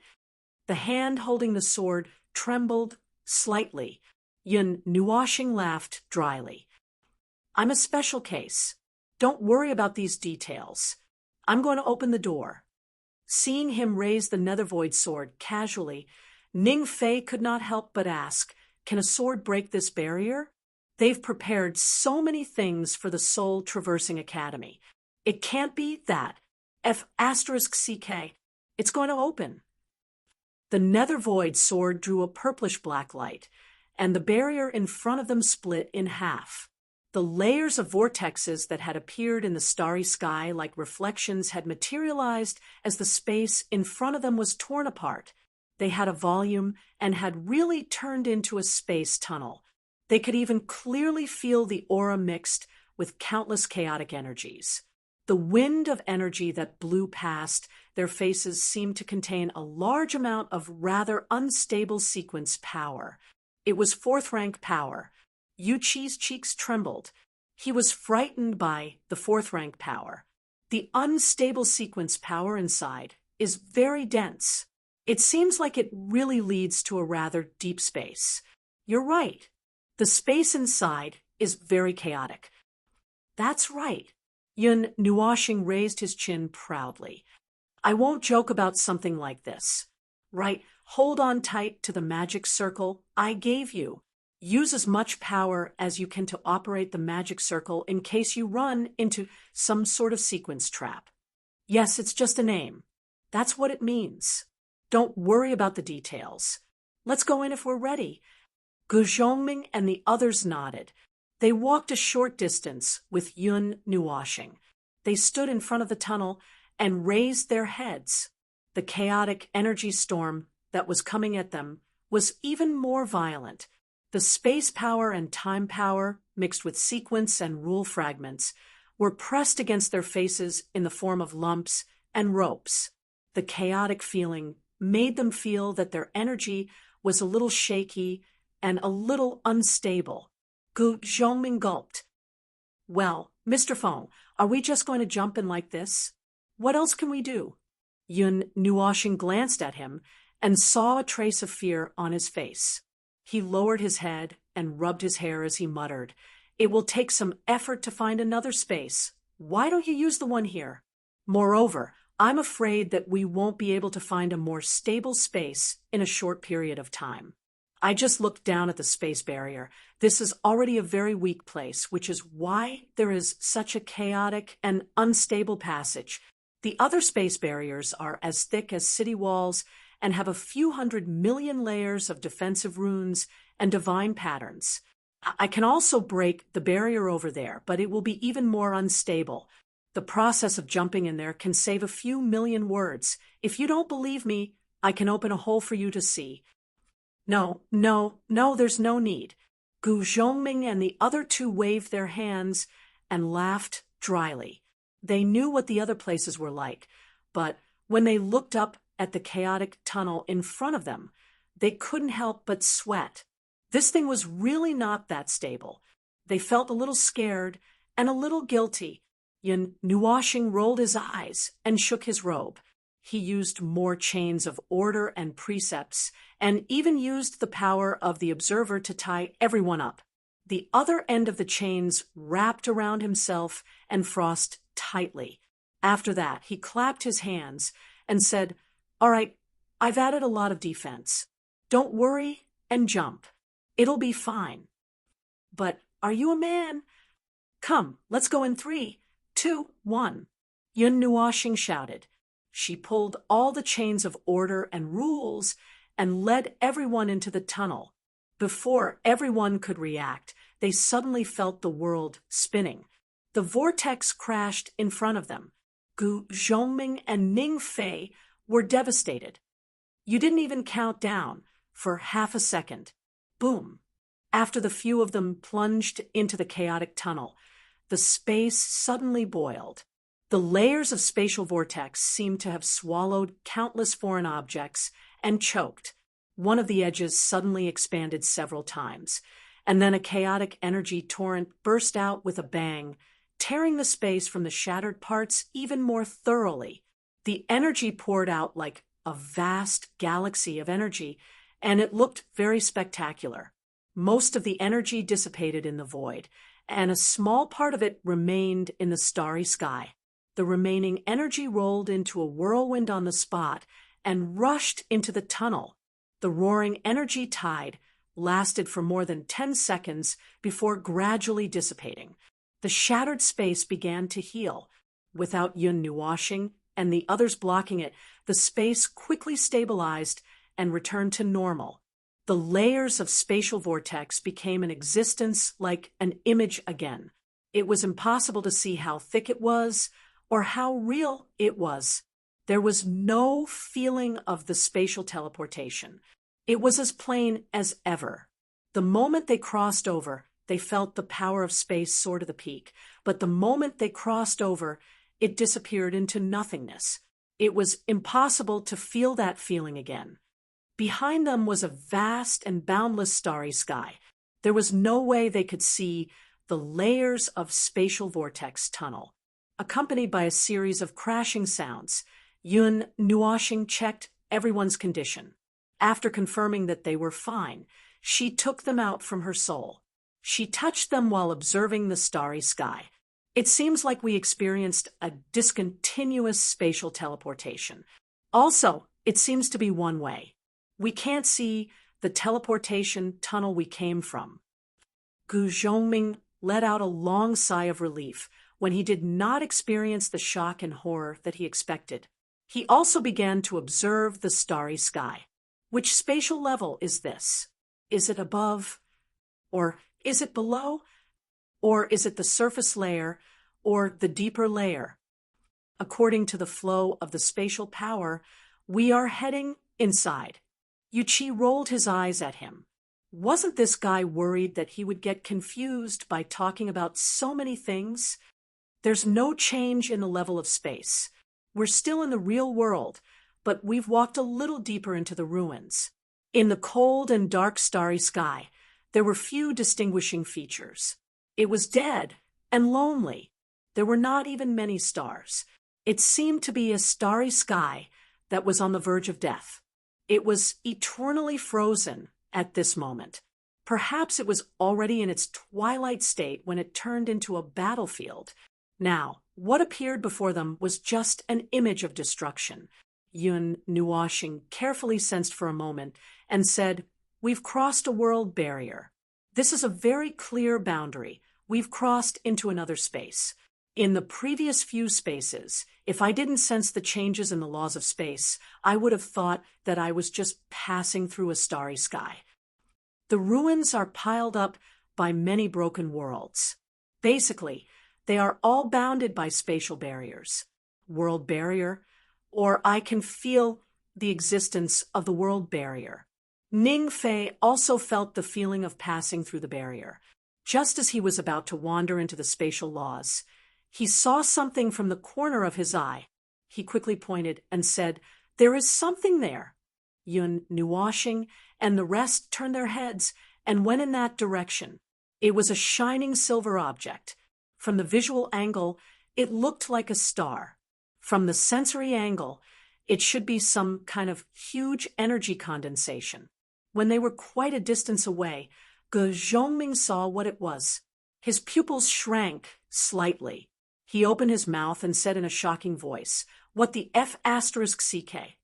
The hand holding the sword trembled slightly. Yun Nuoxing laughed dryly. "I'm a special case. Don't worry about these details. I'm going to open the door." Seeing him raise the nether void sword casually, Ning Fei could not help but ask, "Can a sword break this barrier?" They've prepared so many things for the Soul Traversing Academy. It can't be that. F***CK. It's going to open. The nether void sword drew a purplish black light, and the barrier in front of them split in half. The layers of vortexes that had appeared in the starry sky like reflections had materialized as the space in front of them was torn apart. They had a volume and had really turned into a space tunnel. They could even clearly feel the aura mixed with countless chaotic energies. The wind of energy that blew past their faces seemed to contain a large amount of rather unstable sequence power. It was fourth-rank power. Yuchi's cheeks trembled. He was frightened by the fourth-rank power. The unstable sequence power inside is very dense. It seems like it really leads to a rather deep space. You're right. The space inside is very chaotic. That's right. Yun Nuoxing raised his chin proudly. I won't joke about something like this. Right, hold on tight to the magic circle I gave you. Use as much power as you can to operate the magic circle in case you run into some sort of sequence trap. Yes, it's just a name. That's what it means. Don't worry about the details. Let's go in if we're ready. Gu Zhongming and the others nodded. They walked a short distance with Yun Nuoxing. They stood in front of the tunnel and raised their heads. The chaotic energy storm that was coming at them was even more violent. The space power and time power, mixed with sequence and rule fragments, were pressed against their faces in the form of lumps and ropes. The chaotic feeling made them feel that their energy was a little shaky and a little unstable. Gu Zhongming gulped. Well, Mr. Feng, are we just going to jump in like this? What else can we do? Yun Nuoxing glanced at him and saw a trace of fear on his face. He lowered his head and rubbed his hair as he muttered, It will take some effort to find another space. Why don't you use the one here? Moreover, I'm afraid that we won't be able to find a more stable space in a short period of time. I just looked down at the space barrier. This is already a very weak place, which is why there is such a chaotic and unstable passage. The other space barriers are as thick as city walls and have a few 100 million layers of defensive runes and divine patterns. I can also break the barrier over there, but it will be even more unstable. The process of jumping in there can save a few million words. If you don't believe me, I can open a hole for you to see. No, there's no need. Gu Zhongming and the other two waved their hands and laughed dryly. They knew what the other places were like, but when they looked up at the chaotic tunnel in front of them, they couldn't help but sweat. This thing was really not that stable. They felt a little scared and a little guilty. Yun Nuoxing rolled his eyes and shook his robe. He used more chains of order and precepts, and even used the power of the observer to tie everyone up. The other end of the chains wrapped around himself and Frost tightly. After that, he clapped his hands and said, All right, I've added a lot of defense. Don't worry and jump. It'll be fine. But are you a man? Come, let's go in 3, 2, 1. Yun Nuoxing shouted. She pulled all the chains of order and rules and led everyone into the tunnel. Before everyone could react, they suddenly felt the world spinning. The vortex crashed in front of them. Gu Zhongming and Ning Fei were devastated. You didn't even count down for half a second. Boom. After the few of them plunged into the chaotic tunnel, the space suddenly boiled. The layers of spatial vortex seemed to have swallowed countless foreign objects and choked. One of the edges suddenly expanded several times, and then a chaotic energy torrent burst out with a bang, tearing the space from the shattered parts even more thoroughly. The energy poured out like a vast galaxy of energy, and it looked very spectacular. Most of the energy dissipated in the void, and a small part of it remained in the starry sky. The remaining energy rolled into a whirlwind on the spot and rushed into the tunnel. The roaring energy tide lasted for more than 10 seconds before gradually dissipating. The shattered space began to heal. Without Yun Nuoxing and the others blocking it, the space quickly stabilized and returned to normal. The layers of spatial vortex became an existence like an image again. It was impossible to see how thick it was or how real it was. There was no feeling of the spatial teleportation. It was as plain as ever. The moment they crossed over, they felt the power of space soar to the peak, but the moment they crossed over, it disappeared into nothingness. It was impossible to feel that feeling again. Behind them was a vast and boundless starry sky. There was no way they could see the layers of spatial vortex tunnel. Accompanied by a series of crashing sounds, Yun Nuoxing checked everyone's condition. After confirming that they were fine, she took them out from her soul. She touched them while observing the starry sky. It seems like we experienced a discontinuous spatial teleportation. Also, it seems to be one way. We can't see the teleportation tunnel we came from. Gu Zhongming let out a long sigh of relief when he did not experience the shock and horror that he expected. He also began to observe the starry sky. Which spatial level is this? Is it above? Or is it below? Or is it the surface layer or the deeper layer? According to the flow of the spatial power, we are heading inside. Yuqi rolled his eyes at him. Wasn't this guy worried that he would get confused by talking about so many things? There's no change in the level of space. We're still in the real world, but we've walked a little deeper into the ruins. In the cold and dark starry sky, there were few distinguishing features. It was dead and lonely. There were not even many stars. It seemed to be a starry sky that was on the verge of death. It was eternally frozen at this moment. Perhaps it was already in its twilight state when it turned into a battlefield. Now, what appeared before them was just an image of destruction. Yun Nuoxing carefully sensed for a moment and said, "We've crossed a world barrier. This is a very clear boundary. We've crossed into another space. In the previous few spaces, if I didn't sense the changes in the laws of space, I would have thought that I was just passing through a starry sky. The ruins are piled up by many broken worlds. Basically, they are all bounded by spatial barriers. World barrier, or I can feel the existence of the world barrier." Ning Fei also felt the feeling of passing through the barrier. Just as he was about to wander into the spatial laws, he saw something from the corner of his eye. He quickly pointed and said, "There is something there." Yun Nuoxing and the rest turned their heads and went in that direction. It was a shining silver object. From the visual angle, it looked like a star. From the sensory angle, it should be some kind of huge energy condensation. When they were quite a distance away, Ge Zhongming saw what it was. His pupils shrank slightly. He opened his mouth and said in a shocking voice, "What the F***CK?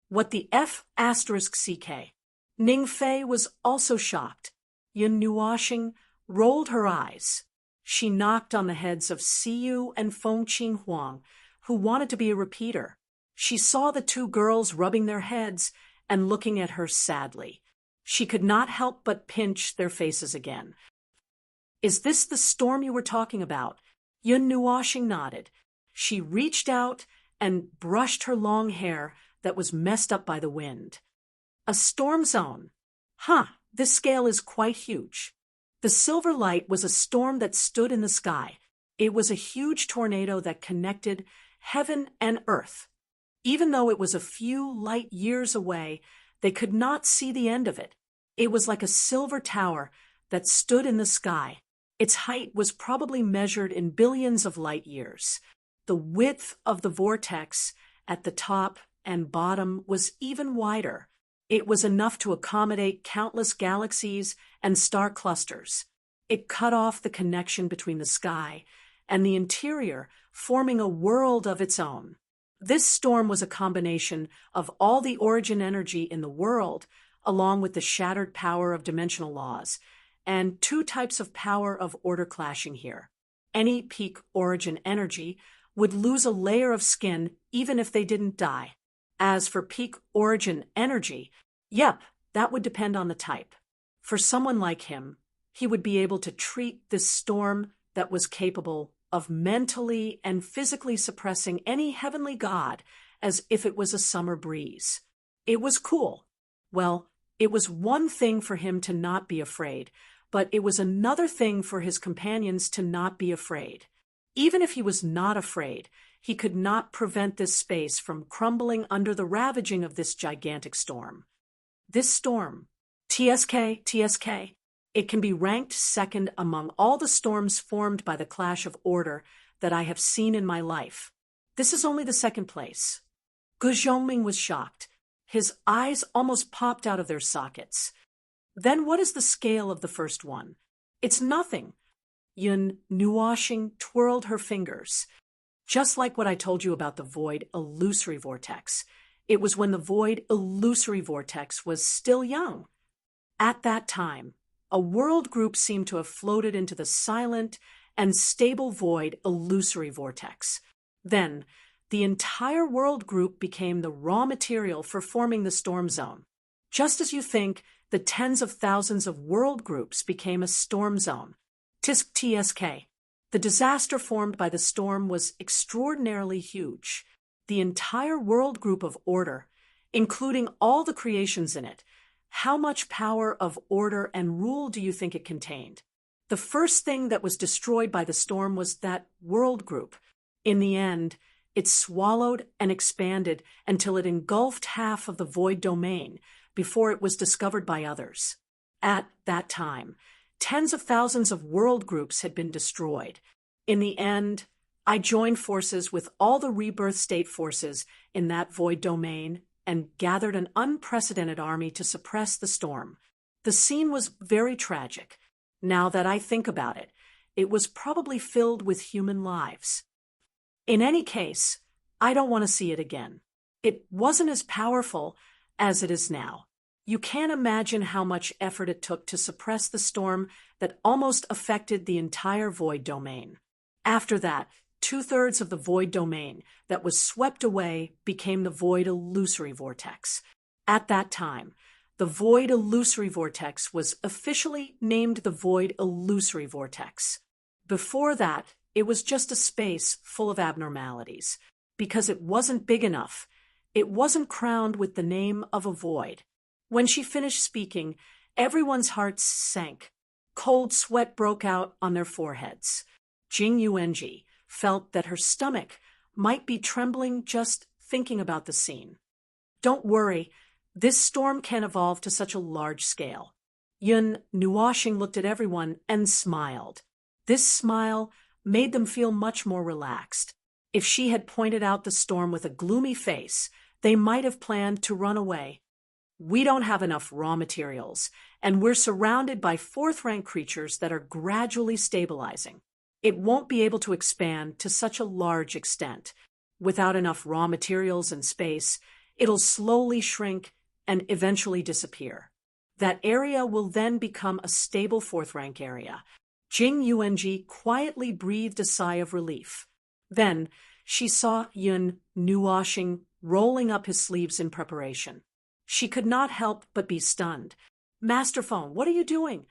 What the F***CK? Ning Fei was also shocked. Yun Nuoxing rolled her eyes. She knocked on the heads of Siyu and Feng Qinghuang, who wanted to be a repeater. She saw the two girls rubbing their heads and looking at her sadly. She could not help but pinch their faces again. "Is this the storm you were talking about?" Yun Nuoxing nodded. She reached out and brushed her long hair that was messed up by the wind. "A storm zone. Huh, this scale is quite huge." The silver light was a storm that stood in the sky. It was a huge tornado that connected heaven and earth. Even though it was a few light years away, they could not see the end of it. It was like a silver tower that stood in the sky. Its height was probably measured in billions of light years. The width of the vortex at the top and bottom was even wider. It was enough to accommodate countless galaxies and star clusters. It cut off the connection between the sky and the interior, forming a world of its own. This storm was a combination of all the origin energy in the world, along with the shattered power of dimensional laws, and two types of power of order clashing here. Any peak origin energy would lose a layer of skin even if they didn't die. As for peak origin energy, yep, That would depend on the type. For someone like him, he would be able to treat this storm that was capable of mentally and physically suppressing any heavenly god as if it was a summer breeze. It was cool. Well, it was one thing for him to not be afraid, but it was another thing for his companions to not be afraid. Even if he was not afraid, he could not prevent this space from crumbling under the ravaging of this gigantic storm. This storm, TSK, it can be ranked second among all the storms formed by the clash of order that I have seen in my life. This is only the second place. Gu Zhongming was shocked. His eyes almost popped out of their sockets. Then what is the scale of the first one? It's nothing. Yun Nuoxing twirled her fingers. Just like what I told you about the void illusory vortex. It was when the void illusory vortex was still young. At that time, a world group seemed to have floated into the silent and stable void illusory vortex. Then, the entire world group became the raw material for forming the storm zone. Just as you think the tens of thousands of world groups became a storm zone. TSK. The disaster formed by the storm was extraordinarily huge. The entire world group of order, including all the creations in it, how much power of order and rule do you think it contained? The first thing that was destroyed by the storm was that world group. In the end, it swallowed and expanded until it engulfed half of the void domain before it was discovered by others. At that time, tens of thousands of world groups had been destroyed. In the end, I joined forces with all the rebirth state forces in that void domain and gathered an unprecedented army to suppress the storm. The scene was very tragic. Now that I think about it, it was probably filled with human lives. In any case, I don't want to see it again. It wasn't as powerful as it is now. You can't imagine how much effort it took to suppress the storm that almost affected the entire void domain. After that, 2/3 of the void domain that was swept away became the void illusory vortex. At that time, the void illusory vortex was officially named the void illusory vortex. Before that, it was just a space full of abnormalities. Because it wasn't big enough, it wasn't crowned with the name of a void. When she finished speaking, everyone's hearts sank. Cold sweat broke out on their foreheads. Jing Yuanji felt that her stomach might be trembling just thinking about the scene. Don't worry, this storm can evolve to such a large scale. Yun Nuoxing looked at everyone and smiled. This smile made them feel much more relaxed. If she had pointed out the storm with a gloomy face, they might have planned to run away. We don't have enough raw materials, and we're surrounded by fourth-rank creatures that are gradually stabilizing. It won't be able to expand to such a large extent. Without enough raw materials and space, it'll slowly shrink and eventually disappear. That area will then become a stable fourth-rank area. Jing Yuanji quietly breathed a sigh of relief. Then she saw Yun Nuoxing rolling up his sleeves in preparation. She could not help but be stunned. Master Phone, what are you doing?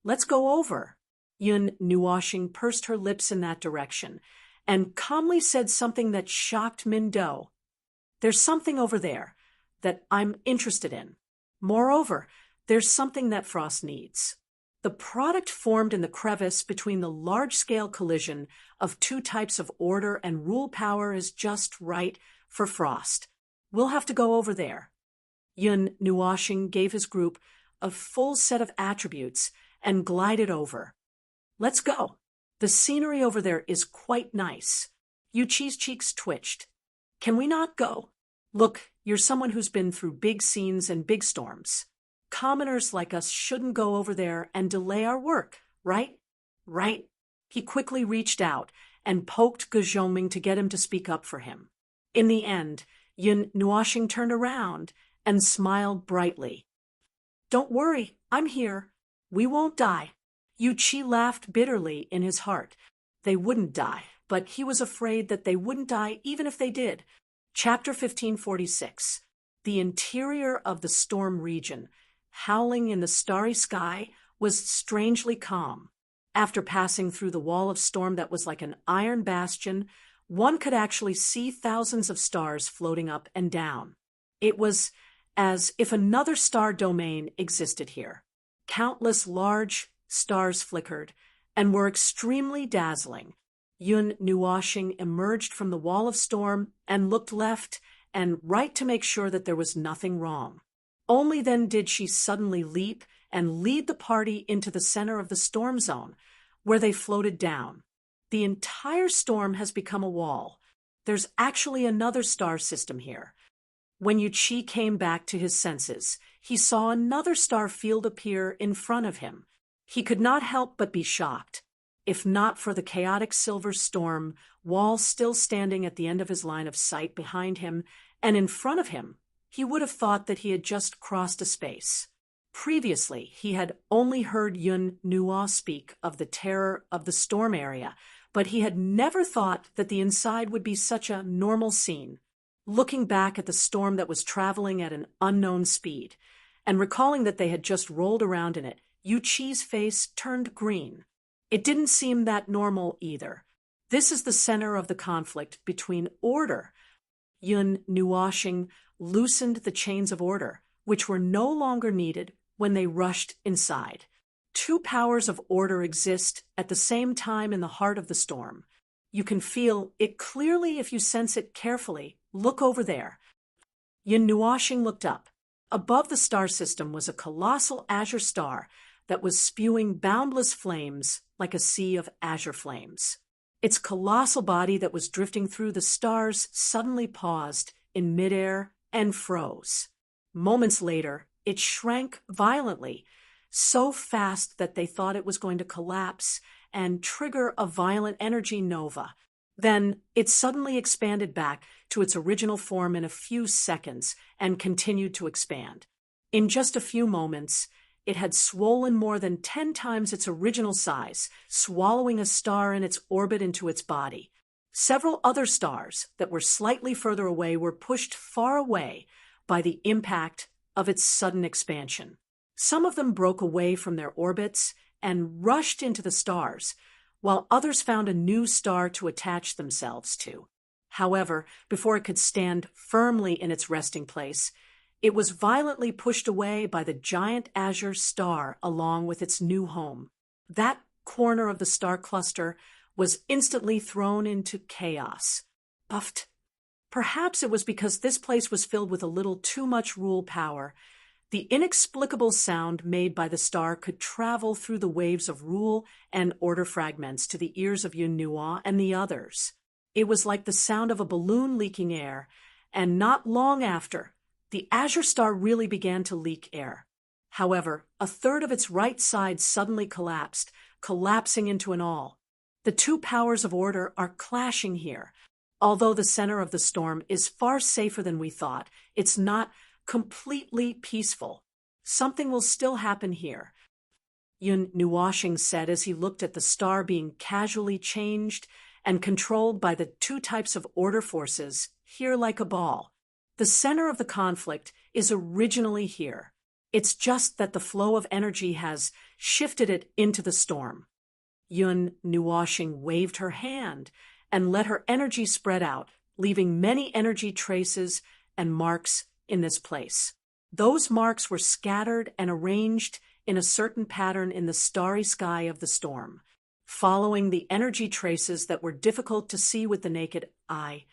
Let's go over. Yun Nuoxing pursed her lips in that direction and calmly said something that shocked Min Do. There's something over there that I'm interested in. Moreover, there's something that Frost needs. The product formed in the crevice between the large-scale collision of two types of order and rule power is just right for Frost. We'll have to go over there. Yun Nuoxing gave his group a full set of attributes and glided over. Let's go. The scenery over there is quite nice. Yuchi's cheeks twitched. Can we not go? Look, you're someone who's been through big scenes and big storms. Commoners like us shouldn't go over there and delay our work, right? Right. He quickly reached out and poked Gu Zhongming to get him to speak up for him. In the end, Yun Nuoxing turned around and smiled brightly. Don't worry, I'm here. We won't die. Yuchi laughed bitterly in his heart. They wouldn't die, but he was afraid that they wouldn't die even if they did. Chapter 1546. The interior of the storm region. howling in the starry sky, was strangely calm. After passing through the wall of storm that was like an iron bastion, one could actually see thousands of stars floating up and down. It was as if another star domain existed here. Countless large stars flickered and were extremely dazzling. Yun Nuoxing emerged from the wall of storm and looked left and right to make sure that there was nothing wrong. Only then did she suddenly leap and lead the party into the center of the storm zone, where they floated down. The entire storm has become a wall. There's actually another star system here. When Yu Qi came back to his senses, he saw another star field appear in front of him. He could not help but be shocked. If not for the chaotic silver storm wall still standing at the end of his line of sight behind him and in front of him, he would have thought that he had just crossed a space. Previously, he had only heard Yun Nuo speak of the terror of the storm area, but he had never thought that the inside would be such a normal scene. Looking back at the storm that was traveling at an unknown speed, and recalling that they had just rolled around in it, Yu Qi's face turned green. It didn't seem that normal either. This is the center of the conflict between order. Yun Nuoxing loosened the chains of order, which were no longer needed when they rushed inside. Two powers of order exist at the same time in the heart of the storm. You can feel it clearly if you sense it carefully. Look over there. Yun Nuoxing looked up. Above the star system was a colossal azure star that was spewing boundless flames like a sea of azure flames. Its colossal body that was drifting through the stars suddenly paused in midair and froze. Moments later, it shrank violently, so fast that they thought it was going to collapse and trigger a violent energy nova. Then it suddenly expanded back to its original form in a few seconds and continued to expand. In just a few moments, it had swollen more than 10 times its original size, swallowing a star in its orbit into its body. Several other stars that were slightly further away were pushed far away by the impact of its sudden expansion. Some of them broke away from their orbits and rushed into the stars, while others found a new star to attach themselves to. However, before it could stand firmly in its resting place, it was violently pushed away by the giant azure star along with its new home. That corner of the star cluster was instantly thrown into chaos. Puffed. Perhaps it was because this place was filled with a little too much rule power. The inexplicable sound made by the star could travel through the waves of rule and order fragments to the ears of Yun Nuo and the others. It was like the sound of a balloon leaking air, and not long after, the azure star really began to leak air. However, a third of its right side suddenly collapsed, collapsing into an all. The two powers of order are clashing here. Although the center of the storm is far safer than we thought, it's not completely peaceful. Something will still happen here, Yun Nuoxing said as he looked at the star being casually changed and controlled by the two types of order forces, here like a ball. The center of the conflict is originally here. It's just that the flow of energy has shifted it into the storm. Yun Nuoxing waved her hand and let her energy spread out, leaving many energy traces and marks in this place. Those marks were scattered and arranged in a certain pattern in the starry sky of the storm. Following the energy traces that were difficult to see with the naked eye,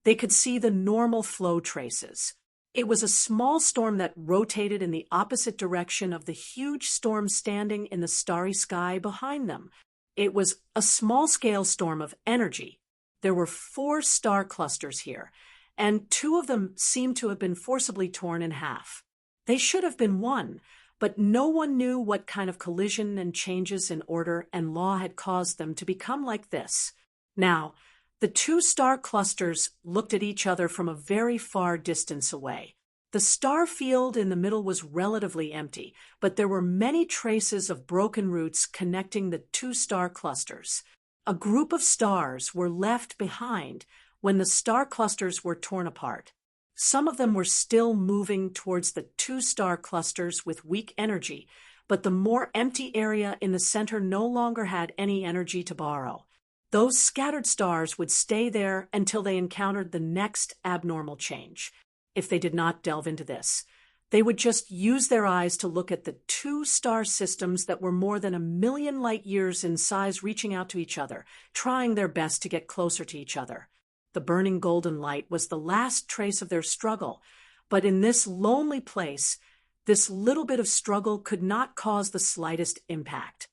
they could see the normal flow traces. It was a small storm that rotated in the opposite direction of the huge storm standing in the starry sky behind them. It was a small-scale storm of energy. There were 4 star clusters here, and 2 of them seemed to have been forcibly torn in half. They should have been 1, but no one knew what kind of collision and changes in order and law had caused them to become like this. Now, the 2 star clusters looked at each other from a very far distance away. The star field in the middle was relatively empty, but there were many traces of broken roots connecting the 2 star clusters. A group of stars were left behind when the star clusters were torn apart. Some of them were still moving towards the two-star clusters with weak energy, but the more empty area in the center no longer had any energy to borrow. Those scattered stars would stay there until they encountered the next abnormal change. If they did not delve into this, they would just use their eyes to look at the two star systems that were more than 1,000,000 light years in size reaching out to each other, trying their best to get closer to each other. The burning golden light was the last trace of their struggle, but in this lonely place, this little bit of struggle could not cause the slightest impact.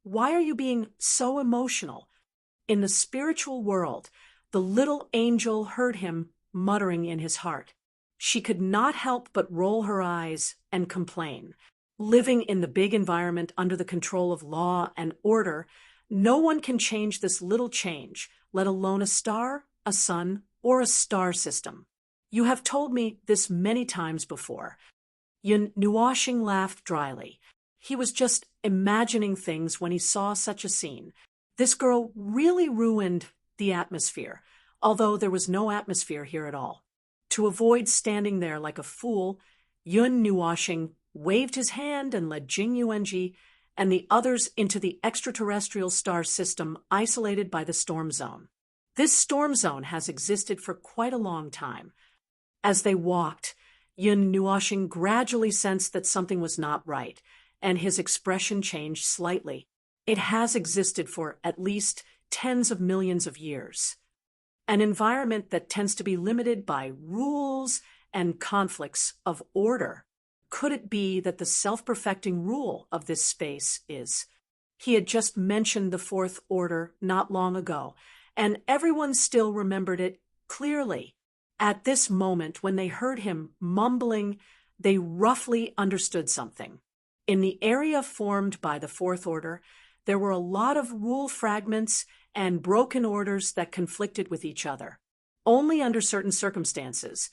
Why are you being so emotional? In the spiritual world, the little angel heard him muttering in his heart. She could not help but roll her eyes and complain. Living in the big environment under the control of law and order, no one can change this little change, let alone a star, a sun, or a star system. You have told me this many times before. Yun Nuashing laughed dryly. He was just imagining things when he saw such a scene. This girl really ruined the atmosphere, although there was no atmosphere here at all. To avoid standing there like a fool, Yun Nuashing waved his hand and led Jing Yuanji and the others into the extraterrestrial star system isolated by the storm zone. This storm zone has existed for quite a long time. As they walked, Yun Nuashing gradually sensed that something was not right, and his expression changed slightly. It has existed for at least tens of millions of years. An environment that tends to be limited by rules and conflicts of order. Could it be that the self-perfecting rule of this space is? He had just mentioned the fourth order not long ago, and everyone still remembered it clearly. At this moment, when they heard him mumbling, they roughly understood something. In the area formed by the fourth order, there were a lot of rule fragments and broken orders that conflicted with each other. Only under certain circumstances,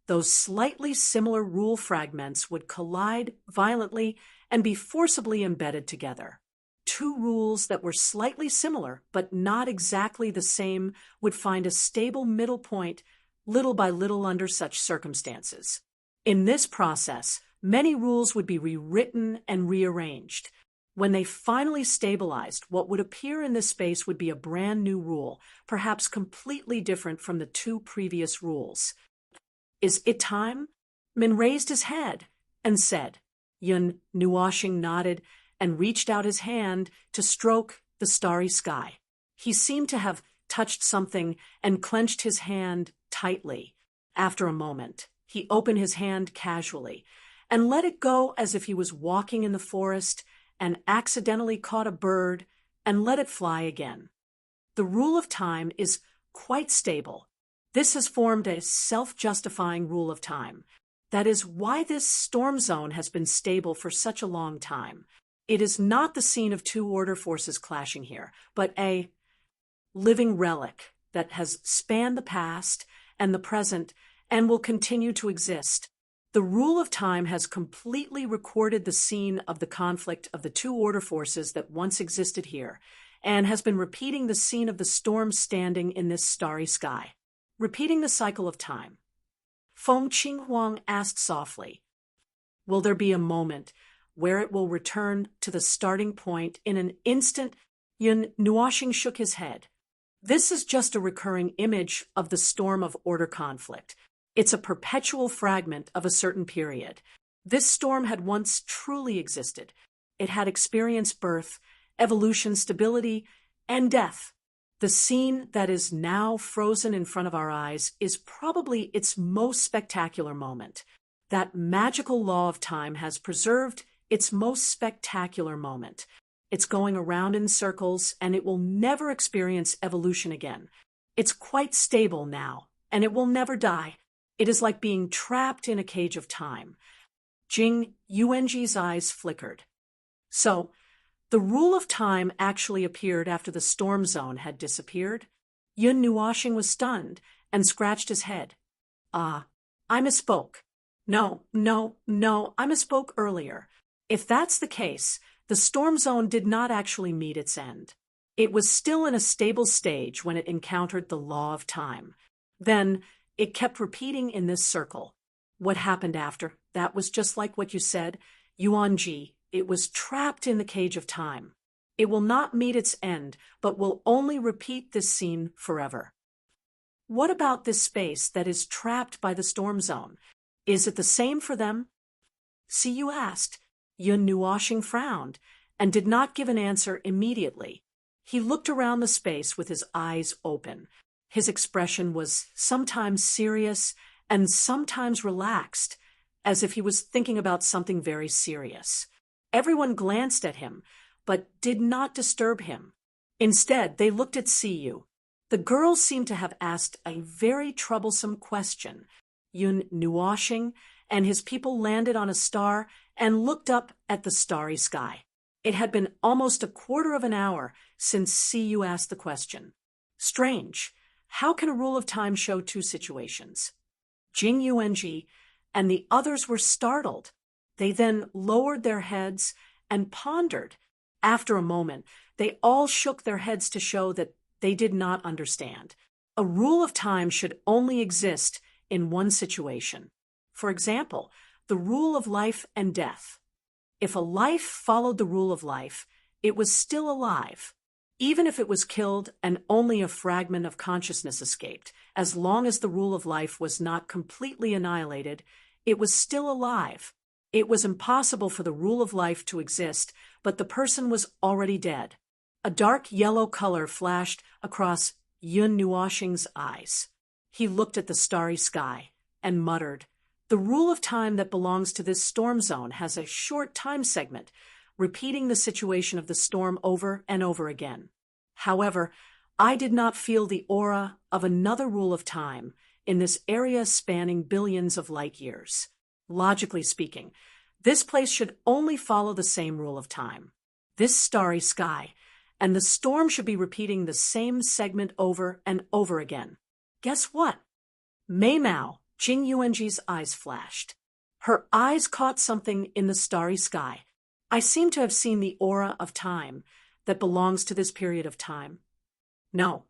those slightly similar rule fragments would collide violently and be forcibly embedded together. Two rules that were slightly similar but not exactly the same would find a stable middle point little by little under such circumstances. In this process, many rules would be rewritten and rearranged. When they finally stabilized, what would appear in this space would be a brand new rule, perhaps completely different from the two previous rules. Is it time? Min raised his head and said. Yun Nuashing nodded and reached out his hand to stroke the starry sky. He seemed to have touched something and clenched his hand tightly. After a moment, he opened his hand casually and let it go as if he was walking in the forest and accidentally caught a bird and let it fly again. The rule of time is quite stable. This has formed a self-justifying rule of time. That is why this storm zone has been stable for such a long time. It is not the scene of two order forces clashing here, but a living relic that has spanned the past and the present and will continue to exist. The rule of time has completely recorded the scene of the conflict of the two order forces that once existed here, and has been repeating the scene of the storm standing in this starry sky, repeating the cycle of time. Feng Qinghuang asked softly, "Will there be a moment where it will return to the starting point in an instant?" Yun Nuashing shook his head. This is just a recurring image of the storm of order conflict. It's a perpetual fragment of a certain period. This storm had once truly existed. It had experienced birth, evolution, stability, and death. The scene that is now frozen in front of our eyes is probably its most spectacular moment. That magical law of time has preserved its most spectacular moment. It's going around in circles, and it will never experience evolution again. It's quite stable now, and it will never die. It is like being trapped in a cage of time. Jing Yuanji's eyes flickered. So, the rule of time actually appeared after the storm zone had disappeared? Yun Nuashing was stunned and scratched his head. I misspoke. No, I misspoke earlier. If that's the case, the storm zone did not actually meet its end. It was still in a stable stage when it encountered the law of time. Then, It kept repeating in this circle. What happened after? That was just like what you said. Yuan-ji, it was trapped in the cage of time. It will not meet its end, but will only repeat this scene forever. What about this space that is trapped by the storm zone? Is it the same for them? See, you asked. Yun Nuoshing frowned and did not give an answer immediately. He looked around the space with his eyes open. His expression was sometimes serious and sometimes relaxed, as if he was thinking about something very serious. Everyone glanced at him, but did not disturb him. Instead, they looked at Siyu. The girl seemed to have asked a very troublesome question. Yun Nuoshing and his people landed on a star and looked up at the starry sky. It had been almost a quarter of an hour since Siyu asked the question. Strange. How can a rule of time show two situations? Jing Yuanji and the others were startled. They then lowered their heads and pondered. After a moment, they all shook their heads to show that they did not understand. A rule of time should only exist in one situation. For example, the rule of life and death. If a life followed the rule of life, it was still alive. Even if it was killed and only a fragment of consciousness escaped, as long as the rule of life was not completely annihilated, it was still alive. It was impossible for the rule of life to exist, but the person was already dead. A dark yellow color flashed across Yun Nuoshing's eyes. He looked at the starry sky and muttered, "The rule of time that belongs to this storm zone has a short time segment, repeating the situation of the storm over and over again. However, I did not feel the aura of another rule of time in this area spanning billions of light years. Logically speaking, this place should only follow the same rule of time, this starry sky, and the storm should be repeating the same segment over and over again." Guess what? Mei Mao, Jing Yuanji's eyes flashed. Her eyes caught something in the starry sky. I seem to have seen the aura of time that belongs to this period of time. No,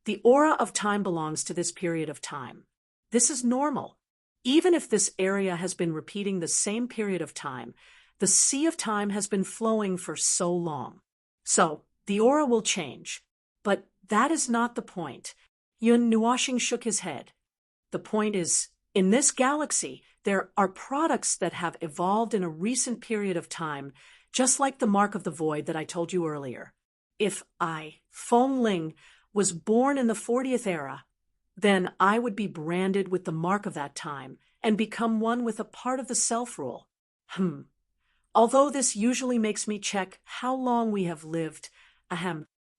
the aura of time belongs to this period of time. This is normal. Even if this area has been repeating the same period of time, the sea of time has been flowing for so long. So, the aura will change. But that is not the point. Yun Nuoshing shook his head. The point is, in this galaxy, there are products that have evolved in a recent period of time, just like the mark of the void that I told you earlier. If I, Feng Ling, was born in the 40th era, then I would be branded with the mark of that time and become one with a part of the self-rule. Although this usually makes me check how long we have lived,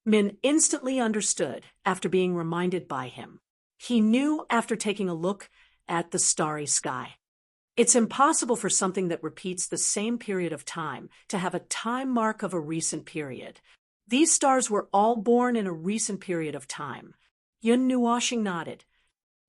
Min instantly understood after being reminded by him. He knew after taking a look at the starry sky. It's impossible for something that repeats the same period of time to have a time mark of a recent period. These stars were all born in a recent period of time. Yun Nuoshing nodded.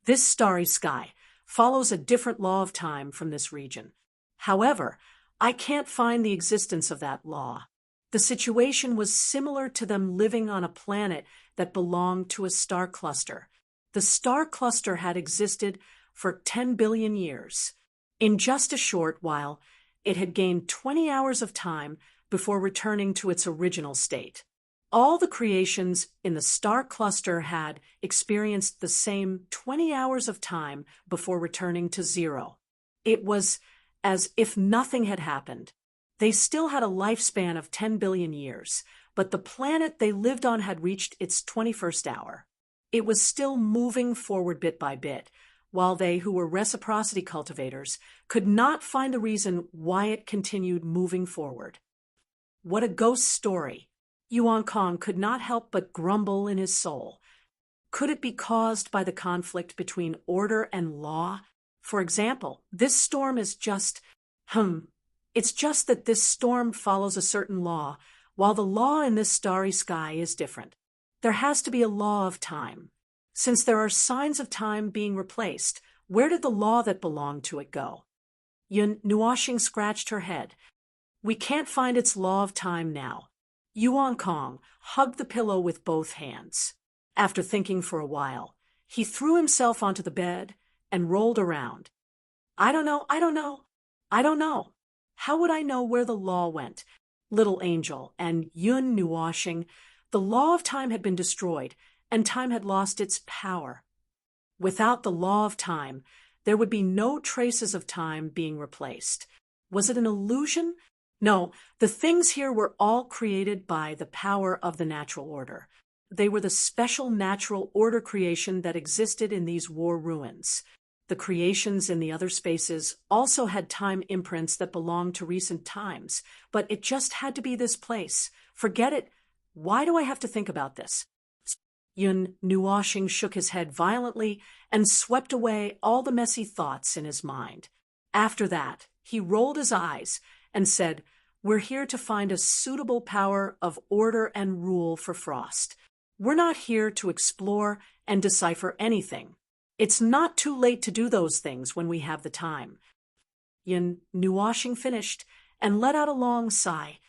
This starry sky follows a different law of time from this region. However, I can't find the existence of that law. The situation was similar to them living on a planet that belonged to a star cluster. The star cluster had existed for 10 billion years. In just a short while, it had gained 20 hours of time before returning to its original state. All the creations in the star cluster had experienced the same 20 hours of time before returning to zero. It was as if nothing had happened. They still had a lifespan of 10 billion years, but the planet they lived on had reached its 21st hour. It was still moving forward bit by bit, while they who were reciprocity cultivators could not find the reason why it continued moving forward. What a ghost story! Yuan Kong could not help but grumble in his soul. Could it be caused by the conflict between order and law? For example, this storm is it's just that this storm follows a certain law, while the law in this starry sky is different. There has to be a law of time. Since there are signs of time being replaced, where did the law that belonged to it go? Yun Nuoshing scratched her head. We can't find its law of time now. Yuan Kong hugged the pillow with both hands. After thinking for a while, He threw himself onto the bed and rolled around. I don't know, I don't know, I don't know. How would I know where the law went? Little Angel and Yun Nuoshing, the law of time had been destroyed, and time had lost its power. Without the law of time, there would be no traces of time being replaced. Was it an illusion? No, the things here were all created by the power of the natural order. They were the special natural order creation that existed in these war ruins. The creations in the other spaces also had time imprints that belonged to recent times, but it just had to be this place. Forget it. Why do I have to think about this? Yun Nuoshing shook his head violently and swept away all the messy thoughts in his mind. After that, he rolled his eyes and said, "We're here to find a suitable power of order and rule for Frost. We're not here to explore and decipher anything. It's not too late to do those things when we have the time." Yun Nuoshing finished and let out a long sigh.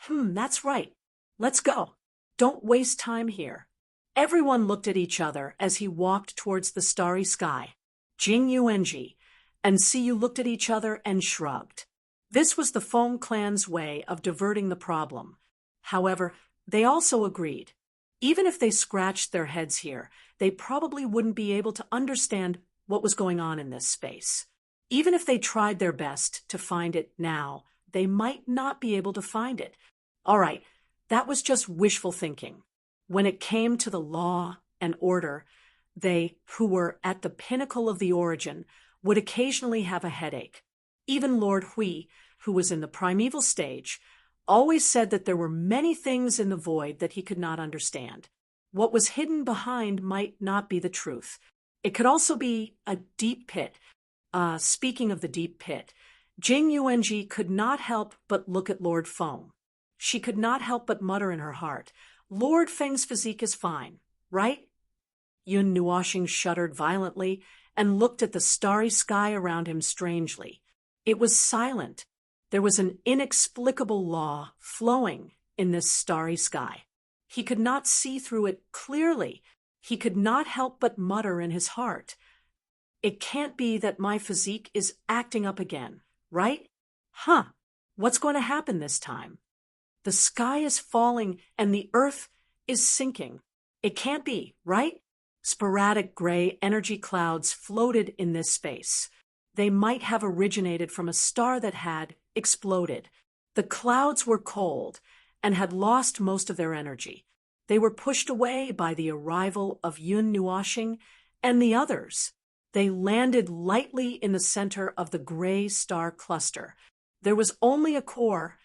That's right. Let's go. Don't waste time here. Everyone looked at each other as he walked towards the starry sky. Jing Yuanji and Siyu looked at each other and shrugged. This was the Feng clan's way of diverting the problem. However, they also agreed. Even if they scratched their heads here, they probably wouldn't be able to understand what was going on in this space. Even if they tried their best to find it now, they might not be able to find it. All right, that was just wishful thinking. When it came to the law and order, they, who were at the pinnacle of the origin, would occasionally have a headache. Even Lord Hui, who was in the primeval stage, always said that there were many things in the void that he could not understand. What was hidden behind might not be the truth. It could also be a deep pit. Speaking of the deep pit, Jing Yuanji could not help but look at Lord Feng. She could not help but mutter in her heart, "Lord Feng's physique is fine, right?" Yun Nuoshing shuddered violently and looked at the starry sky around him strangely. It was silent. There was an inexplicable law flowing in this starry sky. He could not see through it clearly. He could not help but mutter in his heart, "It can't be that my physique is acting up again, right? What's going to happen this time? The sky is falling and the earth is sinking. It can't be, right?" Sporadic gray energy clouds floated in this space. They might have originated from a star that had exploded. The clouds were cold and had lost most of their energy. They were pushed away by the arrival of Yun Nuoshing and the others. They landed lightly in the center of the gray star cluster. There was only a core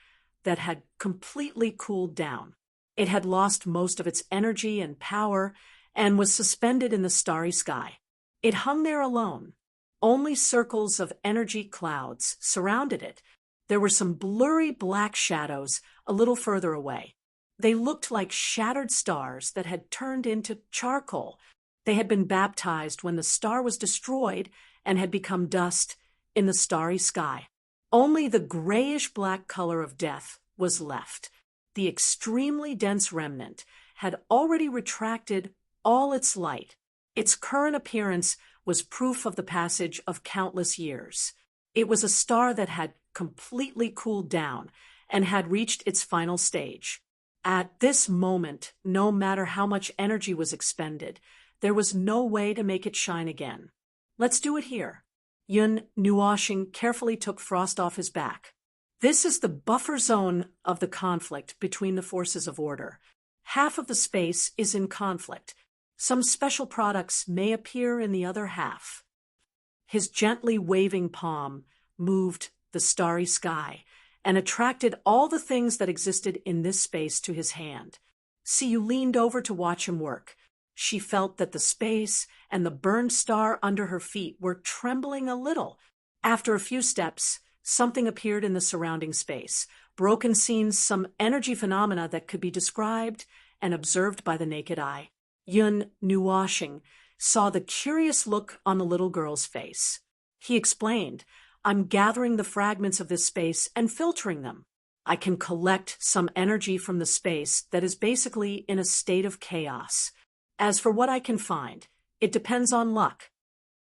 that had completely cooled down. It had lost most of its energy and power and was suspended in the starry sky. It hung there alone. Only circles of energy clouds surrounded it. There were some blurry black shadows a little further away. They looked like shattered stars that had turned into charcoal. They had been baptized when the star was destroyed and had become dust in the starry sky. Only the grayish-black color of death was left. The extremely dense remnant had already retracted all its light. Its current appearance was proof of the passage of countless years. It was a star that had completely cooled down and had reached its final stage. At this moment, no matter how much energy was expended, there was no way to make it shine again. "Let's do it here." Yun Nuoshing carefully took Frost off his back. "This is the buffer zone of the conflict between the forces of order. Half of the space is in conflict. Some special products may appear in the other half." His gently waving palm moved the starry sky and attracted all the things that existed in this space to his hand. Siyu leaned over to watch him work. She felt that the space and the burned star under her feet were trembling a little. After a few steps, something appeared in the surrounding space. Broken scenes, some energy phenomena that could be described and observed by the naked eye. Yun Nuoshing saw the curious look on the little girl's face. He explained, "I'm gathering the fragments of this space and filtering them. I can collect some energy from the space that is basically in a state of chaos. As for what I can find, It depends on luck,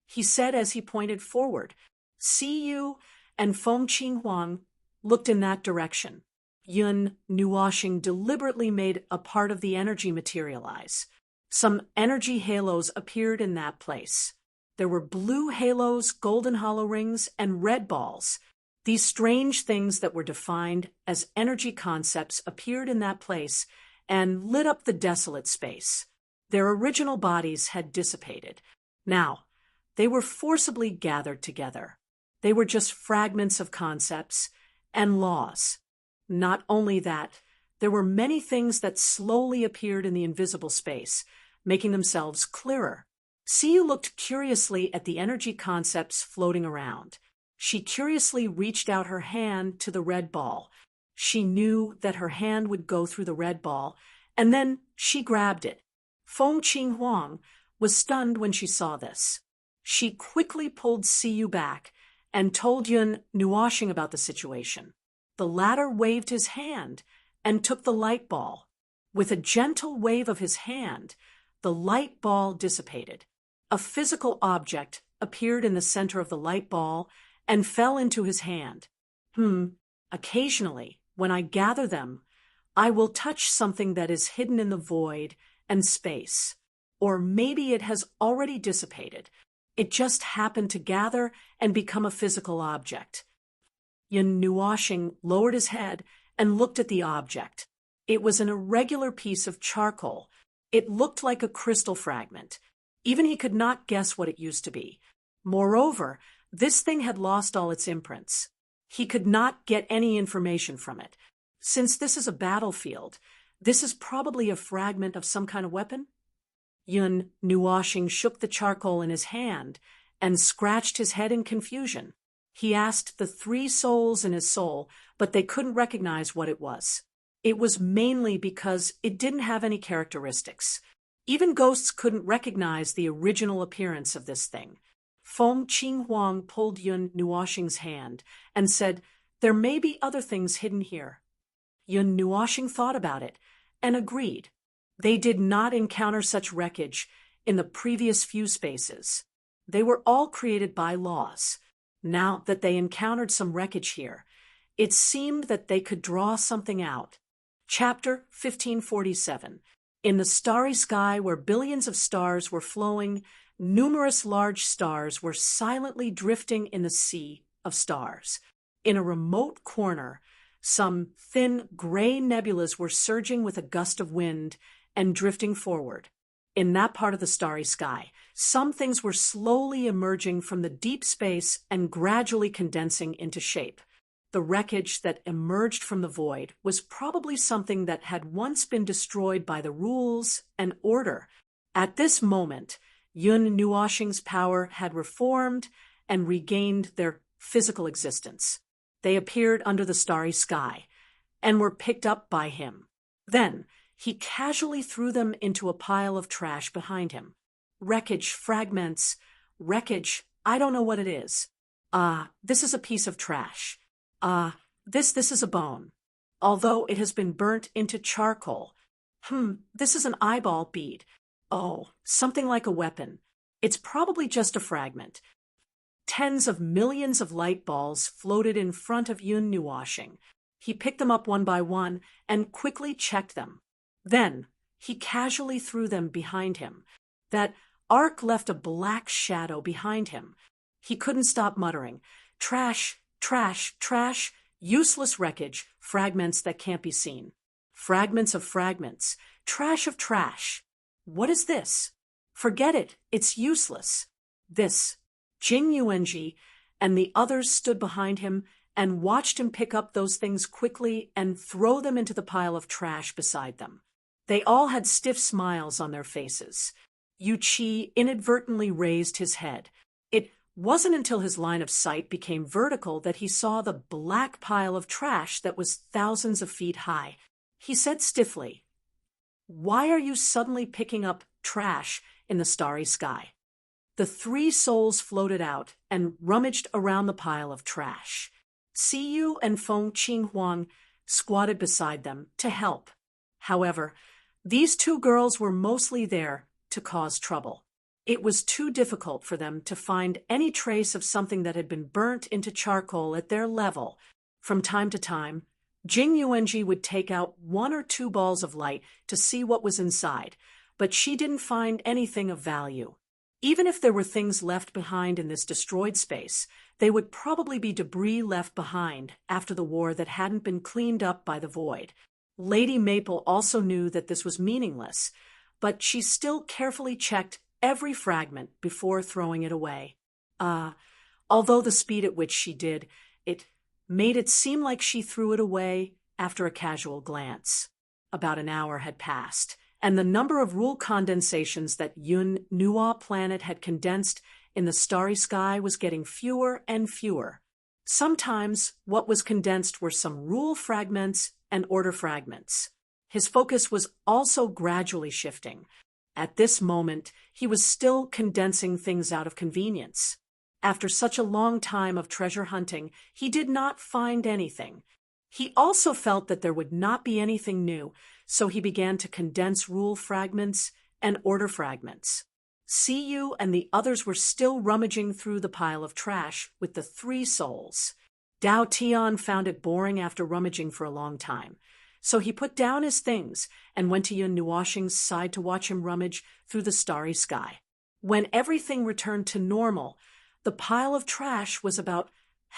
he said as he pointed forward. Siyu and Feng Qinghuang looked in that direction. Yun Nuoxing deliberately made a part of the energy materialize. Some energy halos appeared in that place. There were blue halos, golden hollow rings, and red balls. These strange things that were defined as energy concepts appeared in that place and lit up the desolate space. Their original bodies had dissipated. Now, they were forcibly gathered together. They were just fragments of concepts and laws. Not only that, there were many things that slowly appeared in the invisible space, making themselves clearer. Siyu looked curiously at the energy concepts floating around. She curiously reached out her hand to the red ball. She knew that her hand would go through the red ball, and then she grabbed it. Feng Qinghuang was stunned when she saw this. She quickly pulled Siyu back and told Yun Nuoxing about the situation. The latter waved his hand and took the light ball. With a gentle wave of his hand, the light ball dissipated. A physical object appeared in the center of the light ball and fell into his hand. Occasionally, when I gather them, I will touch something that is hidden in the void and space. Or maybe it has already dissipated. It just happened to gather and become a physical object. Yun Nuoxing lowered his head and looked at the object. It was an irregular piece of charcoal. It looked like a crystal fragment. Even he could not guess what it used to be. Moreover, this thing had lost all its imprints. He could not get any information from it. Since this is a battlefield, this is probably a fragment of some kind of weapon? Yun Nuoxing shook the charcoal in his hand and scratched his head in confusion. He asked the three souls in his soul, but they couldn't recognize what it was. It was mainly because it didn't have any characteristics. Even ghosts couldn't recognize the original appearance of this thing. Feng Qinghuang pulled Yun Nuoxing's hand and said, "There may be other things hidden here." Yun Nuoxing thought about it and agreed. They did not encounter such wreckage in the previous few spaces. They were all created by laws. Now that they encountered some wreckage here, it seemed that they could draw something out. Chapter 1547. In the starry sky where billions of stars were flowing, numerous large stars were silently drifting in the sea of stars. In a remote corner, some thin gray nebulas were surging with a gust of wind and drifting forward. In that part of the starry sky, some things were slowly emerging from the deep space and gradually condensing into shape. The wreckage that emerged from the void was probably something that had once been destroyed by the rules and order. At this moment, Yun Nuoxing's power had reformed and regained their physical existence. They appeared under the starry sky and were picked up by him. Then, he casually threw them into a pile of trash behind him. Wreckage, fragments, wreckage, I don't know what it is. This is a piece of trash. This is a bone. Although it has been burnt into charcoal. This is an eyeball bead. Oh, something like a weapon. It's probably just a fragment. Tens of millions of light balls floated in front of Yun Nuoxing. He picked them up one by one and quickly checked them. Then, he casually threw them behind him. That arc left a black shadow behind him. He couldn't stop muttering, "Trash, trash, trash, useless wreckage, fragments that can't be seen. Fragments of fragments, trash of trash. What is this? Forget it, it's useless." This, Jing Yuanji and the others stood behind him and watched him pick up those things quickly and throw them into the pile of trash beside them. They all had stiff smiles on their faces. Yu Qi inadvertently raised his head. It wasn't until his line of sight became vertical that he saw the black pile of trash that was thousands of feet high. He said stiffly, "Why are you suddenly picking up trash in the starry sky?" The three souls floated out and rummaged around the pile of trash. Siyu and Feng Qinghuang squatted beside them to help. However, these two girls were mostly there to cause trouble. It was too difficult for them to find any trace of something that had been burnt into charcoal at their level. From time to time, Jing Yuanji would take out 1 or 2 balls of light to see what was inside, but she didn't find anything of value. Even if there were things left behind in this destroyed space, they would probably be debris left behind after the war that hadn't been cleaned up by the void. Lady Maple also knew that this was meaningless, but she still carefully checked every fragment before throwing it away. Although the speed at which she did, it made it seem like she threw it away after a casual glance. About an hour had passed, and the number of rule condensations that Yun Nuo planet had condensed in the starry sky was getting fewer and fewer. Sometimes what was condensed were some rule fragments and order fragments. His focus was also gradually shifting. At this moment, he was still condensing things out of convenience. After such a long time of treasure hunting, he did not find anything. He also felt that there would not be anything new, so he began to condense rule fragments and order fragments. Siyu and the others were still rummaging through the pile of trash with the 3 souls. Dao Tian found it boring after rummaging for a long time, so he put down his things and went to Yun Nuoxing's side to watch him rummage through the starry sky. When everything returned to normal, the pile of trash was about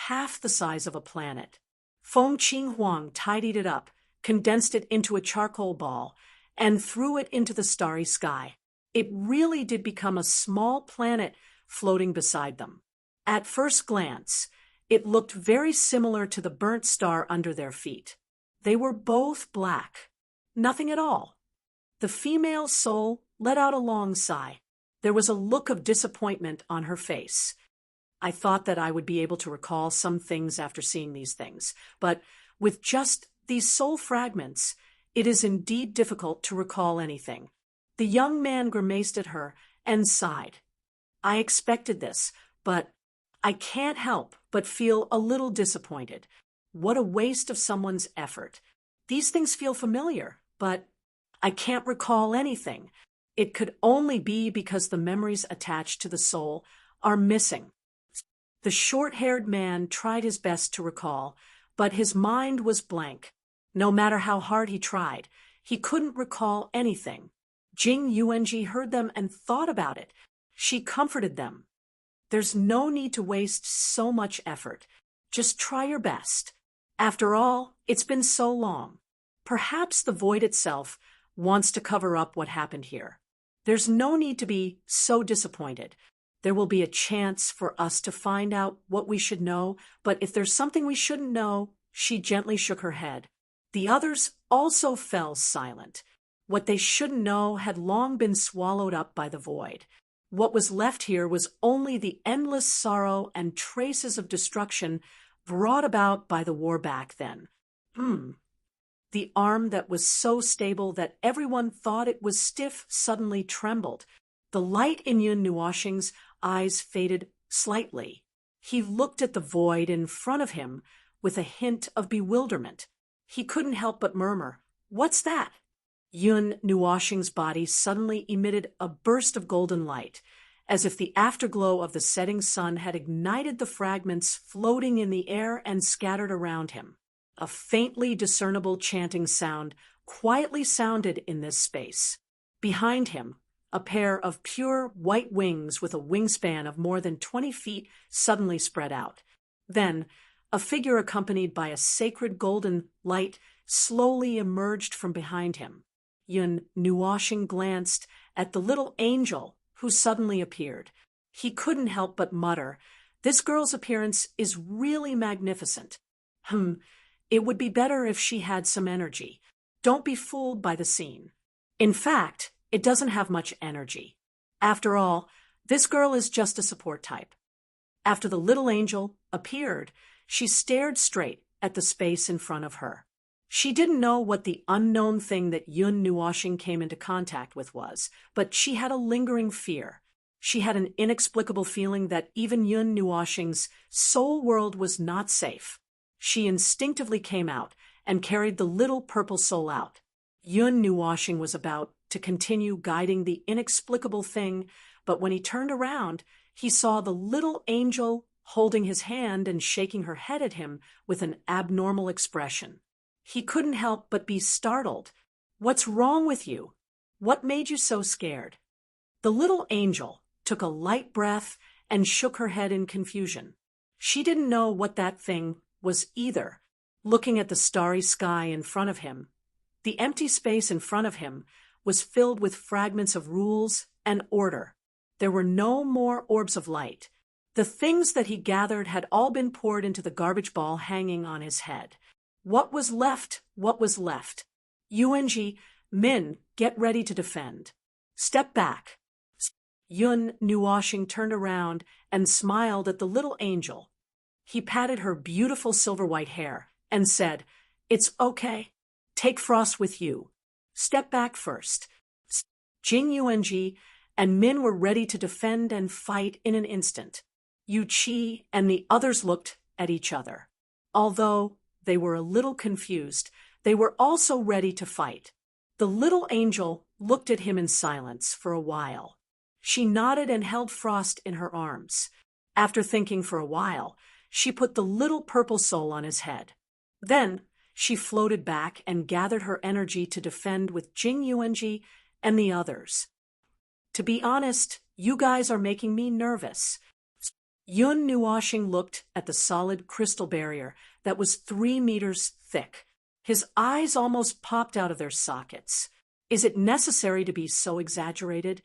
half the size of a planet. Feng Qinghuang tidied it up, condensed it into a charcoal ball, and threw it into the starry sky. It really did become a small planet floating beside them. At first glance, it looked very similar to the burnt star under their feet. They were both black. Nothing at all. The female soul let out a long sigh. There was a look of disappointment on her face. I thought that I would be able to recall some things after seeing these things, but with just these soul fragments, it is indeed difficult to recall anything. The young man grimaced at her and sighed. I expected this, but I can't help but feel a little disappointed. What a waste of someone's effort. These things feel familiar, but I can't recall anything. It could only be because the memories attached to the soul are missing. The short-haired man tried his best to recall, but his mind was blank. No matter how hard he tried, he couldn't recall anything. Jing Yuanji heard them and thought about it. She comforted them. There's no need to waste so much effort. Just try your best. After all, it's been so long. Perhaps the void itself wants to cover up what happened here. There's no need to be so disappointed. There will be a chance for us to find out what we should know, but if there's something we shouldn't know, she gently shook her head. The others also fell silent. What they shouldn't know had long been swallowed up by the void. What was left here was only the endless sorrow and traces of destruction brought about by the war back then. The arm that was so stable that everyone thought it was stiff suddenly trembled. The light in Yun Nuoxing's eyes faded slightly. He looked at the void in front of him with a hint of bewilderment. He couldn't help but murmur, "What's that?" Yun Nuoxing's body suddenly emitted a burst of golden light, as if the afterglow of the setting sun had ignited the fragments floating in the air and scattered around him. A faintly discernible chanting sound quietly sounded in this space. Behind him, a pair of pure white wings with a wingspan of more than 20 feet suddenly spread out. Then, a figure accompanied by a sacred golden light slowly emerged from behind him. Yun Nuoxing glanced at the little angel who suddenly appeared. He couldn't help but mutter, "This girl's appearance is really magnificent. It would be better if she had some energy. Don't be fooled by the scene. In fact, it doesn't have much energy. After all, this girl is just a support type." After the little angel appeared, she stared straight at the space in front of her. She didn't know what the unknown thing that Yun Nuoxing came into contact with was, but she had a lingering fear. She had an inexplicable feeling that even Yun Nuoxing's soul world was not safe. She instinctively came out and carried the little purple soul out. Yun Nuoxing was about to continue guiding the inexplicable thing but when he turned around, he saw the little angel holding his hand and shaking her head at him with an abnormal expression. He couldn't help but be startled. "What's wrong with you? What made you so scared?" The little angel took a light breath and shook her head in confusion. She didn't know what that thing was either. Looking at the starry sky in front of him, the empty space in front of him was filled with fragments of rules and order. There were no more orbs of light. The things that he gathered had all been poured into the garbage ball hanging on his head. What was left? What was left? UNG, Min, get ready to defend. Step back. Yun Nuoshing turned around and smiled at the little angel. He patted her beautiful silver-white hair and said, "It's okay. Take Frost with you. Step back first." Jing Yuan and Min were ready to defend and fight in an instant. Yu Qi and the others looked at each other. Although they were a little confused, they were also ready to fight. The little angel looked at him in silence for a while. She nodded and held Frost in her arms. After thinking for a while, she put the little purple soul on his head. Then she floated back and gathered her energy to defend with Jing Yuanji and the others. "To be honest, you guys are making me nervous." Yun Nuoshing looked at the solid crystal barrier that was 3 meters thick. His eyes almost popped out of their sockets. "Is it necessary to be so exaggerated?"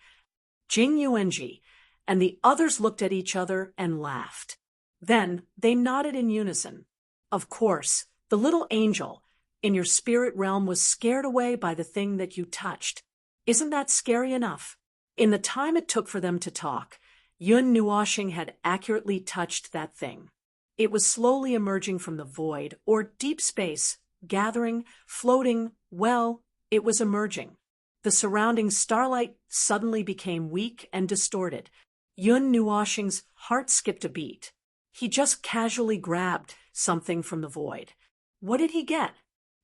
Jing Yuanji and the others looked at each other and laughed. Then they nodded in unison. "Of course, the little angel in your spirit realm was scared away by the thing that you touched. Isn't that scary enough?" In the time it took for them to talk, Yun Nuoshing had accurately touched that thing. It was slowly emerging from the void, or deep space, gathering, floating, well, it was emerging. The surrounding starlight suddenly became weak and distorted. Yun Nuoshing's heart skipped a beat. He just casually grabbed something from the void. What did he get?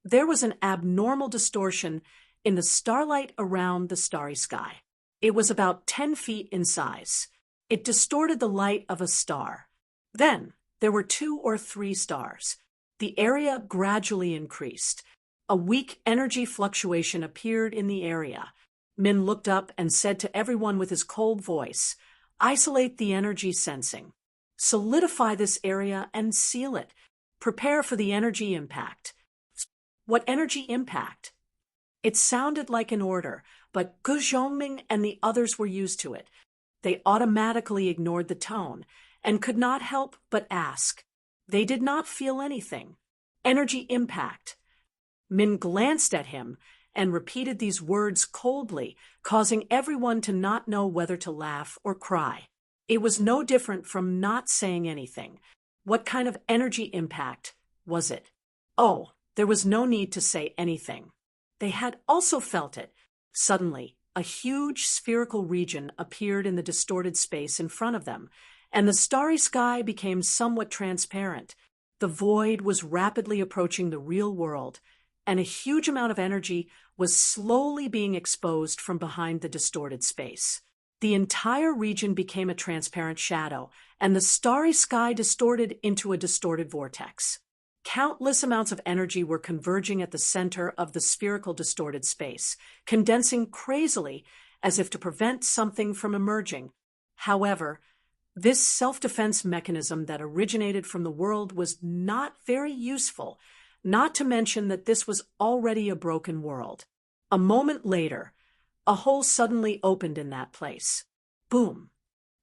There was an abnormal distortion in the starlight around the starry sky. It was about 10 feet in size. It distorted the light of a star. Then there were 2 or 3 stars. The area gradually increased. A weak energy fluctuation appeared in the area. Min looked up and said to everyone with his cold voice, "Isolate the energy sensing. Solidify this area and seal it. Prepare for the energy impact." What energy impact? It sounded like an order, but Gu Zhongming and the others were used to it. They automatically ignored the tone and could not help but ask. They did not feel anything. Energy impact. Min glanced at him and repeated these words coldly, causing everyone to not know whether to laugh or cry. It was no different from not saying anything. What kind of energy impact was it? Oh, there was no need to say anything. They had also felt it. Suddenly, a huge spherical region appeared in the distorted space in front of them, and the starry sky became somewhat transparent. The void was rapidly approaching the real world, and a huge amount of energy was slowly being exposed from behind the distorted space. The entire region became a transparent shadow, and the starry sky distorted into a distorted vortex. Countless amounts of energy were converging at the center of the spherical distorted space, condensing crazily as if to prevent something from emerging. However, this self-defense mechanism that originated from the world was not very useful, not to mention that this was already a broken world. A moment later, a hole suddenly opened in that place. Boom!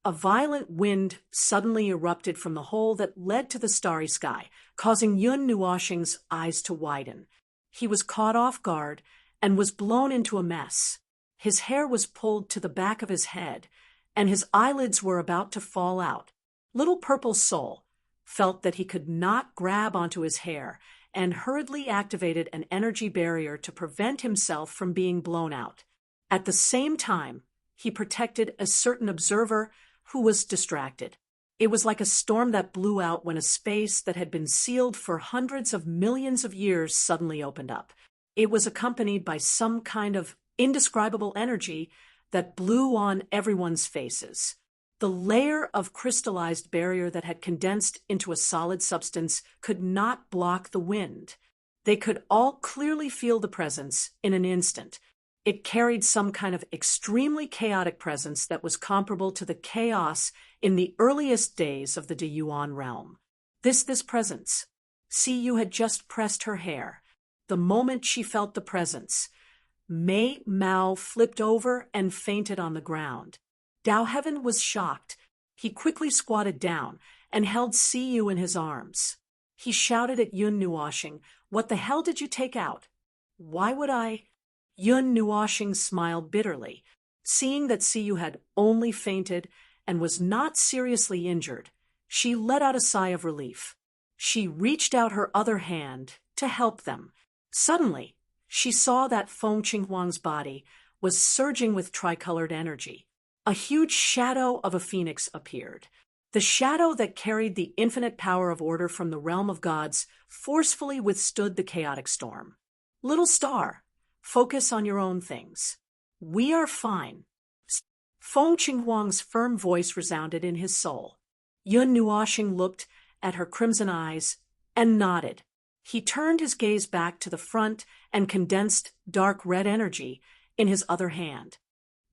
A violent wind suddenly erupted from the hole that led to the starry sky, causing Yun Nuoshing's eyes to widen. He was caught off guard and was blown into a mess. His hair was pulled to the back of his head, and his eyelids were about to fall out. Little Purple Soul felt that he could not grab onto his hair and hurriedly activated an energy barrier to prevent himself from being blown out. At the same time, he protected a certain observer who was distracted. It was like a storm that blew out when a space that had been sealed for hundreds of millions of years suddenly opened up. It was accompanied by some kind of indescribable energy that blew on everyone's faces. The layer of crystallized barrier that had condensed into a solid substance could not block the wind. They could all clearly feel the presence in an instant. It carried some kind of extremely chaotic presence that was comparable to the chaos in the earliest days of the Deyuan realm. This presence. Siyu had just pressed her hair. The moment she felt the presence, Mei Mao flipped over and fainted on the ground. Dao Heaven was shocked. He quickly squatted down and held Siyu in his arms. He shouted at Yun Nuoshing, "What the hell did you take out?" "Why would I?" Yun Nuoshing smiled bitterly. Seeing that Siyu had only fainted and was not seriously injured, she let out a sigh of relief. She reached out her other hand to help them. Suddenly, she saw that Feng Qinghuang's body was surging with tricolored energy. A huge shadow of a phoenix appeared. The shadow that carried the infinite power of order from the realm of gods forcefully withstood the chaotic storm. "Little star, focus on your own things. We are fine." Feng Qinghuang's firm voice resounded in his soul. Yun Nuoshing looked at her crimson eyes and nodded. He turned his gaze back to the front and condensed dark red energy in his other hand.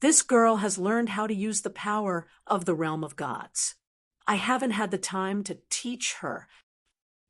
"This girl has learned how to use the power of the realm of gods. I haven't had the time to teach her."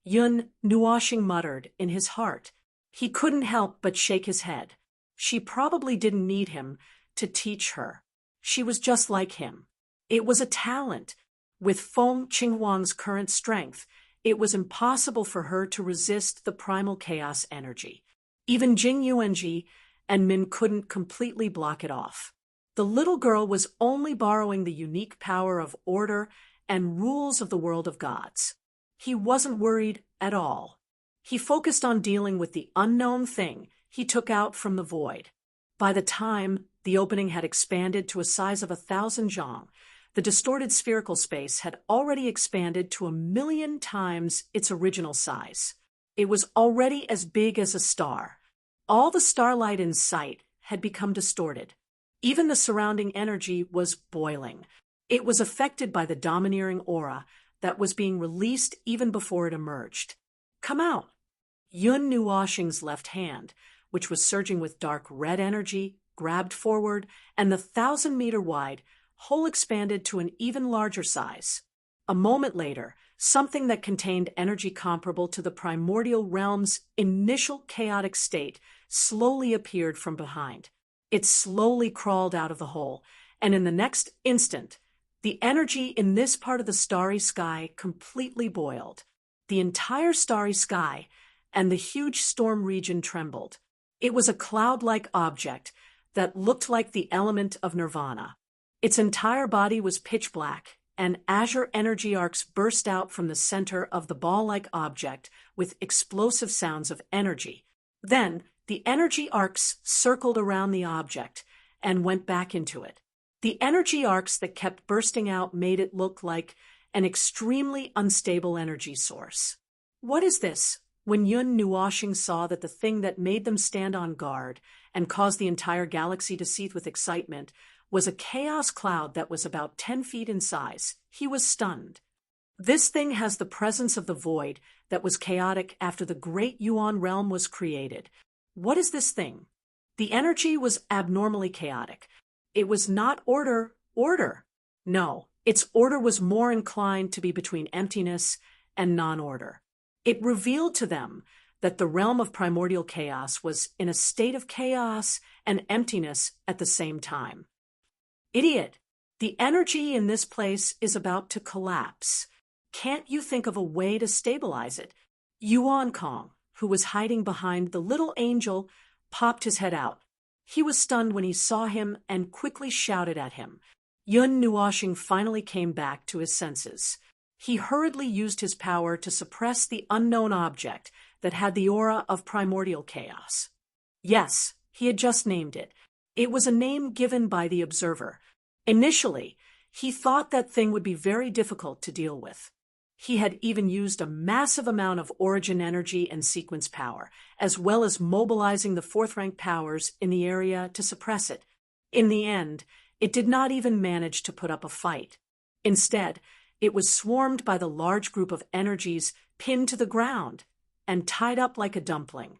Yun Nuoshing muttered in his heart. He couldn't help but shake his head. She probably didn't need him to teach her. She was just like him. It was a talent. With Feng Qinghuang's current strength, it was impossible for her to resist the primal chaos energy. Even Jing Yuanji and Min couldn't completely block it off. The little girl was only borrowing the unique power of order and rules of the world of gods. He wasn't worried at all. He focused on dealing with the unknown thing he took out from the void. By the time the opening had expanded to a size of 1,000 zhang, the distorted spherical space had already expanded to 1,000,000 times its original size. It was already as big as a star. All the starlight in sight had become distorted. Even the surrounding energy was boiling. It was affected by the domineering aura that was being released even before it emerged. "Come out." Yun Nuoshing's left hand, which was surging with dark red energy, grabbed forward, and the 1,000-meter-wide hole expanded to an even larger size. A moment later, something that contained energy comparable to the primordial realm's initial chaotic state slowly appeared from behind. It slowly crawled out of the hole, and in the next instant, the energy in this part of the starry sky completely boiled. The entire starry sky and the huge storm region trembled. It was a cloud-like object that looked like the element of nirvana. Its entire body was pitch black, and azure energy arcs burst out from the center of the ball-like object with explosive sounds of energy. Then, the energy arcs circled around the object and went back into it. The energy arcs that kept bursting out made it look like an extremely unstable energy source. "What is this?" When Yun Nuoshing saw that the thing that made them stand on guard and caused the entire galaxy to seethe with excitement was a chaos cloud that was about 10 feet in size, he was stunned. "This thing has the presence of the void that was chaotic after the great Yuan realm was created. What is this thing?" The energy was abnormally chaotic. It was not order. No, its order was more inclined to be between emptiness and non-order. It revealed to them that the realm of primordial chaos was in a state of chaos and emptiness at the same time. "Idiot! The energy in this place is about to collapse. Can't you think of a way to stabilize it?" Yuan Kong, who was hiding behind the little angel, popped his head out. He was stunned when he saw him and quickly shouted at him. Yun Nuoshing finally came back to his senses. He hurriedly used his power to suppress the unknown object that had the aura of primordial chaos. Yes, he had just named it. It was a name given by the observer. Initially, he thought that thing would be very difficult to deal with. He had even used a massive amount of origin energy and sequence power, as well as mobilizing the fourth-rank powers in the area to suppress it. In the end, it did not even manage to put up a fight. Instead, it was swarmed by the large group of energies pinned to the ground and tied up like a dumpling.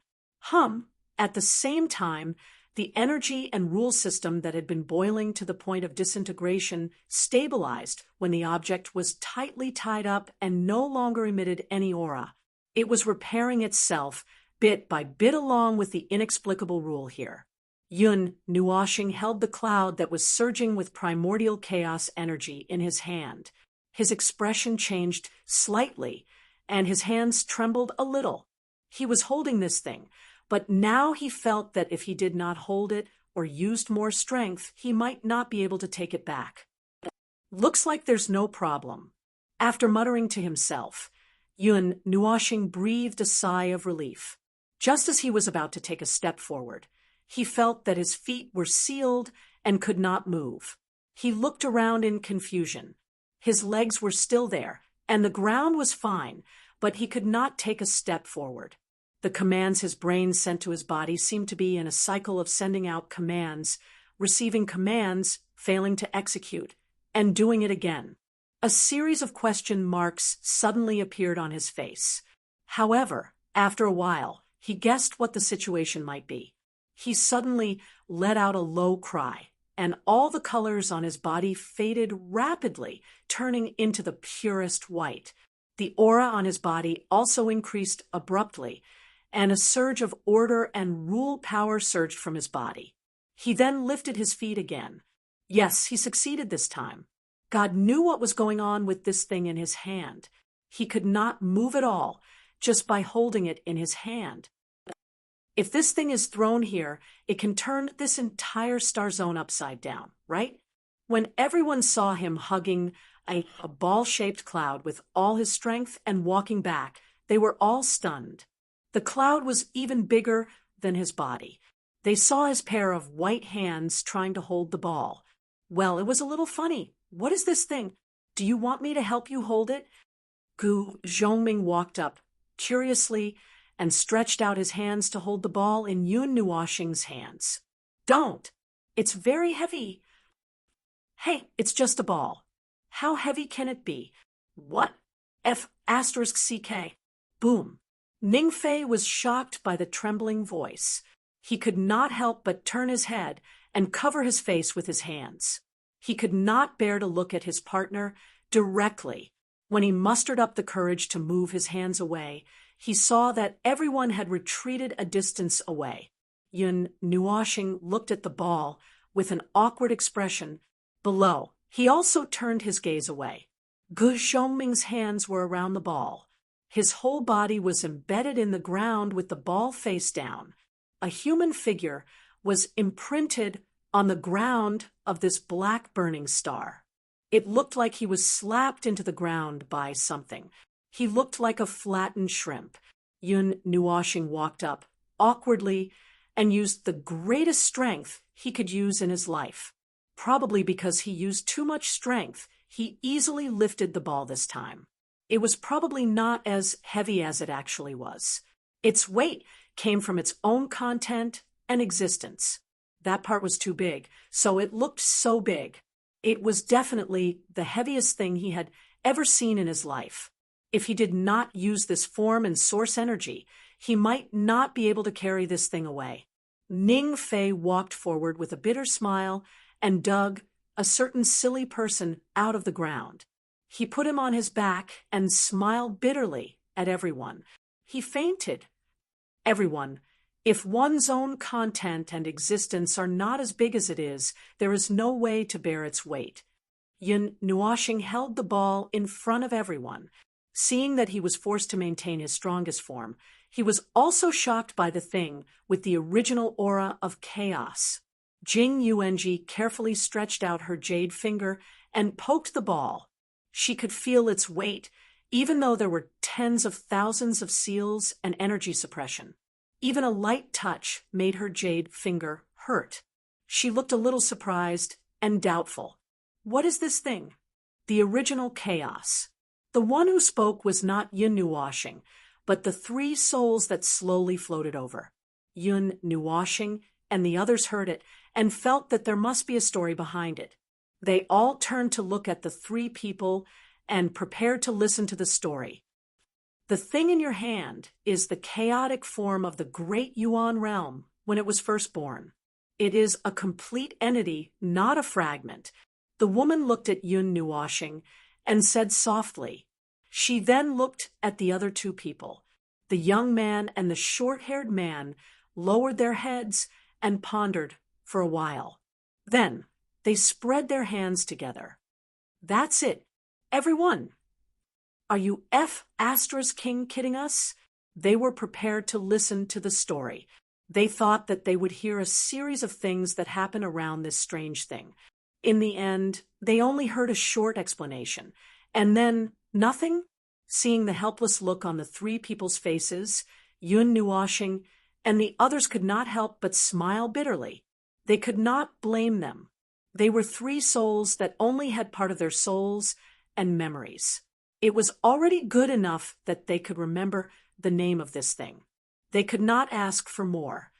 At the same time, the energy and rule system that had been boiling to the point of disintegration stabilized when the object was tightly tied up and no longer emitted any aura. It was repairing itself bit by bit along with the inexplicable rule here. Yun Nuoshing held the cloud that was surging with primordial chaos energy in his hand. His expression changed slightly, and his hands trembled a little. He was holding this thing, but now he felt that if he did not hold it or used more strength, he might not be able to take it back. Looks like there's no problem. After muttering to himself, Yun Nuoshing breathed a sigh of relief. Just as he was about to take a step forward, he felt that his feet were sealed and could not move. He looked around in confusion. His legs were still there, and the ground was fine, but he could not take a step forward. The commands his brain sent to his body seemed to be in a cycle of sending out commands, receiving commands, failing to execute, and doing it again. A series of question marks suddenly appeared on his face. However, after a while, he guessed what the situation might be. He suddenly let out a low cry, and all the colors on his body faded rapidly, turning into the purest white. The aura on his body also increased abruptly, and a surge of order and rule power surged from his body. He then lifted his feet again. Yes, he succeeded this time. God knew what was going on with this thing in his hand. He could not move at all just by holding it in his hand. If this thing is thrown here, it can turn this entire star zone upside down, right? When everyone saw him hugging a ball-shaped cloud with all his strength and walking back, they were all stunned. The cloud was even bigger than his body. They saw his pair of white hands trying to hold the ball. Well, it was a little funny. What is this thing? Do you want me to help you hold it? Gu Zhongming walked up curiously and stretched out his hands to hold the ball in Yun Nuoshing's hands. Don't! It's very heavy. Hey, it's just a ball. How heavy can it be? What? F***CK. Boom. Ningfei was shocked by the trembling voice. He could not help but turn his head and cover his face with his hands. He could not bear to look at his partner directly. When he mustered up the courage to move his hands away, he saw that everyone had retreated a distance away. Yun Nuoshing looked at the ball with an awkward expression. Below, he also turned his gaze away. Gu Zhongming's hands were around the ball. His whole body was embedded in the ground with the ball face down. A human figure was imprinted on the ground of this black burning star. It looked like he was slapped into the ground by something. He looked like a flattened shrimp. Yun Nuoshing walked up awkwardly and used the greatest strength he could use in his life. Probably because he used too much strength, he easily lifted the ball this time. It was probably not as heavy as it actually was. Its weight came from its own content and existence. That part was too big, so it looked so big. It was definitely the heaviest thing he had ever seen in his life. If he did not use this form and source energy, he might not be able to carry this thing away. Ningfei walked forward with a bitter smile and dug a certain silly person out of the ground. He put him on his back and smiled bitterly at everyone. He fainted. Everyone, if one's own content and existence are not as big as it is, there is no way to bear its weight. Yun Nuoshing held the ball in front of everyone. Seeing that he was forced to maintain his strongest form, he was also shocked by the thing with the original aura of chaos. Jing Yuanji carefully stretched out her jade finger and poked the ball. She could feel its weight, even though there were tens of thousands of seals and energy suppression. Even a light touch made her jade finger hurt. She looked a little surprised and doubtful. What is this thing? The original chaos. The one who spoke was not Yun Nuoshing, but the three souls that slowly floated over. Yun Nuoshing and the others heard it and felt that there must be a story behind it. They all turned to look at the three people and prepared to listen to the story. The thing in your hand is the chaotic form of the great Yuan realm when it was first born. It is a complete entity, not a fragment. The woman looked at Yun Nuoshing and said softly. She then looked at the other two people. The young man and the short-haired man lowered their heads and pondered for a while. Then they spread their hands together. That's it. Everyone. Are you King kidding us? They were prepared to listen to the story. They thought that they would hear a series of things that happen around this strange thing. In the end, they only heard a short explanation. And then, nothing? Seeing the helpless look on the three people's faces, Yun Nuoshing and the others could not help but smile bitterly. They could not blame them. They were three souls that only had part of their souls and memories. It was already good enough that they could remember the name of this thing. They could not ask for more.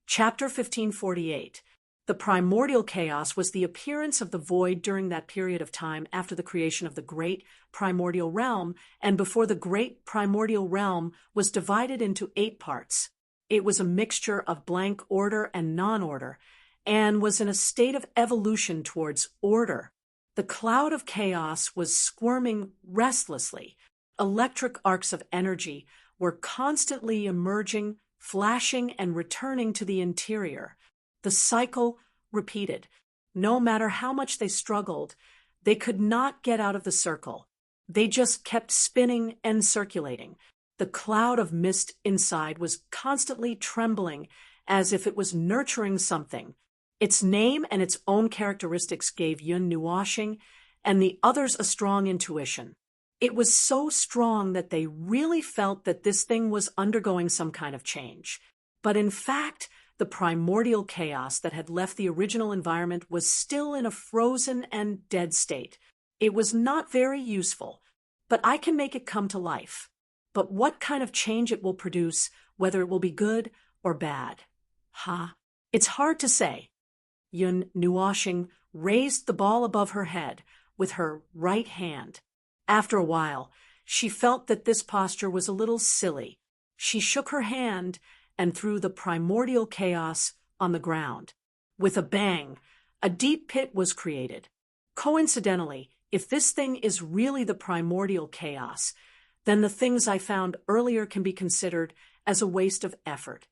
Chapter 1548. The primordial chaos was the appearance of the void during that period of time after the creation of the great primordial realm and before the great primordial realm was divided into 8 parts. It was a mixture of blank order and non-order and was in a state of evolution towards order. The cloud of chaos was squirming restlessly. Electric arcs of energy were constantly emerging, flashing, and returning to the interior. The cycle repeated. No matter how much they struggled, they could not get out of the circle. They just kept spinning and circulating. The cloud of mist inside was constantly trembling as if it was nurturing something. Its name and its own characteristics gave Yun Nuoshing and the others a strong intuition. It was so strong that they really felt that this thing was undergoing some kind of change. But in fact, the primordial chaos that had left the original environment was still in a frozen and dead state. It was not very useful, but I can make it come to life. But what kind of change it will produce, whether it will be good or bad? It's hard to say. Yun Nuoshing raised the ball above her head with her right hand. After a while, she felt that this posture was a little silly. She shook her hand and threw the primordial chaos on the ground. With a bang, a deep pit was created. Coincidentally, if this thing is really the primordial chaos, then the things I found earlier can be considered as a waste of effort.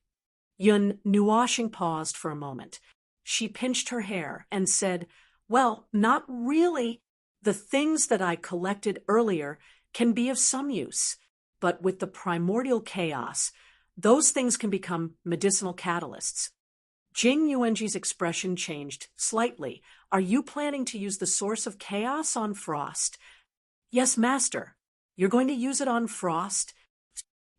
Yun Nuoshing paused for a moment. She pinched her hair and said, "Well, not really. The things that I collected earlier can be of some use, but with the primordial chaos, those things can become medicinal catalysts." Jing Yuanji's expression changed slightly. "Are you planning to use the source of chaos on Frost?" "Yes, Master." "You're going to use it on Frost?"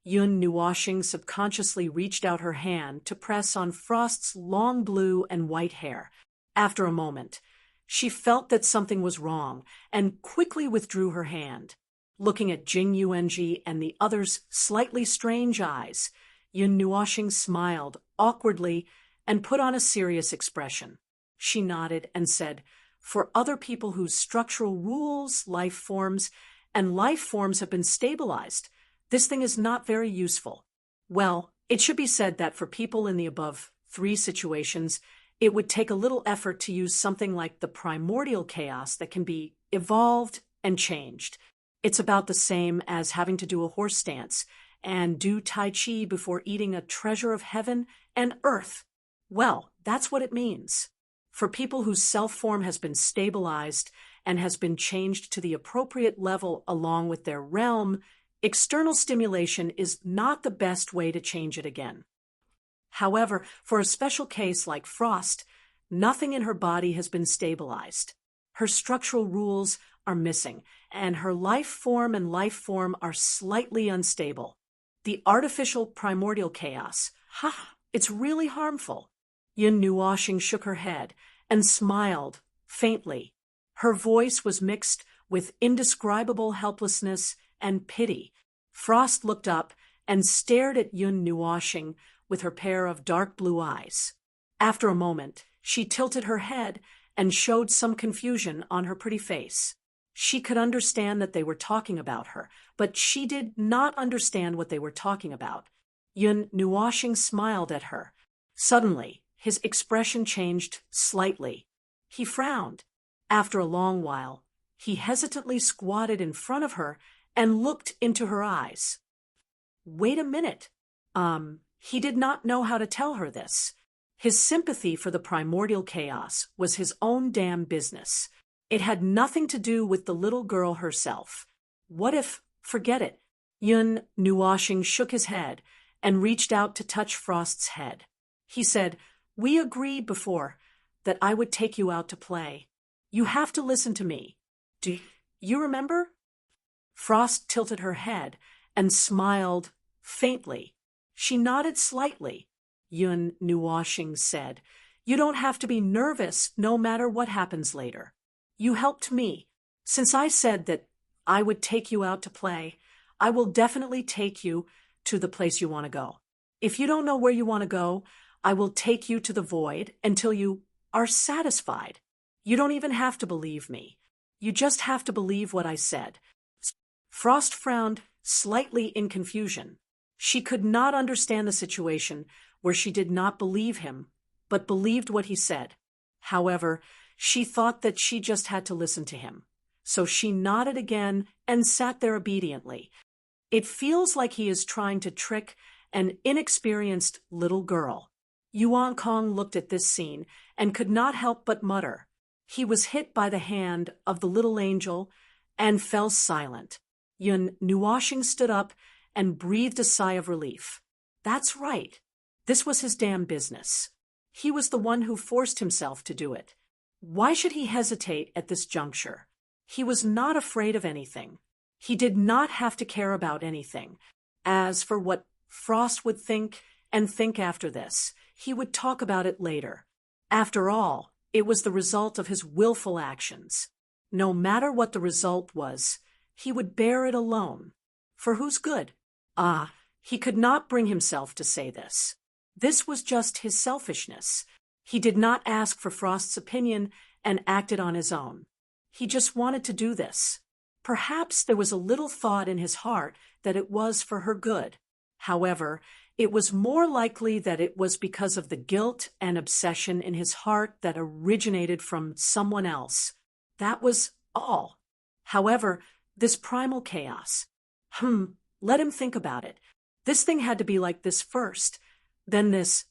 Yun Nuoshing subconsciously reached out her hand to press on Frost's long blue and white hair. After a moment, she felt that something was wrong and quickly withdrew her hand. Looking at Jing Yuanji and the other's slightly strange eyes, Yun Nuoshing smiled awkwardly and put on a serious expression. She nodded and said, "For other people whose structural rules, life forms have been stabilized, this thing is not very useful." Well, it should be said that for people in the above 3 situations, it would take a little effort to use something like the primordial chaos that can be evolved and changed. It's about the same as having to do a horse stance and do Tai Chi before eating a treasure of heaven and earth. Well, that's what it means. For people whose self-form has been stabilized and has been changed to the appropriate level along with their realm, external stimulation is not the best way to change it again. However, for a special case like Frost, nothing in her body has been stabilized. Her structural rules are missing, and her life form are slightly unstable. The artificial primordial chaos, it's really harmful. Yun Nuoshing shook her head and smiled faintly. Her voice was mixed with indescribable helplessness and pity. Frost looked up and stared at Yun Nuoshing with her pair of dark blue eyes. After a moment, She tilted her head and showed some confusion on her pretty face. She could understand that they were talking about her, but she did not understand what they were talking about. Yun Nuoshing smiled at her. Suddenly, his expression changed slightly. He frowned. After a long while, he hesitantly squatted in front of her and looked into her eyes. Wait a minute. He did not know how to tell her this. His sympathy for the primordial chaos was his own damn business. It had nothing to do with the little girl herself. What if, forget it. Yun Nuoshing shook his head and reached out to touch Frost's head. He said, "We agreed before that I would take you out to play. You have to listen to me. Do you remember?" Frost tilted her head and smiled faintly. She nodded slightly. Yun Nuoshing said, "You don't have to be nervous no matter what happens later. You helped me. Since I said that I would take you out to play, I will definitely take you to the place you want to go. If you don't know where you want to go, I will take you to the void until you are satisfied. You don't even have to believe me. You just have to believe what I said." Frost frowned slightly in confusion. She could not understand the situation where she did not believe him, but believed what he said. However, she thought that she just had to listen to him. So she nodded again and sat there obediently. It feels like he is trying to trick an inexperienced little girl. Yuan Kong looked at this scene and could not help but mutter. He was hit by the hand of the little angel and fell silent. Yun Nuoshing stood up and breathed a sigh of relief. That's right. This was his damn business. He was the one who forced himself to do it. Why should he hesitate at this juncture? He was not afraid of anything. He did not have to care about anything. As for what Frost would think and think after this, he would talk about it later. After all, it was the result of his willful actions. No matter what the result was, he would bear it alone. For whose good? He could not bring himself to say this. This was just his selfishness. He did not ask for Frost's opinion and acted on his own. He just wanted to do this. Perhaps there was a little thought in his heart that it was for her good. However, it was more likely that it was because of the guilt and obsession in his heart that originated from someone else. That was all. However, this primal chaos. Let him think about it. This thing had to be like this first, then this,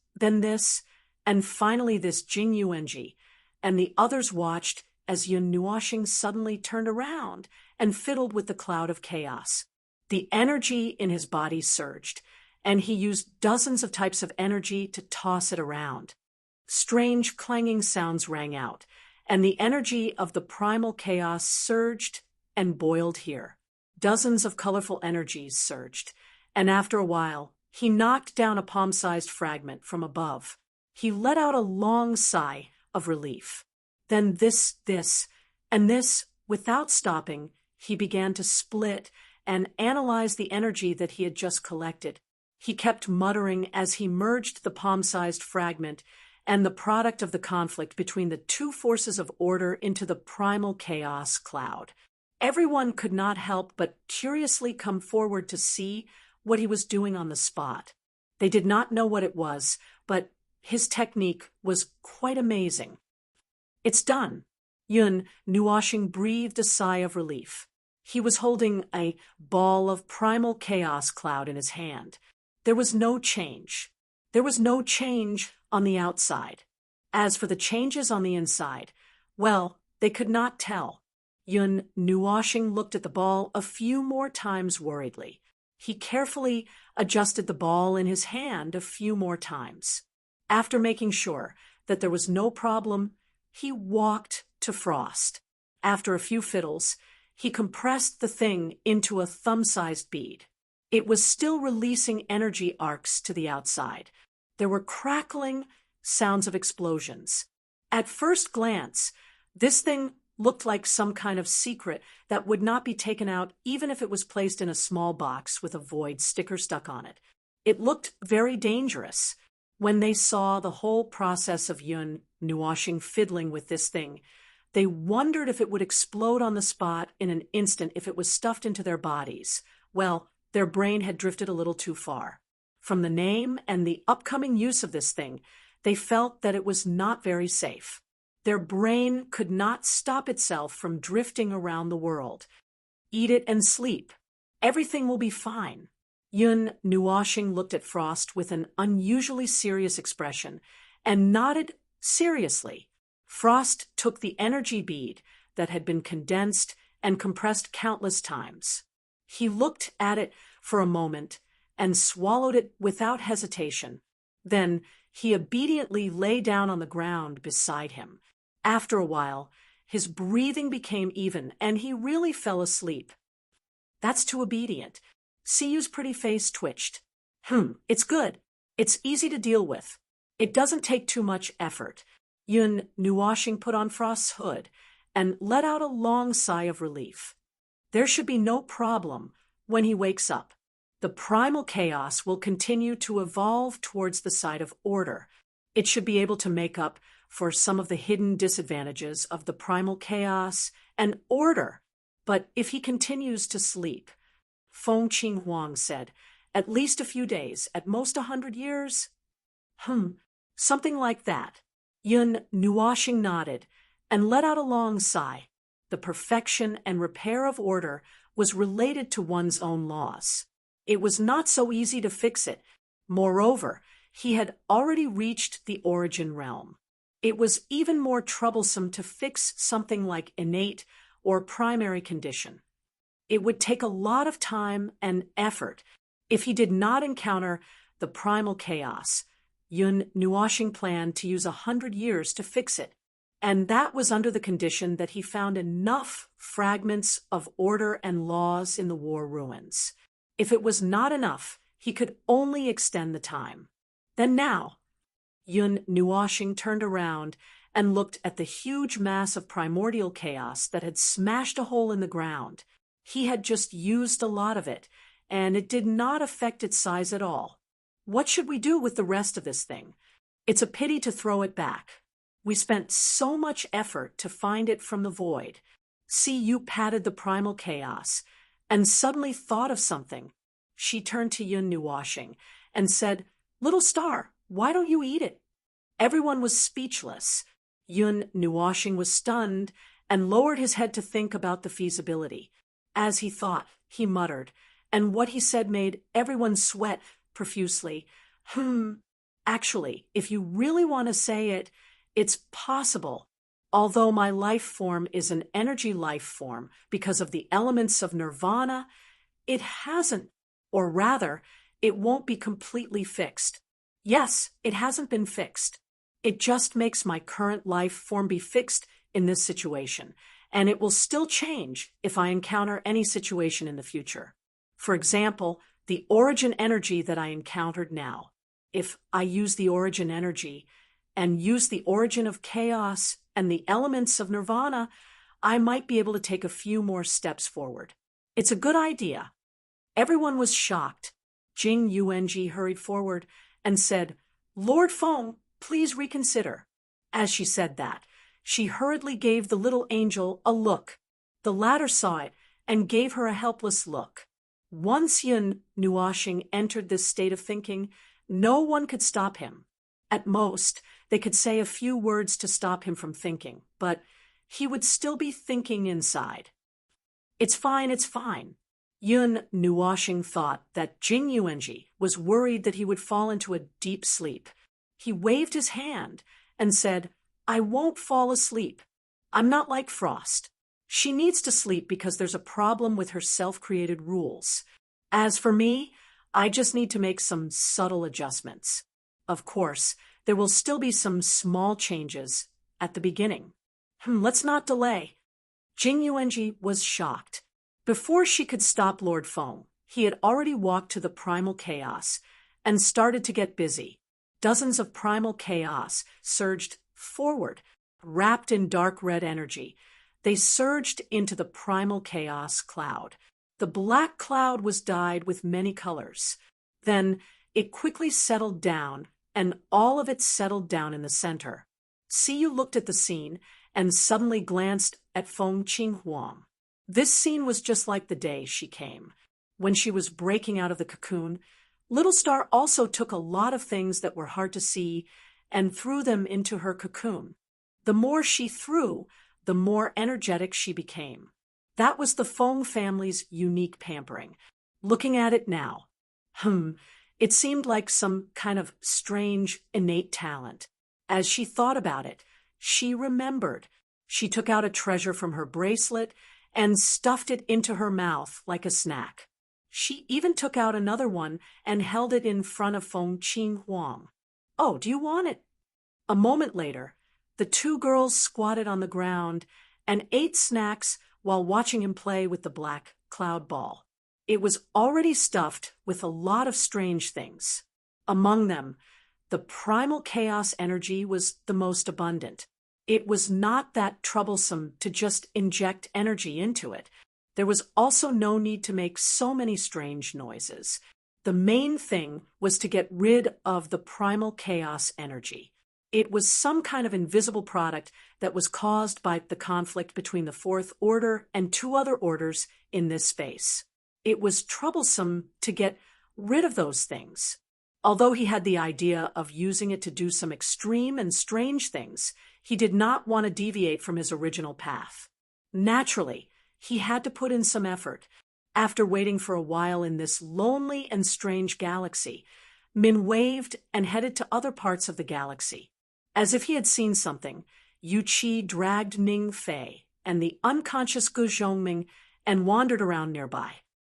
and finally this Jing Yuanji. And the others watched as Yun Nuoshing suddenly turned around and fiddled with the cloud of chaos. The energy in his body surged, and he used dozens of types of energy to toss it around. Strange clanging sounds rang out, and the energy of the primal chaos surged and boiled here. Dozens of colorful energies surged, and after a while, he knocked down a palm-sized fragment from above. He let out a long sigh of relief. Then this, and this, without stopping, he began to split and analyze the energy that he had just collected. He kept muttering as he merged the palm-sized fragment and the product of the conflict between the two forces of order into the primal chaos cloud. Everyone could not help but curiously come forward to see what he was doing on the spot. They did not know what it was, but his technique was quite amazing. It's done. Yun Nuoshing breathed a sigh of relief. He was holding a ball of primal chaos cloud in his hand. There was no change. There was no change on the outside. As for the changes on the inside, well, they could not tell. Yun Nuoshing looked at the ball a few more times worriedly. He carefully adjusted the ball in his hand a few more times. After making sure that there was no problem, he walked to Frost. After a few fiddles, he compressed the thing into a thumb-sized bead. It was still releasing energy arcs to the outside. There were crackling sounds of explosions. At first glance, this thing looked like some kind of secret that would not be taken out even if it was placed in a small box with a void sticker stuck on it. It looked very dangerous. When they saw the whole process of Yun Nuashing fiddling with this thing, they wondered if it would explode on the spot in an instant if it was stuffed into their bodies. Well, their brain had drifted a little too far. From the name and the upcoming use of this thing, they felt that it was not very safe. Their brain could not stop itself from drifting around the world. Eat it and sleep. Everything will be fine. Yun Nuashing looked at Frost with an unusually serious expression and nodded seriously. Frost took the energy bead that had been condensed and compressed countless times. He looked at it for a moment and swallowed it without hesitation. Then he obediently lay down on the ground beside him. After a while, his breathing became even, and he really fell asleep. That's too obedient. Siyu's pretty face twitched. It's good. It's easy to deal with. It doesn't take too much effort. Yun Nuashing put on Frost's hood and let out a long sigh of relief. There should be no problem when he wakes up. The primal chaos will continue to evolve towards the side of order. It should be able to make up for some of the hidden disadvantages of the primal chaos and order. But if he continues to sleep, Feng Qing Huang said, at least a few days, at most 100 years? Something like that. Yun Nuashing nodded and let out a long sigh. The perfection and repair of order was related to one's own laws. It was not so easy to fix it. Moreover, he had already reached the origin realm. It was even more troublesome to fix something like innate or primary condition. It would take a lot of time and effort. If he did not encounter the primal chaos, Yun Nuashing planned to use 100 years to fix it, and that was under the condition that he found enough fragments of order and laws in the war ruins. If it was not enough, he could only extend the time. Then now, Yun Nuashing turned around and looked at the huge mass of primordial chaos that had smashed a hole in the ground. He had just used a lot of it, and it did not affect its size at all. What should we do with the rest of this thing? It's a pity to throw it back. We spent so much effort to find it from the void. Siyu patted the primal chaos and suddenly thought of something. She turned to Yun Nuashing and said, "Little star, why don't you eat it?" Everyone was speechless. Yun Nuashing was stunned and lowered his head to think about the feasibility. As he thought, he muttered, and what he said made everyone sweat profusely. Actually, if you really want to say it, it's possible. Although my life form is an energy life form because of the elements of nirvana, it hasn't, or rather, it won't be completely fixed. Yes, it hasn't been fixed. It just makes my current life form be fixed in this situation, and it will still change if I encounter any situation in the future. For example, the origin energy that I encountered now. If I use the origin energy and use the origin of chaos and the elements of nirvana, I might be able to take a few more steps forward. It's a good idea. Everyone was shocked. Jing Yuanji hurried forward and said, "Lord Feng, please reconsider." As she said that, she hurriedly gave the little angel a look. The latter saw it and gave her a helpless look. Once Yun Nuashing entered this state of thinking, no one could stop him. At most, they could say a few words to stop him from thinking, but he would still be thinking inside. It's fine, it's fine. Yun Nuashing thought that Jing Yuanji was worried that he would fall into a deep sleep. He waved his hand and said, "I won't fall asleep. I'm not like Frost. She needs to sleep because there's a problem with her self-created rules. As for me, I just need to make some subtle adjustments. Of course, there will still be some small changes at the beginning. Let's not delay." Jing Yuanji was shocked. Before she could stop Lord Feng, he had already walked to the primal chaos and started to get busy. Dozens of primal chaos surged forward, wrapped in dark red energy. They surged into the primal chaos cloud. The black cloud was dyed with many colors. Then it quickly settled down and all of it settled down in the center. Siyu looked at the scene and suddenly glanced at Feng Qinghuang. This scene was just like the day she came. When she was breaking out of the cocoon, Little Star also took a lot of things that were hard to see and threw them into her cocoon. The more she threw, the more energetic she became. That was the Feng family's unique pampering. Looking at it now, it seemed like some kind of strange, innate talent. As she thought about it, she remembered. She took out a treasure from her bracelet and stuffed it into her mouth like a snack. She even took out another one and held it in front of Feng Qinghuang. "Oh, do you want it?" A moment later, the two girls squatted on the ground and ate snacks while watching him play with the black cloud ball. It was already stuffed with a lot of strange things. Among them, the primal chaos energy was the most abundant. It was not that troublesome to just inject energy into it. There was also no need to make so many strange noises. The main thing was to get rid of the primal chaos energy. It was some kind of invisible product that was caused by the conflict between the Fourth Order and two other orders in this space. It was troublesome to get rid of those things. Although he had the idea of using it to do some extreme and strange things, he did not want to deviate from his original path. Naturally, he had to put in some effort. After waiting for a while in this lonely and strange galaxy, Min waved and headed to other parts of the galaxy. As if he had seen something, Yu Qi dragged Ning Fei and the unconscious Gu Zhongming and wandered around nearby.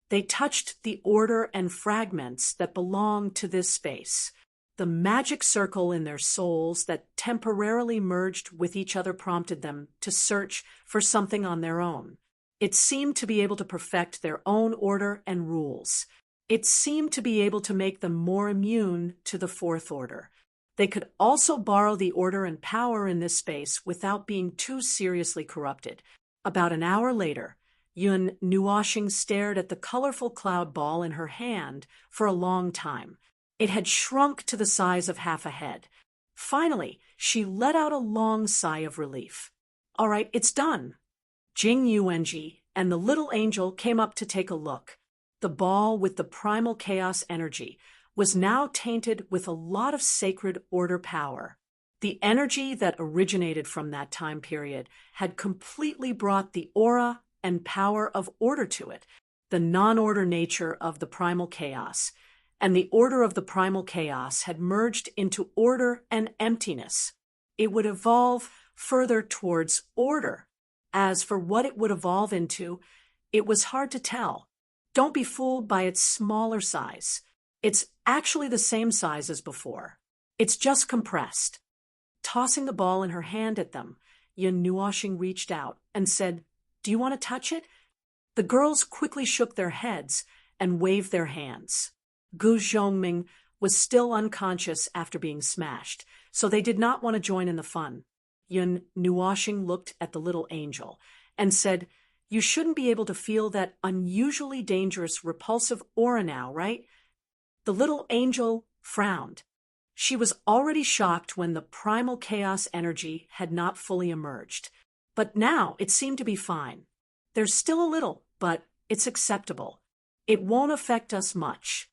They touched the order and fragments that belonged to this space. The magic circle in their souls that temporarily merged with each other prompted them to search for something on their own. It seemed to be able to perfect their own order and rules. It seemed to be able to make them more immune to the Fourth Order. They could also borrow the order and power in this space without being too seriously corrupted. About an hour later, Yun Nuoxing stared at the colorful cloud ball in her hand for a long time. It had shrunk to the size of half a head. Finally, she let out a long sigh of relief. "All right, it's done." Jing Yuanji and the little angel came up to take a look. The ball with the primal chaos energy was now tainted with a lot of sacred order power. The energy that originated from that time period had completely brought the aura and power of order to it, the non-order nature of the primal chaos, and the order of the primal chaos had merged into order and emptiness. It would evolve further towards order. As for what it would evolve into, it was hard to tell. Don't be fooled by its smaller size. It's actually the same size as before. It's just compressed. Tossing the ball in her hand at them, Yun Nuoxing reached out and said, "Do you want to touch it?" The girls quickly shook their heads and waved their hands. Gu Zhongming was still unconscious after being smashed, so they did not want to join in the fun. Yun Nuoxing looked at the little angel and said, "You shouldn't be able to feel that unusually dangerous, repulsive aura now, right?" The little angel frowned. She was already shocked when the primal chaos energy had not fully emerged. But now it seemed to be fine. There's still a little, but it's acceptable. It won't affect us much.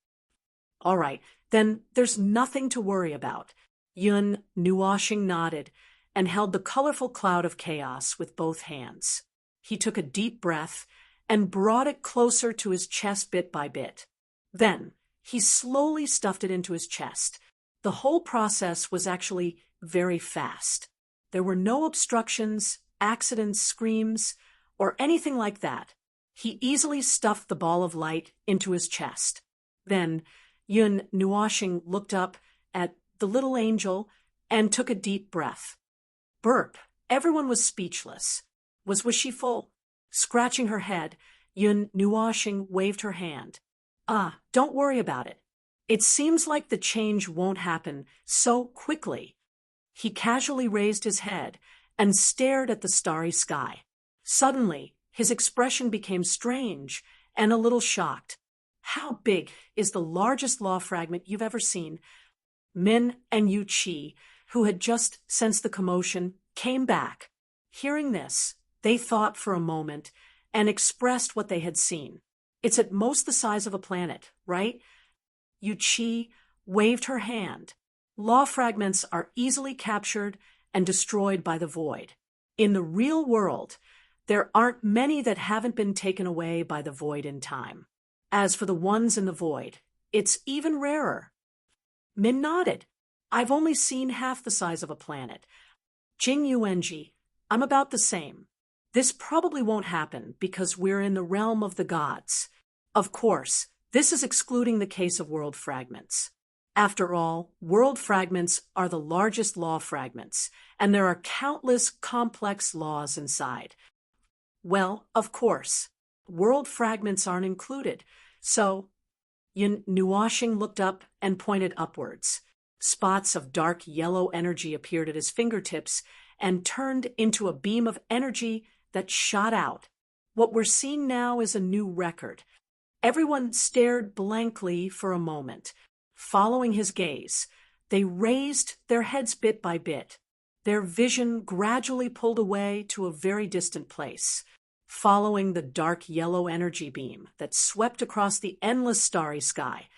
All right, then there's nothing to worry about. Yun Nuoxing nodded and held the colorful cloud of chaos with both hands. He took a deep breath and brought it closer to his chest bit by bit. Then he slowly stuffed it into his chest. The whole process was actually very fast. There were no obstructions, accidents, screams, or anything like that. He easily stuffed the ball of light into his chest. Then Yun Nuoxing looked up at the little angel and took a deep breath. Burp. Everyone was speechless. Was she full? Scratching her head, Yun Nuoxing waved her hand. Don't worry about it. It seems like the change won't happen so quickly. He casually raised his head and stared at the starry sky. Suddenly, his expression became strange and a little shocked. "How big is the largest law fragment you've ever seen?" Min and Yu Qi, who had just sensed the commotion, came back. Hearing this, they thought for a moment and expressed what they had seen. It's at most the size of a planet, right? Yu Qi waved her hand. Law fragments are easily captured and destroyed by the void. In the real world, there aren't many that haven't been taken away by the void in time. As for the ones in the void, it's even rarer. Min nodded. I've only seen half the size of a planet. Jing Yuanji, I'm about the same. This probably won't happen because we're in the realm of the gods. Of course, this is excluding the case of world fragments. After all, world fragments are the largest law fragments, and there are countless complex laws inside. Well, of course, world fragments aren't included, so Yin Nuoshing looked up and pointed upwards. Spots of dark yellow energy appeared at his fingertips and turned into a beam of energy that shot out. What we're seeing now is a new record. Everyone stared blankly for a moment. Following his gaze, they raised their heads bit by bit. Their vision gradually pulled away to a very distant place, following the dark yellow energy beam that swept across the endless starry sky.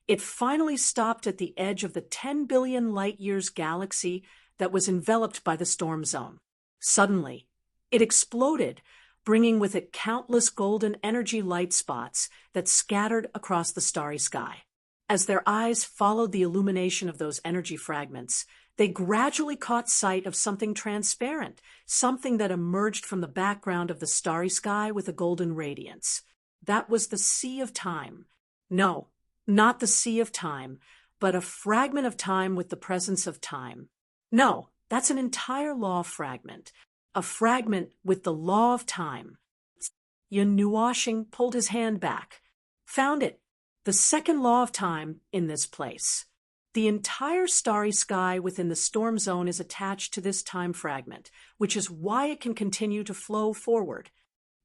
It finally stopped at the edge of the 10 billion light-years galaxy that was enveloped by the storm zone. Suddenly, it exploded, bringing with it countless golden energy light spots that scattered across the starry sky. As their eyes followed the illumination of those energy fragments, they gradually caught sight of something transparent, something that emerged from the background of the starry sky with a golden radiance. That was the Sea of Time. No, not the Sea of Time, but a fragment of time with the presence of time. No, that's an entire law fragment. A fragment with the law of time. Yin Nuoshing pulled his hand back. Found it. The second law of time in this place. The entire starry sky within the storm zone is attached to this time fragment, which is why it can continue to flow forward.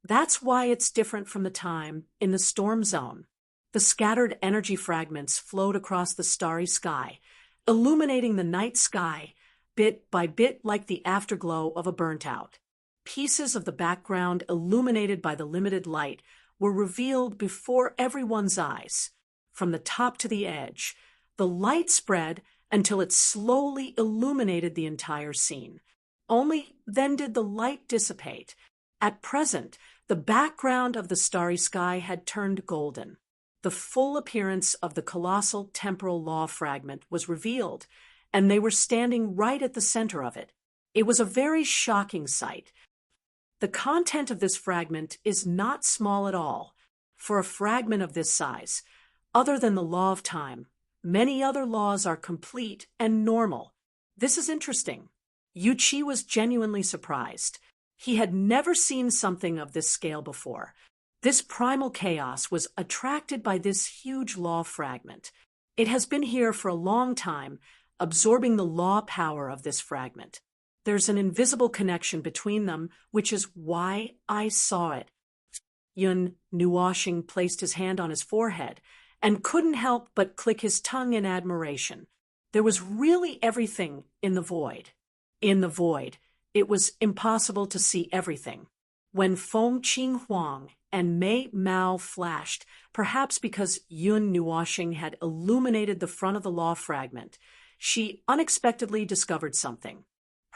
That's why it's different from the time in the storm zone. The scattered energy fragments flowed across the starry sky, illuminating the night sky bit by bit like the afterglow of a burnt-out. Pieces of the background illuminated by the limited light were revealed before everyone's eyes. From the top to the edge, the light spread until it slowly illuminated the entire scene. Only then did the light dissipate. At present, the background of the starry sky had turned golden. The full appearance of the colossal temporal law fragment was revealed, and they were standing right at the center of it. It was a very shocking sight. The content of this fragment is not small at all. For a fragment of this size, other than the law of time, many other laws are complete and normal. This is interesting. Yu Qi was genuinely surprised. He had never seen something of this scale before. This primal chaos was attracted by this huge law fragment. It has been here for a long time, absorbing the law power of this fragment. There's an invisible connection between them, which is why I saw it. Yun Nuoshing placed his hand on his forehead and couldn't help but click his tongue in admiration. There was really everything in the void. In the void, it was impossible to see everything. When Feng Qing Huang and Mei Mao flashed, perhaps because Yun Nuoshing had illuminated the front of the law fragment, she unexpectedly discovered something.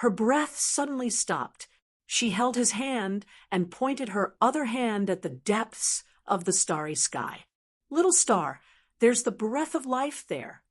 Her breath suddenly stopped. She held his hand and pointed her other hand at the depths of the starry sky. Little star, there's the breath of life there.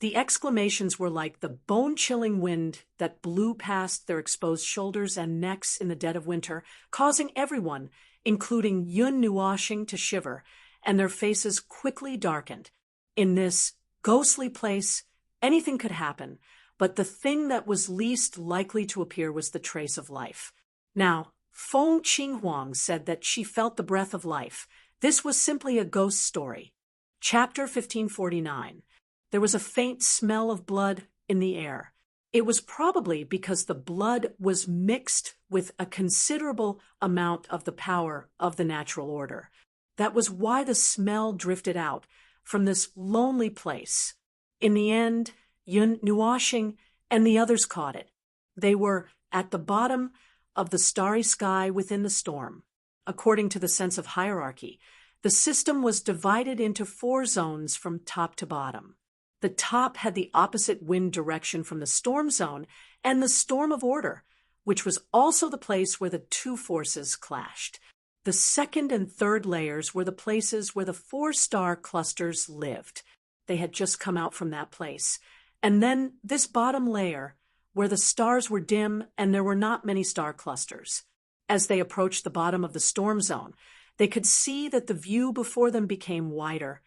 The exclamations were like the bone-chilling wind that blew past their exposed shoulders and necks in the dead of winter, causing everyone, including Yun Nuoshing, to shiver, and their faces quickly darkened. In this ghostly place, anything could happen, but the thing that was least likely to appear was the trace of life. Now, Feng Qinghuang said that she felt the breath of life. This was simply a ghost story. Chapter 1549. There was a faint smell of blood in the air. It was probably because the blood was mixed with a considerable amount of the power of the natural order. That was why the smell drifted out from this lonely place. In the end, Yun Nuashing and the others caught it. They were at the bottom of the starry sky within the storm. According to the sense of hierarchy, the system was divided into 4 zones from top to bottom. The top had the opposite wind direction from the storm zone and the storm of order, which was also the place where the 2 forces clashed. The second and third layers were the places where the 4-star clusters lived. They had just come out from that place. And then this bottom layer, where the stars were dim and there were not many star clusters. As they approached the bottom of the storm zone, they could see that the view before them became wider,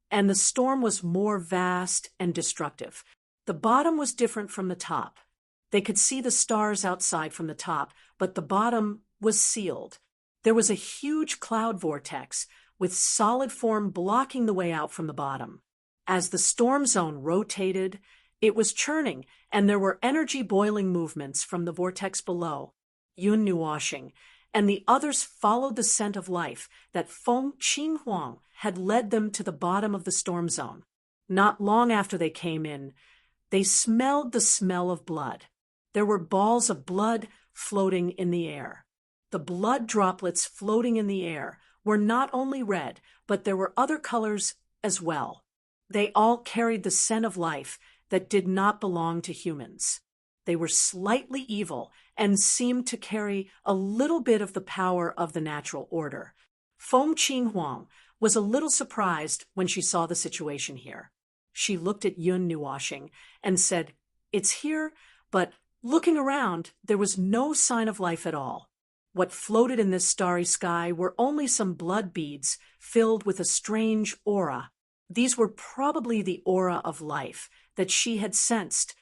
and the storm was more vast and destructive. The bottom was different from the top. They could see the stars outside from the top, but the bottom was sealed. There was a huge cloud vortex with solid form blocking the way out from the bottom. As the storm zone rotated, it was churning, and there were energy-boiling movements from the vortex below. Yun Nuashing and the others followed the scent of life that Feng Qinghuang had led them to the bottom of the storm zone. Not long after they came in, they smelled the smell of blood. There were balls of blood floating in the air. The blood droplets floating in the air were not only red, but there were other colors as well. They all carried the scent of life that did not belong to humans. They were slightly evil and seemed to carry a little bit of the power of the natural order. Feng Qinghuang was a little surprised when she saw the situation here. She looked at Yun Nuashing and said, "It's here," but looking around, there was no sign of life at all. What floated in this starry sky were only some blood beads filled with a strange aura. These were probably the aura of life that she had sensed.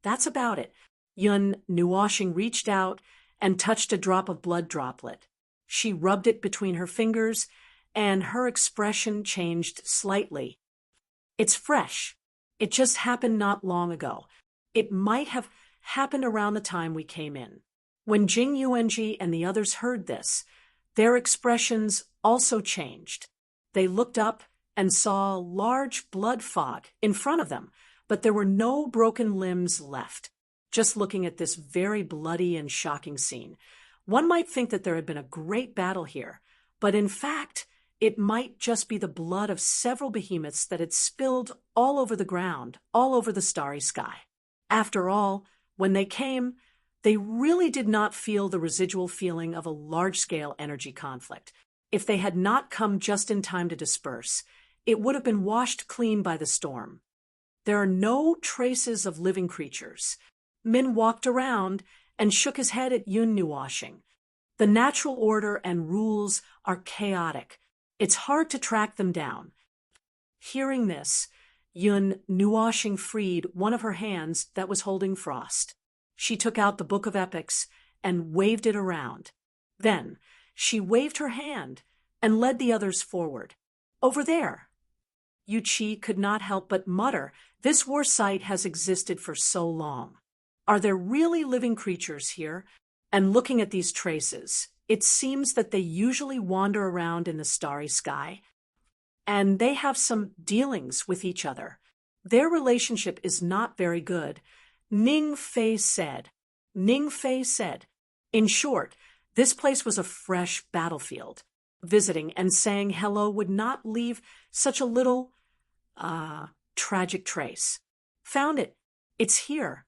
That's about it. Yun Nuashing reached out and touched a drop of blood droplet. She rubbed it between her fingers, and her expression changed slightly. "It's fresh. It just happened not long ago. It might have happened around the time we came in." When Jing Yuanji and the others heard this, their expressions also changed. They looked up and saw a large blood fog in front of them, but there were no broken limbs left. Just looking at this very bloody and shocking scene, one might think that there had been a great battle here, but in fact, it might just be the blood of several behemoths that had spilled all over the ground, all over the starry sky. After all, when they came, they really did not feel the residual feeling of a large-scale energy conflict. If they had not come just in time to disperse, it would have been washed clean by the storm. There are no traces of living creatures. Min walked around and shook his head at Yun Nuashing. The natural order and rules are chaotic. It's hard to track them down. Hearing this, Yun Nuashing freed one of her hands that was holding Frost. She took out the Book of Epics and waved it around. Then she waved her hand and led the others forward. "Over there." Yu Qi could not help but mutter, "This war site has existed for so long. Are there really living creatures here?" And looking at these traces, it seems that they usually wander around in the starry sky, and they have some dealings with each other. Their relationship is not very good. Ning Fei said. In short, this place was a fresh battlefield. Visiting and saying hello would not leave such a little, tragic trace. "Found it. It's here."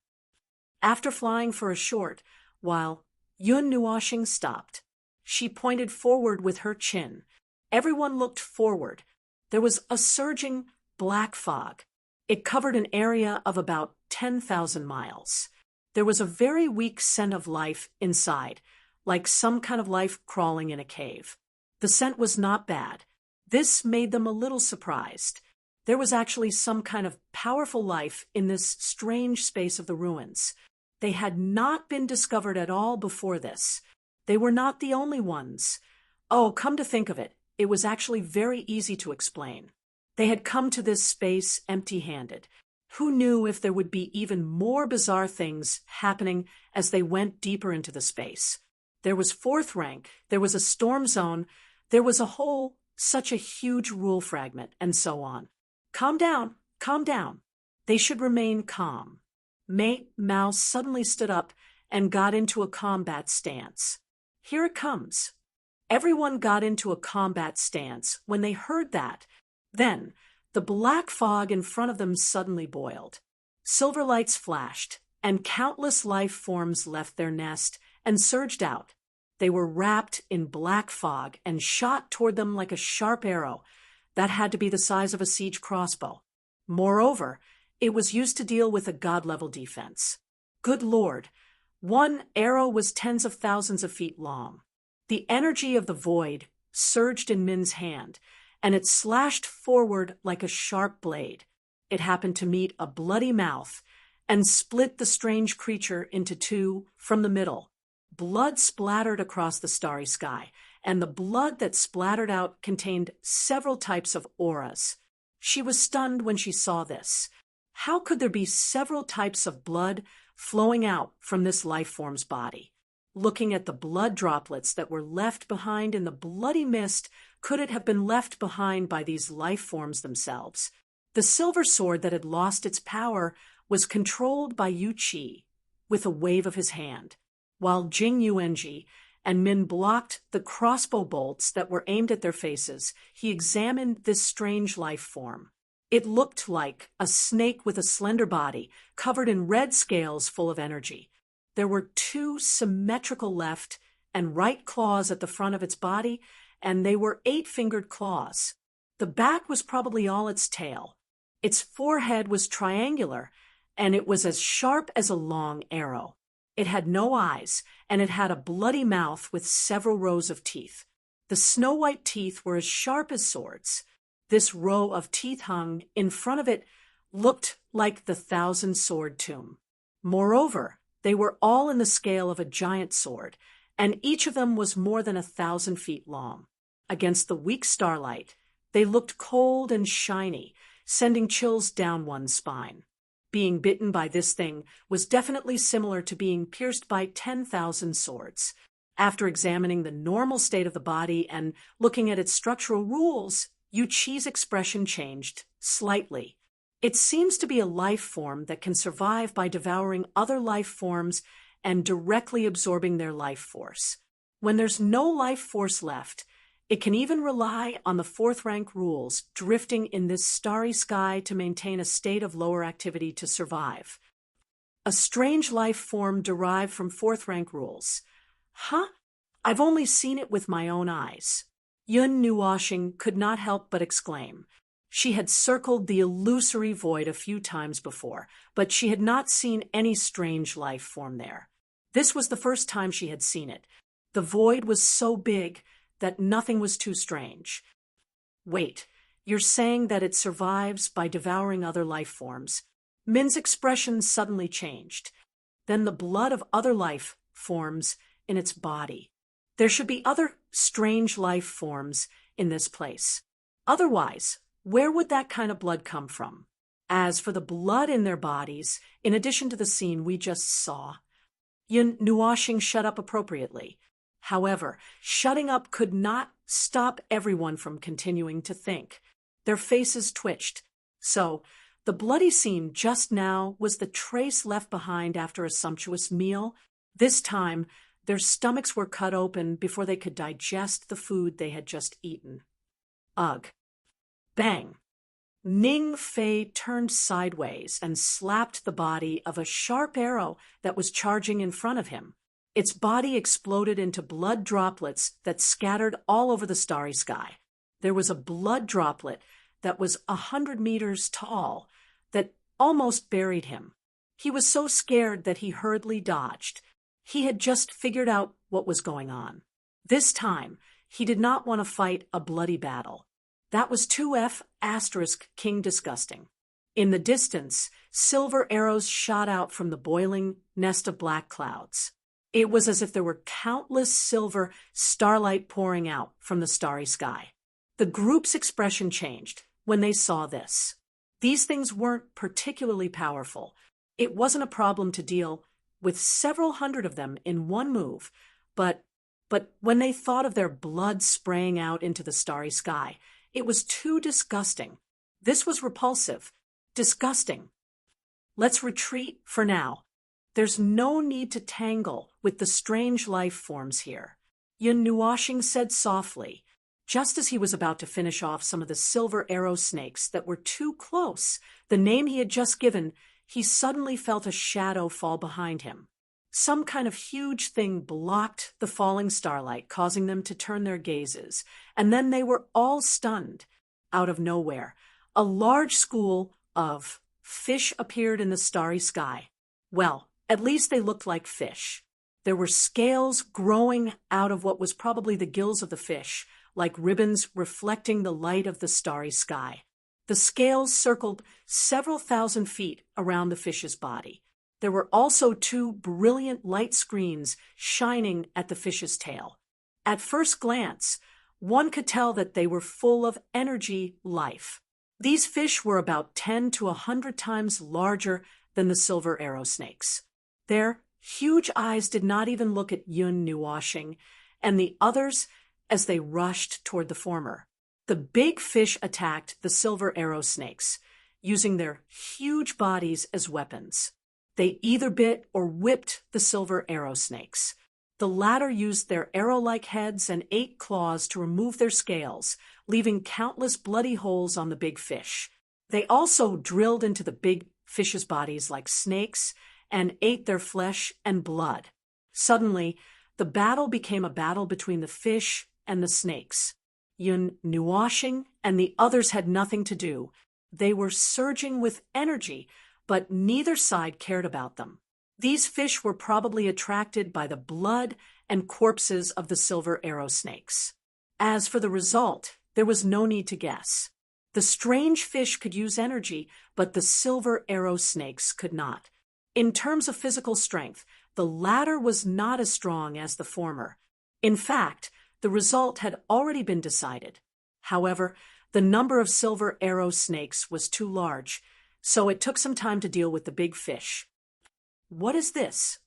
After flying for a short while, Yun Nuashing stopped. She pointed forward with her chin. Everyone looked forward. There was a surging black fog. It covered an area of about 10,000 miles. There was a very weak scent of life inside, like some kind of life crawling in a cave. The scent was not bad. This made them a little surprised. There was actually some kind of powerful life in this strange space of the ruins. They had not been discovered at all before this. They were not the only ones. Oh, come to think of it, it was actually very easy to explain. They had come to this space empty-handed. Who knew if there would be even more bizarre things happening as they went deeper into the space? There was fourth rank, there was a storm zone, there was a whole, such a huge rule fragment, and so on. Calm down, calm down. They should remain calm. Mao suddenly stood up and got into a combat stance. Here it comes. Everyone got into a combat stance when they heard that. Then, the black fog in front of them suddenly boiled. Silver lights flashed, and countless life forms left their nest and surged out. They were wrapped in black fog and shot toward them like a sharp arrow. That had to be the size of a siege crossbow. Moreover, it was used to deal with a god-level defense. Good Lord, one arrow was tens of thousands of feet long. The energy of the void surged in Min's hand, and it slashed forward like a sharp blade. It happened to meet a bloody mouth and split the strange creature into two from the middle. Blood splattered across the starry sky, and the blood that splattered out contained several types of auras. She was stunned when she saw this. How could there be several types of blood flowing out from this life form's body? Looking at the blood droplets that were left behind in the bloody mist, could it have been left behind by these life forms themselves? The silver sword that had lost its power was controlled by Yu Qi with a wave of his hand, while Jing Yuanji and Min blocked the crossbow bolts that were aimed at their faces. He examined this strange life form. It looked like a snake with a slender body, covered in red scales full of energy. There were two symmetrical left and right claws at the front of its body, and they were 8-fingered claws. The back was probably all its tail. Its forehead was triangular, and it was as sharp as a long arrow. It had no eyes, and it had a bloody mouth with several rows of teeth. The snow-white teeth were as sharp as swords. This row of teeth hung in front of it looked like the 1,000-sword tomb. Moreover, they were all in the scale of a giant sword, and each of them was more than 1,000 feet long. Against the weak starlight, they looked cold and shiny, sending chills down one's spine. Being bitten by this thing was definitely similar to being pierced by 10,000 swords. After examining the normal state of the body and looking at its structural rules, Yu Qi's expression changed slightly. It seems to be a life form that can survive by devouring other life forms and directly absorbing their life force. When there's no life force left, it can even rely on the fourth-rank rules, drifting in this starry sky to maintain a state of lower activity to survive. A strange life form derived from fourth-rank rules. Huh? I've only seen it with my own eyes. Yun Nuoxing could not help but exclaim. She had circled the illusory void a few times before, but she had not seen any strange life form there. This was the first time she had seen it. The void was so big that nothing was too strange. Wait, you're saying that it survives by devouring other life forms? Min's expression suddenly changed. Then the blood of other life forms in its body. There should be other strange life forms in this place. Otherwise, where would that kind of blood come from? As for the blood in their bodies, in addition to the scene we just saw, Yun Nuoxing shut up appropriately. However, shutting up could not stop everyone from continuing to think. Their faces twitched. So, the bloody scene just now was the trace left behind after a sumptuous meal. This time, their stomachs were cut open before they could digest the food they had just eaten. Ugh. Bang! Ning Fei turned sideways and slapped the body of a sharp arrow that was charging in front of him. Its body exploded into blood droplets that scattered all over the starry sky. There was a blood droplet that was 100 meters tall that almost buried him. He was so scared that he hurriedly dodged. He had just figured out what was going on. This time, he did not want to fight a bloody battle. That was 2F** King disgusting. In the distance, silver arrows shot out from the boiling nest of black clouds. It was as if there were countless silver starlight pouring out from the starry sky. The group's expression changed when they saw this. These things weren't particularly powerful. It wasn't a problem to deal with several hundred of them in one move, but when they thought of their blood spraying out into the starry sky, it was too disgusting. This was repulsive, disgusting. Let's retreat for now. There's no need to tangle with the strange life forms here, Yun Nuashing said softly, just as he was about to finish off some of the silver arrow snakes that were too close. The name he had just given, he suddenly felt a shadow fall behind him. Some kind of huge thing blocked the falling starlight, causing them to turn their gazes, and then they were all stunned. Out of nowhere, a large school of fish appeared in the starry sky. Well, at least they looked like fish. There were scales growing out of what was probably the gills of the fish, like ribbons reflecting the light of the starry sky. The scales circled several thousand feet around the fish's body. There were also two brilliant light screens shining at the fish's tail. At first glance, one could tell that they were full of energy life. These fish were about 10 to 100 times larger than the silver arrow snakes. Their huge eyes did not even look at Yun Nuashing and the others as they rushed toward the former. The big fish attacked the silver arrow snakes, using their huge bodies as weapons. They either bit or whipped the silver arrow snakes. The latter used their arrow-like heads and 8 claws to remove their scales, leaving countless bloody holes on the big fish. They also drilled into the big fish's bodies like snakes and ate their flesh and blood. Suddenly, the battle became a battle between the fish and the snakes. Yun Nuashing and the others had nothing to do. They were surging with energy, but neither side cared about them. These fish were probably attracted by the blood and corpses of the silver arrow snakes. As for the result, there was no need to guess. The strange fish could use energy, but the silver arrow snakes could not. In terms of physical strength, the latter was not as strong as the former. In fact, the result had already been decided. However, the number of silver arrow snakes was too large, so it took some time to deal with the big fish. What is this?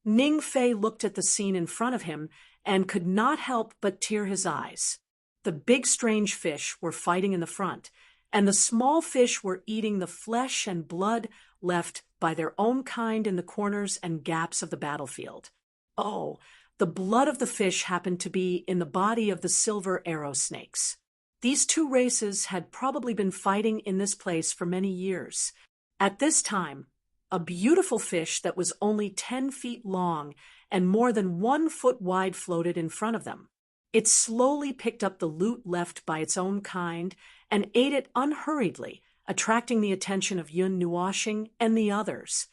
Ning Fei looked at the scene in front of him and could not help but tear his eyes. The big strange fish were fighting in the front, and the small fish were eating the flesh and blood left by their own kind in the corners and gaps of the battlefield. Oh, the blood of the fish happened to be in the body of the silver arrow snakes. These two races had probably been fighting in this place for many years. At this time, a beautiful fish that was only 10 feet long and more than 1 foot wide floated in front of them. It slowly picked up the loot left by its own kind and ate it unhurriedly, attracting the attention of Yun Nuashing and the others.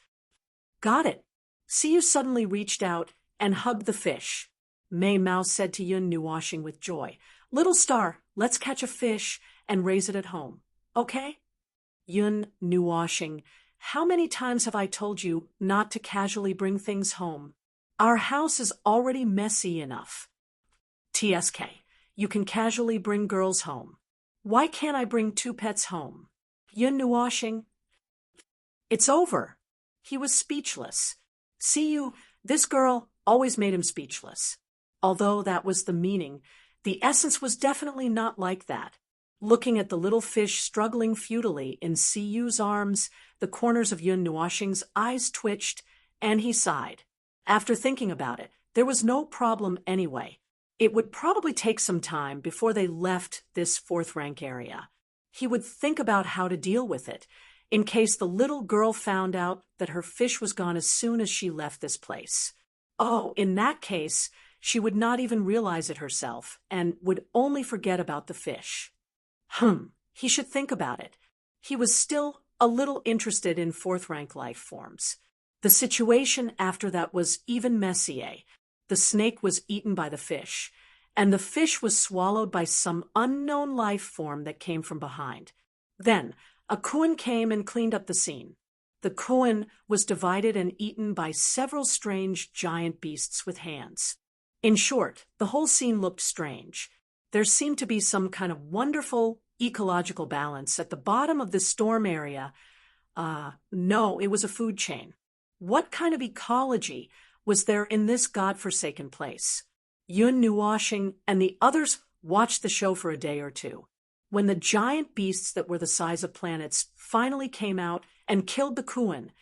Got it. Siyu suddenly reached out and hugged the fish. May Mouse said to Yun Nuashing with joy, "Little star, let's catch a fish and raise it at home, okay?" Yun Nuashing, how many times have I told you not to casually bring things home? Our house is already messy enough. TSK, you can casually bring girls home. Why can't I bring 2 pets home? Yun Nuashing. It's over. He was speechless. See you, this girl always made him speechless. Although that was the meaning, the essence was definitely not like that. Looking at the little fish struggling futilely in Siyu's arms, the corners of Yun Nuashing's eyes twitched, and he sighed. After thinking about it, there was no problem anyway. It would probably take some time before they left this 4th rank area. He would think about how to deal with it, in case the little girl found out that her fish was gone as soon as she left this place. Oh, in that case, she would not even realize it herself, and would only forget about the fish. He should think about it. He was still a little interested in 4th rank life forms. The situation after that was even messier. The snake was eaten by the fish, and the fish was swallowed by some unknown life form that came from behind. Then, a Kuan came and cleaned up the scene. The Kuan was divided and eaten by several strange giant beasts with hands. In short, the whole scene looked strange. There seemed to be some kind of wonderful ecological balance at the bottom of this storm area. No, it was a food chain. What kind of ecology was there in this godforsaken place? Yun Nuashing and the others watched the show for a day or two. When the giant beasts that were the size of planets finally came out and killed the Kuan,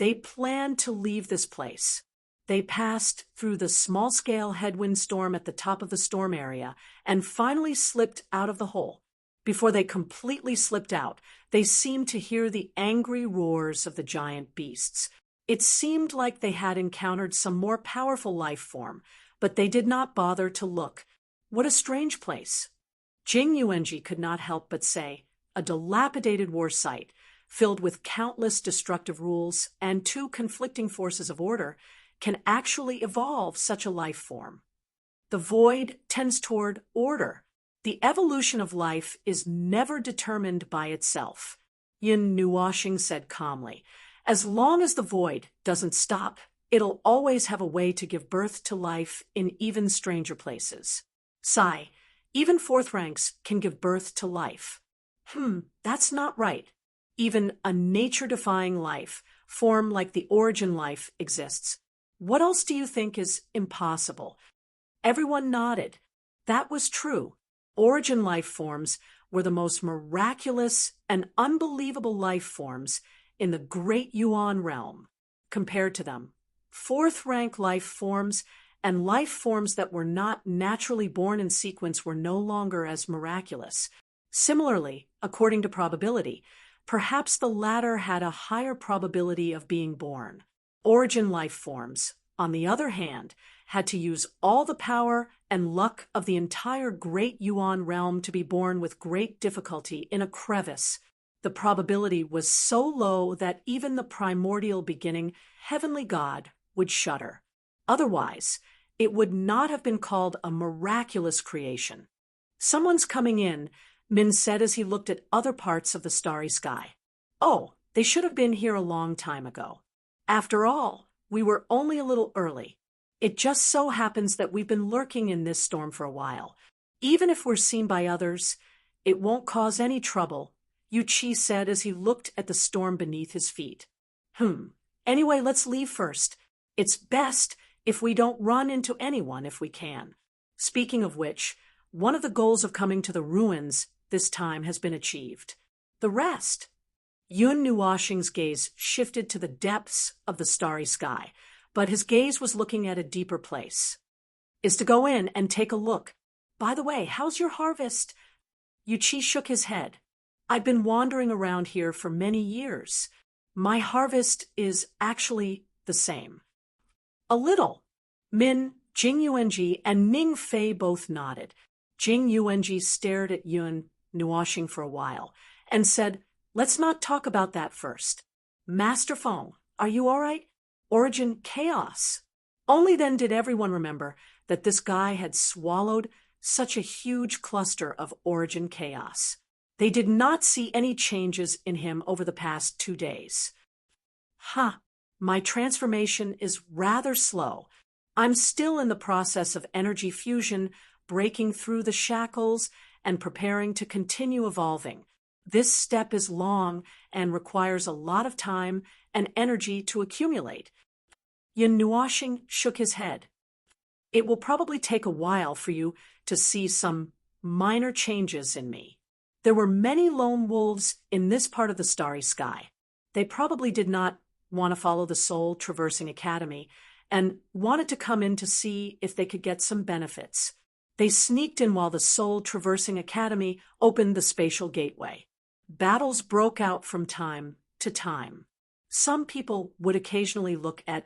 They planned to leave this place. They passed through the small-scale headwind storm at the top of the storm area and finally slipped out of the hole. Before they completely slipped out, they seemed to hear the angry roars of the giant beasts. It seemed like they had encountered some more powerful life form, but they did not bother to look. What a strange place. Jing Yuanji could not help but say, a dilapidated war site, filled with countless destructive rules and two conflicting forces of order, can actually evolve such a life form. The void tends toward order. The evolution of life is never determined by itself. Yin Nuoxing said calmly, as long as the void doesn't stop, it'll always have a way to give birth to life in even stranger places. Sigh, even fourth ranks can give birth to life. That's not right. Even a nature-defying life, form like the origin life, exists. What else do you think is impossible? Everyone nodded. That was true. Origin life forms were the most miraculous and unbelievable life forms in the Great Yuan realm. Compared to them, fourth-rank life forms and life forms that were not naturally born in sequence were no longer as miraculous. Similarly, according to probability, perhaps the latter had a higher probability of being born. Origin life forms, on the other hand, had to use all the power and luck of the entire Great Yuan realm to be born with great difficulty in a crevice. The probability was so low that even the primordial beginning, heavenly God, would shudder. Otherwise, it would not have been called a miraculous creation. Someone's coming in, Min said as he looked at other parts of the starry sky. Oh, they should have been here a long time ago. After all, we were only a little early. It just so happens that we've been lurking in this storm for a while. Even if we're seen by others, it won't cause any trouble, Yu Qi said as he looked at the storm beneath his feet. Anyway, let's leave first. It's best if we don't run into anyone if we can. Speaking of which, one of the goals of coming to the ruins this time has been achieved. The rest. Yun Nuoxing's gaze shifted to the depths of the starry sky, but his gaze was looking at a deeper place. Is to go in and take a look. By the way, how's your harvest? Yu Qi shook his head. I've been wandering around here for many years. My harvest is actually the same. A little. Min, Jing Yuanji, and Ming Fei both nodded. Jing Yuanji stared at Yun Nuoxing for a while and said, let's not talk about that first. Master Feng, are you all right? Origin chaos. Only then did everyone remember that this guy had swallowed such a huge cluster of origin chaos. They did not see any changes in him over the past 2 days. My transformation is rather slow. I'm still in the process of energy fusion, breaking through the shackles and preparing to continue evolving. This step is long and requires a lot of time and energy to accumulate. Yin Nuoxing shook his head. It will probably take a while for you to see some minor changes in me. There were many lone wolves in this part of the starry sky. They probably did not want to follow the Soul Traversing Academy and wanted to come in to see if they could get some benefits. They sneaked in while the Soul Traversing Academy opened the spatial gateway. Battles broke out from time to time. Some people would occasionally look at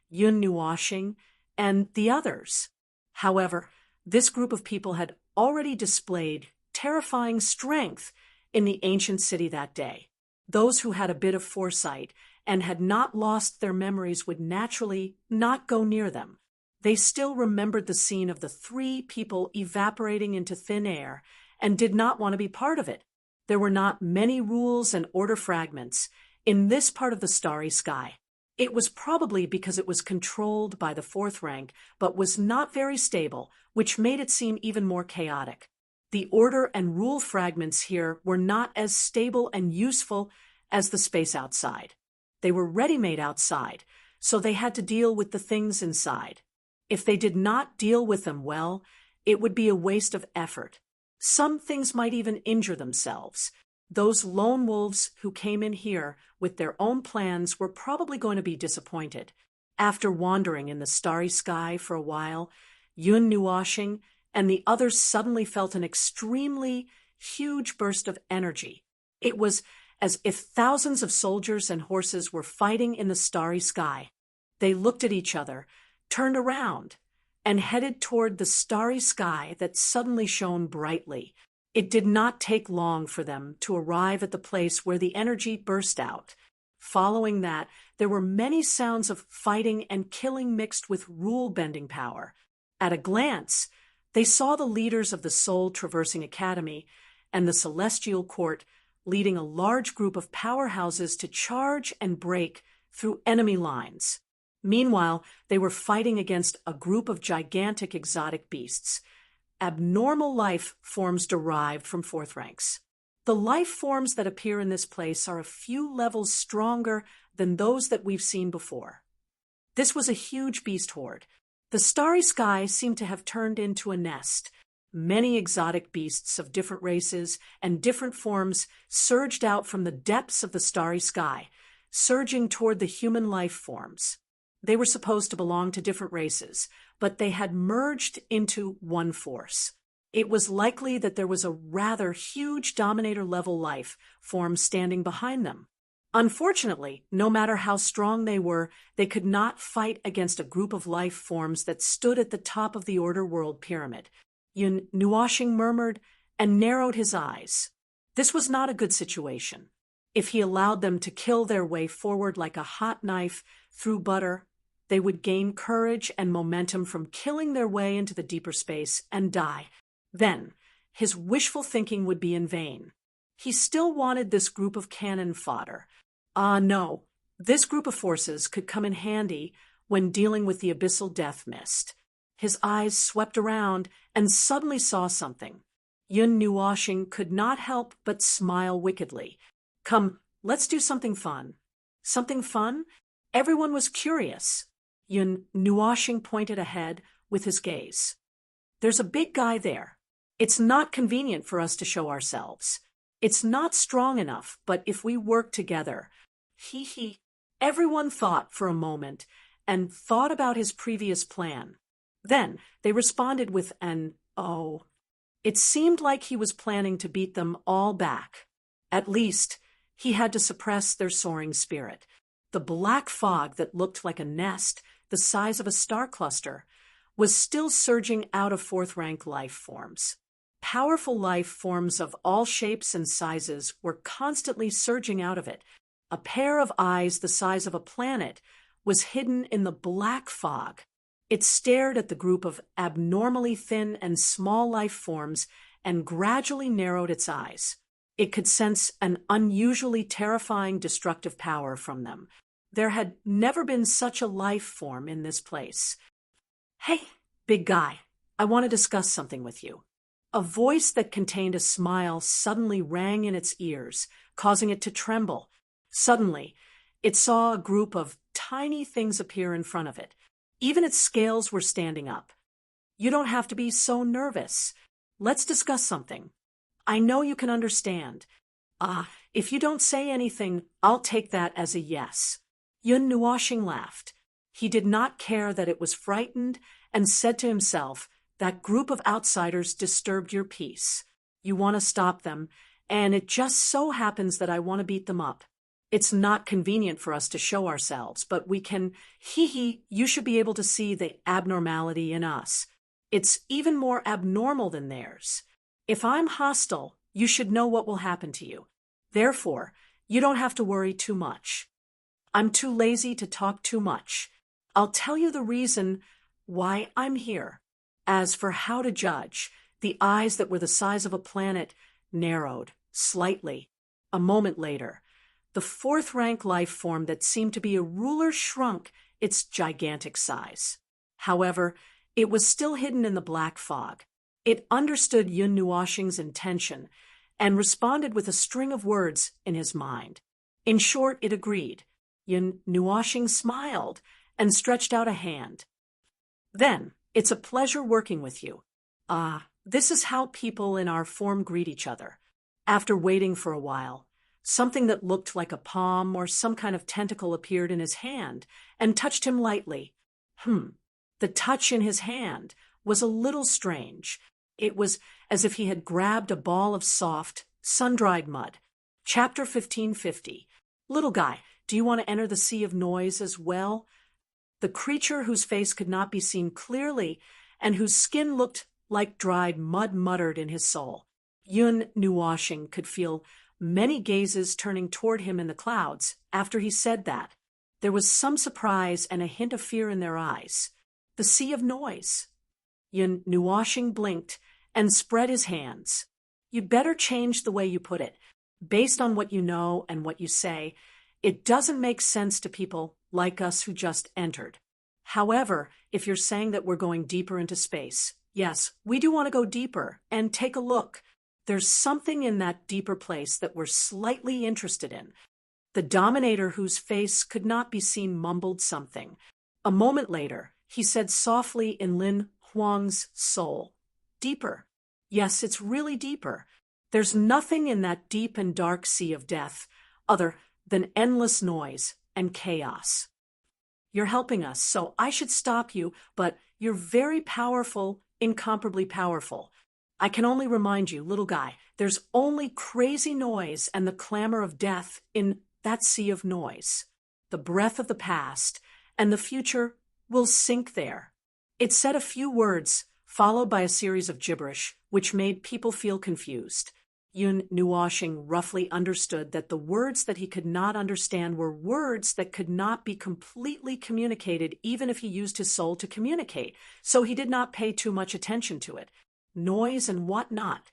Yun Nuoxing and the others. However, this group of people had already displayed terrifying strength in the ancient city that day. Those who had a bit of foresight and had not lost their memories would naturally not go near them. They still remembered the scene of the 3 people evaporating into thin air and did not want to be part of it. There were not many rules and order fragments in this part of the starry sky. It was probably because it was controlled by the 4th rank, but was not very stable, which made it seem even more chaotic. The order and rule fragments here were not as stable and useful as the space outside. They were ready-made outside, so they had to deal with the things inside. If they did not deal with them well, it would be a waste of effort. Some things might even injure themselves. Those lone wolves who came in here with their own plans were probably going to be disappointed. After wandering in the starry sky for a while, Yun Nuashing and the others suddenly felt an extremely huge burst of energy. It was as if thousands of soldiers and horses were fighting in the starry sky. They looked at each other, turned around, and headed toward the starry sky that suddenly shone brightly. It did not take long for them to arrive at the place where the energy burst out. Following that, there were many sounds of fighting and killing mixed with rule-bending power. At a glance, they saw the leaders of the Soul Traversing Academy and the Celestial Court leading a large group of powerhouses to charge and break through enemy lines. Meanwhile, they were fighting against a group of gigantic exotic beasts, abnormal life forms derived from fourth ranks. The life forms that appear in this place are a few levels stronger than those that we've seen before. This was a huge beast horde. The starry sky seemed to have turned into a nest. Many exotic beasts of different races and different forms surged out from the depths of the starry sky, surging toward the human life forms. They were supposed to belong to different races, but they had merged into one force. It was likely that there was a rather huge Dominator-level life form standing behind them. Unfortunately, no matter how strong they were, they could not fight against a group of life forms that stood at the top of the Order World Pyramid. Yun Nuashing murmured and narrowed his eyes. This was not a good situation. If he allowed them to kill their way forward like a hot knife through butter, they would gain courage and momentum from killing their way into the deeper space and die. Then, his wishful thinking would be in vain. He still wanted this group of cannon fodder. No, this group of forces could come in handy when dealing with the abyssal death mist. His eyes swept around and suddenly saw something. Yun Nuashing could not help but smile wickedly. Come, let's do something fun. Something fun? Everyone was curious. Yun Nuashing pointed ahead with his gaze. There's a big guy there. It's not convenient for us to show ourselves. It's not strong enough, but if we work together. Everyone thought for a moment and thought about his previous plan. Then they responded with an oh. It seemed like he was planning to beat them all back. At least, he had to suppress their soaring spirit. The black fog that looked like a nest, the size of a star cluster, was still surging out of fourth-rank life forms. Powerful life forms of all shapes and sizes were constantly surging out of it. A pair of eyes the size of a planet was hidden in the black fog. It stared at the group of abnormally thin and small life forms and gradually narrowed its eyes. It could sense an unusually terrifying destructive power from them. There had never been such a life form in this place. Hey, big guy, I want to discuss something with you. A voice that contained a smile suddenly rang in its ears, causing it to tremble. Suddenly, it saw a group of tiny things appear in front of it. Even its scales were standing up. You don't have to be so nervous. Let's discuss something. I know you can understand. If you don't say anything, I'll take that as a yes. Yun Nuashing laughed. He did not care that it was frightened and said to himself, that group of outsiders disturbed your peace. You want to stop them, and it just so happens that I want to beat them up. It's not convenient for us to show ourselves, but we can, you should be able to see the abnormality in us. It's even more abnormal than theirs. If I'm hostile, you should know what will happen to you. Therefore, you don't have to worry too much. I'm too lazy to talk too much. I'll tell you the reason why I'm here. As for how to judge, the eyes that were the size of a planet narrowed slightly. A moment later, the fourth-rank life form that seemed to be a ruler shrunk its gigantic size. However, it was still hidden in the black fog. It understood Yun Nuashing's intention and responded with a string of words in his mind. In short, it agreed. Yun Nuashing smiled and stretched out a hand. Then, it's a pleasure working with you. This is how people in our form greet each other. After waiting for a while, something that looked like a palm or some kind of tentacle appeared in his hand and touched him lightly. The touch in his hand was a little strange. It was as if he had grabbed a ball of soft, sun-dried mud. Chapter 1550. Little guy, do you want to enter the sea of noise as well? The creature whose face could not be seen clearly and whose skin looked like dried mud muttered in his soul. Yun Nuwashing could feel many gazes turning toward him in the clouds after he said that. There was some surprise and a hint of fear in their eyes. The sea of noise. Yun Nuwashing blinked and spread his hands. You'd better change the way you put it. Based on what you know and what you say, it doesn't make sense to people like us who just entered. However, if you're saying that we're going deeper into space, yes, we do want to go deeper and take a look. There's something in that deeper place that we're slightly interested in. The Dominator, whose face could not be seen, mumbled something. A moment later, he said softly in Lin Huang's soul, "Deeper. Yes, it's really deeper. There's nothing in that deep and dark sea of death other than endless noise and chaos. You're helping us, so I should stop you, but you're very powerful, incomparably powerful. I can only remind you, little guy, there's only crazy noise and the clamor of death in that sea of noise. The breath of the past and the future will sink there." It said a few words, followed by a series of gibberish, which made people feel confused. Yun Nuwashing roughly understood that the words that he could not understand were words that could not be completely communicated even if he used his soul to communicate, so he did not pay too much attention to it. Noise and whatnot.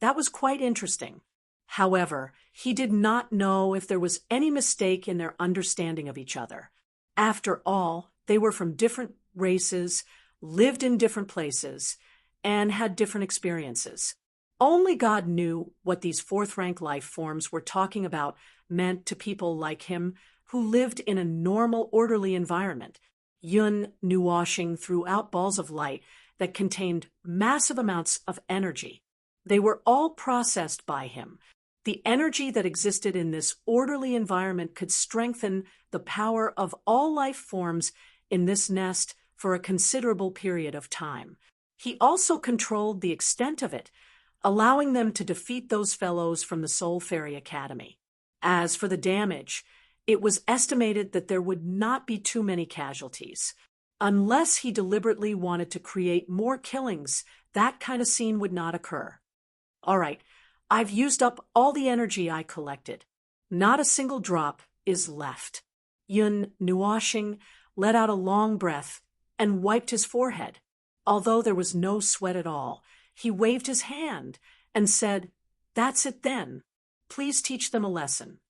That was quite interesting. However, he did not know if there was any mistake in their understanding of each other. After all, they were from different races, lived in different places, and had different experiences. Only God knew what these fourth-rank life forms were talking about meant to people like him who lived in a normal, orderly environment. Yun Nuwashing threw out balls of light that contained massive amounts of energy. They were all processed by him. The energy that existed in this orderly environment could strengthen the power of all life forms in this nest for a considerable period of time. He also controlled the extent of it, allowing them to defeat those fellows from the Soul Fairy Academy. As for the damage, it was estimated that there would not be too many casualties. Unless he deliberately wanted to create more killings, that kind of scene would not occur. All right, I've used up all the energy I collected. Not a single drop is left. Yun Nuwashing let out a long breath and wiped his forehead. Although there was no sweat at all, he waved his hand and said, "That's it then. Please teach them a lesson."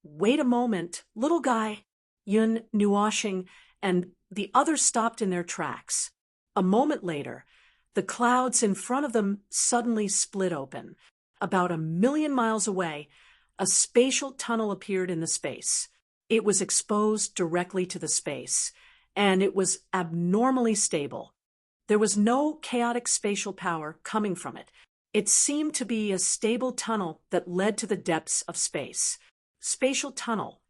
"Wait a moment, little guy." Yun Nuwashing and the others stopped in their tracks. A moment later, the clouds in front of them suddenly split open. About 1,000,000 miles away, a spatial tunnel appeared in the space. It was exposed directly to the space, and it was abnormally stable. There was no chaotic spatial power coming from it. It seemed to be a stable tunnel that led to the depths of space. "Spatial tunnel,"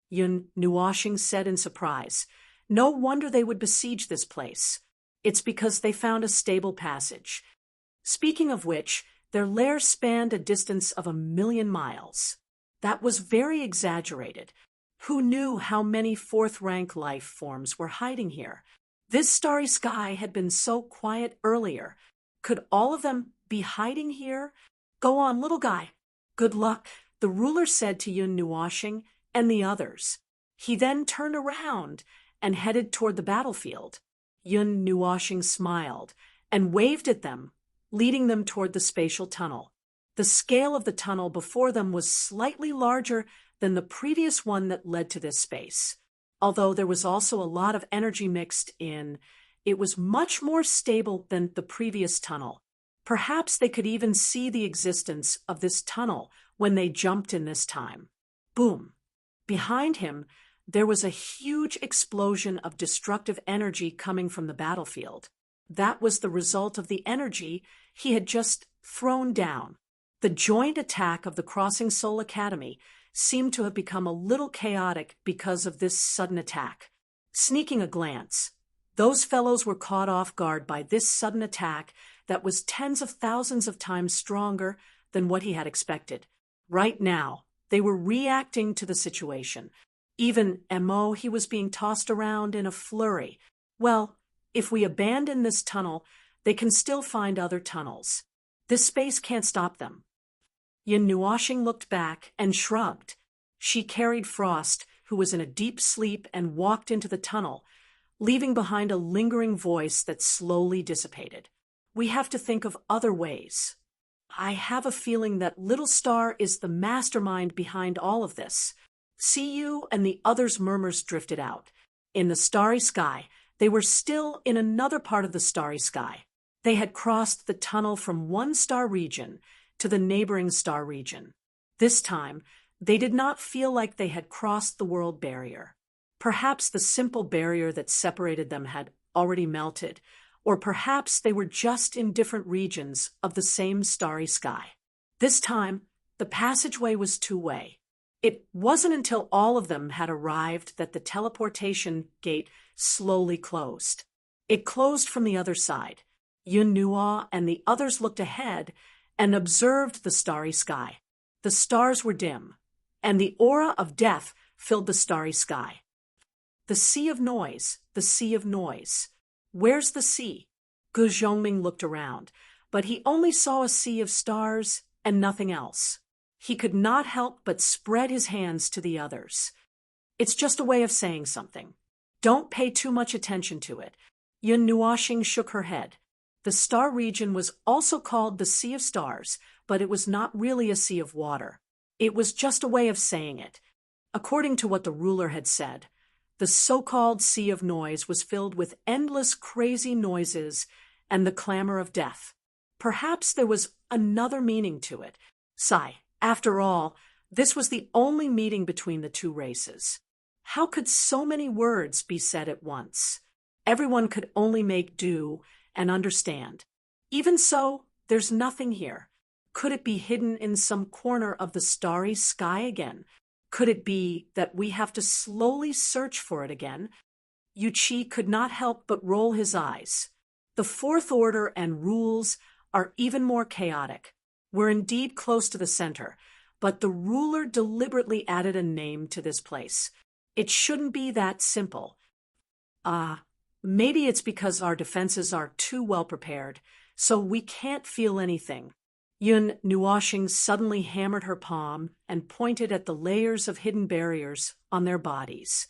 Yun Nuwashing said in surprise. "No wonder they would besiege this place. It's because they found a stable passage. Speaking of which, their lair spanned a distance of 1,000,000 miles. That was very exaggerated. Who knew how many fourth-rank life forms were hiding here? This starry sky had been so quiet earlier. Could all of them be hiding here? "Go on, little guy. Good luck," the ruler said to Yun Nuwashing and the others. He then turned around and headed toward the battlefield. Yun Nuwashing smiled and waved at them, leading them toward the spatial tunnel. The scale of the tunnel before them was slightly larger than the previous one that led to this space. Although there was also a lot of energy mixed in, it was much more stable than the previous tunnel. Perhaps they could even see the existence of this tunnel when they jumped in this time. Boom! Behind him, there was a huge explosion of destructive energy coming from the battlefield. That was the result of the energy he had just thrown down. The joint attack of the Crossing Soul Academy seemed to have become a little chaotic because of this sudden attack. Sneaking a glance, those fellows were caught off guard by this sudden attack that was tens of thousands of times stronger than what he had expected. Right now, they were reacting to the situation. Even Mo, he was being tossed around in a flurry. Well, if we abandon this tunnel, they can still find other tunnels. This space can't stop them. Yin Nuoxing looked back and shrugged. She carried Frost, who was in a deep sleep, and walked into the tunnel, leaving behind a lingering voice that slowly dissipated. We have to think of other ways. I have a feeling that Little Star is the mastermind behind all of this. See you and the others' murmurs drifted out. In the starry sky, they were still in another part of the starry sky. They had crossed the tunnel from one star region to the neighboring star region. This time, they did not feel like they had crossed the world barrier. Perhaps the simple barrier that separated them had already melted, or perhaps they were just in different regions of the same starry sky. This time, the passageway was two-way. It wasn't until all of them had arrived that the teleportation gate slowly closed. It closed from the other side. Yun Nuo and the others looked ahead and observed the starry sky. The stars were dim, and the aura of death filled the starry sky. The sea of noise, the sea of noise. Where's the sea? Gu Zhongming looked around, but he only saw a sea of stars and nothing else. He could not help but spread his hands to the others. It's just a way of saying something. Don't pay too much attention to it. Yun Nuoxing shook her head. The star region was also called the Sea of Stars, but it was not really a sea of water. It was just a way of saying it. According to what the ruler had said, the so-called Sea of Noise was filled with endless crazy noises and the clamor of death. Perhaps there was another meaning to it. Sigh. After all, this was the only meeting between the two races. How could so many words be said at once? Everyone could only make do and understand. Even so, there's nothing here. Could it be hidden in some corner of the starry sky again? Could it be that we have to slowly search for it again? Yu Qi could not help but roll his eyes. The fourth order and rules are even more chaotic. We're indeed close to the center, but the ruler deliberately added a name to this place. It shouldn't be that simple. Maybe it's because our defenses are too well prepared, so we can't feel anything. Yun Nuoxing suddenly hammered her palm and pointed at the layers of hidden barriers on their bodies.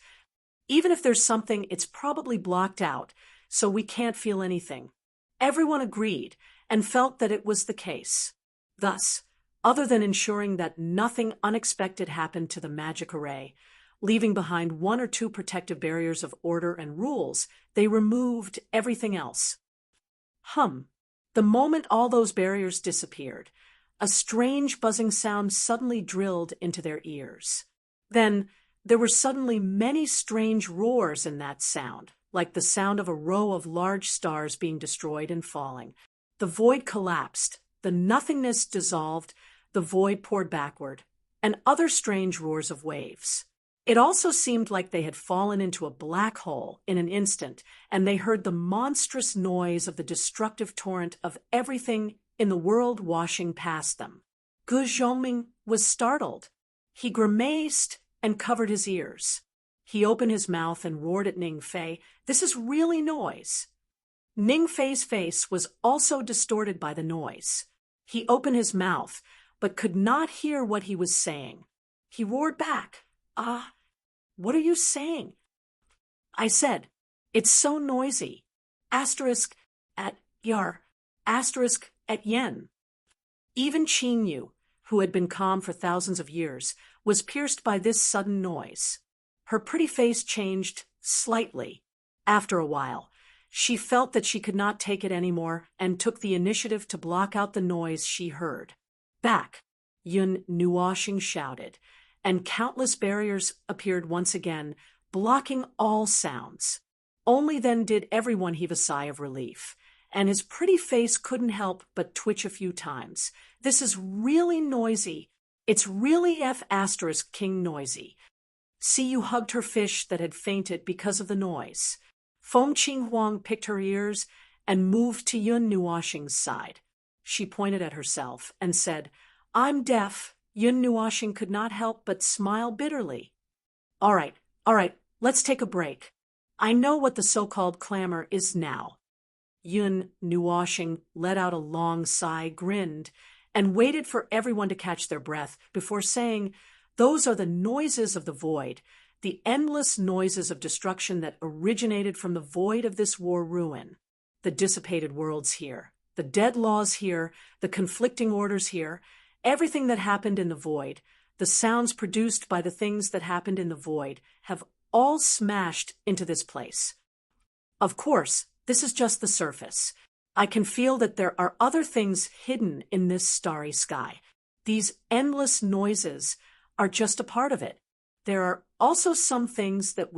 Even if there's something, it's probably blocked out, so we can't feel anything. Everyone agreed and felt that it was the case. Thus, other than ensuring that nothing unexpected happened to the magic array, leaving behind one or two protective barriers of order and rules, they removed everything else. The moment all those barriers disappeared, a strange buzzing sound suddenly drilled into their ears. Then, there were suddenly many strange roars in that sound, like the sound of a row of large stars being destroyed and falling. The void collapsed, the nothingness dissolved, the void poured backward, and other strange roars of waves. It also seemed like they had fallen into a black hole in an instant, and they heard the monstrous noise of the destructive torrent of everything in the world washing past them. Gu Zhongming was startled. He grimaced and covered his ears. He opened his mouth and roared at Ning Fei, "This is really noise." Ning Fei's face was also distorted by the noise. He opened his mouth, but could not hear what he was saying. He roared back, what are you saying?" I said, "It's so noisy. Asterisk at yar, asterisk at yen." Even Qin Yu, who had been calm for thousands of years, was pierced by this sudden noise. Her pretty face changed slightly. After a while, she felt that she could not take it anymore and took the initiative to block out the noise she heard. "Back!" Yun Nuoxing shouted, and countless barriers appeared once again, blocking all sounds. Only then did everyone heave a sigh of relief, and his pretty face couldn't help but twitch a few times. This is really noisy. It's really F*King noisy. See, you hugged her fish that had fainted because of the noise. Feng Qinghuang picked her ears and moved to Yun Nuoxing's side. She pointed at herself and said, "I'm deaf." Yun Nuoxing could not help but smile bitterly. All right, let's take a break. I know what the so-called clamor is now." Yun Nuoxing let out a long sigh, grinned, and waited for everyone to catch their breath before saying, "Those are the noises of the void, the endless noises of destruction that originated from the void of this war ruin. The dissipated worlds here, the dead laws here, the conflicting orders here, everything that happened in the void, the sounds produced by the things that happened in the void, have all smashed into this place. Of course, this is just the surface. I can feel that there are other things hidden in this starry sky. These endless noises are just a part of it. There are also some things that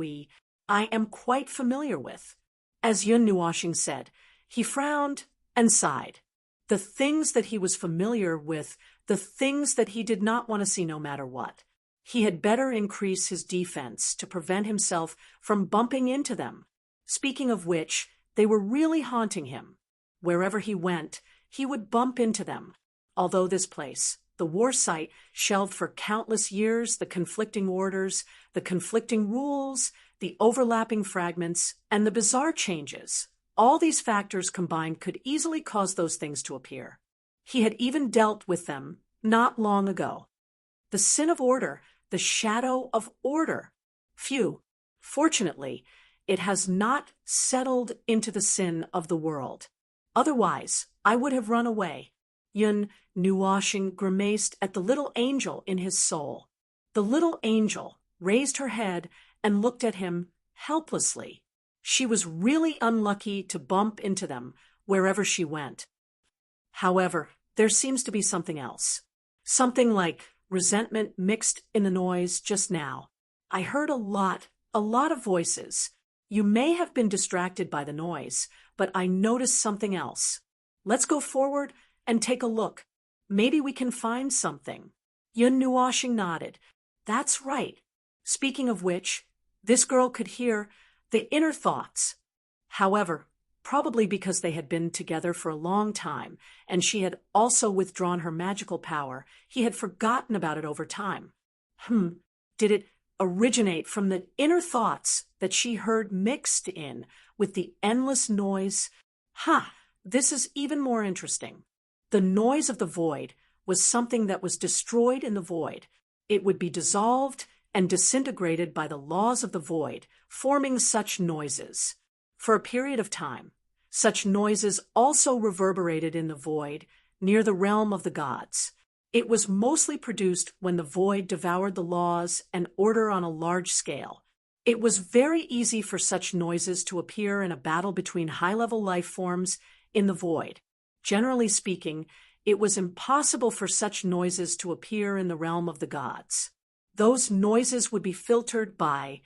I am quite familiar with." As Yun Nuoxing said, he frowned and sighed. The things that he was familiar with, the things that he did not want to see no matter what. He had better increase his defense to prevent himself from bumping into them. Speaking of which, they were really haunting him. Wherever he went, he would bump into them. Although this place, the war site, shelved for countless years, the conflicting orders, the conflicting rules, the overlapping fragments, and the bizarre changes, all these factors combined could easily cause those things to appear. He had even dealt with them not long ago. The sin of order, the shadow of order. Phew. Fortunately, it has not settled into the sin of the world. Otherwise, I would have run away. Yun Nuoxing grimaced at the little angel in his soul. The little angel raised her head and looked at him helplessly. She was really unlucky to bump into them wherever she went. However, there seems to be something else. Something like resentment mixed in the noise just now. I heard a lot of voices. You may have been distracted by the noise, but I noticed something else. Let's go forward and take a look. Maybe we can find something." Yun Nuoxing nodded. "That's right. Speaking of which, this girl could hear the inner thoughts." However, probably because they had been together for a long time, and she had also withdrawn her magical power, he had forgotten about it over time. Did it originate from the inner thoughts that she heard mixed in with the endless noise? This is even more interesting. The noise of the void was something that was destroyed in the void. It would be dissolved and disintegrated by the laws of the void, forming such noises. For a period of time, such noises also reverberated in the void near the realm of the gods. It was mostly produced when the void devoured the laws and order on a large scale. It was very easy for such noises to appear in a battle between high-level life forms in the void. Generally speaking, it was impossible for such noises to appear in the realm of the gods. Those noises would be filtered by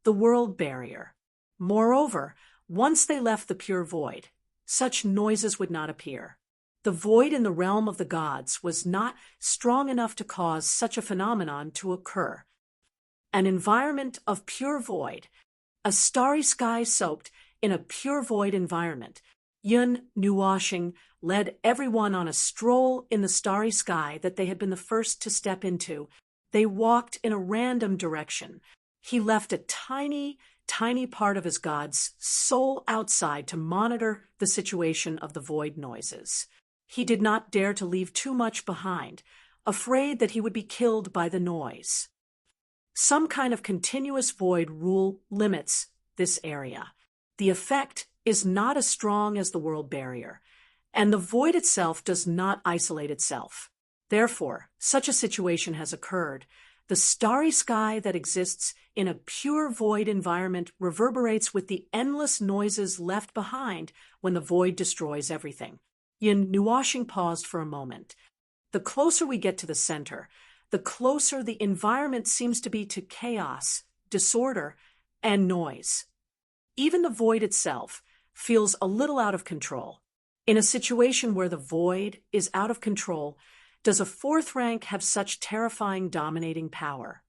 the world barrier. Moreover, once they left the pure void, such noises would not appear. The void in the realm of the gods was not strong enough to cause such a phenomenon to occur. An environment of pure void, a starry sky soaked in a pure void environment. Yun Nuoxing led everyone on a stroll in the starry sky that they had been the first to step into. They walked in a random direction. He left a tiny part of his god's soul outside to monitor the situation of the void noises. He did not dare to leave too much behind, afraid that he would be killed by the noise. Some kind of continuous void rule limits this area. The effect is not as strong as the world barrier, and the void itself does not isolate itself. Therefore, such a situation has occurred. The starry sky that exists in a pure void environment reverberates with the endless noises left behind when the void destroys everything. Yun Nuoxing paused for a moment. The closer we get to the center, the closer the environment seems to be to chaos, disorder, and noise. Even the void itself feels a little out of control. In a situation where the void is out of control, does a fourth rank have such terrifying dominating power?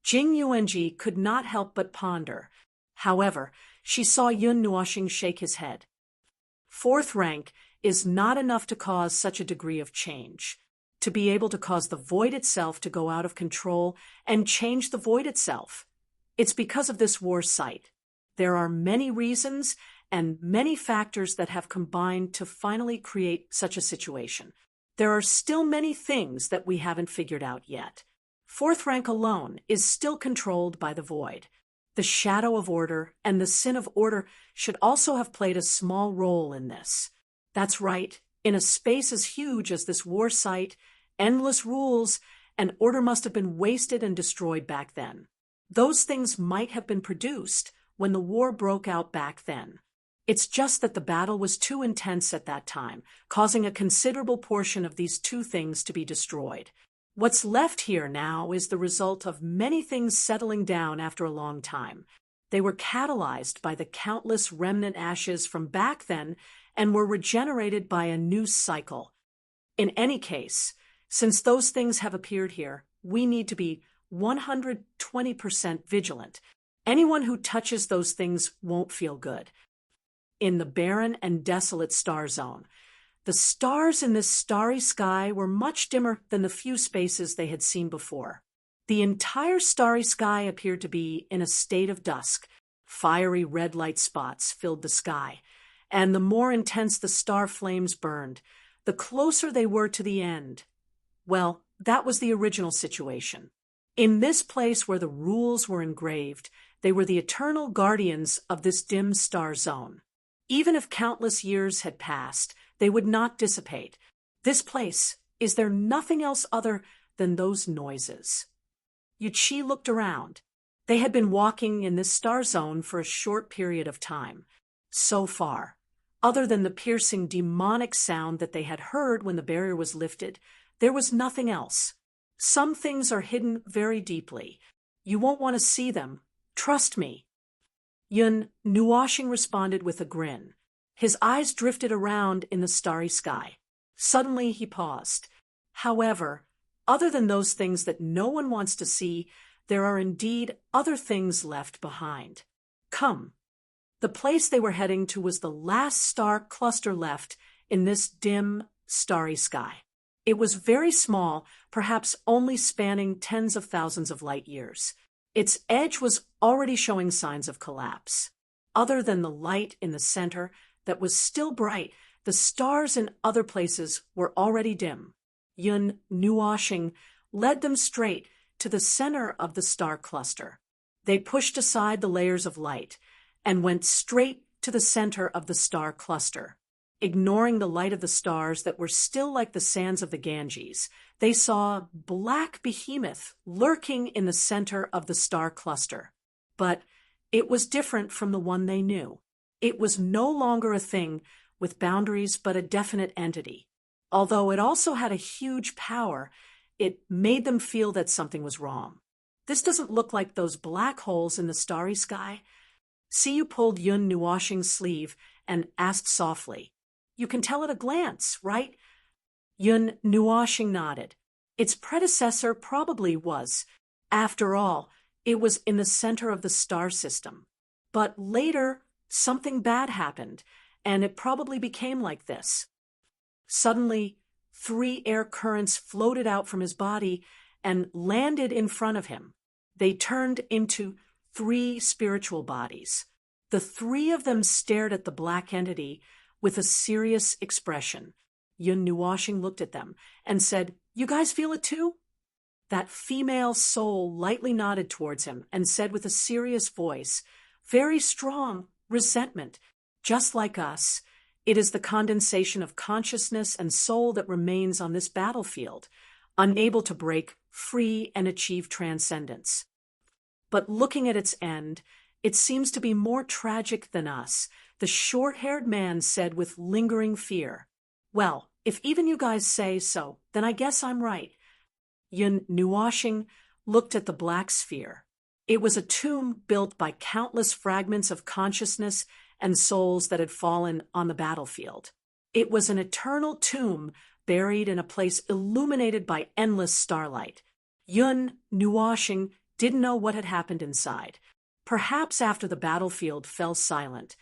Jing Yuanji could not help but ponder. However, she saw Yun Nuoxing shake his head. Fourth rank is not enough to cause such a degree of change, to be able to cause the void itself to go out of control and change the void itself. It's because of this war site. There are many reasons and many factors that have combined to finally create such a situation. There are still many things that we haven't figured out yet. Fourth rank alone is still controlled by the void. The shadow of order and the sin of order should also have played a small role in this. That's right, in a space as huge as this war site, endless rules, and order must have been wasted and destroyed back then. Those things might have been produced when the war broke out back then. It's just that the battle was too intense at that time, causing a considerable portion of these two things to be destroyed. What's left here now is the result of many things settling down after a long time. They were catalyzed by the countless remnant ashes from back then and were regenerated by a new cycle. In any case, since those things have appeared here, we need to be 120% vigilant. Anyone who touches those things won't feel good. In the barren and desolate star zone, the stars in this starry sky were much dimmer than the few spaces they had seen before. The entire starry sky appeared to be in a state of dusk. Fiery red light spots filled the sky, and the more intense the star flames burned, the closer they were to the end. Well, that was the original situation. In this place where the rules were engraved, they were the eternal guardians of this dim star zone. Even if countless years had passed, they would not dissipate. This place, is there nothing else other than those noises? Yuqi looked around. They had been walking in this star zone for a short period of time. So far, other than the piercing demonic sound that they had heard when the barrier was lifted, there was nothing else. Some things are hidden very deeply. You won't want to see them. Trust me. Yun Nuoxing responded with a grin. His eyes drifted around in the starry sky. Suddenly he paused. However, other than those things that no one wants to see, there are indeed other things left behind. Come. The place they were heading to was the last star cluster left in this dim, starry sky. It was very small, perhaps only spanning tens of thousands of light years. Its edge was already showing signs of collapse. Other than the light in the center that was still bright, the stars in other places were already dim. Yun Nuoxing led them straight to the center of the star cluster. They pushed aside the layers of light and went straight to the center of the star cluster. Ignoring the light of the stars that were still like the sands of the Ganges, they saw black behemoth lurking in the center of the star cluster. But it was different from the one they knew. It was no longer a thing with boundaries but a definite entity. Although it also had a huge power, it made them feel that something was wrong. This doesn't look like those black holes in the starry sky. Siyu pulled Yun Nuoxing's sleeve and asked softly, "You can tell at a glance, right?" Yun Nuoxing nodded. Its predecessor probably was. After all, it was in the center of the star system. But later, something bad happened, and it probably became like this. Suddenly, 3 air currents floated out from his body and landed in front of him. They turned into 3 spiritual bodies. The 3 of them stared at the black entity with a serious expression. Yun Nuoxing looked at them and said, "You guys feel it too?" That female soul lightly nodded towards him and said with a serious voice, very strong, resentment, "Just like us, it is the condensation of consciousness and soul that remains on this battlefield, unable to break free and achieve transcendence. But looking at its end, it seems to be more tragic than us," the short-haired man said with lingering fear. "Well, if even you guys say so, then I guess I'm right." Yun Nuoxing looked at the black sphere. It was a tomb built by countless fragments of consciousness and souls that had fallen on the battlefield. It was an eternal tomb buried in a place illuminated by endless starlight. Yun, Nuashing, didn't know what had happened inside. Perhaps after the battlefield fell silent,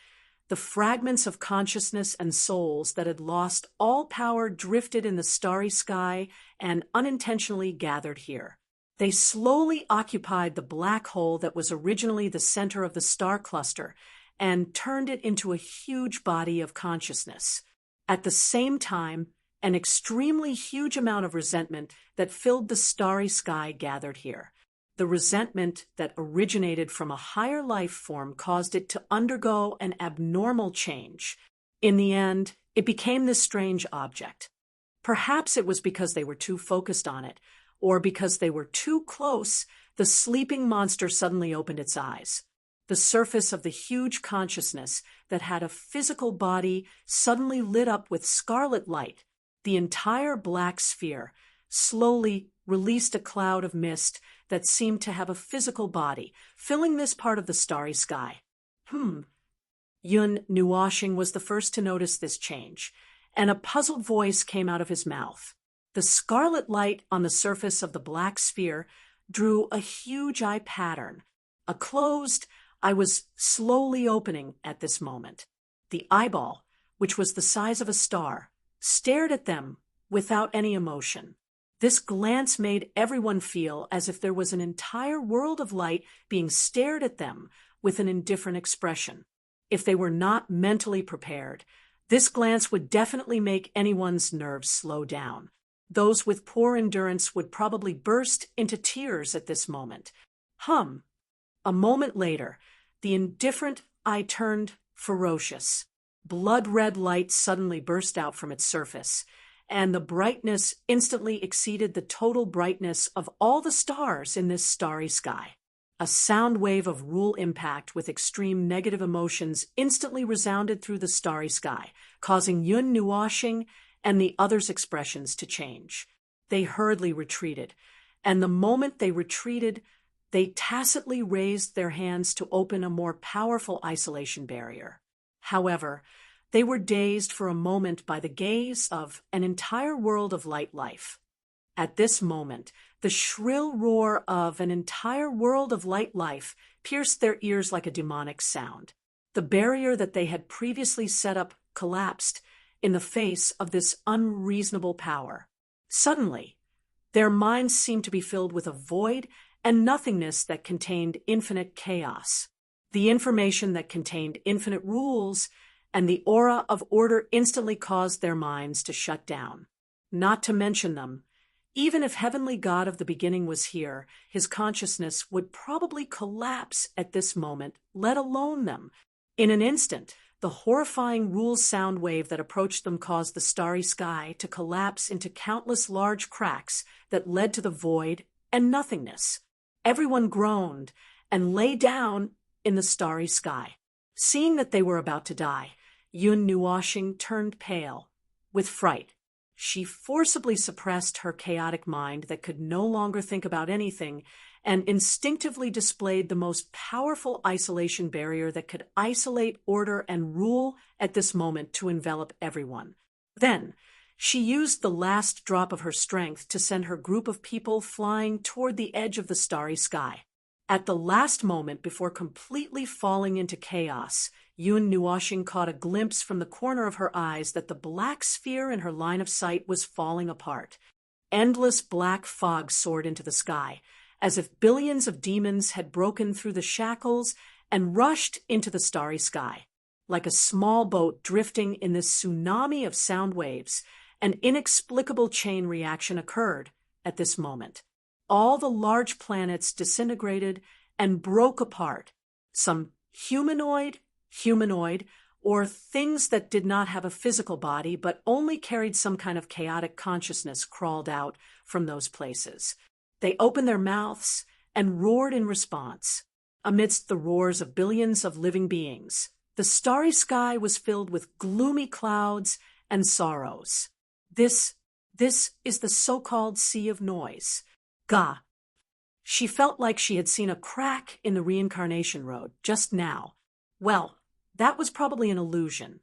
the fragments of consciousness and souls that had lost all power drifted in the starry sky and unintentionally gathered here. They slowly occupied the black hole that was originally the center of the star cluster and turned it into a huge body of consciousness. At the same time, an extremely huge amount of resentment that filled the starry sky gathered here. The resentment that originated from a higher life form caused it to undergo an abnormal change. In the end, it became this strange object. Perhaps it was because they were too focused on it, or because they were too close, the sleeping monster suddenly opened its eyes. The surface of the huge consciousness that had a physical body suddenly lit up with scarlet light. The entire black sphere slowly released a cloud of mist that seemed to have a physical body, filling this part of the starry sky. Yun Nuashing was the first to notice this change, and a puzzled voice came out of his mouth. The scarlet light on the surface of the black sphere drew a huge eye pattern. A closed eye was slowly opening at this moment. The eyeball, which was the size of a star, stared at them without any emotion. This glance made everyone feel as if there was an entire world of light being stared at them with an indifferent expression. If they were not mentally prepared, this glance would definitely make anyone's nerves slow down. Those with poor endurance would probably burst into tears at this moment. A moment later, the indifferent eye turned ferocious. Blood-red light suddenly burst out from its surface, and the brightness instantly exceeded the total brightness of all the stars in this starry sky. A sound wave of rule impact with extreme negative emotions instantly resounded through the starry sky, causing Yun Nuashing and the others' expressions to change. They hurriedly retreated, and the moment they retreated, they tacitly raised their hands to open a more powerful isolation barrier. However, they were dazed for a moment by the gaze of an entire world of light life. At this moment, the shrill roar of an entire world of light life pierced their ears like a demonic sound. The barrier that they had previously set up collapsed in the face of this unreasonable power. Suddenly, their minds seemed to be filled with a void and nothingness that contained infinite chaos. The information that contained infinite rules and the aura of order instantly caused their minds to shut down. Not to mention them, even if Heavenly God of the beginning was here, his consciousness would probably collapse at this moment, let alone them. In an instant, the horrifying rule sound wave that approached them caused the starry sky to collapse into countless large cracks that led to the void and nothingness. Everyone groaned and lay down in the starry sky. Seeing that they were about to die, Yun Nuashing turned pale with fright. She forcibly suppressed her chaotic mind that could no longer think about anything and instinctively displayed the most powerful isolation barrier that could isolate order and rule at this moment to envelop everyone. Then, she used the last drop of her strength to send her group of people flying toward the edge of the starry sky. At the last moment before completely falling into chaos, Yun Nuashing caught a glimpse from the corner of her eyes that the black sphere in her line of sight was falling apart. Endless black fog soared into the sky, as if billions of demons had broken through the shackles and rushed into the starry sky. Like a small boat drifting in this tsunami of sound waves, an inexplicable chain reaction occurred at this moment. All the large planets disintegrated and broke apart. Some humanoid, or things that did not have a physical body but only carried some kind of chaotic consciousness crawled out from those places. They opened their mouths and roared in response. Amidst the roars of billions of living beings, the starry sky was filled with gloomy clouds and sorrows. This is the so-called Sea of Noise. Ga. She felt like she had seen a crack in the reincarnation road just now. Well, that was probably an illusion.